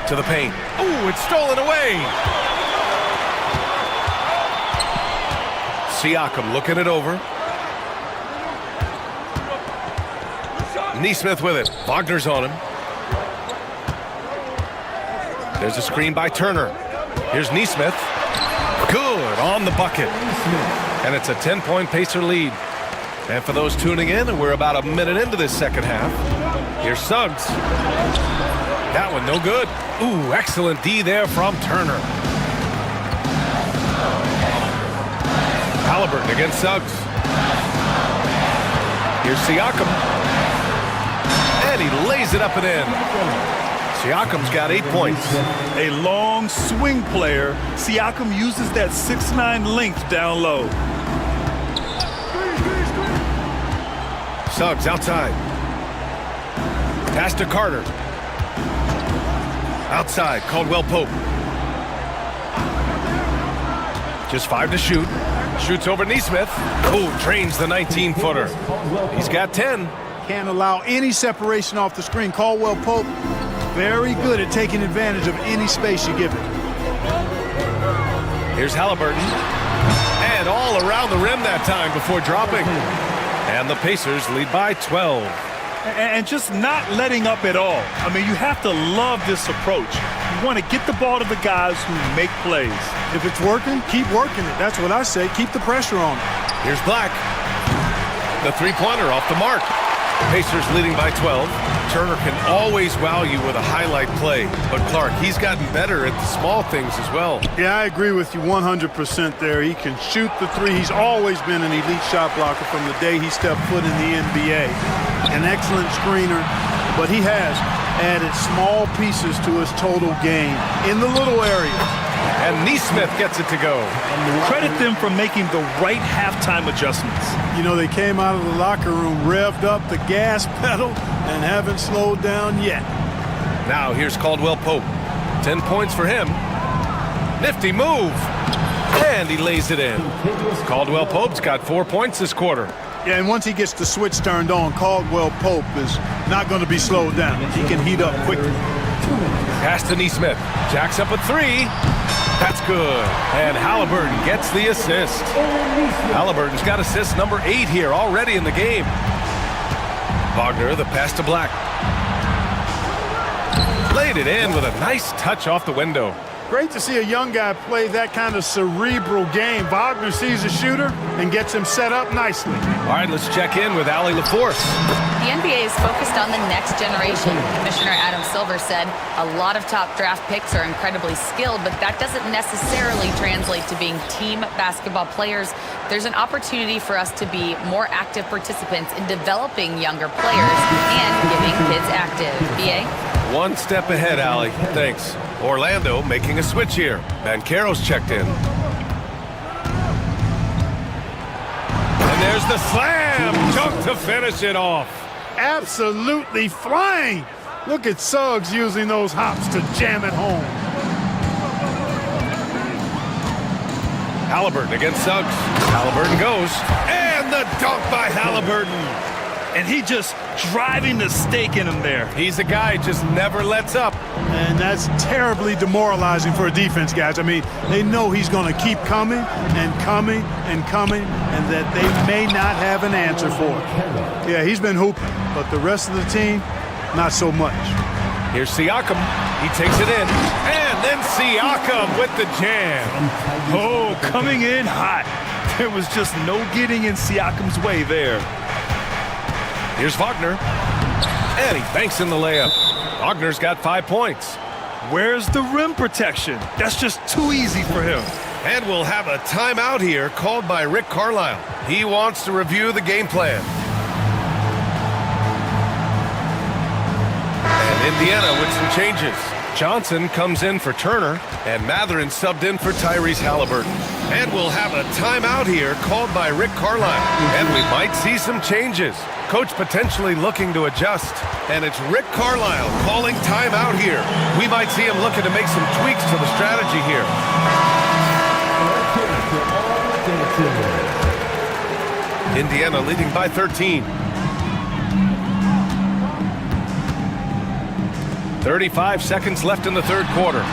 To the paint. Ooh, it's stolen away. Siakam looking it over. Neesmith with it. Wagner's on him. There's a screen by Turner. Here's Neesmith. Good on the bucket. And it's a 10-point Pacer lead. And for those tuning in, we're about a minute into this second half. Here's Suggs. That one no good. Ooh, excellent D there from Turner. Halliburton against Suggs. Here's Siakam. And he lays it up and in. Siakam's got 8 points. A long swing player. Siakam uses that 6'9" length down low. Suggs outside. Pass to Carter. Outside, Caldwell Pope. Just 5 to shoot. Shoots over Neesmith. Oh, drains the 19-footer. He's got 10. Can't allow any separation off the screen. Caldwell Pope, very good at taking advantage of any space you give it. Here's Halliburton. And all around the rim that time before dropping. And the Pacers lead by 12. And just not letting up at all. I mean, you have to love this approach. You want to get the ball to the guys who make plays. If it's working, keep working it. That's what I say. Keep the pressure on it. Here's Black. The three-pointer off the mark. Pacers leading by 12. Turner can always wow you with a highlight play. But Clark, he's gotten better at the small things as well. Yeah, I agree with you 100% there. He can shoot the three. He's always been an elite shot blocker from the day he stepped foot in the NBA. An excellent screener, but he has added small pieces to his total game in the little areas. And Neesmith gets it to go. Credit them for making the right halftime adjustments. You know, they came out of the locker room, revved up the gas pedal, and haven't slowed down yet. Now here's Caldwell Pope. 10 points for him. Nifty move. And he lays it in. Caldwell Pope's got 4 points this quarter. Yeah, and once he gets the switch turned on, Caldwell Pope is not going to be slowed down. He can heat up quickly. Pass to Neesmith. Jacks up a 3. That's good. And Halliburton gets the assist. Halliburton's got assist number 8 here already in the game. Wagner, the pass to Black. Laid it in with a nice touch off the window. Great to see a young guy play that kind of cerebral game. Wagner sees a shooter and gets him set up nicely. All right, let's check in with Allie LaForce. The NBA is focused on the next generation. Commissioner Adam Silver said a lot of top draft picks are incredibly skilled, but that doesn't necessarily translate to being team basketball players. There's an opportunity for us to be more active participants in developing younger players and getting kids active. BA? One step ahead, Allie. Thanks. Orlando making a switch here. Banchero's checked in. And there's the slam dunk to finish it off. Absolutely flying. Look at Suggs using those hops to jam it home. Halliburton against Suggs. Halliburton goes. And the dunk by Halliburton. And he just driving the stake in him there. He's a guy just never lets up. And that's terribly demoralizing for a defense, guys. I mean, they know he's going to keep coming and coming and coming, and that they may not have an answer for it. Yeah, he's been hooping, but the rest of the team, not so much. Here's Siakam. He takes it in. And then Siakam with the jam. Oh, coming in hot. There was just no getting in Siakam's way there. Here's Wagner. And he banks in the layup. Wagner's got 5 points. Where's the rim protection? That's just too easy for him. And we'll have a timeout here called by Rick Carlisle. He wants to review the game plan. And Indiana with some changes. Johnson comes in for Turner, and Mathurin subbed in for Tyrese Halliburton. And we'll have a timeout here called by Rick Carlisle. And we might see some changes. Coach potentially looking to adjust. And it's Rick Carlisle calling timeout here. We might see him looking to make some tweaks to the strategy here. Indiana leading by 13. 35 seconds left in the third quarter.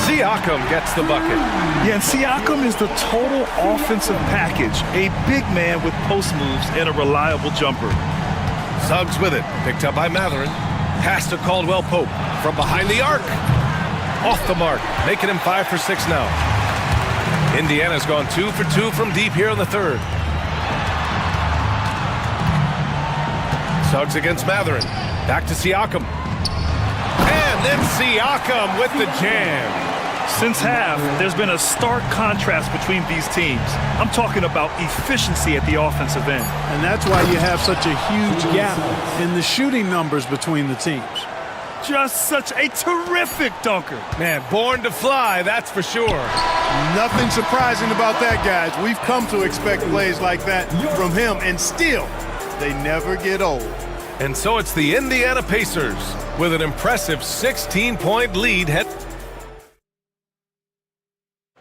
Siakam gets the bucket. Yeah, and Siakam is the total offensive package. A big man with post moves and a reliable jumper. Suggs with it. Picked up by Mathurin. Pass to Caldwell Pope. From behind the arc. Off the mark. Making him 5 for 6 now. Indiana's gone 2 for 2 from deep here in the third. Suggs against Mathurin. Back to Siakam. And then Siakam with the jam. Since half, there's been a stark contrast between these teams. I'm talking about efficiency at the offensive end. And that's why you have such a huge gap in the shooting numbers between the teams. Just such a terrific dunker. Man, born to fly, that's for sure. Nothing surprising about that, guys. We've come to expect plays like that from him, and still, they never get old. And so it's the Indiana Pacers with an impressive 16-point lead.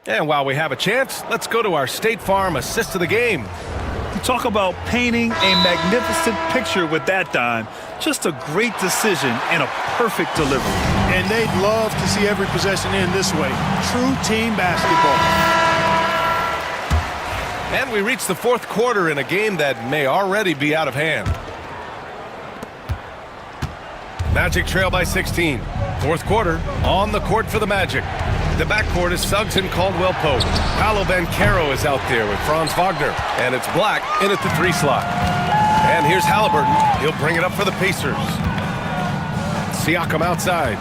And while we have a chance, let's go to our State Farm assist of the game. You talk about painting a magnificent picture with that dime. Just a great decision and a perfect delivery. And they'd love to see every possession end this way. True team basketball. And we reach the fourth quarter in a game that may already be out of hand. Magic trail by 16. Fourth quarter, on the court for the Magic. The backcourt is Suggs and Caldwell Pope. Paolo Banchero is out there with Franz Wagner. And it's Black in at the 3 slot. And here's Halliburton. He'll bring it up for the Pacers. Siakam outside.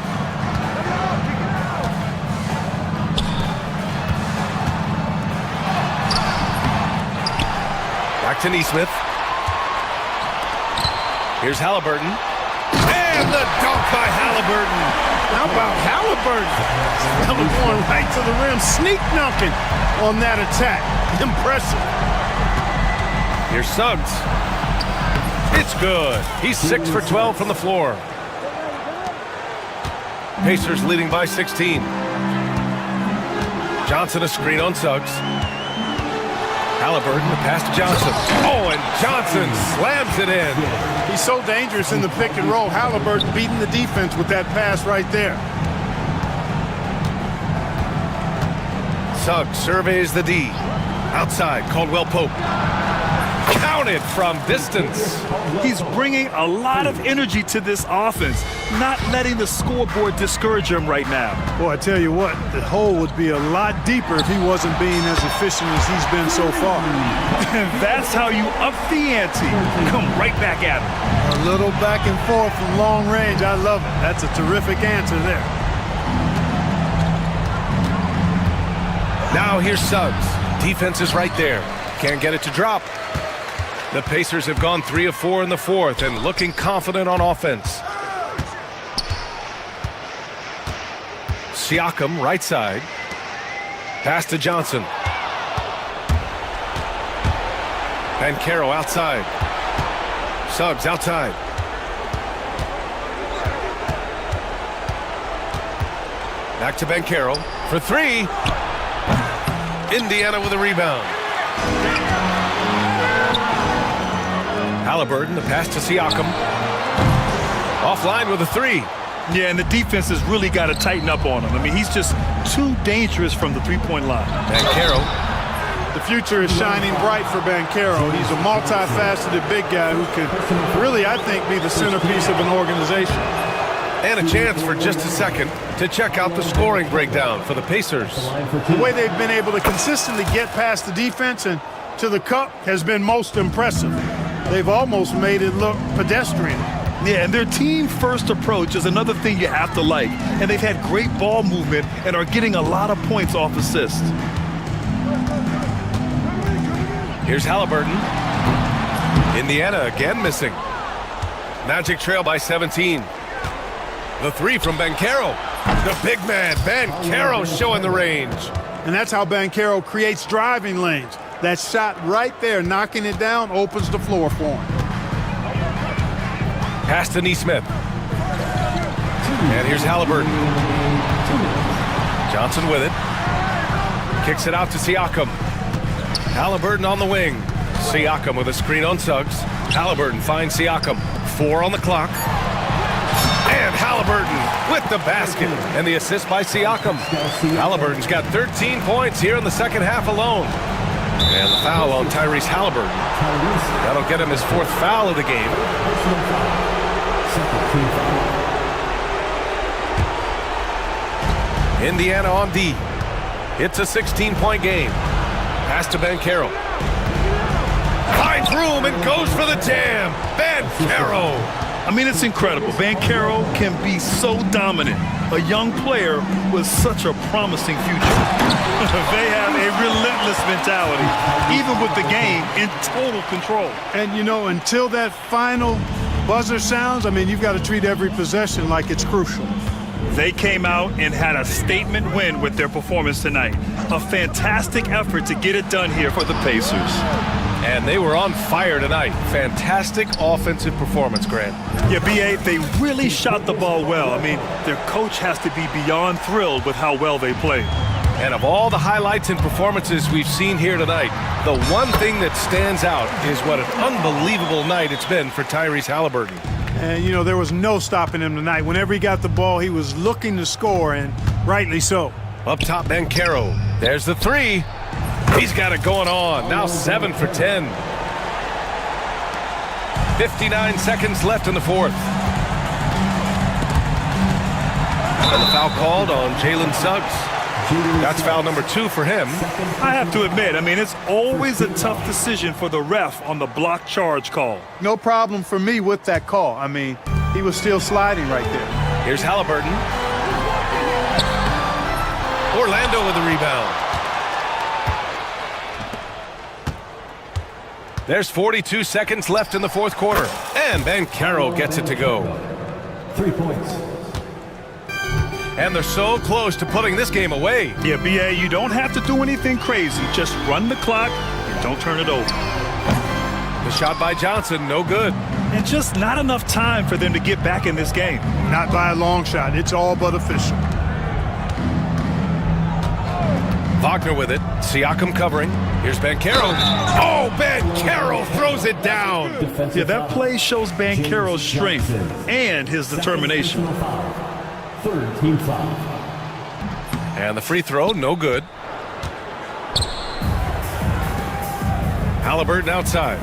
Back to Nesmith. Here's Halliburton. And the dunk by Halliburton. How about Halliburton? Going right to the rim, sneak dunking on that attack. Impressive. Here's Suggs. It's good. He's 6 for 12 from the floor. Pacers leading by 16. Johnson a screen on Suggs. Halliburton, the pass to Johnson. Oh, and Johnson slams it in. He's so dangerous in the pick and roll. Halliburton beating the defense with that pass right there. Suggs surveys the D. Outside, Caldwell Pope. Counted from distance. He's bringing a lot of energy to this offense, not letting the scoreboard discourage him right now. Boy, I tell you what, the hole would be a lot deeper if he wasn't being as efficient as he's been so far. And that's how you up the ante. Come right back at him. A little back and forth from long range. I love it. That's a terrific answer there. Now here's Suggs. Defense is right there. Can't get it to drop. The Pacers have gone 3 of 4 in the fourth and looking confident on offense. Siakam, right side. Pass to Johnson. Banchero outside. Suggs outside. Back to Banchero for 3. Indiana with a rebound. Halliburton, the pass to Siakam. Offline with a 3. Yeah, and the defense has really got to tighten up on him. I mean, he's just too dangerous from the three-point line. Banchero. The future is shining bright for Banchero. He's a multifaceted big guy who could really, I think, be the centerpiece of an organization. And a chance for just a second to check out the scoring breakdown for the Pacers. The way they've been able to consistently get past the defense and to the cup has been most impressive. They've almost made it look pedestrian. Yeah, and their team-first approach is another thing you have to like. And they've had great ball movement and are getting a lot of points off assists. Here's Halliburton. Indiana again missing. Magic trail by 17. The three from Banchero. The big man, Banchero, showing the range. And that's how Banchero creates driving lanes. That shot right there, knocking it down, opens the floor for him. Pass to Neesmith. And here's Halliburton. Johnson with it. Kicks it out to Siakam. Halliburton on the wing. Siakam with a screen on Suggs. Halliburton finds Siakam. 4 on the clock. And Halliburton with the basket. And the assist by Siakam. Halliburton's got 13 points here in the second half alone. And the foul on Tyrese Halliburton. That'll get him his 4th foul of the game. Indiana on D. It's a 16-point game. Pass to Banchero. Finds room and goes for the jam. Banchero. I mean, it's incredible. Banchero can be so dominant. A young player with such a promising future. They have a relentless mentality, even with the game in total control. And, you know, until that final buzzer sounds, I mean, you've got to treat every possession like it's crucial. They came out and had a statement win with their performance tonight. A fantastic effort to get it done here for the Pacers. And they were on fire tonight. Fantastic offensive performance, Grant. Yeah, B.A., they really shot the ball well. I mean, their coach has to be beyond thrilled with how well they played. And of all the highlights and performances we've seen here tonight, the one thing that stands out is what an unbelievable night it's been for Tyrese Halliburton. And, you know, there was no stopping him tonight. Whenever he got the ball, he was looking to score, and rightly so. Up top, Banchero. There's the three. He's got it going on. Now 7 for 10. 59 seconds left in the 4th. And the foul called on Jalen Suggs. That's foul number 2 for him. I have to admit, I mean, it's always a tough decision for the ref on the block charge call. No problem for me with that call. I mean, he was still sliding right there. Here's Halliburton. Orlando with the rebound. There's 42 seconds left in the 4th quarter. And Banchero gets it to go. 3 points. And they're so close to putting this game away. Yeah, B.A., you don't have to do anything crazy. Just run the clock and don't turn it over. The shot by Johnson, no good. And just not enough time for them to get back in this game. Not by a long shot. It's all but official. Wagner with it. Siakam covering. Here's Banchero. Oh, Banchero throws it down. Yeah, that play shows Banchero's strength and his determination. 3rd team foul. And the free throw, no good. Halliburton outside.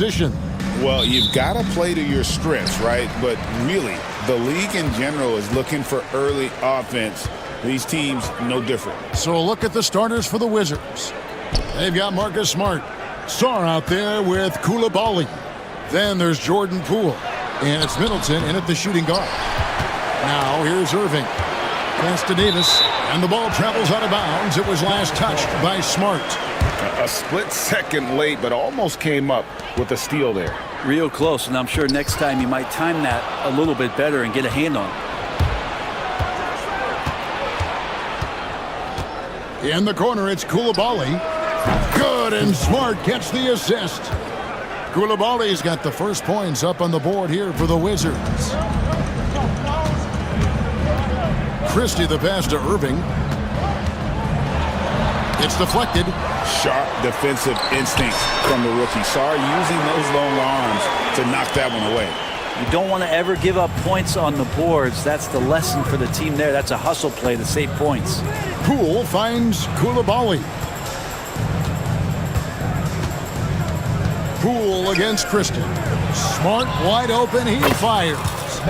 position. Well, you've got to play to your strengths, right? But really, the league in general is looking for early offense. These teams, no different. So look at the starters for the Wizards. They've got Marcus Smart. Sarr out there with Koulibaly. Then there's Jordan Poole. And it's Middleton in at the shooting guard. Now here's Irving. Pass to Davis. And the ball travels out of bounds. It was last touched by Smart. A split second late, but almost came up with a steal there. Real close, and I'm sure next time he might time that a little bit better and get a hand on it. In the corner, it's Koulibaly. Good, and Smart gets the assist. Koulibaly's got the first points up on the board here for the Wizards. Christie the pass to Irving. It's deflected. Sharp defensive instincts from the rookie. Sarr using those long arms to knock that one away. You don't want to ever give up points on the boards. That's the lesson for the team there. That's a hustle play to save points. Poole finds Koulibaly. Poole against Christie. Smart wide open. He fires.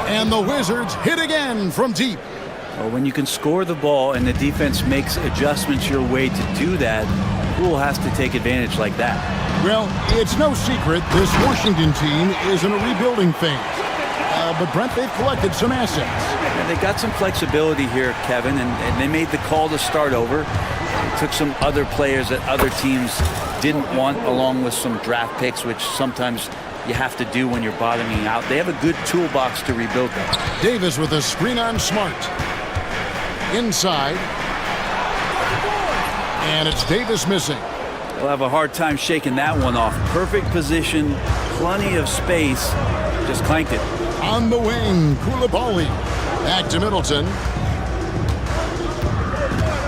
And the Wizards hit again from deep. Well, when you can score the ball and the defense makes adjustments your way to do that, Poole has to take advantage like that. Well, it's no secret this Washington team is in a rebuilding phase. But Brent, they've collected some assets. And they got some flexibility here, Kevin, and they made the call to start over. Took some other players that other teams didn't want, along with some draft picks, which sometimes you have to do when you're bottoming out. They have a good toolbox to rebuild them. Davis with a screen on Smart. Inside. And it's Davis missing. They'll have a hard time shaking that one off. Perfect position, plenty of space. Just clanked it. On the wing, Koulibaly. Back to Middleton.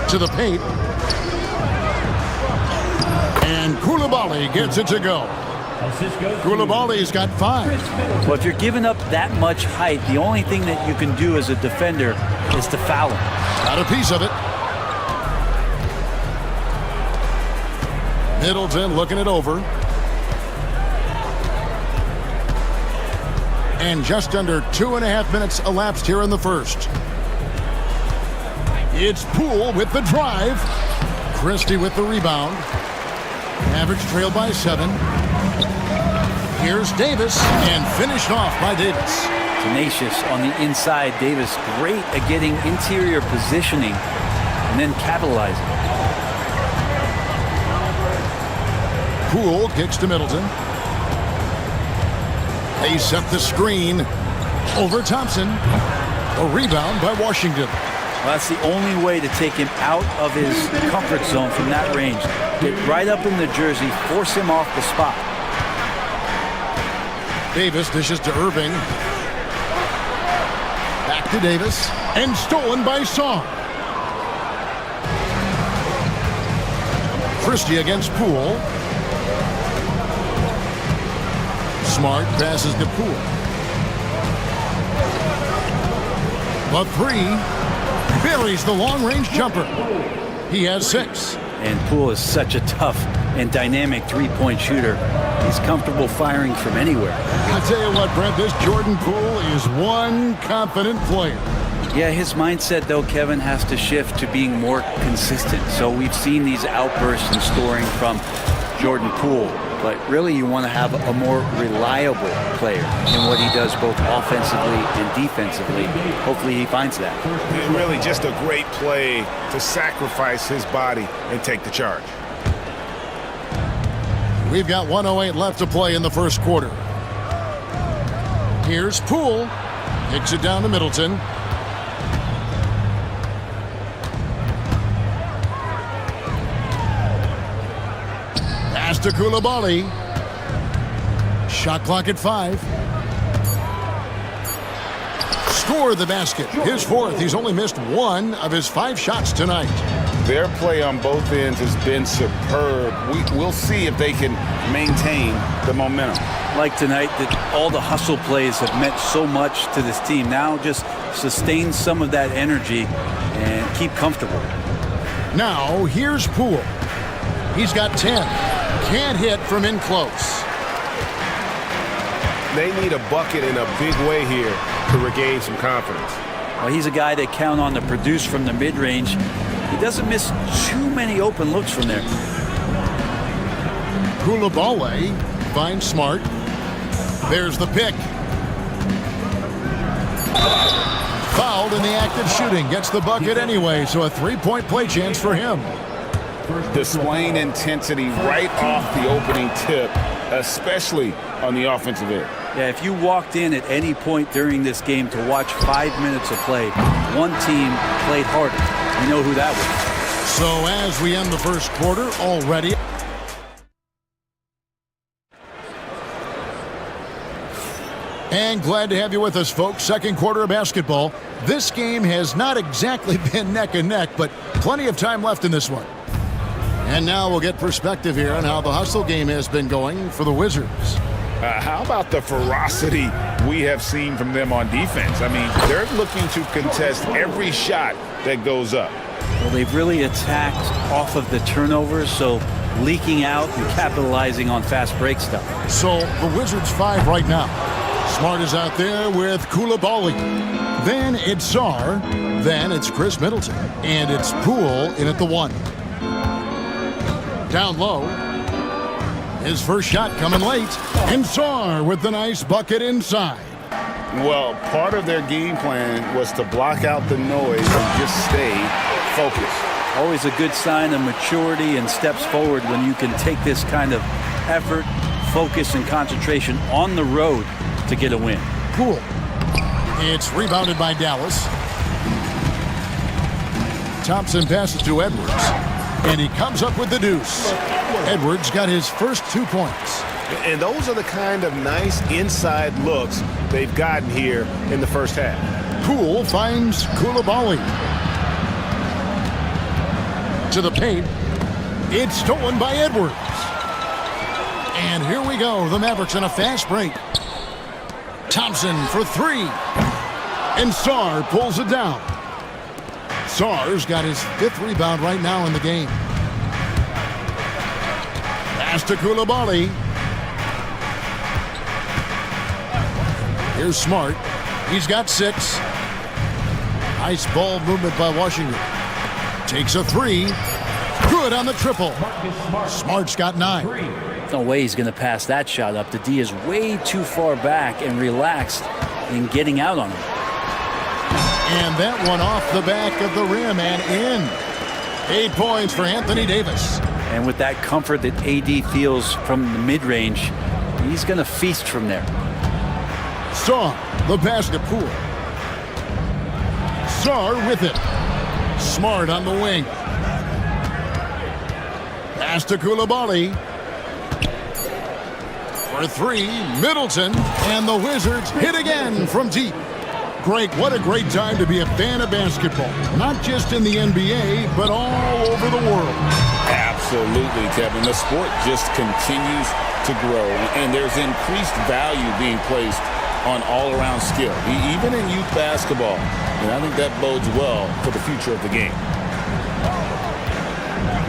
To the paint. And Koulibaly gets it to go. Koulibaly's got 5. Well, if you're giving up that much height, the only thing that you can do as a defender is to foul him. Got a piece of it. Middleton looking it over. And just under 2.5 minutes elapsed here in the first. It's Poole with the drive. Christie with the rebound. Mavericks trailed by 7. Here's Davis, and finished off by Davis. Tenacious on the inside. Davis great at getting interior positioning and then capitalizing. Poole kicks to Middleton. They set the screen over Thompson. A rebound by Washington. Well, that's the only way to take him out of his comfort zone from that range. Get right up in the jersey, force him off the spot. Davis dishes to Irving. Back to Davis. And stolen by Sarr. Christie against Poole. Smart passes to Poole. The 3. Buries the long-range jumper. He has 6. And Poole is such a tough and dynamic three-point shooter. He's comfortable firing from anywhere. I'll tell you what, Brent, this Jordan Poole is one confident player. Yeah, his mindset, though, Kevin, has to shift to being more consistent. So we've seen these outbursts in scoring from Jordan Poole. But really, you want to have a more reliable player in what he does both offensively and defensively. Hopefully he finds that. Really just a great play to sacrifice his body and take the charge. We've got 1:08 left to play in the first quarter. Here's Poole. Kicks it down to Middleton. Pass to Koulibaly. Shot clock at 5. Score the basket. His 4th. He's only missed 1 of his 5 shots tonight. Their play on both ends has been superb. We'll see if they can maintain the momentum. Like tonight, that all the hustle plays have meant so much to this team. Now just sustain some of that energy and keep comfortable. Now here's Poole. He's got 10. Can't hit from in close. They need a bucket in a big way here to regain some confidence. Well, he's a guy they count on to produce from the mid-range. He doesn't miss too many open looks from there. Koulibaly finds Smart. There's the pick. Fouled in the act of shooting. Gets the bucket anyway, so a three-point play chance for him. Displaying intensity right off the opening tip, especially on the offensive end. Yeah, if you walked in at any point during this game to watch 5 minutes of play, one team played harder. You know who that was. So as we end the first quarter already. And glad to have you with us, folks. Second quarter of basketball. This game has not exactly been neck and neck, but plenty of time left in this one. And now we'll get perspective here on how the hustle game has been going for the Wizards. How about the ferocity we have seen from them on defense? I mean, they're looking to contest every shot that goes up. Well, they've really attacked off of the turnovers, so leaking out and capitalizing on fast break stuff. So the Wizards 5 right now. Smart is out there with Koulibaly. Then it's Sarr. Then it's Chris Middleton. And it's Poole in at the 1. Down low. His first shot coming late. And Sarr with the nice bucket inside. Well, part of their game plan was to block out the noise and just stay focused. Always a good sign of maturity and steps forward when you can take this kind of effort, focus, and concentration on the road to get a win. Poole. It's rebounded by Dallas. Thompson passes to Edwards. And he comes up with the deuce. Edwards got his first 2 points. And those are the kind of nice inside looks they've gotten here in the first half. Poole finds Koulibaly. To the paint. It's stolen by Edwards. And here we go. The Mavericks on a fast break. Thompson for 3. And Sarr pulls it down. Sarr's got his 5th rebound right now in the game. Pass to Koulibaly. Here's Smart. He's got 6. Nice ball movement by Washington. Takes a 3. Good on the triple. Smart's got 9. No way he's going to pass that shot up. The D is way too far back and relaxed in getting out on him. And that one off the back of the rim and in. 8 points for Anthony Davis. And with that comfort that AD feels from the mid-range, he's going to feast from there. Sarr, the pass to Poole. Sarr with it. Smart on the wing. Pass to Koulibaly. For 3, Middleton. And the Wizards hit again from deep. Greg, what a great time to be a fan of basketball. Not just in the NBA, but all over the world. Absolutely, Kevin. The sport just continues to grow, and there's increased value being placed on all-around skill, even in youth basketball. And I think that bodes well for the future of the game.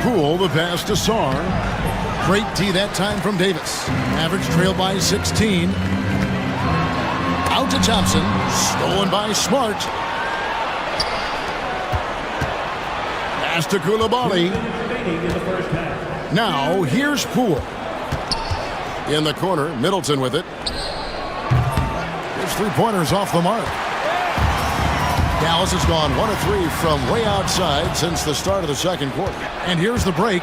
Poole, the pass to Sarr. Great D that time from Davis. Mavericks trail by 16. Out to Thompson. Stolen by Smart. Pass to Koulibaly. Now, here's Poole. In the corner, Middleton with it. His three-pointers off the mark. Dallas has gone 1 of 3 from way outside since the start of the second quarter. And here's the break.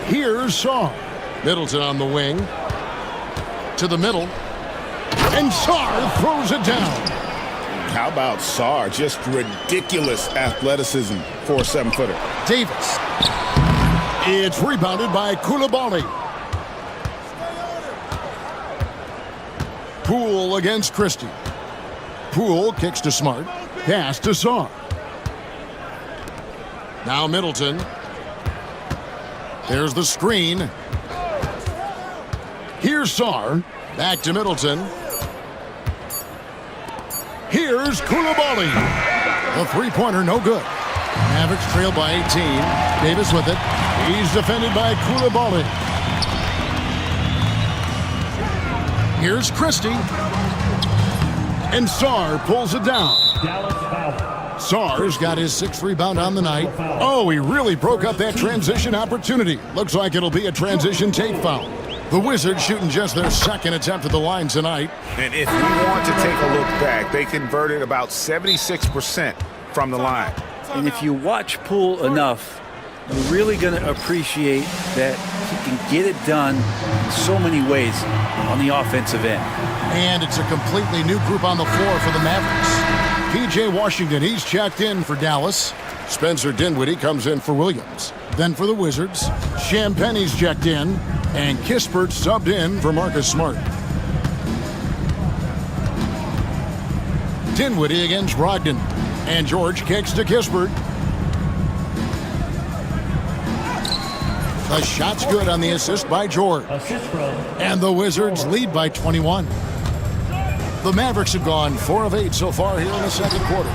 Here's Sarr. Middleton on the wing. To the middle. And Sarr throws it down. How about Sarr? Just ridiculous athleticism for a 7-footer. Davis. It's rebounded by Koulibaly. Poole against Christie. Poole kicks to Smart. Pass to Sarr. Now Middleton. There's the screen. Here's Sarr. Back to Middleton. Here's Koulibaly. The three-pointer no good. Mavericks trail by 18. Davis with it. He's defended by Koulibaly. Here's Christie. And Sarr pulls it down. Sarr's got his 6th rebound on the night. Oh, he really broke up that transition opportunity. Looks like it'll be a transition take foul. The Wizards shooting just their 2nd attempt at the line tonight. And if we want to take a look back, they converted about 76% from the line. And if you watch Poole enough, you're really going to appreciate that he can get it done in so many ways on the offensive end. And it's a completely new group on the floor for the Mavericks. P.J. Washington, he's checked in for Dallas. Spencer Dinwiddie comes in for Williams. Then for the Wizards, Champagne's checked in, and Kispert subbed in for Marcus Smart. Dinwiddie against Brogdon, and George kicks to Kispert. The shot's good on the assist by George. And the Wizards lead by 21. The Mavericks have gone 4 of 8 so far here in the 2nd quarter.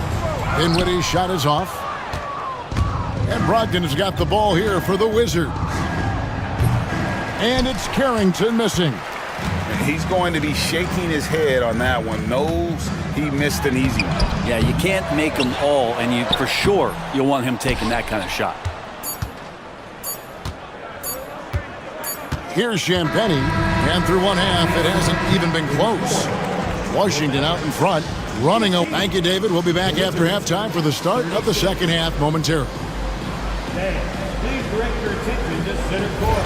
Dinwiddie's shot is off. And Brogdon has got the ball here for the Wizards. And it's Carrington missing. He's going to be shaking his head on that one. Knows he missed an easy one. Yeah, you can't make them all, and for sure you'll want him taking that kind of shot. Here's Champagnie, and through one half, it hasn't even been close. Washington out in front, running. Thank you, David. We'll be back after halftime for the start of the 2nd half momentarily. Please direct your attention to center court.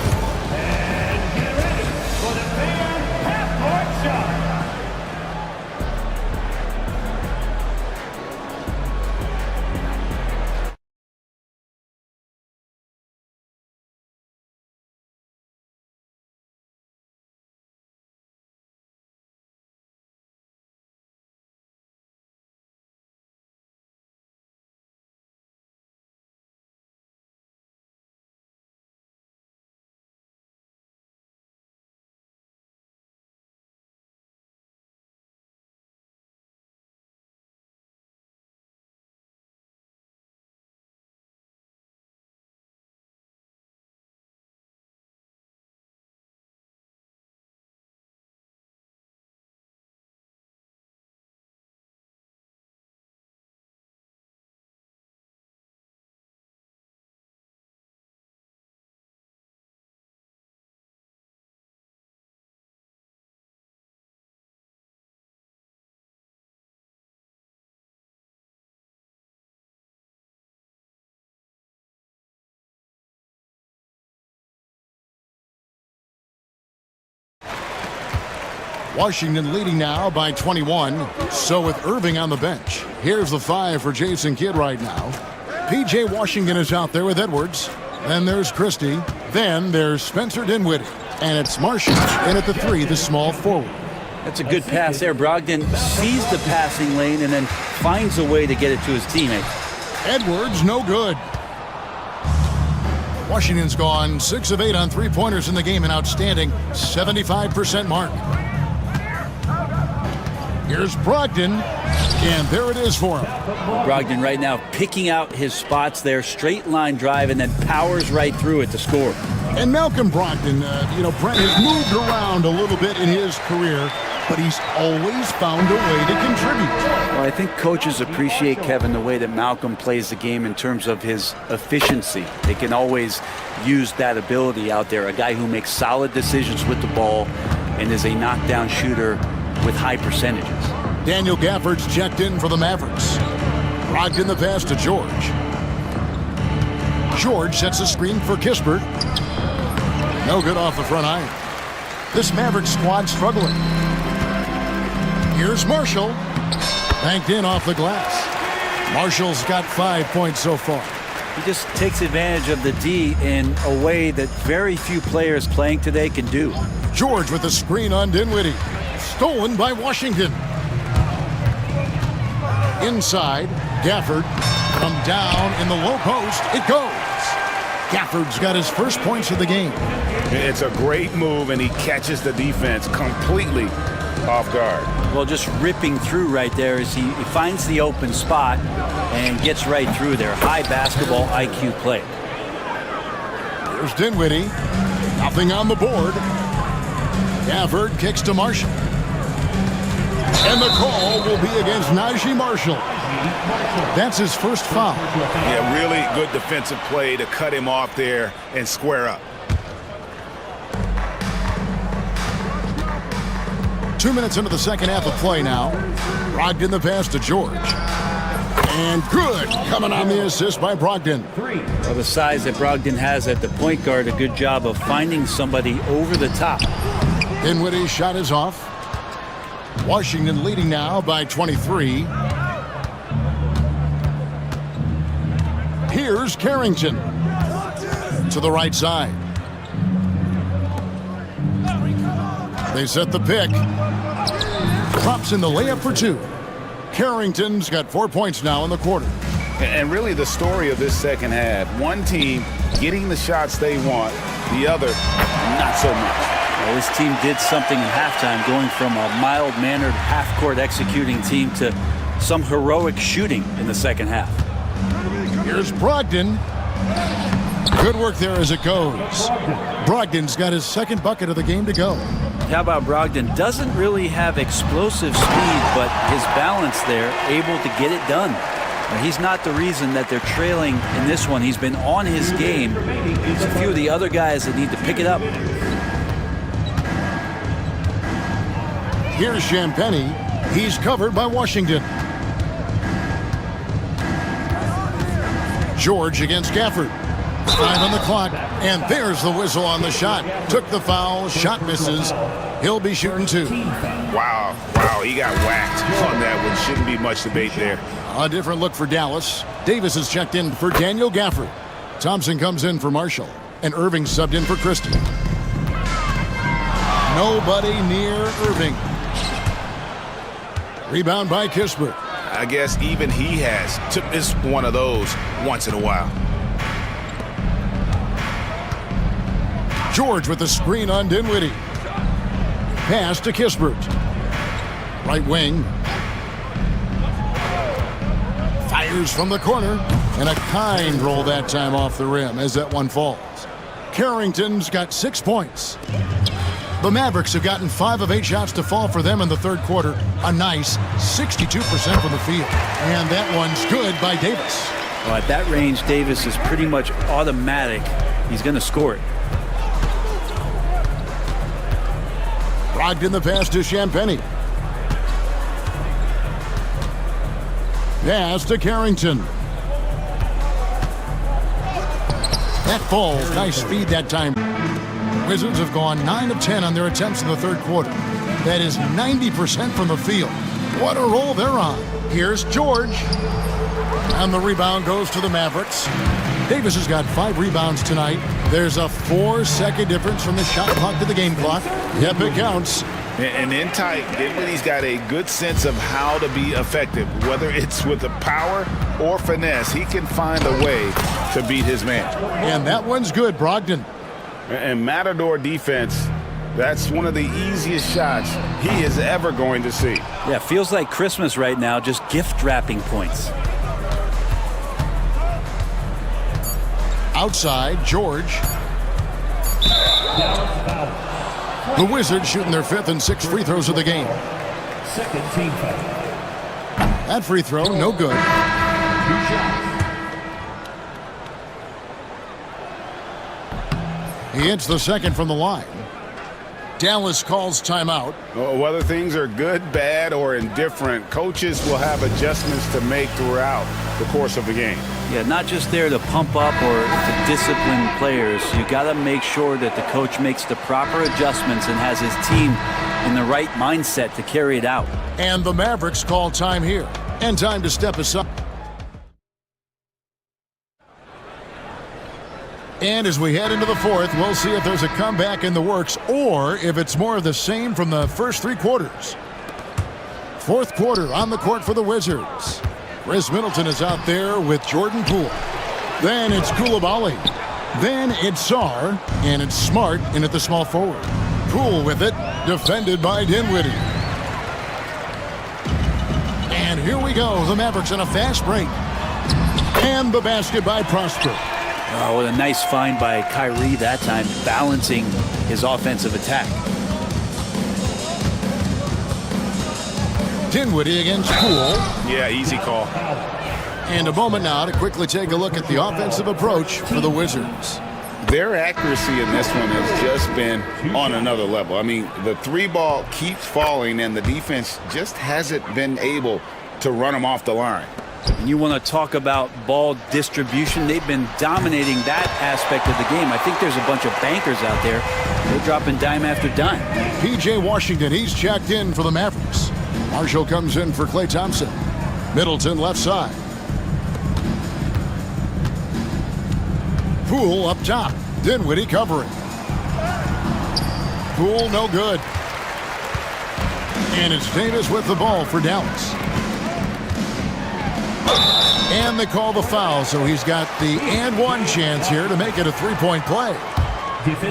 And get ready for the fan half-court shot. Washington leading now by 21. So with Irving on the bench, here's the 5 for Jason Kidd right now. P.J. Washington is out there with Edwards. Then there's Christie. Then there's Spencer Dinwiddie. And it's Marshall in at the 3, the small forward. That's a good pass there. Brogdon sees the passing lane and then finds a way to get it to his teammate. Edwards, no good. Washington's gone 6 of 8 on 3-pointers in the game, an outstanding 75% mark. Here's Brogdon, and there it is for him. Brogdon right now picking out his spots there, straight line drive, and then powers right through it to score. And Malcolm Brogdon, Brent has moved around a little bit in his career, but he's always found a way to contribute. Well, I think coaches appreciate, Kevin, the way that Malcolm plays the game in terms of his efficiency. They can always use that ability out there, a guy who makes solid decisions with the ball and is a knockdown shooter with high percentages. Daniel Gafford's checked in for the Mavericks. Brogdon the pass to George. George sets a screen for Kispert. No good off the front iron. This Mavericks squad struggling. Here's Marshall. Banked in off the glass. Marshall's got 5 points so far. He just takes advantage of the D in a way that very few players playing today can do. George with the screen on Dinwiddie. Stolen by Washington. Inside, Gafford from down in the low post. It goes. Gafford's got his first points of the game. It's a great move, and he catches the defense completely off guard. Well, just ripping through right there as he finds the open spot and gets right through there. High basketball IQ play. Here's Dinwiddie. Nothing on the board. Gafford kicks to Marshall. And the call will be against Najee Marshall. That's his first foul. Yeah, really good defensive play to cut him off there and square up. 2 minutes into the second half of play now. Brogdon the pass to George. And good coming on the assist by Brogdon. Well, the size that Brogdon has at the point guard, a good job of finding somebody over the top. Dinwiddie's shot is off. Washington leading now by 23. Here's Carrington to the right side. They set the pick. Drops in the layup for two. Carrington's got 4 points now in the quarter. And really the story of this second half, one team getting the shots they want, the other not so much. Well, this team did something in halftime, going from a mild-mannered half-court executing team to some heroic shooting in the second half. Here's Brogdon. Good work there as it goes. Brogdon's got his second bucket of the game to go. How about Brogdon? Doesn't really have explosive speed, but his balance there, able to get it done. Now, he's not the reason that they're trailing in this one. He's been on his game. There's a few of the other guys that need to pick it up. Here's Champagny. He's covered by Washington. George against Gafford. 5 on the clock, and there's the whistle on the shot. Took the foul, shot misses. He'll be shooting two. Wow, he got whacked on that one. Shouldn't be much debate there. A different look for Dallas. Davis is checked in for Daniel Gafford. Thompson comes in for Marshall, and Irving subbed in for Christie. Nobody near Irving. Rebound by Kispert. I guess even he has to miss one of those once in a while. George with the screen on Dinwiddie. Pass to Kispert. Right wing. Fires from the corner. And a kind roll that time off the rim as that one falls. Carrington's got 6 points. The Mavericks have gotten 5 of 8 shots to fall for them in the third quarter. A nice 62% from the field. And that one's good by Davis. Well, at that range, Davis is pretty much automatic. He's going to score it. Brogdon the pass to Champagny. Pass to Carrington. That falls. Nice speed that time. Wizards have gone 9 of 10 on their attempts in the third quarter. That is 90% from the field. What a roll they're on. Here's George. And the rebound goes to the Mavericks. Davis has got 5 rebounds tonight. There's a 4-second difference from the shot clock to the game clock. Yep, it counts. And in tight, Dinwiddie's got a good sense of how to be effective. Whether it's with the power or finesse, he can find a way to beat his man. And that one's good, Brogdon. And Matador defense, that's one of the easiest shots he is ever going to see. Yeah, feels like Christmas right now, just gift wrapping points. Outside, George. The Wizards shooting their 5th and 6th free throws of the game. Second team foul. That free throw, no good. He hits the second from the line. Dallas calls timeout. Whether things are good, bad, or indifferent, coaches will have adjustments to make throughout the course of the game. Yeah, not just there to pump up or to discipline players. You got to make sure that the coach makes the proper adjustments and has his team in the right mindset to carry it out. And the Mavericks call time here. And time to step aside. And as we head into the fourth, we'll see if there's a comeback in the works or if it's more of the same from the first 3 quarters. Fourth quarter on the court for the Wizards. Chris Middleton is out there with Jordan Poole. Then it's Koulibaly. Then it's Sarr. And it's Smart in at the small forward. Poole with it, defended by Dinwiddie. And here we go. The Mavericks on a fast break. And the basket by Prosper. Oh, what a nice find by Kyrie that time, balancing his offensive attack. Dinwiddie against Poole. Yeah, easy call. And a moment now to quickly take a look at the offensive approach for the Wizards. Their accuracy in this one has just been on another level. I mean, the three ball keeps falling, and the defense just hasn't been able to run them off the line. And you want to talk about ball distribution. They've been dominating that aspect of the game. I think there's a bunch of bankers out there. They're dropping dime after dime. P.J. Washington, he's checked in for the Mavericks. Marshall comes in for Klay Thompson. Middleton left side. Poole up top. Dinwiddie covering. Poole no good. And it's Davis with the ball for Dallas. And they call the foul, so he's got the and one chance here to make it a three-point play.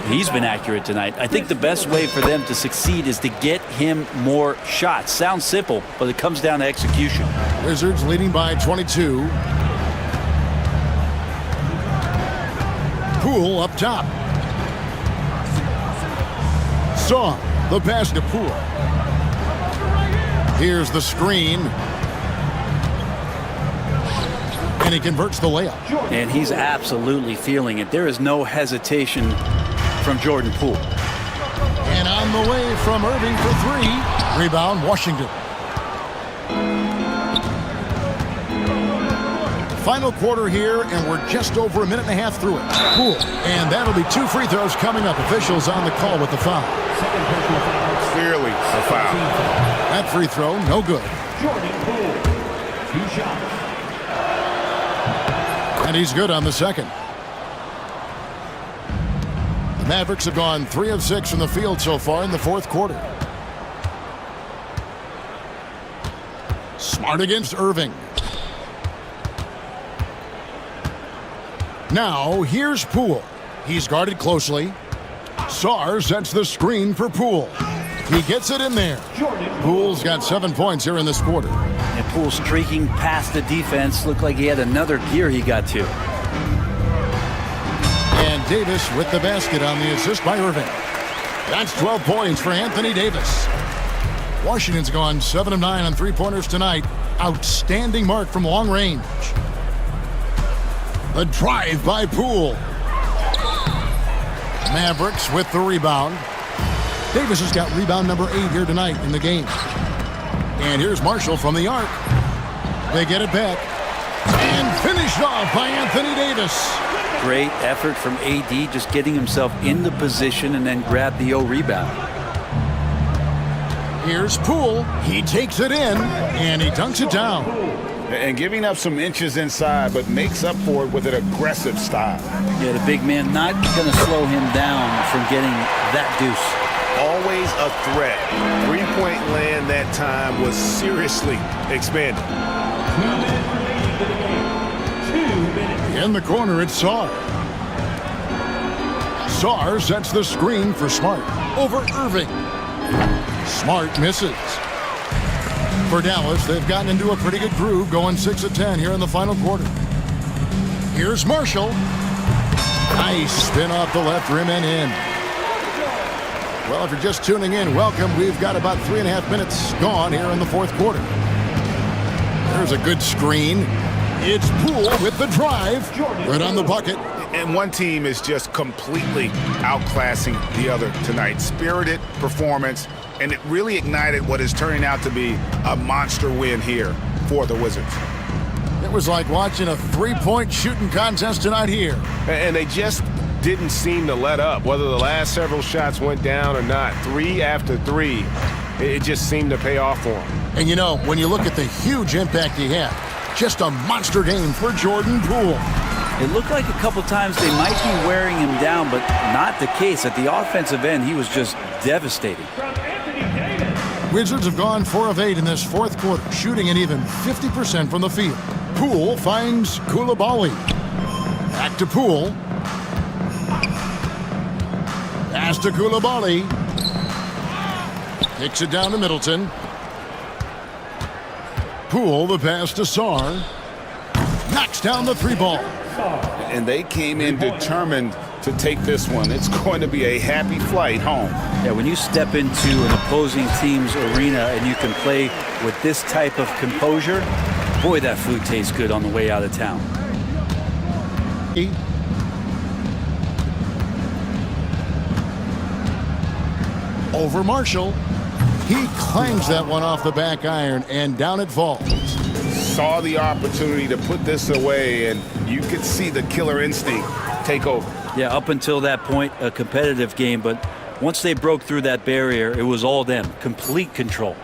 He's been accurate tonight. I think the best way for them to succeed is to get him more shots. Sounds simple, but it comes down to execution. Wizards leading by 22. Poole up top. Saw the pass to Poole. Here's the screen. And he converts the layup. And he's absolutely feeling it. There is no hesitation from Jordan Poole. And on the way from Irving for three. Rebound, Washington. Final quarter here, and we're just over a minute and a half through it. Poole. And that'll be two free throws coming up. Officials on the call with the foul. Clearly a foul. That free throw, no good. Jordan Poole, 2 shots. And he's good on the second. The Mavericks have gone 3 of 6 from the field so far in the fourth quarter. Smart against Irving. Now here's Poole. He's guarded closely. Sarr sets the screen for Poole. He gets it in there. Poole's got 7 points here in this quarter. And Poole streaking past the defense. Looked like he had another gear he got to. And Davis with the basket on the assist by Irving. That's 12 points for Anthony Davis. Washington's gone 7 of 9 on three-pointers tonight. Outstanding mark from long range. The drive by Poole. Mavericks with the rebound. Davis has got rebound number 8 here tonight in the game. And here's Marshall from the arc. They get it back. And finished off by Anthony Davis. Great effort from AD, just getting himself into position and then grab the rebound. Here's Poole. He takes it in, and he dunks it down. And giving up some inches inside, but makes up for it with an aggressive style. Yeah, the big man not going to slow him down from getting that deuce. Always a threat. Three-point land that time was seriously expanded. 2 minutes. In the corner, it's Sarr. Sarr sets the screen for Smart over Irving. Smart misses. For Dallas, they've gotten into a pretty good groove, going 6 of 10 here in the final quarter. Here's Marshall. Nice spin off the left rim and in. Well, if you're just tuning in, welcome. We've got about 3.5 minutes gone here in the fourth quarter. There's a good screen. It's Poole with the drive. Right on the bucket. And one team is just completely outclassing the other tonight. Spirited performance, and it really ignited what is turning out to be a monster win here for the Wizards. It was like watching a three-point shooting contest tonight here. And they just didn't seem to let up. Whether the last several shots went down or not, 3 after 3, it just seemed to pay off for them. And you know, when you look at the huge impact he had, just a monster game for Jordan Poole. It looked like a couple times they might be wearing him down, but not the case. At the offensive end, he was just devastating. Wizards have gone 4 of 8 in this fourth quarter, shooting an even 50% from the field. Poole finds Koulibaly. Back to Poole. Pass to Koulibaly. Kicks it down to Middleton. Poole, the pass to Sarr. knocks down the three ball. And they came in determined to take this one. It's going to be a happy flight home. Yeah, when you step into an opposing team's arena and you can play with this type of composure, boy, that food tastes good on the way out of town. Over Marshall. He clangs that one off the back iron, and down it falls. Saw the opportunity to put this away, and you could see the killer instinct take over. Yeah, up until that point, a competitive game, but once they broke through that barrier, it was all them. Complete control.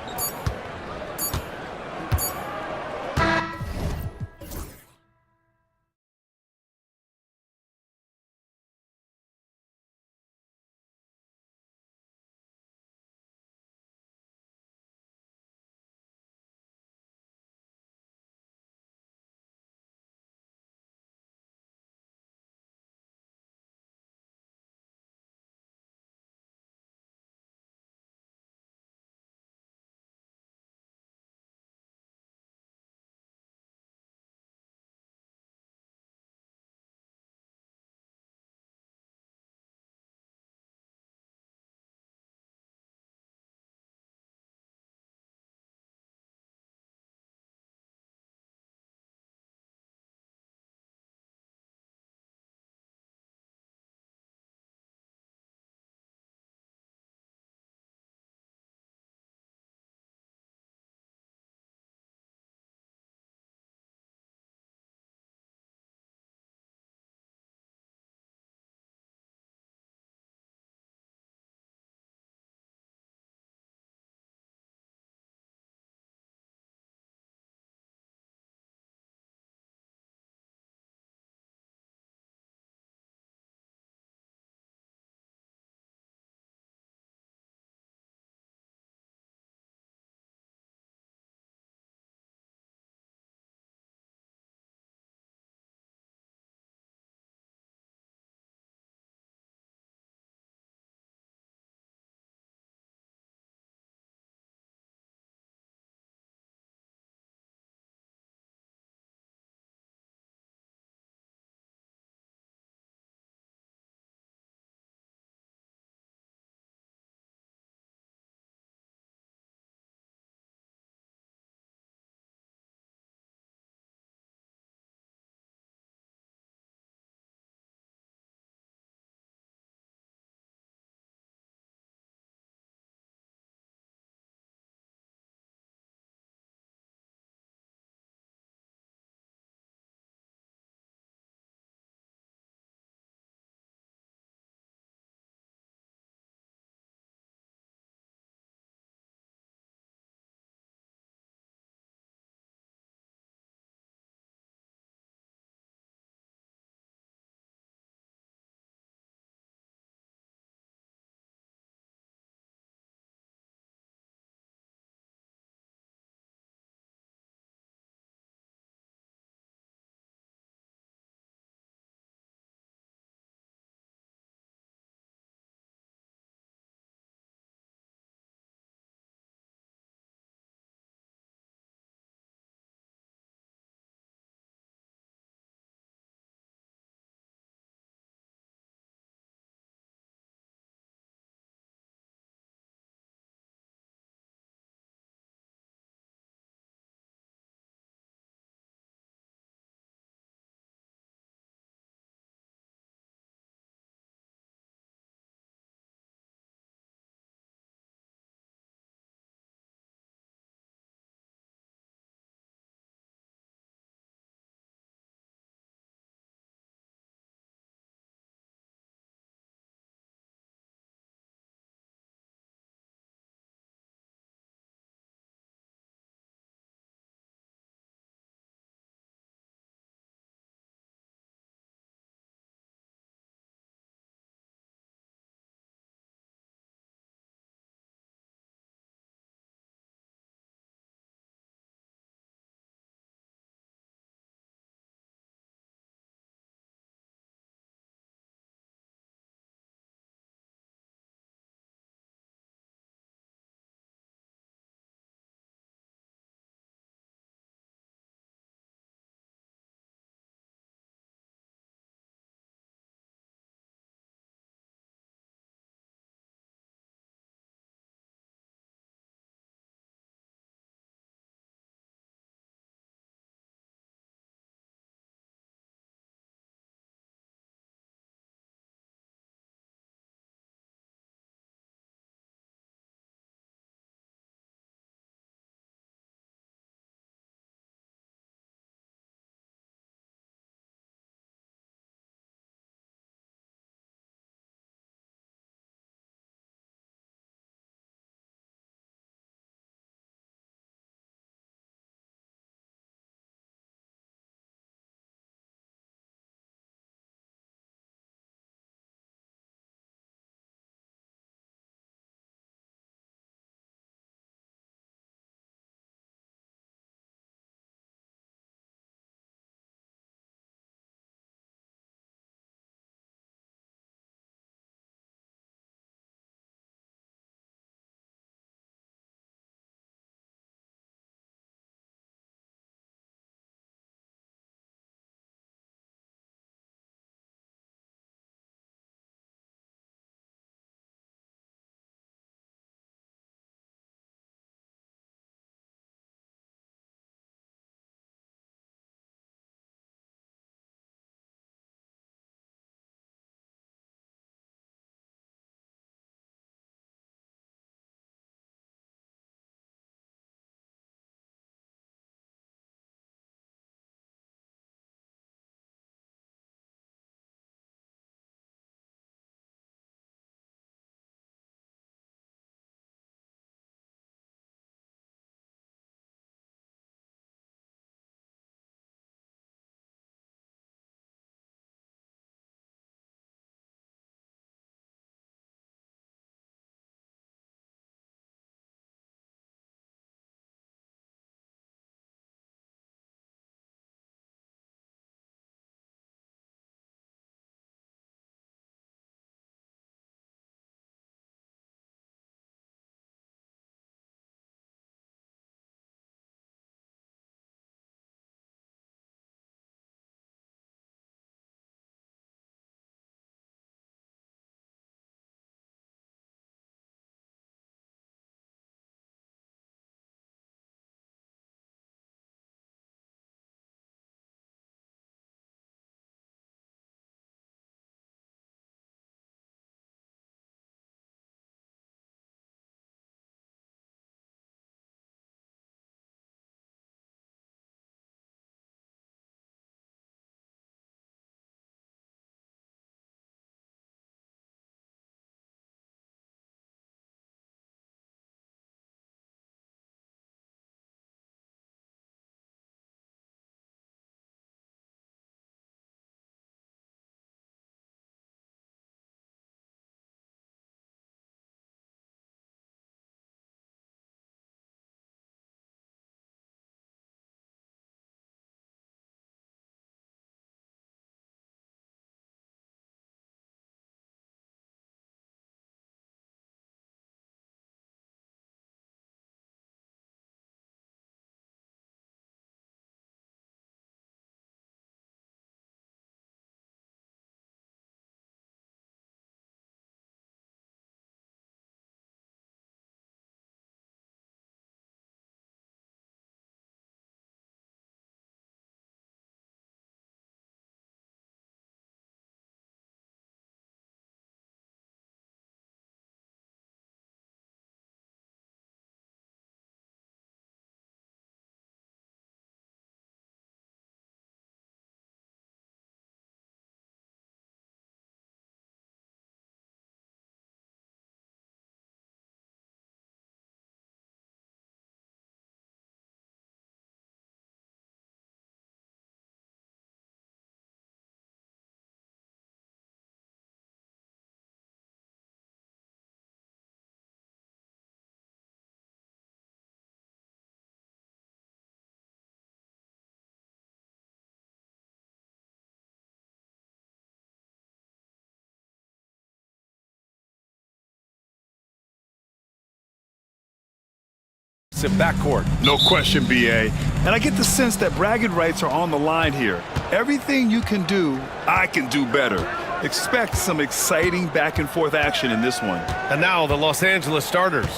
defensive backcourt. No question, B.A. And I get the sense that bragging rights are on the line here. Everything you can do, I can do better. Expect some exciting back-and-forth action in this one. And now the Los Angeles starters.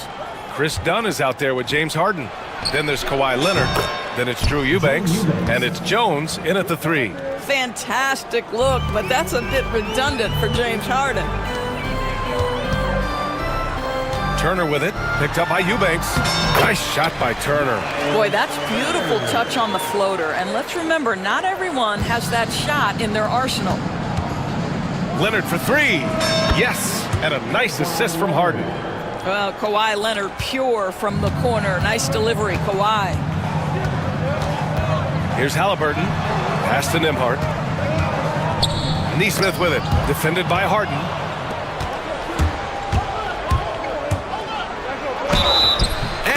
Chris Dunn is out there with James Harden. Then there's Kawhi Leonard. Then it's Drew Eubanks. And it's Jones in at the 3. Fantastic look, but that's a bit redundant for James Harden. Turner with it, picked up by Eubanks. Nice shot by Turner. Boy, that's beautiful touch on the floater. And let's remember, not everyone has that shot in their arsenal. Leonard for 3. Yes, and a nice assist from Harden. Well, Kawhi Leonard pure from the corner. Nice delivery, Kawhi. Here's Halliburton. Pass to Nembhard. Neesmith with it. Defended by Harden.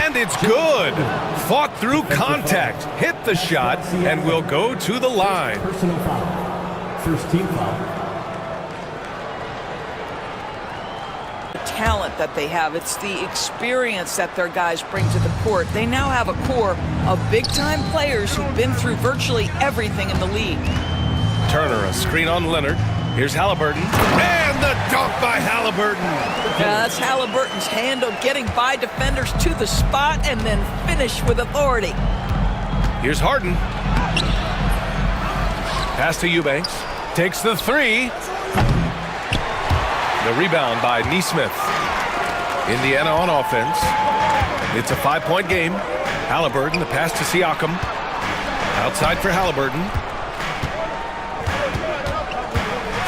And it's good. Fought through contact. Hit the shot and will go to the line. Personal foul. First team foul. Talent that they have. It's the experience that their guys bring to the court. They now have a core of big-time players who've been through virtually everything in the league. Turner, a screen on Leonard. Here's Halliburton. And the dunk by Halliburton. That's Halliburton's handle, getting by defenders to the spot and then finish with authority. Here's Harden. Pass to Eubanks. Takes the 3. The rebound by Neesmith. Indiana on offense. It's a 5-point game. Halliburton, the pass to Siakam. Outside for Halliburton.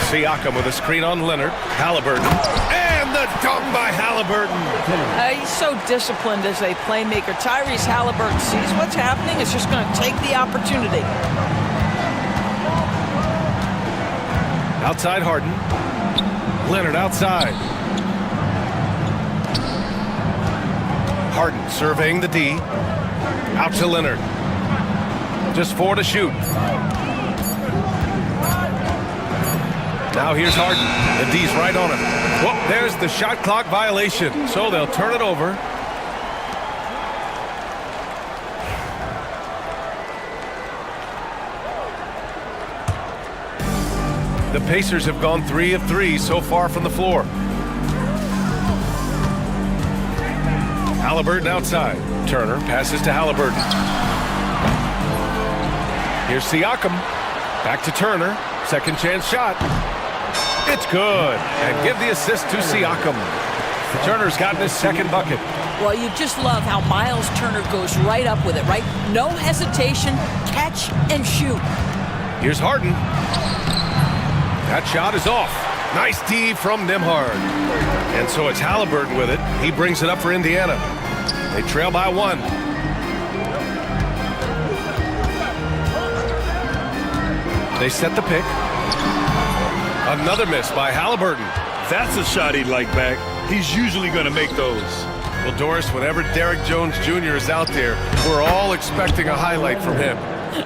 Siakam with a screen on Leonard. Halliburton. And the dunk by Halliburton. He's so disciplined as a playmaker. Tyrese Halliburton sees what's happening. It's just going to take the opportunity. Outside Harden. Leonard outside. Harden surveying the D. Out to Leonard. Just 4 to shoot. Now here's Harden. The D's right on him. Well, there's the shot clock violation. So they'll turn it over. The Pacers have gone 3 of 3 so far from the floor. Halliburton outside. Turner passes to Halliburton. Here's Siakam. Back to Turner. Second chance shot. It's good. And give the assist to Siakam. Turner's gotten his second bucket. Well, you just love how Miles Turner goes right up with it, right? No hesitation, catch and shoot. Here's Harden. That shot is off. Nice D from Nembhard. And so it's Halliburton with it. He brings it up for Indiana. They trail by 1. They set the pick. Another miss by Halliburton. That's a shot he'd like back. He's usually going to make those. Well, Doris, whenever Derek Jones Jr. is out there, we're all expecting a highlight from him.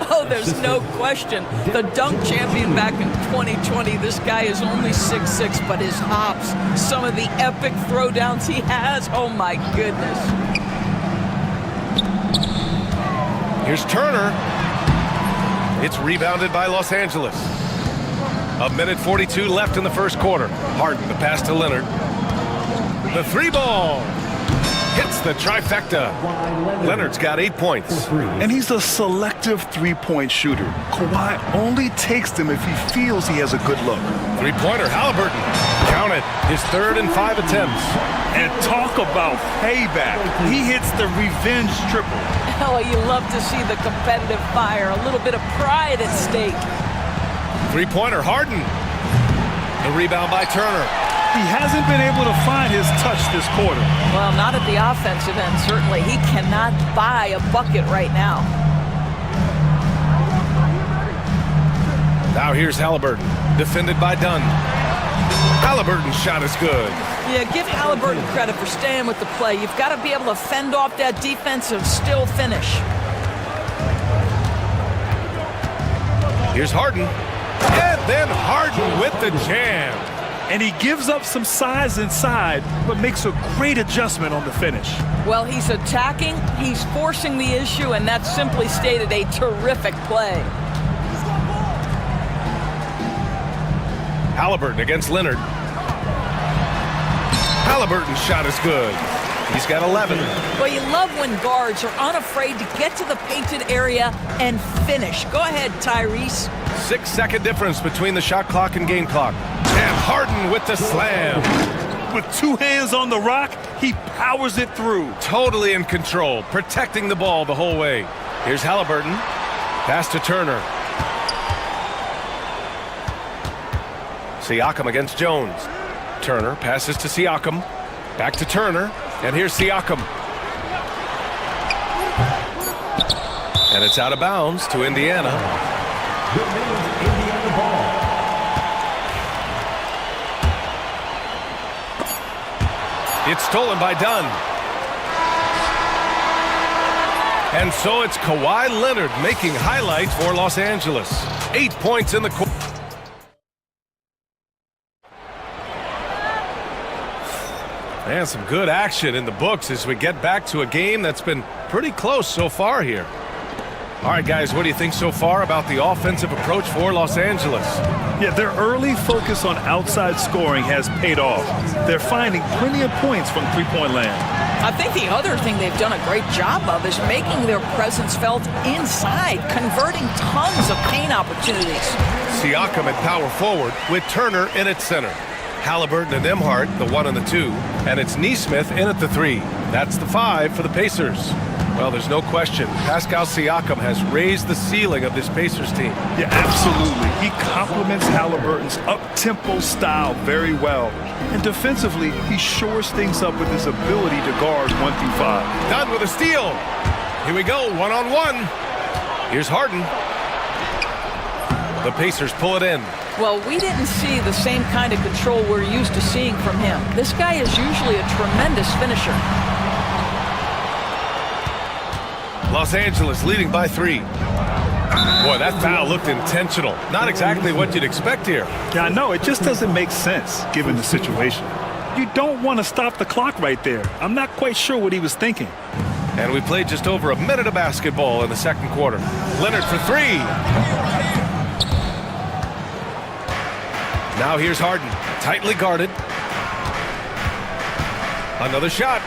Oh, there's no question. The dunk champion back in 2020, this guy is only 6'6", but his hops, some of the epic throwdowns he has, oh my goodness. Here's Turner. It's rebounded by Los Angeles. 1:42 left in the first quarter. Harden, the pass to Leonard. The 3-ball. Hits the trifecta. Leonard's got 8 points. And he's a selective three-point shooter. Kawhi only takes them if he feels he has a good look. 3-pointer, Halliburton. Count it. His 3rd and 5 attempts. And talk about payback. He hits the revenge triple. Oh, you love to see the competitive fire. A little bit of pride at stake. 3-pointer, Harden. The rebound by Turner. He hasn't been able to find his touch this quarter. Well, not at the offensive end, certainly. He cannot buy a bucket right now. Now here's Halliburton, defended by Dunn. Halliburton's shot is good. Yeah, give Halliburton credit for staying with the play. You've got to be able to fend off that defensive still finish. Here's Harden. And then Harden with the jam. And he gives up some size inside, but makes a great adjustment on the finish. Well, he's attacking, he's forcing the issue, and that's simply stated a terrific play. Halliburton against Leonard. Halliburton's shot is good. He's got 11. Well, you love when guards are unafraid to get to the painted area and finish. Go ahead, Tyrese. 6-second difference between the shot clock and game clock. And Harden with the slam. With two hands on the rock, he powers it through. Totally in control, protecting the ball the whole way. Here's Halliburton. Pass to Turner. Siakam against Jones. Turner passes to Siakam. Back to Turner. And here's Siakam. And it's out of bounds to Indiana. It's stolen by Dunn. And so it's Kawhi Leonard making highlights for Los Angeles. 8 points in the quarter. And some good action in the books as we get back to a game that's been pretty close so far here. All right, guys, what do you think so far about the offensive approach for Los Angeles? Yeah, their early focus on outside scoring has paid off. They're finding plenty of points from three-point land. I think the other thing they've done a great job of is making their presence felt inside, converting tons of paint opportunities. Siakam at power forward with Turner in at center. Halliburton and Emhart, the 1 and the 2, and it's Nesmith in at the 3. That's the 5 for the Pacers. Well, there's no question. Pascal Siakam has raised the ceiling of this Pacers team. Yeah, absolutely. He complements Halliburton's up-tempo style very well. And defensively, he shores things up with his ability to guard 1 through 5. Done with a steal. Here we go, 1-on-1. Here's Harden. The Pacers pull it in. Well, we didn't see the same kind of control we're used to seeing from him. This guy is usually a tremendous finisher. Los Angeles leading by 3. Boy, that foul looked intentional. Not exactly what you'd expect here. Yeah, I know. It just doesn't make sense given the situation. You don't want to stop the clock right there. I'm not quite sure what he was thinking. And we played just over a minute of basketball in the second quarter. Leonard for 3. Now here's Harden, tightly guarded. Another shot.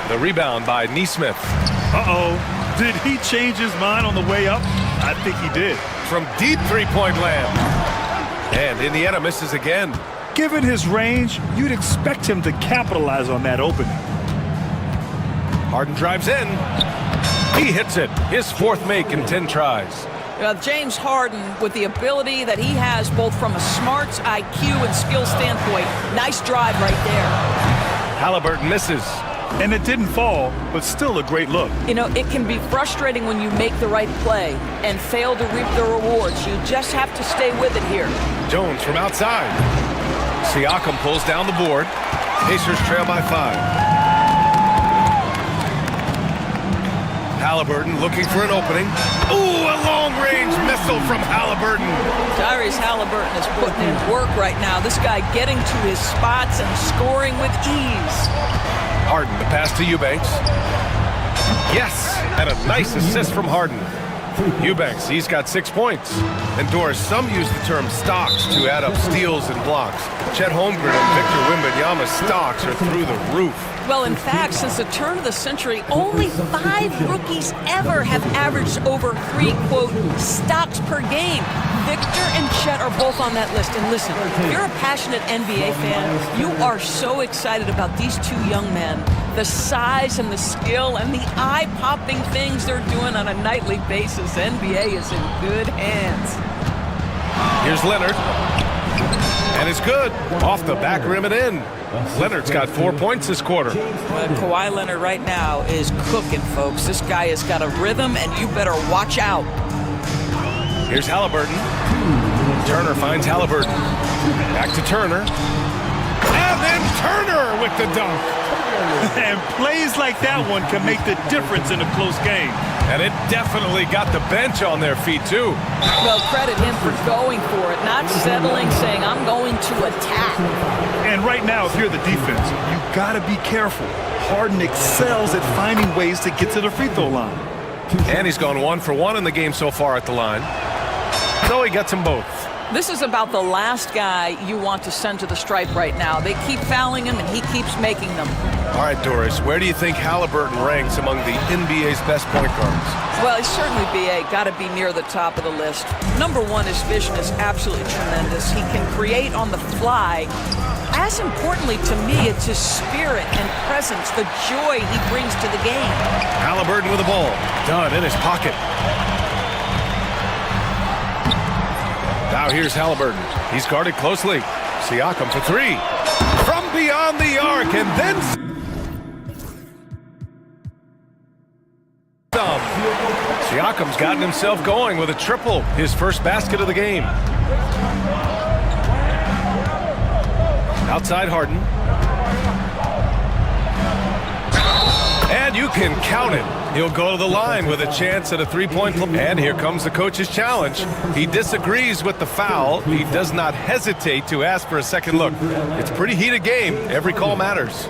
The rebound by Nesmith. Uh-oh. Did he change his mind on the way up? I think he did. From deep three-point land. And Indiana misses again. Given his range, you'd expect him to capitalize on that opening. Harden drives in. He hits it. His 4th make in 10 tries. James Harden, with the ability that he has both from a smarts, IQ, and skill standpoint, nice drive right there. Halliburton misses. And it didn't fall, but still a great look. You know, it can be frustrating when you make the right play and fail to reap the rewards. You just have to stay with it here. Jones from outside. Siakam pulls down the board. Pacers trail by 5. Halliburton looking for an opening. Ooh, a long-range missile from Halliburton. Tyrese Halliburton is putting in work right now. This guy getting to his spots and scoring with ease. Harden, the pass to Eubanks. Yes, and a nice assist from Harden. Eubanks, he's got 6 points. And Doris, some use the term stocks to add up steals and blocks. Chet Holmgren and Victor Wembanyama's stocks are through the roof. Well, in fact, since the turn of the century, only 5 rookies ever have averaged over 3, quote, stocks per game. Victor and Chet are both on that list. And listen, if you're a passionate NBA fan, you are so excited about these 2 young men. The size and the skill and the eye-popping things they're doing on a nightly basis. NBA is in good hands. Here's Leonard. And it's good. Off the back rim and in. Leonard's got 4 points this quarter. Kawhi Leonard right now is cooking, folks. This guy has got a rhythm, and you better watch out. Here's Halliburton. Turner finds Halliburton. Back to Turner. And then Turner with the dunk. And plays like that one can make the difference in a close game. And it definitely got the bench on their feet, too. Well, credit him for going for it, not settling, saying, I'm going to attack. And right now, if you're the defense, you got to be careful. Harden excels at finding ways to get to the free throw line. And he's gone 1 for 1 in the game so far at the line. So he gets them both. This is about the last guy you want to send to the stripe right now. They keep fouling him, and he keeps making them. All right, Doris, where do you think Halliburton ranks among the NBA's best point guards? Well, he's certainly, B.A., got to be near the top of the list. Number one, his vision is absolutely tremendous. He can create on the fly. As importantly to me, it's his spirit and presence, the joy he brings to the game. Halliburton with the ball. Done in his pocket. Now here's Halliburton. He's guarded closely. Siakam for 3. From beyond the arc, and then some. Siakam's gotten himself going with a triple, his first basket of the game. Outside Harden. And you can count it. He'll go to the line with a chance at a three-point play. And here comes the coach's challenge. He disagrees with the foul. He does not hesitate to ask for a second look. It's a pretty heated game. Every call matters.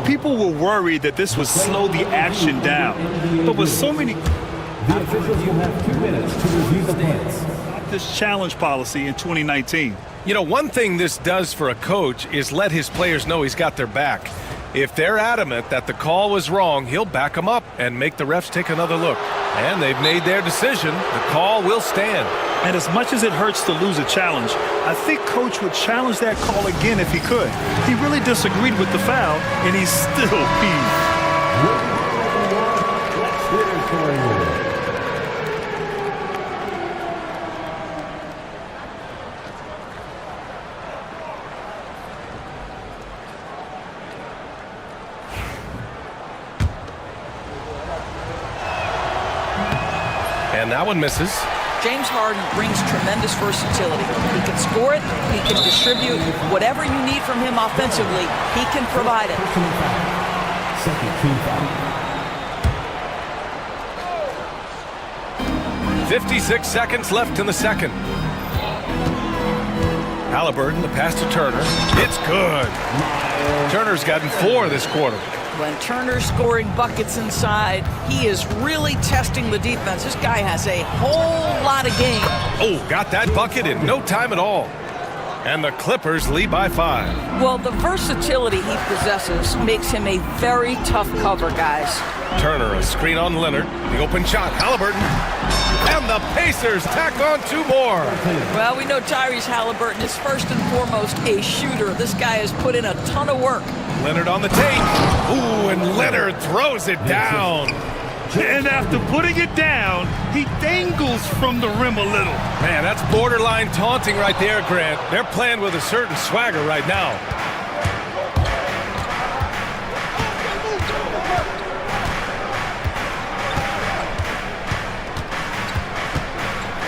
People were worried that this would slow the action down. But with so many... The officials will have 2 minutes to review the dance. This challenge policy in 2019. You know, one thing this does for a coach is let his players know he's got their back. If they're adamant that the call was wrong, he'll back them up and make the refs take another look. And they've made their decision. The call will stand. And as much as it hurts to lose a challenge, I think Coach would challenge that call again if he could. He really disagreed with the foul, and he's still peeved. And that one misses. James Harden brings tremendous versatility. He can score it, he can distribute. Whatever you need from him offensively, he can provide it. Second team foul. 56 seconds left in the second. Halliburton, the pass to Turner. It's good. Turner's gotten 4 this quarter. When Turner's scoring buckets inside, he is really testing the defense. This guy has a whole lot of game. Oh, got that bucket in no time at all. And the Clippers lead by 5. Well, the versatility he possesses makes him a very tough cover, guys. Turner, a screen on Leonard. The open shot, Halliburton. And the Pacers tack on 2 more. Well, we know Tyrese Halliburton is first and foremost a shooter. This guy has put in a ton of work. Leonard on the take. Ooh, and Leonard throws it down. And after putting it down, he dangles from the rim a little. Man, that's borderline taunting right there, Grant. They're playing with a certain swagger right now.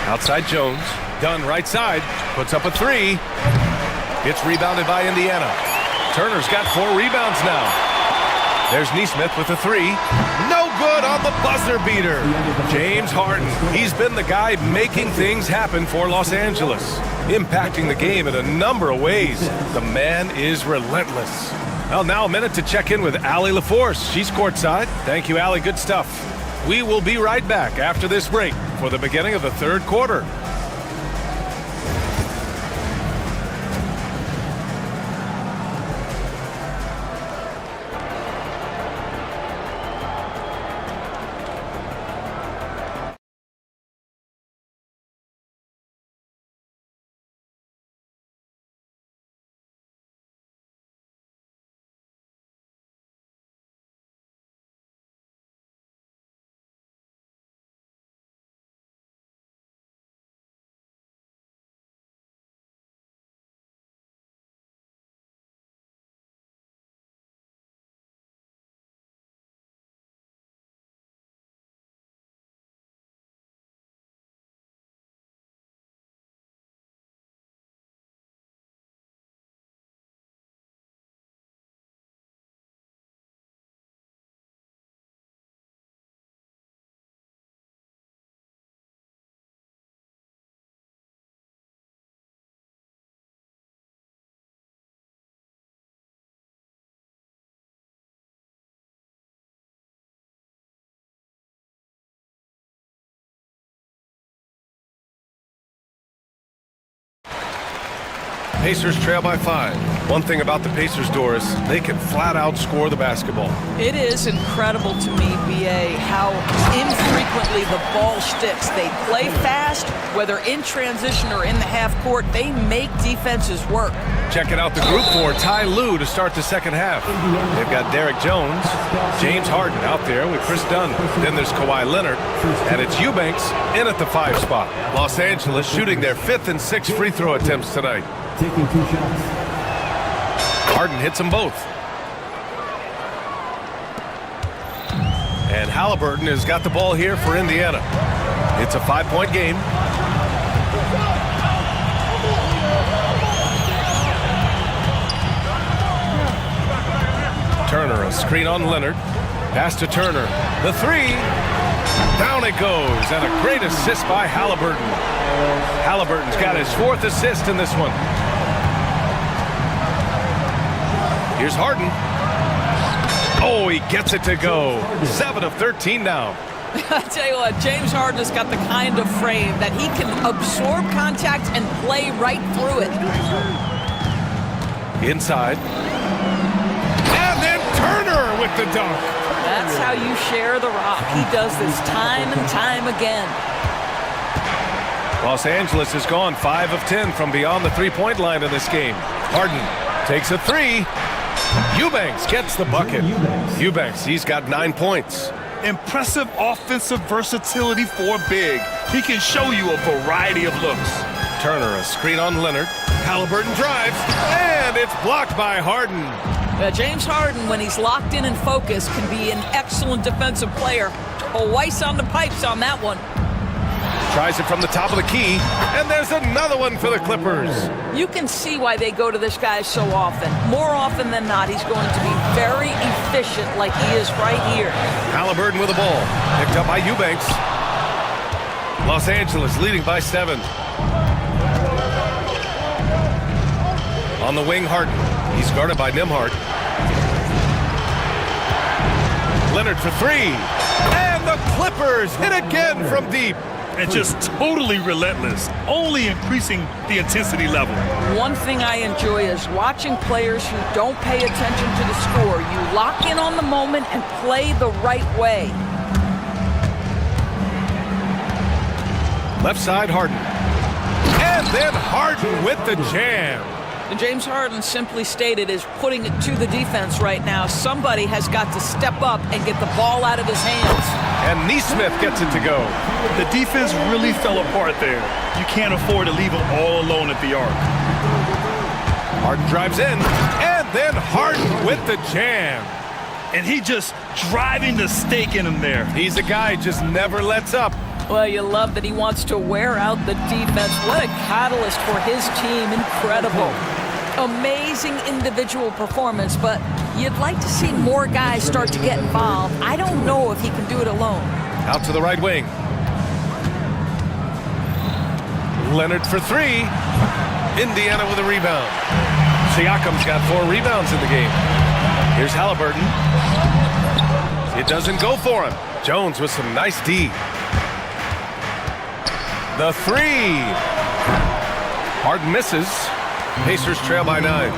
Outside Jones. Dunn right side. Puts up a 3. It's rebounded by Indiana. Turner's got 4 rebounds now. There's Neesmith with a 3. No good on the buzzer beater. James Harden. He's been the guy making things happen for Los Angeles, impacting the game in a number of ways. The man is relentless. Well, now a minute to check in with Allie LaForce. She's courtside. Thank you, Allie. Good stuff. We will be right back after this break for the beginning of the third quarter. Pacers trail by 5. One thing about the Pacers, Doris, they can flat out score the basketball. It is incredible to me, BA, how infrequently the ball sticks. They play fast, whether in transition or in the half court, they make defenses work. Checking out the group for Ty Lue to start the second half. They've got Derek Jones, James Harden out there with Chris Dunn. Then there's Kawhi Leonard, and it's Eubanks in at the 5 spot. Los Angeles shooting their 5th and 6th free throw attempts tonight. Taking 2 shots. Harden hits them both. And Halliburton has got the ball here for Indiana. It's a 5-point game. Turner, a screen on Leonard. Pass to Turner. The 3. Down it goes. And a great assist by Halliburton. Halliburton's got his 4th assist in this one. Here's Harden. Oh, he gets it to go. 7 of 13 now. I tell you what, James Harden has got the kind of frame that he can absorb contact and play right through it. Inside. And then Turner with the dunk. That's how you share the rock. He does this time and time again. Los Angeles has gone 5 of 10 from beyond the three-point line in this game. Harden takes a 3. Eubanks gets the bucket. Eubanks, he's got 9 points. Impressive offensive versatility for big. He can show you a variety of looks. Turner, a screen on Leonard. Halliburton drives, and it's blocked by Harden. James Harden, when he's locked in and focused, can be an excellent defensive player. Weiss on the pipes on that one. Tries it from the top of the key, and there's another one for the Clippers. You can see why they go to this guy so often. More often than not, he's going to be very efficient like he is right here. Halliburton with the ball. Picked up by Eubanks. Los Angeles leading by 7. On the wing, Harden. He's guarded by Nembhard. Leonard for 3. And the Clippers hit again from deep. And just totally relentless, only increasing the intensity level. One thing I enjoy is watching players who don't pay attention to the score. You lock in on the moment and play the right way. Left side, Harden. And then Harden with the jam. And James Harden, simply stated, is putting it to the defense right now. Somebody has got to step up and get the ball out of his hands. And Neesmith gets it to go. The defense really fell apart there. You can't afford to leave them all alone at the arc. Harden drives in, and then Harden with the jam. And he just driving the stake in him there. He's a guy who just never lets up. Well, you love that he wants to wear out the defense. What a catalyst for his team. Incredible. Amazing individual performance, but you'd like to see more guys start to get involved. I don't know if he can do it alone. Out to the right wing. Leonard for 3. Indiana with a rebound. Siakam's got 4 rebounds in the game. Here's Halliburton. It doesn't go for him. Jones with some nice D. The 3. Harden misses. Pacers trail by 9.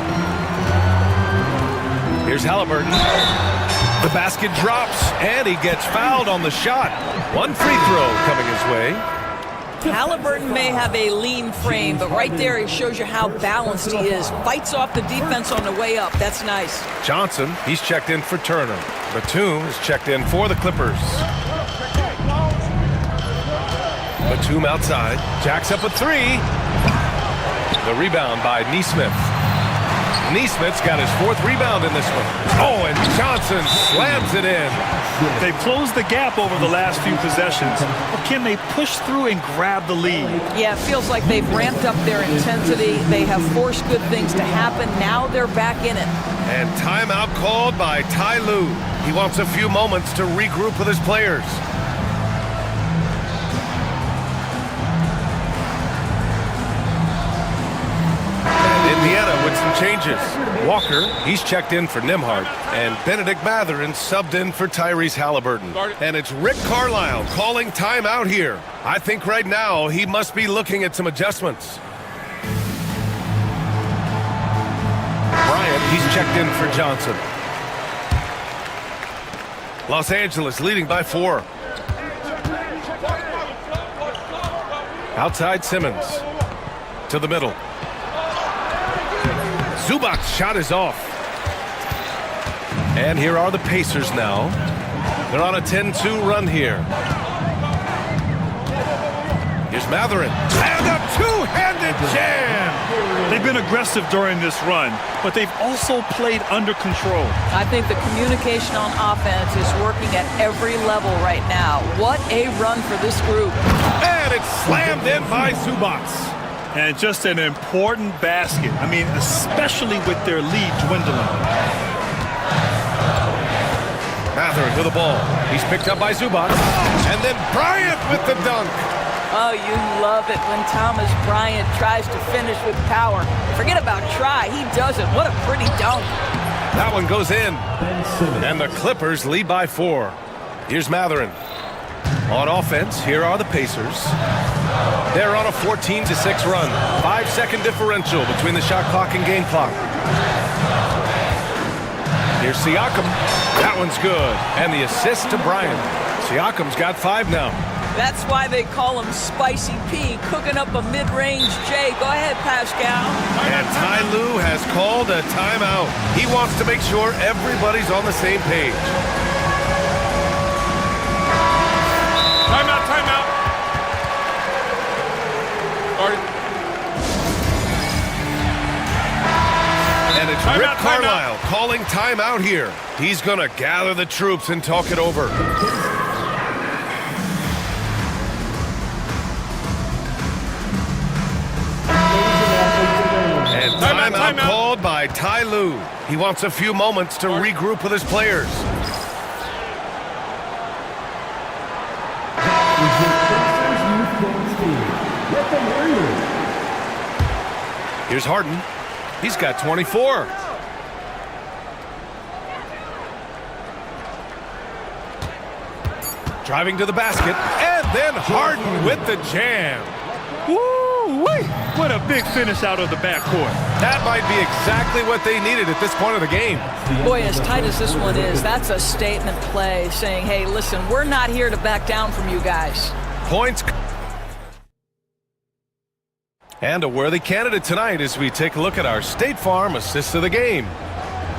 Here's Halliburton. The basket drops, and he gets fouled on the shot. 1 free throw coming his way. Halliburton may have a lean frame, but right there he shows you how balanced he is. Fights off the defense on the way up. That's nice. Johnson, he's checked in for Turner. Batum is checked in for the Clippers. Batum outside. Jacks up a 3. The rebound by Neesmith. Neesmith's got his 4th rebound in this one. Oh, and Johnson slams it in. They've closed the gap over the last few possessions. But can they push through and grab the lead? Yeah, it feels like they've ramped up their intensity. They have forced good things to happen. Now they're back in it. And timeout called by Ty Lue. He wants a few moments to regroup with his players. Indiana with some changes. Walker, he's checked in for Nembhard, and Benedict Mathurin subbed in for Tyrese Halliburton. And it's Rick Carlisle calling timeout here. I think right now he must be looking at some adjustments. He's checked in for Johnson. Los Angeles leading by 4. Outside Simmons. To the middle. Zubac's shot is off. And here are the Pacers now. They're on a 10-2 run here. Here's Matherin. And a two-handed jam! They've been aggressive during this run, but they've also played under control. I think the communication on offense is working at every level right now. What a run for this group. And it's slammed in by Zubac. And just an important basket. I mean, especially with their lead dwindling. Matherin with the ball. He's picked up by Zubac. And then Bryant with the dunk. Oh, you love it when Thomas Bryant tries to finish with power. Forget about try. He does it. What a pretty dunk. That one goes in. And the Clippers lead by 4. Here's Matherin. On offense, here are the Pacers. They're on a 14-6 run. 5-second differential between the shot clock and game clock. Here's Siakam. That one's good. And the assist to Bryant. Siakam's got 5 now. That's why they call him Spicy P, cooking up a mid-range J. Go ahead, Pascal. And Ty Lue has called a timeout. He wants to make sure everybody's on the same page. Timeout, timeout. And it's Rick Carlisle calling timeout here. He's going to gather the troops and talk it over. And timeout called by Ty Lue. He wants a few moments to regroup with his players. Here's Harden. He's got 24. Driving to the basket, and then Harden with the jam. Woo-wee! What a big finish out of the backcourt. That might be exactly what they needed at this point of the game. Boy, as tight as this one is, that's a statement play saying, hey, listen, we're not here to back down from you guys. Points. And a worthy candidate tonight as we take a look at our State Farm assist of the game.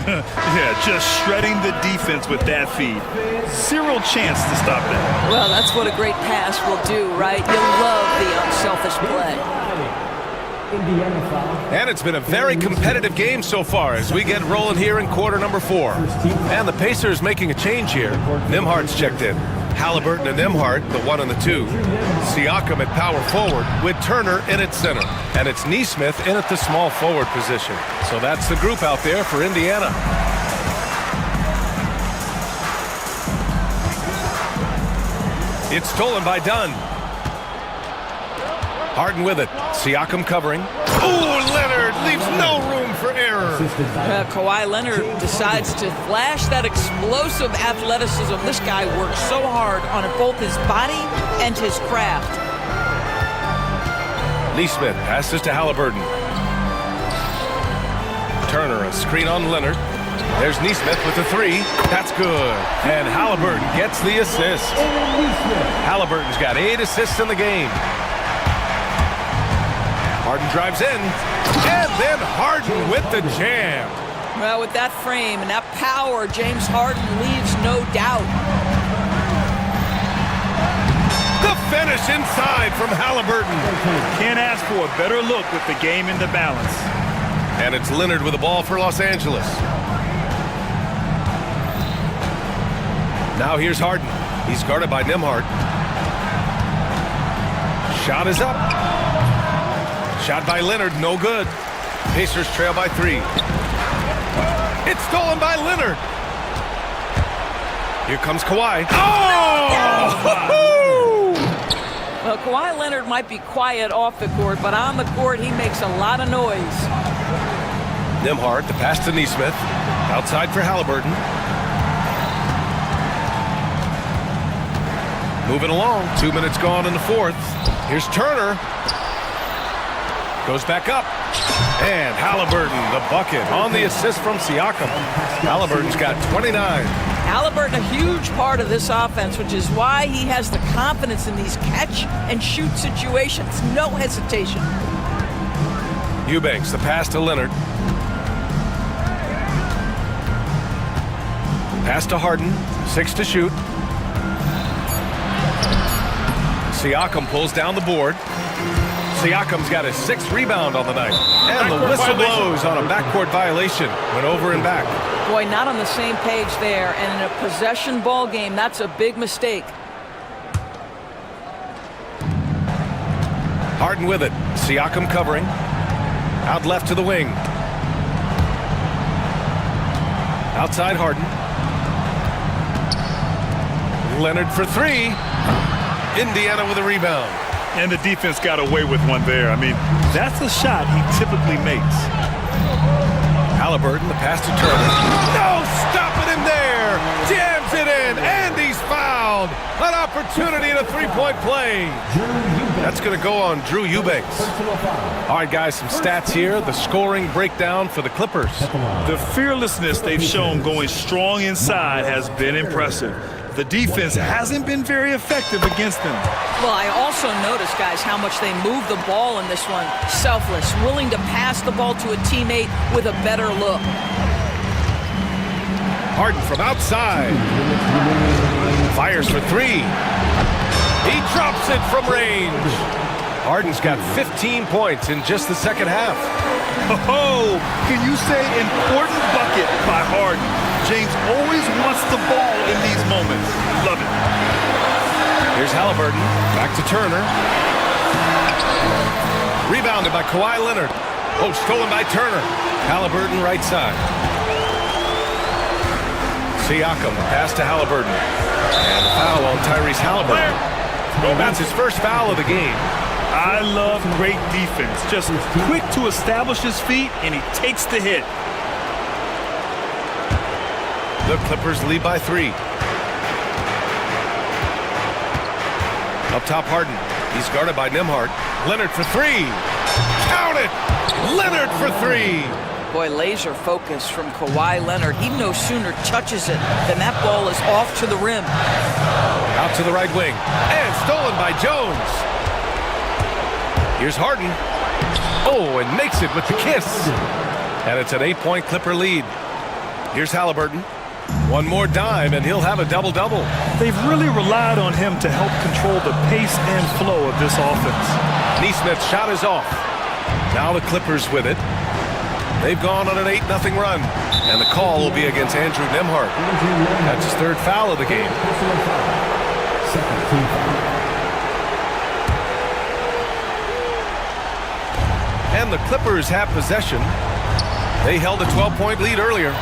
Yeah, just shredding the defense with that feed. Zero chance to stop that. Well, that's what a great pass will do, right? You love the unselfish play. And it's been a very competitive game so far as we get rolling here in quarter number 4. And the Pacers making a change here. Nembhard's checked in. Halliburton and Nembhard, the 1 and the 2. Siakam at power forward with Turner in at center. And it's Nesmith in at the small forward position. So that's the group out there for Indiana. It's stolen by Dunn. Harden with it. Siakam covering. Ooh, Leonard leaves no room for error. Kawhi Leonard decides to flash that explosive athleticism. This guy works so hard on both his body and his craft. Nesmith passes to Halliburton. Turner, a screen on Leonard. There's Nesmith with the 3. That's good. And Halliburton gets the assist. Halliburton's got 8 assists in the game. Harden drives in, and then Harden with the jam. Well, with that frame and that power, James Harden leaves no doubt. The finish inside from Halliburton. Can't ask for a better look with the game in the balance. And it's Leonard with the ball for Los Angeles. Now here's Harden. He's guarded by Nembhard. Shot is up. Shot by Leonard, no good. Pacers trail by 3. It's stolen by Leonard. Here comes Kawhi. Oh! Well, Kawhi Leonard might be quiet off the court, but on the court, he makes a lot of noise. Nembhard, the pass to Nesmith. Outside for Halliburton. Moving along. 2 minutes gone in the 4th. Here's Turner. Goes back up. And Halliburton, the bucket, on the assist from Siakam. Halliburton's got 29. Halliburton, a huge part of this offense, which is why he has the confidence in these catch-and-shoot situations. No hesitation. Eubanks, the pass to Leonard. Pass to Harden, 6 to shoot. Siakam pulls down the board. Siakam's got his 6th rebound on the night. And the whistle blows on a backcourt violation. Went over and back. Boy, not on the same page there. And in a possession ball game, that's a big mistake. Harden with it. Siakam covering. Out left to the wing. Outside Harden. Leonard for 3. Indiana with a rebound. And the defense got away with one there. I mean, that's a shot he typically makes. Halliburton, the pass to Turner. No stopping him there. Jams it in, and he's fouled. An opportunity in a three-point play. That's going to go on Drew Eubanks. All right, guys, some stats here. The scoring breakdown for the Clippers. The fearlessness they've shown going strong inside has been impressive. The defense hasn't been very effective against them. Well, I also noticed, guys, how much they move the ball in this one. Selfless, willing to pass the ball to a teammate with a better look. Harden from outside. Fires for 3. He drops it from range. Harden's got 15 points in just the second half. Oh, can you say important bucket by Harden? James always wants the ball in these moments. Love it. Here's Halliburton. Back to Turner. Rebounded by Kawhi Leonard. Oh, stolen by Turner. Halliburton right side. Siakam, pass to Halliburton. And the foul on Tyrese Halliburton. That's his first foul of the game. I love great defense. Just quick to establish his feet, and he takes the hit. The Clippers lead by 3. Up top, Harden. He's guarded by Nembhard. Leonard for 3. Count it! Leonard for 3. Boy, laser focus from Kawhi Leonard. He no sooner touches it than that ball is off to the rim. Out to the right wing. And stolen by Jones. Here's Harden. Oh, and makes it with the kiss. And it's an 8-point Clipper lead. Here's Halliburton. One more dime, and he'll have a double-double. They've really relied on him to help control the pace and flow of this offense. Neesmith's shot is off. Now the Clippers with it. They've gone on an 8-0 run, and the call will be against Andrew Nembhard. That's his 3rd foul of the game. And the Clippers have possession. They held a 12-point lead earlier.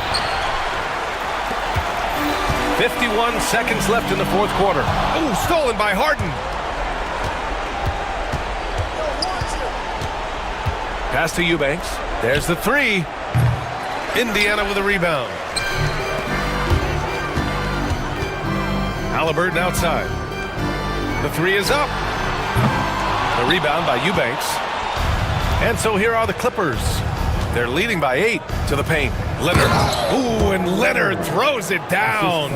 51 seconds left in the 4th quarter. Oh, stolen by Harden. Pass to Eubanks. There's the 3. Indiana with a rebound. Halliburton outside. The 3 is up. The rebound by Eubanks. And so here are the Clippers. They're leading by 8 to the paint. Leonard. Ooh, and Leonard throws it down.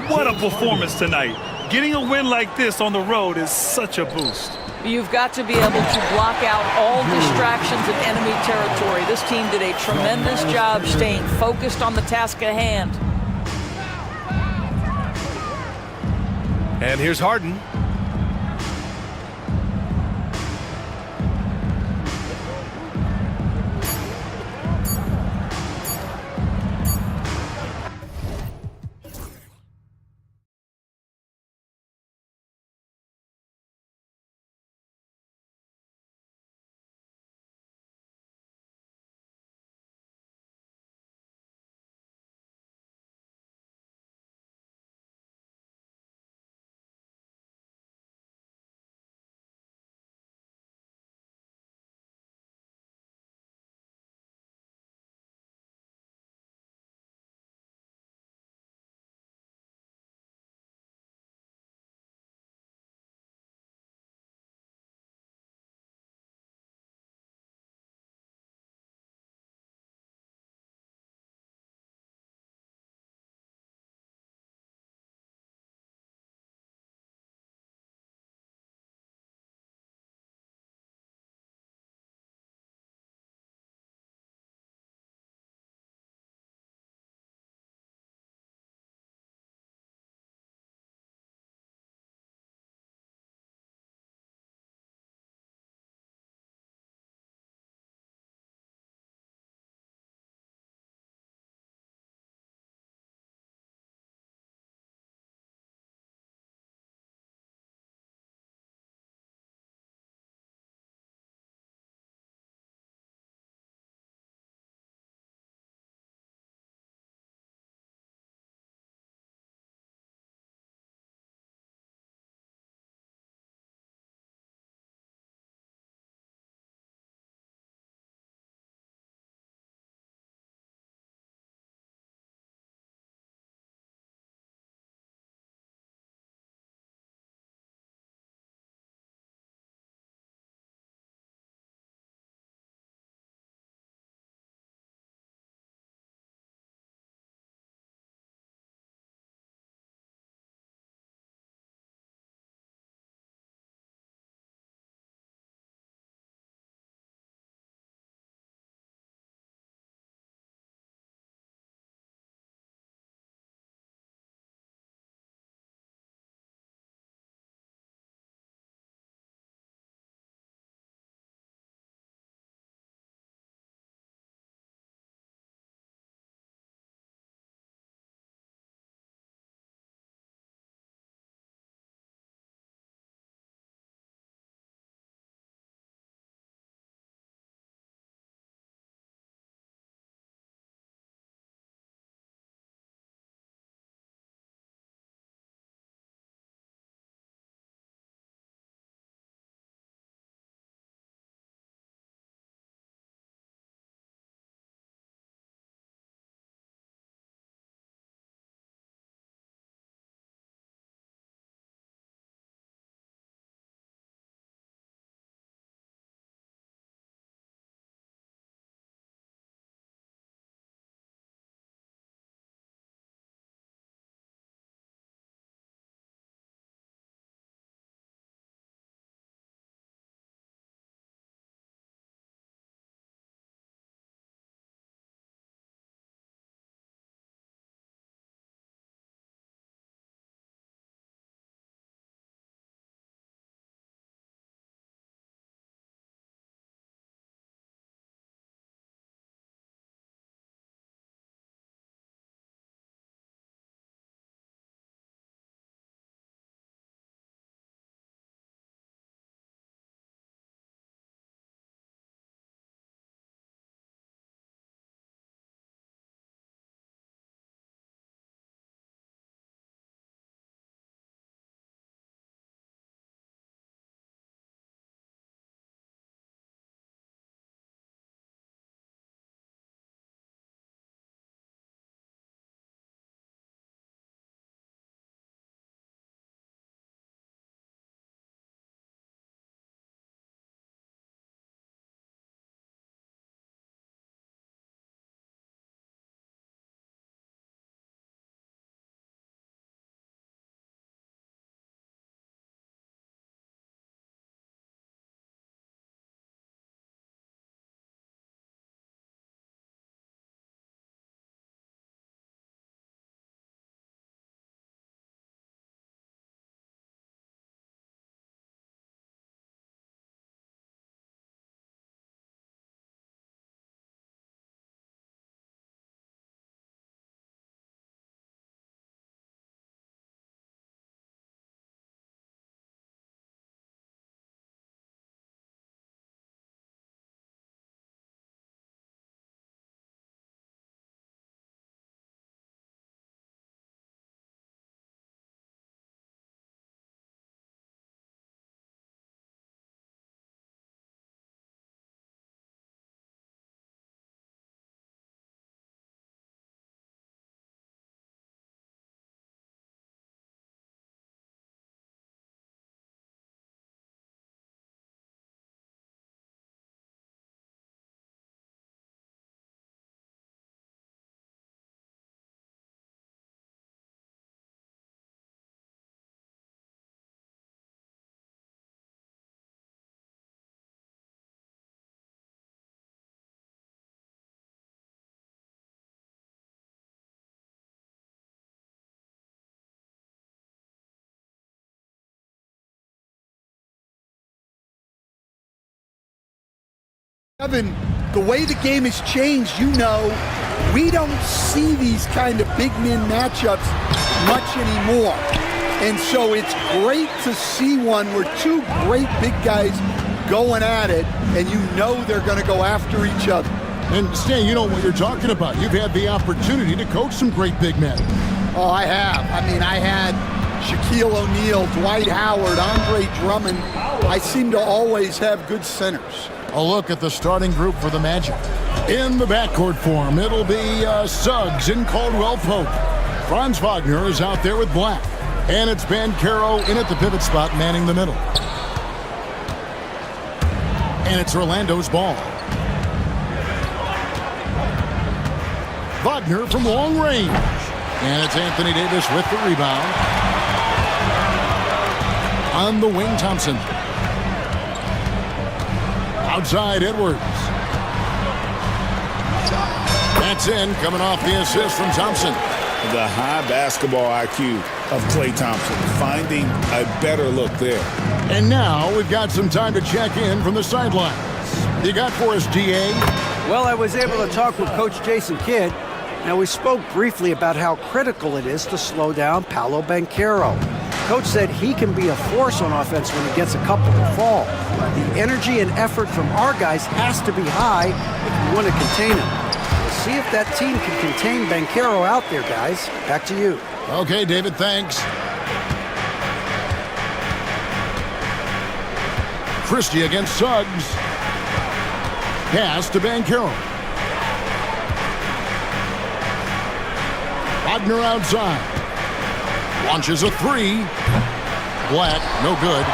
What a performance tonight. Getting a win like this on the road is such a boost. You've got to be able to block out all distractions in enemy territory. This team did a tremendous job staying focused on the task at hand. And here's Harden. Kevin, the way the game has changed, we don't see these kind of big men matchups much anymore. And so it's great to see one where two great big guys going at it, and they're going to go after each other. And Stan, you know what you're talking about. You've had the opportunity to coach some great big men. Oh, I have. I mean, I had Shaquille O'Neal, Dwight Howard, Andre Drummond. I seem to always have good centers. A look at the starting group for the Magic. In the backcourt form, it'll be Suggs and Caldwell Pope. Franz Wagner is out there with Black. And it's Banchero in at the pivot spot, manning the middle. And it's Orlando's ball. Wagner from long range. And it's Anthony Davis with the rebound. On the wing, Thompson. Outside, Edwards. That's in, coming off the assist from Thompson. The high basketball IQ of Klay Thompson, finding a better look there. And now we've got some time to check in from the sidelines. You got for us, DA? Well, I was able to talk with Coach Jason Kidd. Now, we spoke briefly about how critical it is to slow down Paolo Banchero. Coach said he can be a force on offense when he gets a couple to fall. The energy and effort from our guys has to be high if we want to contain him. We'll see if that team can contain Banchero out there, guys. Back to you. Okay, David, thanks. Christie against Suggs. Pass to Banchero. Wagner outside. Launches a three. Black, no good.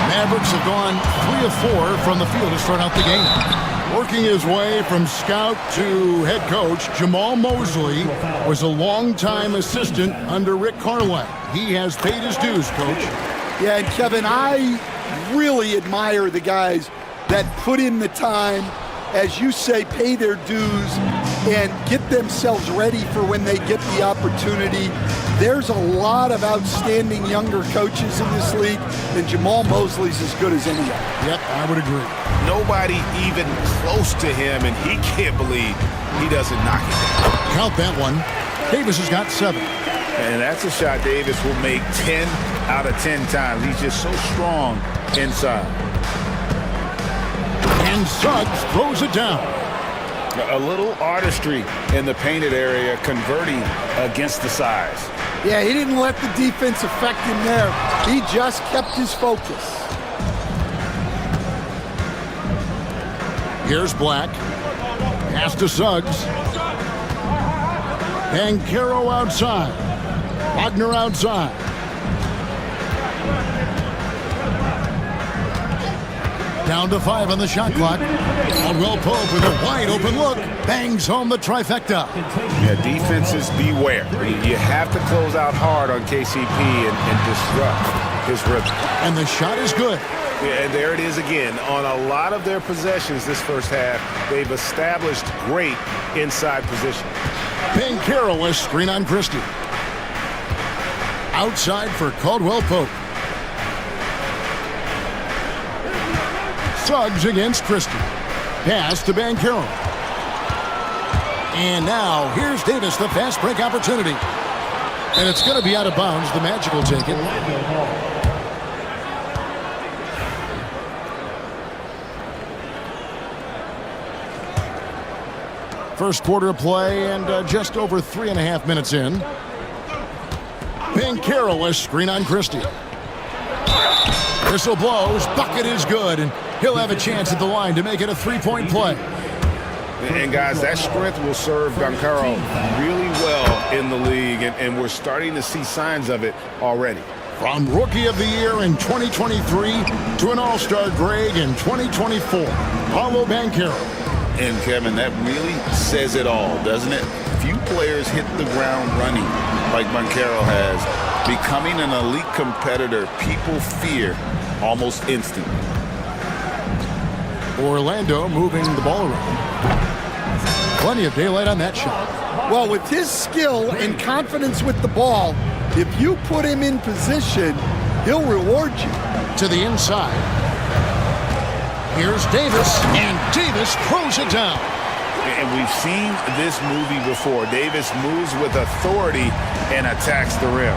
Mavericks have gone 3 of 4 from the field to start out the game. Working his way from scout to head coach, Jamal Mosley was a longtime assistant under Rick Carlisle. He has paid his dues, Coach. Yeah, and Kevin, I really admire the guys that put in the time, as you say, pay their dues and get themselves ready for when they get the opportunity. There's a lot of outstanding younger coaches in this league, and Jamal Mosley's as good as any of them. Yep, I would agree. Nobody even close to him, and he can't believe he doesn't knock it down. Count that one. Davis has got 7. And that's a shot Davis will make 10 out of 10 times. He's just so strong inside. And Suggs throws it down. A little artistry in the painted area, converting against the size. Yeah, he didn't let the defense affect him there. He just kept his focus. Here's Black. Pass to Suggs. Banchero outside. Wagner outside. Down to 5 on the shot clock. Caldwell Pope with a wide open look. Bangs home the trifecta. Yeah, defenses beware. You have to close out hard on KCP and disrupt his rhythm. And the shot is good. Yeah, and there it is again. On a lot of their possessions this first half, they've established great inside position. Banchero a screen on Christie. Outside for Caldwell Pope. Suggs against Christie. Pass to Banchero. And now here's Davis, the fast break opportunity. And it's going to be out of bounds. The Magic will take it. First quarter of play and just over 3.5 minutes in. Banchero a screen on Christie. Whistle blows, bucket is good, and he'll have a chance at the line to make it a 3-point play. And guys, that strength will serve Banchero really well in the league, and we're starting to see signs of it already. From Rookie of the Year in 2023 to an All-Star grade in 2024, Paolo Banchero. And Kevin, that really says it all, doesn't it? Few players hit the ground running like Banchero has. Becoming an elite competitor, people fear almost instantly. Orlando moving the ball around. Plenty of daylight on that shot. Well, with his skill and confidence with the ball, if you put him in position, he'll reward you. To the inside. Here's Davis, and Davis throws it down. And we've seen this movie before. Davis moves with authority and attacks the rim.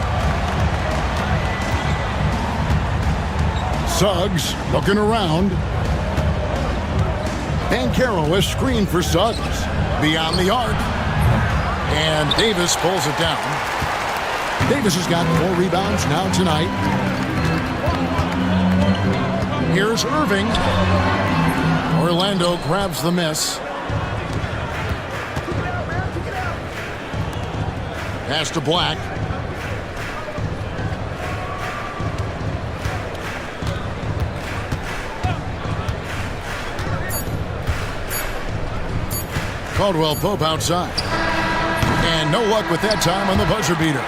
Suggs looking around. Banchero is screened for Suggs. Beyond the arc. And Davis pulls it down. Davis has got 4 rebounds now tonight. Here's Irving. Orlando grabs the miss. Pass to Black. Caldwell Pope outside. And no luck with that time on the buzzer beater.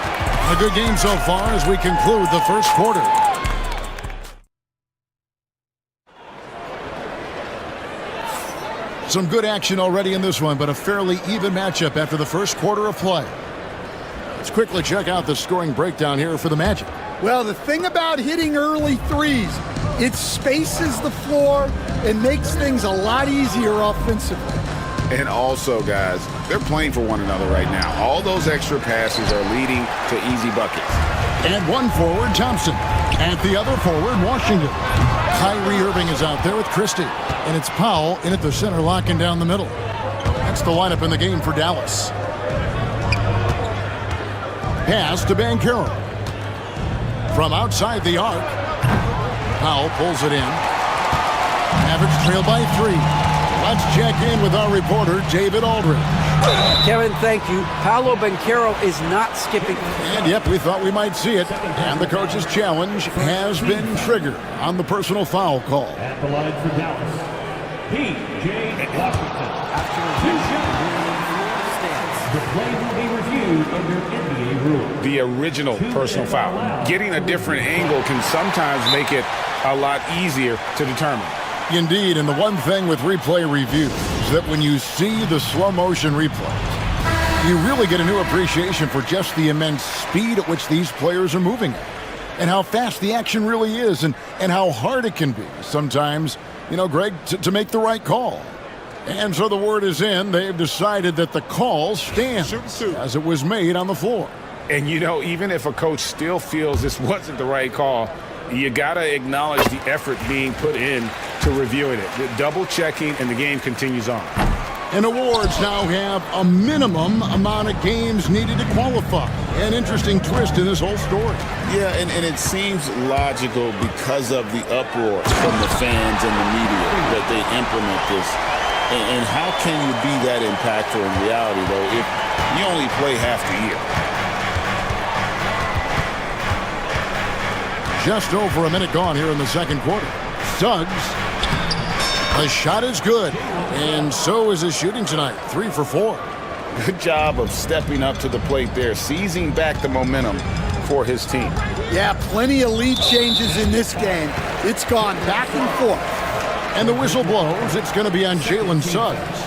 A good game so far as we conclude the first quarter. Some good action already in this one, but a fairly even matchup after the first quarter of play. Let's quickly check out the scoring breakdown here for the Magic. Well, the thing about hitting early threes, it spaces the floor and makes things a lot easier offensively. And also, guys, they're playing for one another right now. All those extra passes are leading to easy buckets. And one forward, Thompson. At the other forward, Washington. Kyrie Irving is out there with Christie. And it's Powell in at the center, locking down the middle. That's the lineup in the game for Dallas. Pass to Banchero. From outside the arc. Powell pulls it in. Mavericks trail by 3. Let's check in with our reporter, David Aldridge. Kevin, thank you. Paolo Banchero is not skipping. And yep, we thought we might see it. And the coach's challenge has been triggered on the personal foul call. At the line for Dallas, P.J. Washington. The play will be reviewed under NBA rules. The original personal foul. Getting a different angle can sometimes make it a lot easier to determine. Indeed, and the one thing with replay reviews is that when you see the slow motion replay, you really get a new appreciation for just the immense speed at which these players are moving at, and how fast the action really is, and how hard it can be sometimes, you know, Greg, to make the right call. And so the word is in. They've decided that the call stands as it was made on the floor. And, you know, even if a coach still feels this wasn't the right call, you got to acknowledge the effort being put in to reviewing it. Double checking, and the game continues on. And awards now have a minimum amount of games needed to qualify. An interesting twist in this whole story. Yeah, and it seems logical because of the uproar from the fans and the media that they implement this. And how can you be that impactful in reality, though, if you only play half the year? Just over a minute gone here in the second quarter. Suggs. The shot is good. And so is his shooting tonight. 3 for 4. Good job of stepping up to the plate there, seizing back the momentum for his team. Yeah, plenty of lead changes in this game. It's gone back and forth. And the whistle blows. It's going to be on Jalen Suggs.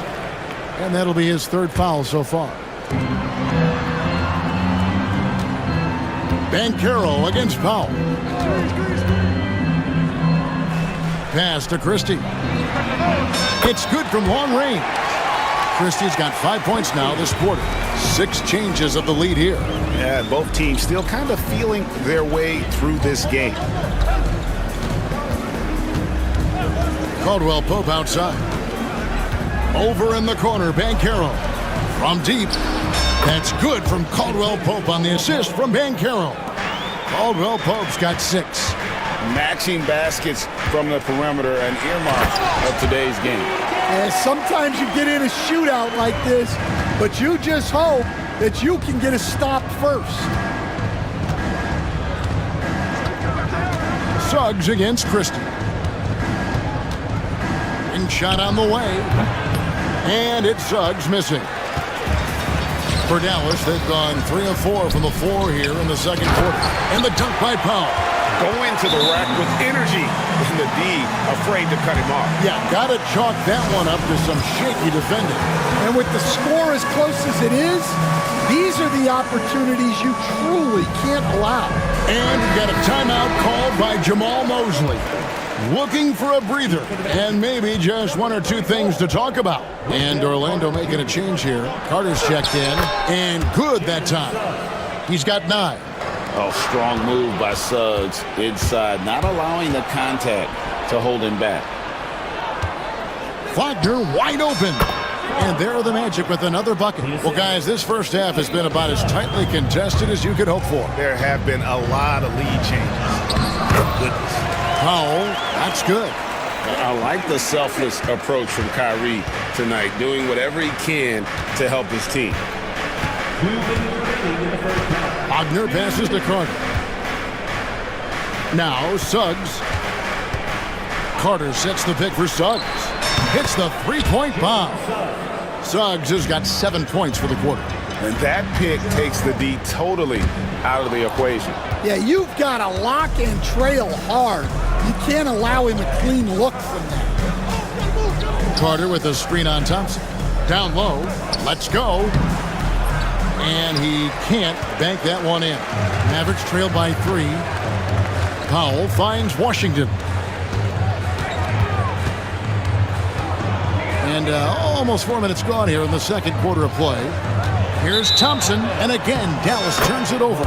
And that'll be his 3rd foul so far. Banchero against Powell. Pass to Christie. It's good from long range. Christie's got 5 points now this quarter. 6 changes of the lead here. Yeah, both teams still kind of feeling their way through this game. Caldwell Pope outside. Over in the corner, Banchero. From deep. That's good from Caldwell Pope on the assist from Banchero. Caldwell Pope's got 6. Matching baskets from the perimeter, an earmark of today's game. And sometimes you get in a shootout like this, but you just hope that you can get a stop first. Suggs against Christie. And shot on the way. And it's Suggs missing. For Dallas, they've gone 3 of 4 from the floor here in the second quarter. And the dunk by Powell. Going to the rack with energy, and the D afraid to cut him off. Yeah, got to chalk that one up to some shaky defending. And with the score as close as it is, these are the opportunities you truly can't allow. And we got a timeout called by Jamal Mosley. looking for a breather and maybe just one or two things to talk about. And Orlando making a change here. Carter's checked in, and good that time. He's got 9. Oh, strong move by Suggs inside, not allowing the contact to hold him back. Wagner wide open. And there are the Magic with another bucket. Well, guys, this first half has been about as tightly contested as you could hope for. There have been a lot of lead changes. Goodness. Powell, that's good. I like the selfless approach from Kyrie tonight, doing whatever he can to help his team. Wagner passes to Carter. Now Suggs. Carter sets the pick for Suggs. Hits the three-point bomb. Suggs has got 7 points for the quarter. And that pick takes the D totally out of the equation. Yeah, you've got to lock and trail hard. You can't allow him a clean look from that. Carter with a screen on Thompson. Down low. Let's go. And he can't bank that one in. Mavericks trail by 3. Powell finds Washington. And almost 4 minutes gone here in the second quarter of play. Here's Thompson, and again, Dallas turns it over.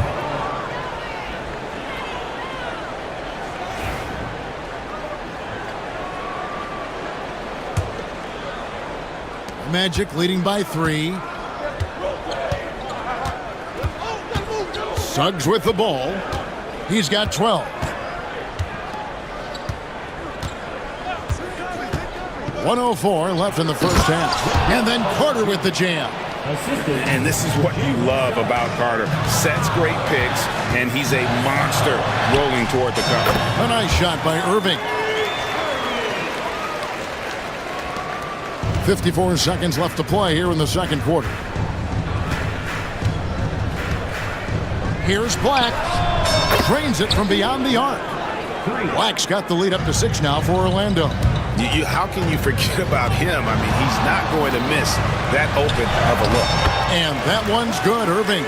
Magic leading by 3. Suggs with the ball. He's got 12. 1:04 left in the first half. And then Carter with the jam. And this is what you love about Carter. Sets great picks, and he's a monster rolling toward the cover. A nice shot by Irving. 54 seconds left to play here in the second quarter. Here's Black. Drains it from beyond the arc. Black's got the lead up to 6 now for Orlando. How can you forget about him? I mean, he's not going to miss that open of a look. And that one's good, Irving.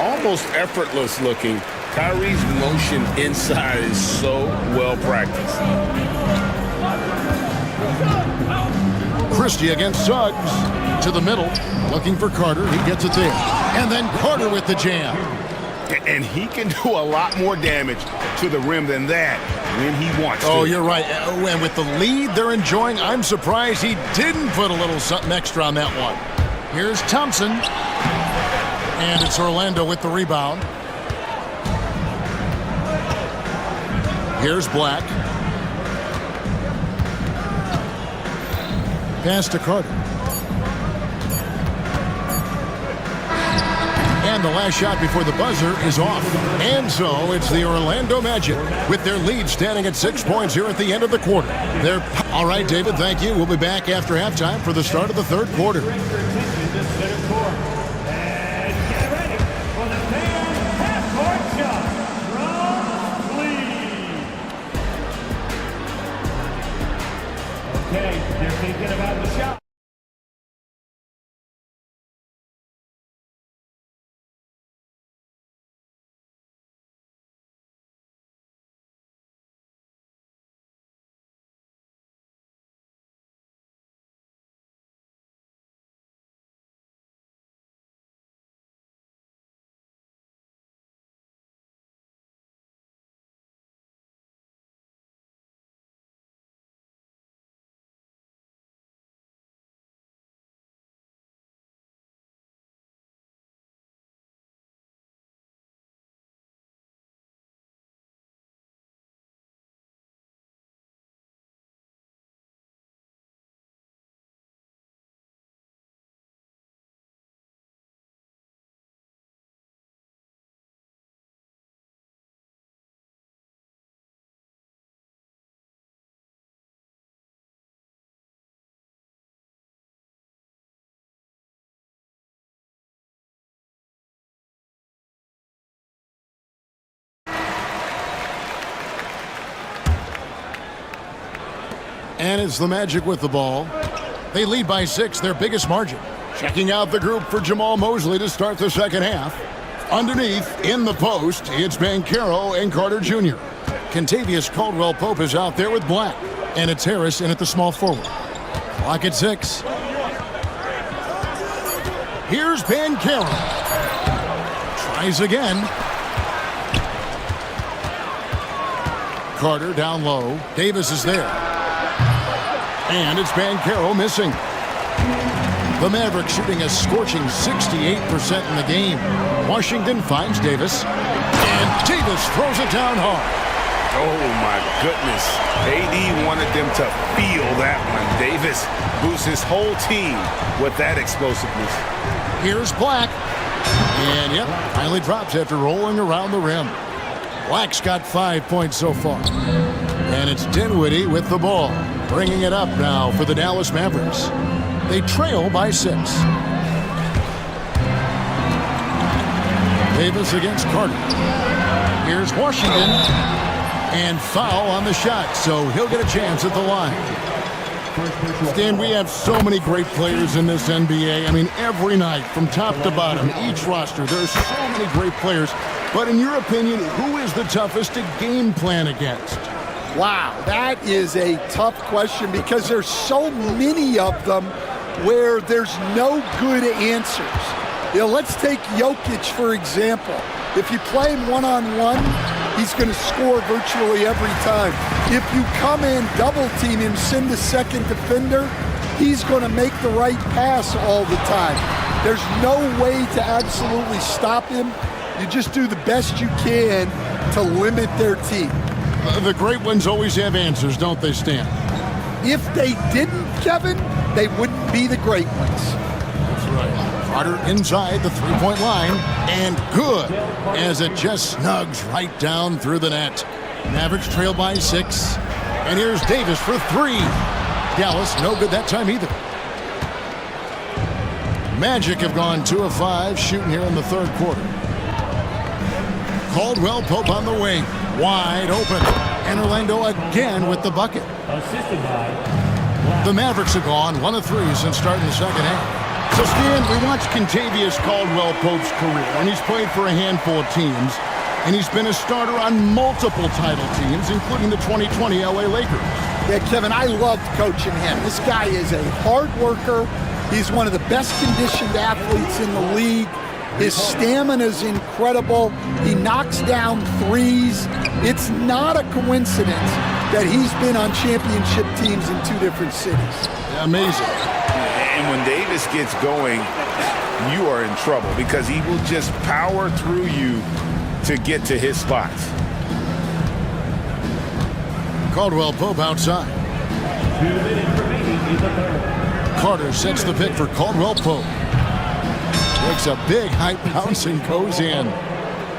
Almost effortless looking. Kyrie's motion inside is so well practiced. Christie against Suggs. To the middle. Looking for Carter. He gets it there. And then Carter with the jam. And he can do a lot more damage to the rim than that when he wants to. Oh, you're right. And with the lead they're enjoying, I'm surprised he didn't put a little something extra on that one. Here's Thompson. And it's Orlando with the rebound. Here's Black. Pass to Carter. And the last shot before the buzzer is off. And so it's the Orlando Magic with their lead standing at 6 points here at the end of the quarter. All right, David, thank you. We'll be back after halftime for the start of the third quarter. Okay, they're thinking about the shot. And it's the Magic with the ball. They lead by 6, their biggest margin. Checking out the group for Jamal Mosley to start the second half. Underneath, in the post, it's Banchero and Carter Jr. Kentavious Caldwell-Pope is out there with Black. And it's Harris in at the small forward. Clock at 6. Here's Bancaro. Tries again. Carter down low. Davis is there. And it's Bancaro missing. The Mavericks shooting a scorching 68% in the game. Washington finds Davis. And Davis throws it down hard. Oh, my goodness. AD wanted them to feel that one. Davis boosts his whole team with that explosiveness. Here's Black. And, yep, finally drops after rolling around the rim. Black's got 5 points so far. And it's Dinwiddie with the ball, bringing it up now for the Dallas Mavericks. They trail by 6. Davis against Carter. Here's Washington. And foul on the shot, so he'll get a chance at the line. Stan, we have so many great players in this NBA. I mean, every night, from top to bottom, each roster, there's so many great players. But in your opinion, who is the toughest to game plan against? Wow, that is a tough question because there's so many of them where there's no good answers. You know, let's take Jokic, for example. If you play him one-on-one, he's going to score virtually every time. If you come in, double team him, send a second defender, he's going to make the right pass all the time. There's no way to absolutely stop him. You just do the best you can to limit their team. The great ones always have answers, don't they, Stan? If they didn't, Kevin, they wouldn't be the great ones. That's right. Carter inside the three-point line, and good, as it just snugs right down through the net. Mavericks trail by 6, and here's Davis for 3. Dallas, no good that time either. Magic have gone 2 of 5 shooting here in the third quarter. Caldwell-Pope on the wing, wide open, and Orlando again with the bucket. Assisted by The Mavericks have gone 1 of 3 since starting the second half. So, Stan, we watched Kentavious Caldwell-Pope's career, and he's played for a handful of teams, and he's been a starter on multiple title teams, including the 2020 LA Lakers. Yeah, Kevin, I loved coaching him. This guy is a hard worker. He's one of the best conditioned athletes in the league. His stamina is incredible. He knocks down threes. It's not a coincidence that he's been on championship teams in 2 different cities. Amazing. And when Davis gets going, you are in trouble because he will just power through you to get to his spots. Caldwell-Pope outside. 2 minutes remaining in the third. Carter sets the pick for Caldwell-Pope. Takes a big high bounce and goes in.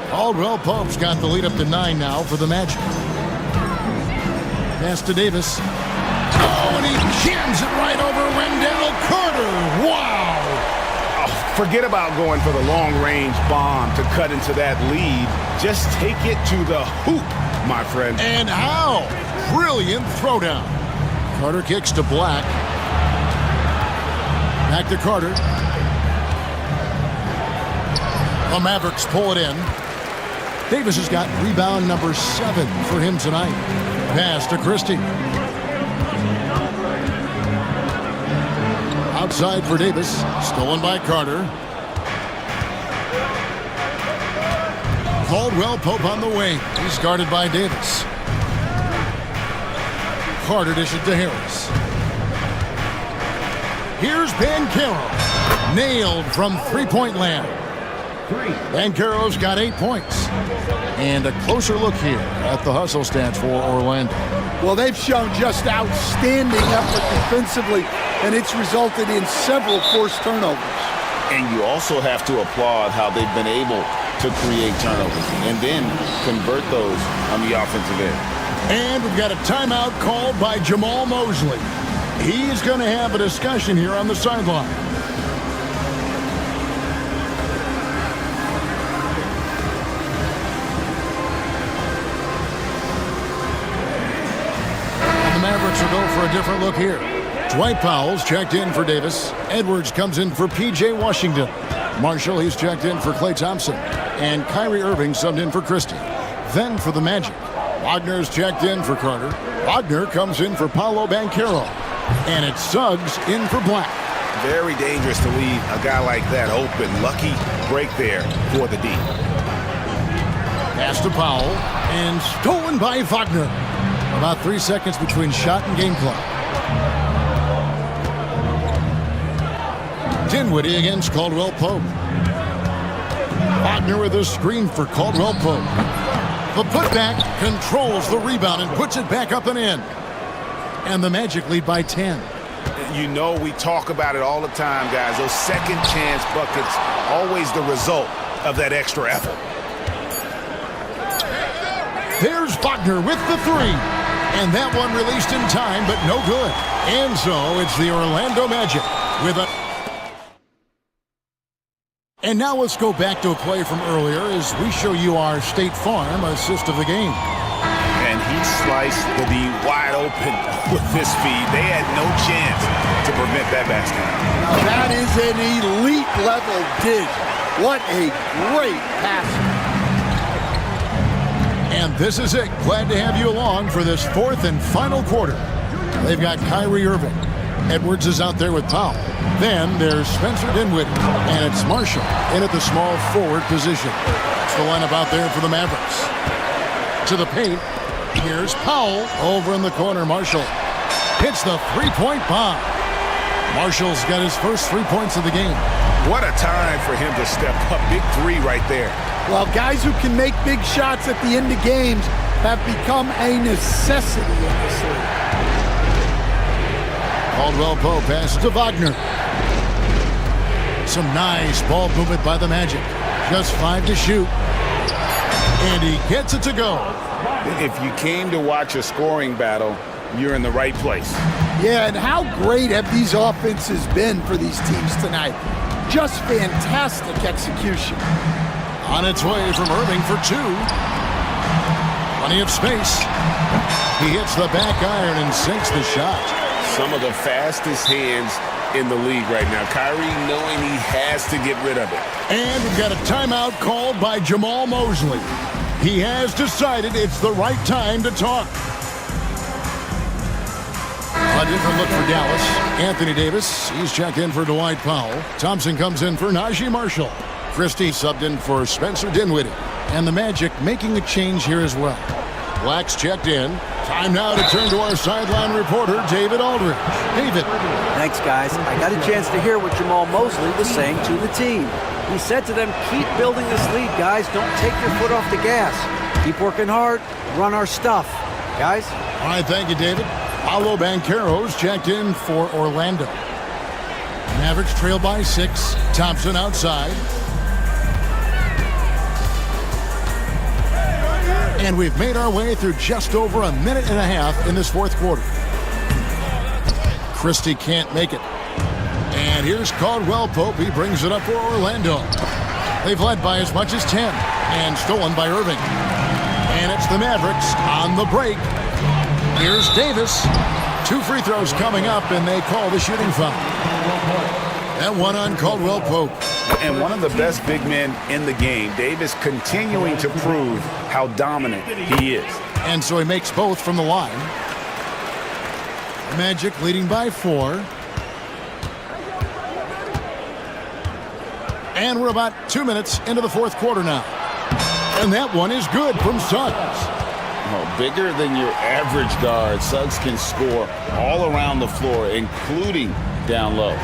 Caldwell-Pope's got the lead up to 9 now for the Magic. Pass to Davis. Oh, and he jams it right over Wendell Carter. Wow! Oh, forget about going for the long-range bomb to cut into that lead. Just take it to the hoop, my friend. And how? Brilliant throwdown. Carter kicks to Black. Back to Carter. The Mavericks pull it in. Davis has got rebound number 7 for him tonight. Pass to Christie. Outside for Davis. Stolen by Carter. Caldwell-Pope on the wing. He's guarded by Davis. Carter dishes to Harris. Here's Bancaro. Nailed from three-point land. Bancaro's got 8 points. And a closer look here at the hustle stats for Orlando. Well, they've shown just outstanding effort defensively, and it's resulted in several forced turnovers. And you also have to applaud how they've been able to create turnovers and then convert those on the offensive end. And we've got a timeout called by Jamal Mosley. He's going to have a discussion here on the sideline. And the Mavericks will go for a different look here. Dwight Powell's checked in for Davis. Edwards comes in for P.J. Washington. Marshall, he's checked in for Klay Thompson. And Kyrie Irving subbed in for Christie. Then for the Magic, Wagner's checked in for Carter. Wagner comes in for Paolo Banchero. And it's Suggs in for Black. Very dangerous to leave a guy like that open. Lucky break there for the D. Pass to Powell, and stolen by Wagner. About 3 seconds between shot and game clock. Dinwiddie against Caldwell Pope. Wagner with a screen for Caldwell Pope. The putback controls the rebound and puts it back up and in. And the Magic lead by 10. You know we talk about it all the time, guys. Those second chance buckets, always the result of that extra effort. There's Wagner with the three. And that one released in time, but no good. And so it's the Orlando Magic with a... And now let's go back to a play from earlier as we show you our State Farm assist of the game. And he sliced the D wide open with this feed. They had no chance to prevent that basket. Now that is an elite level dig. What a great pass. And this is it. Glad to have you along for this fourth and final quarter. They've got Kyrie Irving. Edwards is out there with Powell. Then there's Spencer Dinwiddie. And it's Marshall in at the small forward position. That's the lineup out there for the Mavericks. To the paint. Here's Powell over in the corner. Marshall hits the three-point bomb. Marshall's got his first 3 points of the game. What a time for him to step up. Big three right there. Well, guys who can make big shots at the end of games have become a necessity in this league. Caldwell Pope passes to Wagner. Some nice ball movement by the Magic. Just 5 to shoot. And he gets it to go. If you came to watch a scoring battle, you're in the right place. Yeah, and how great have these offenses been for these teams tonight? Just fantastic execution. On its way from Irving for two. Plenty of space. He hits the back iron and sinks the shot. Some of the fastest hands in the league right now. Kyrie knowing he has to get rid of it. And we've got a timeout called by Jamal Mosley. He has decided it's the right time to talk. A different look for Dallas. Anthony Davis, he's checked in for Dwight Powell. Thompson comes in for Najee Marshall. Christie subbed in for Spencer Dinwiddie. And the Magic making a change here as well. Black's checked in. Time now to turn to our sideline reporter, David Aldridge. David. Thanks, guys. I got a chance to hear what Jamal Mosley was saying to the team. He said to them, keep building this lead, guys. Don't take your foot off the gas. Keep working hard. Run our stuff. Guys? All right, thank you, David. Paolo Banchero's checked in for Orlando. Mavericks trail by 6. Thompson outside. And we've made our way through just over a minute and a half in this fourth quarter. Christie can't make it. And here's Caldwell Pope. He brings it up for Orlando. They've led by as much as 10. And stolen by Irving. And it's the Mavericks on the break. Here's Davis. 2 free throws coming up, and they call the shooting foul. That one on Caldwell Pope. And one of the best big men in the game. Davis continuing to prove how dominant he is. And so he makes both from the line. Magic leading by 4. And we're about 2 minutes into the fourth quarter now. And that one is good from Suggs. Oh, bigger than your average guard. Suggs can score all around the floor, including down low.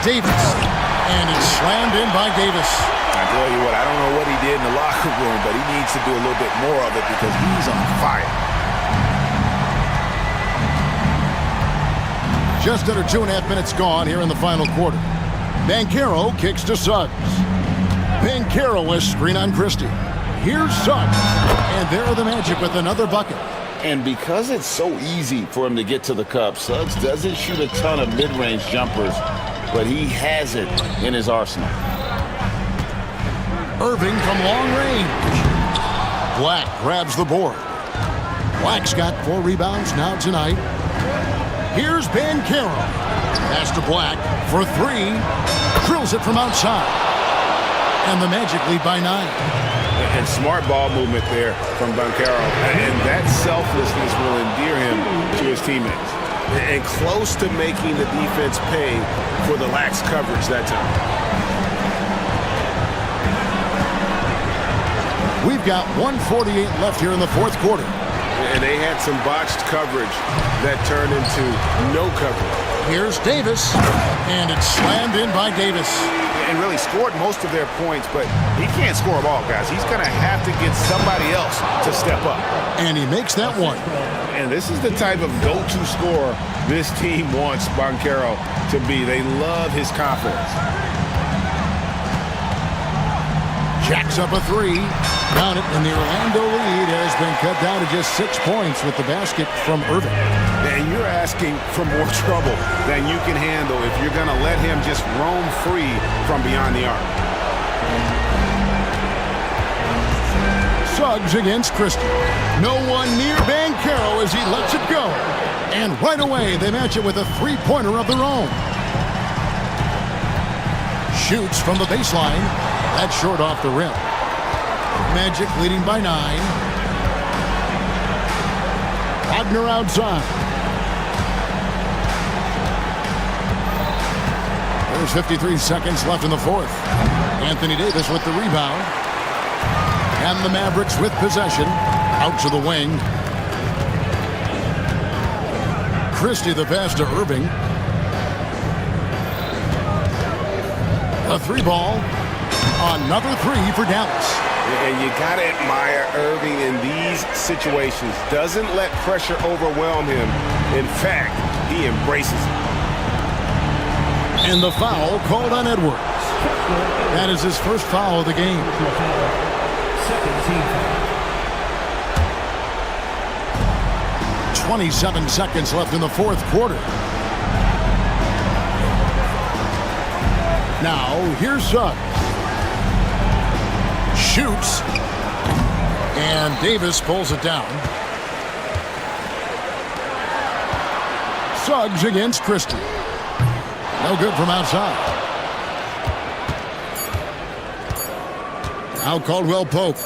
Davis. And it's slammed in by Davis. I tell you what, I don't know what he did in the locker room, but he needs to do a little bit more of it because he's on fire. Just under 2.5 minutes gone here in the final quarter. Banchero kicks to Suggs. Banchero with screen on Christie. Here's Suggs. And there are the Magic with another bucket. And because it's so easy for him to get to the cup, Suggs doesn't shoot a ton of mid-range jumpers, but he has it in his arsenal. Irving from long range. Black grabs the board. Black's got 4 rebounds now tonight. Here's Banchero. Pass to Black for 3. Drills it from outside. And the Magic lead by 9. And smart ball movement there from Banchero. And that selflessness will endear him to his teammates. And close to making the defense pay for the lax coverage that time. We've got 1:48 left here in the fourth quarter. And they had some botched coverage that turned into no coverage. Here's Davis, and it's slammed in by Davis. And really scored most of their points, but he can't score them all, guys. He's going to have to get somebody else to step up. And he makes that one. And this is the type of go-to scorer this team wants Banchero to be. They love his confidence. Jacks up a three. Down it, and the Orlando lead has been cut down to just 6 points with the basket from Irving. And you're asking for more trouble than you can handle if you're going to let him just roam free from beyond the arc. Suggs against Christie. No one near Banchero as he lets it go. And right away, they match it with a three-pointer of their own. Shoots from the baseline. That's short off the rim. Magic leading by 9. Wagner outside. There's 53 seconds left in the fourth. Anthony Davis with the rebound. And the Mavericks with possession. Out to the wing. Christie the pass to Irving. A three ball. Another three for Dallas. And you got to admire Irving in these situations. Doesn't let pressure overwhelm him. In fact, he embraces it. And the foul called on Edwards. That is his first foul of the game. 27 seconds left in the fourth quarter. Now, here's Suggs. Shoots. And Davis pulls it down. Suggs against Christie. No good from outside. Now Caldwell Pope.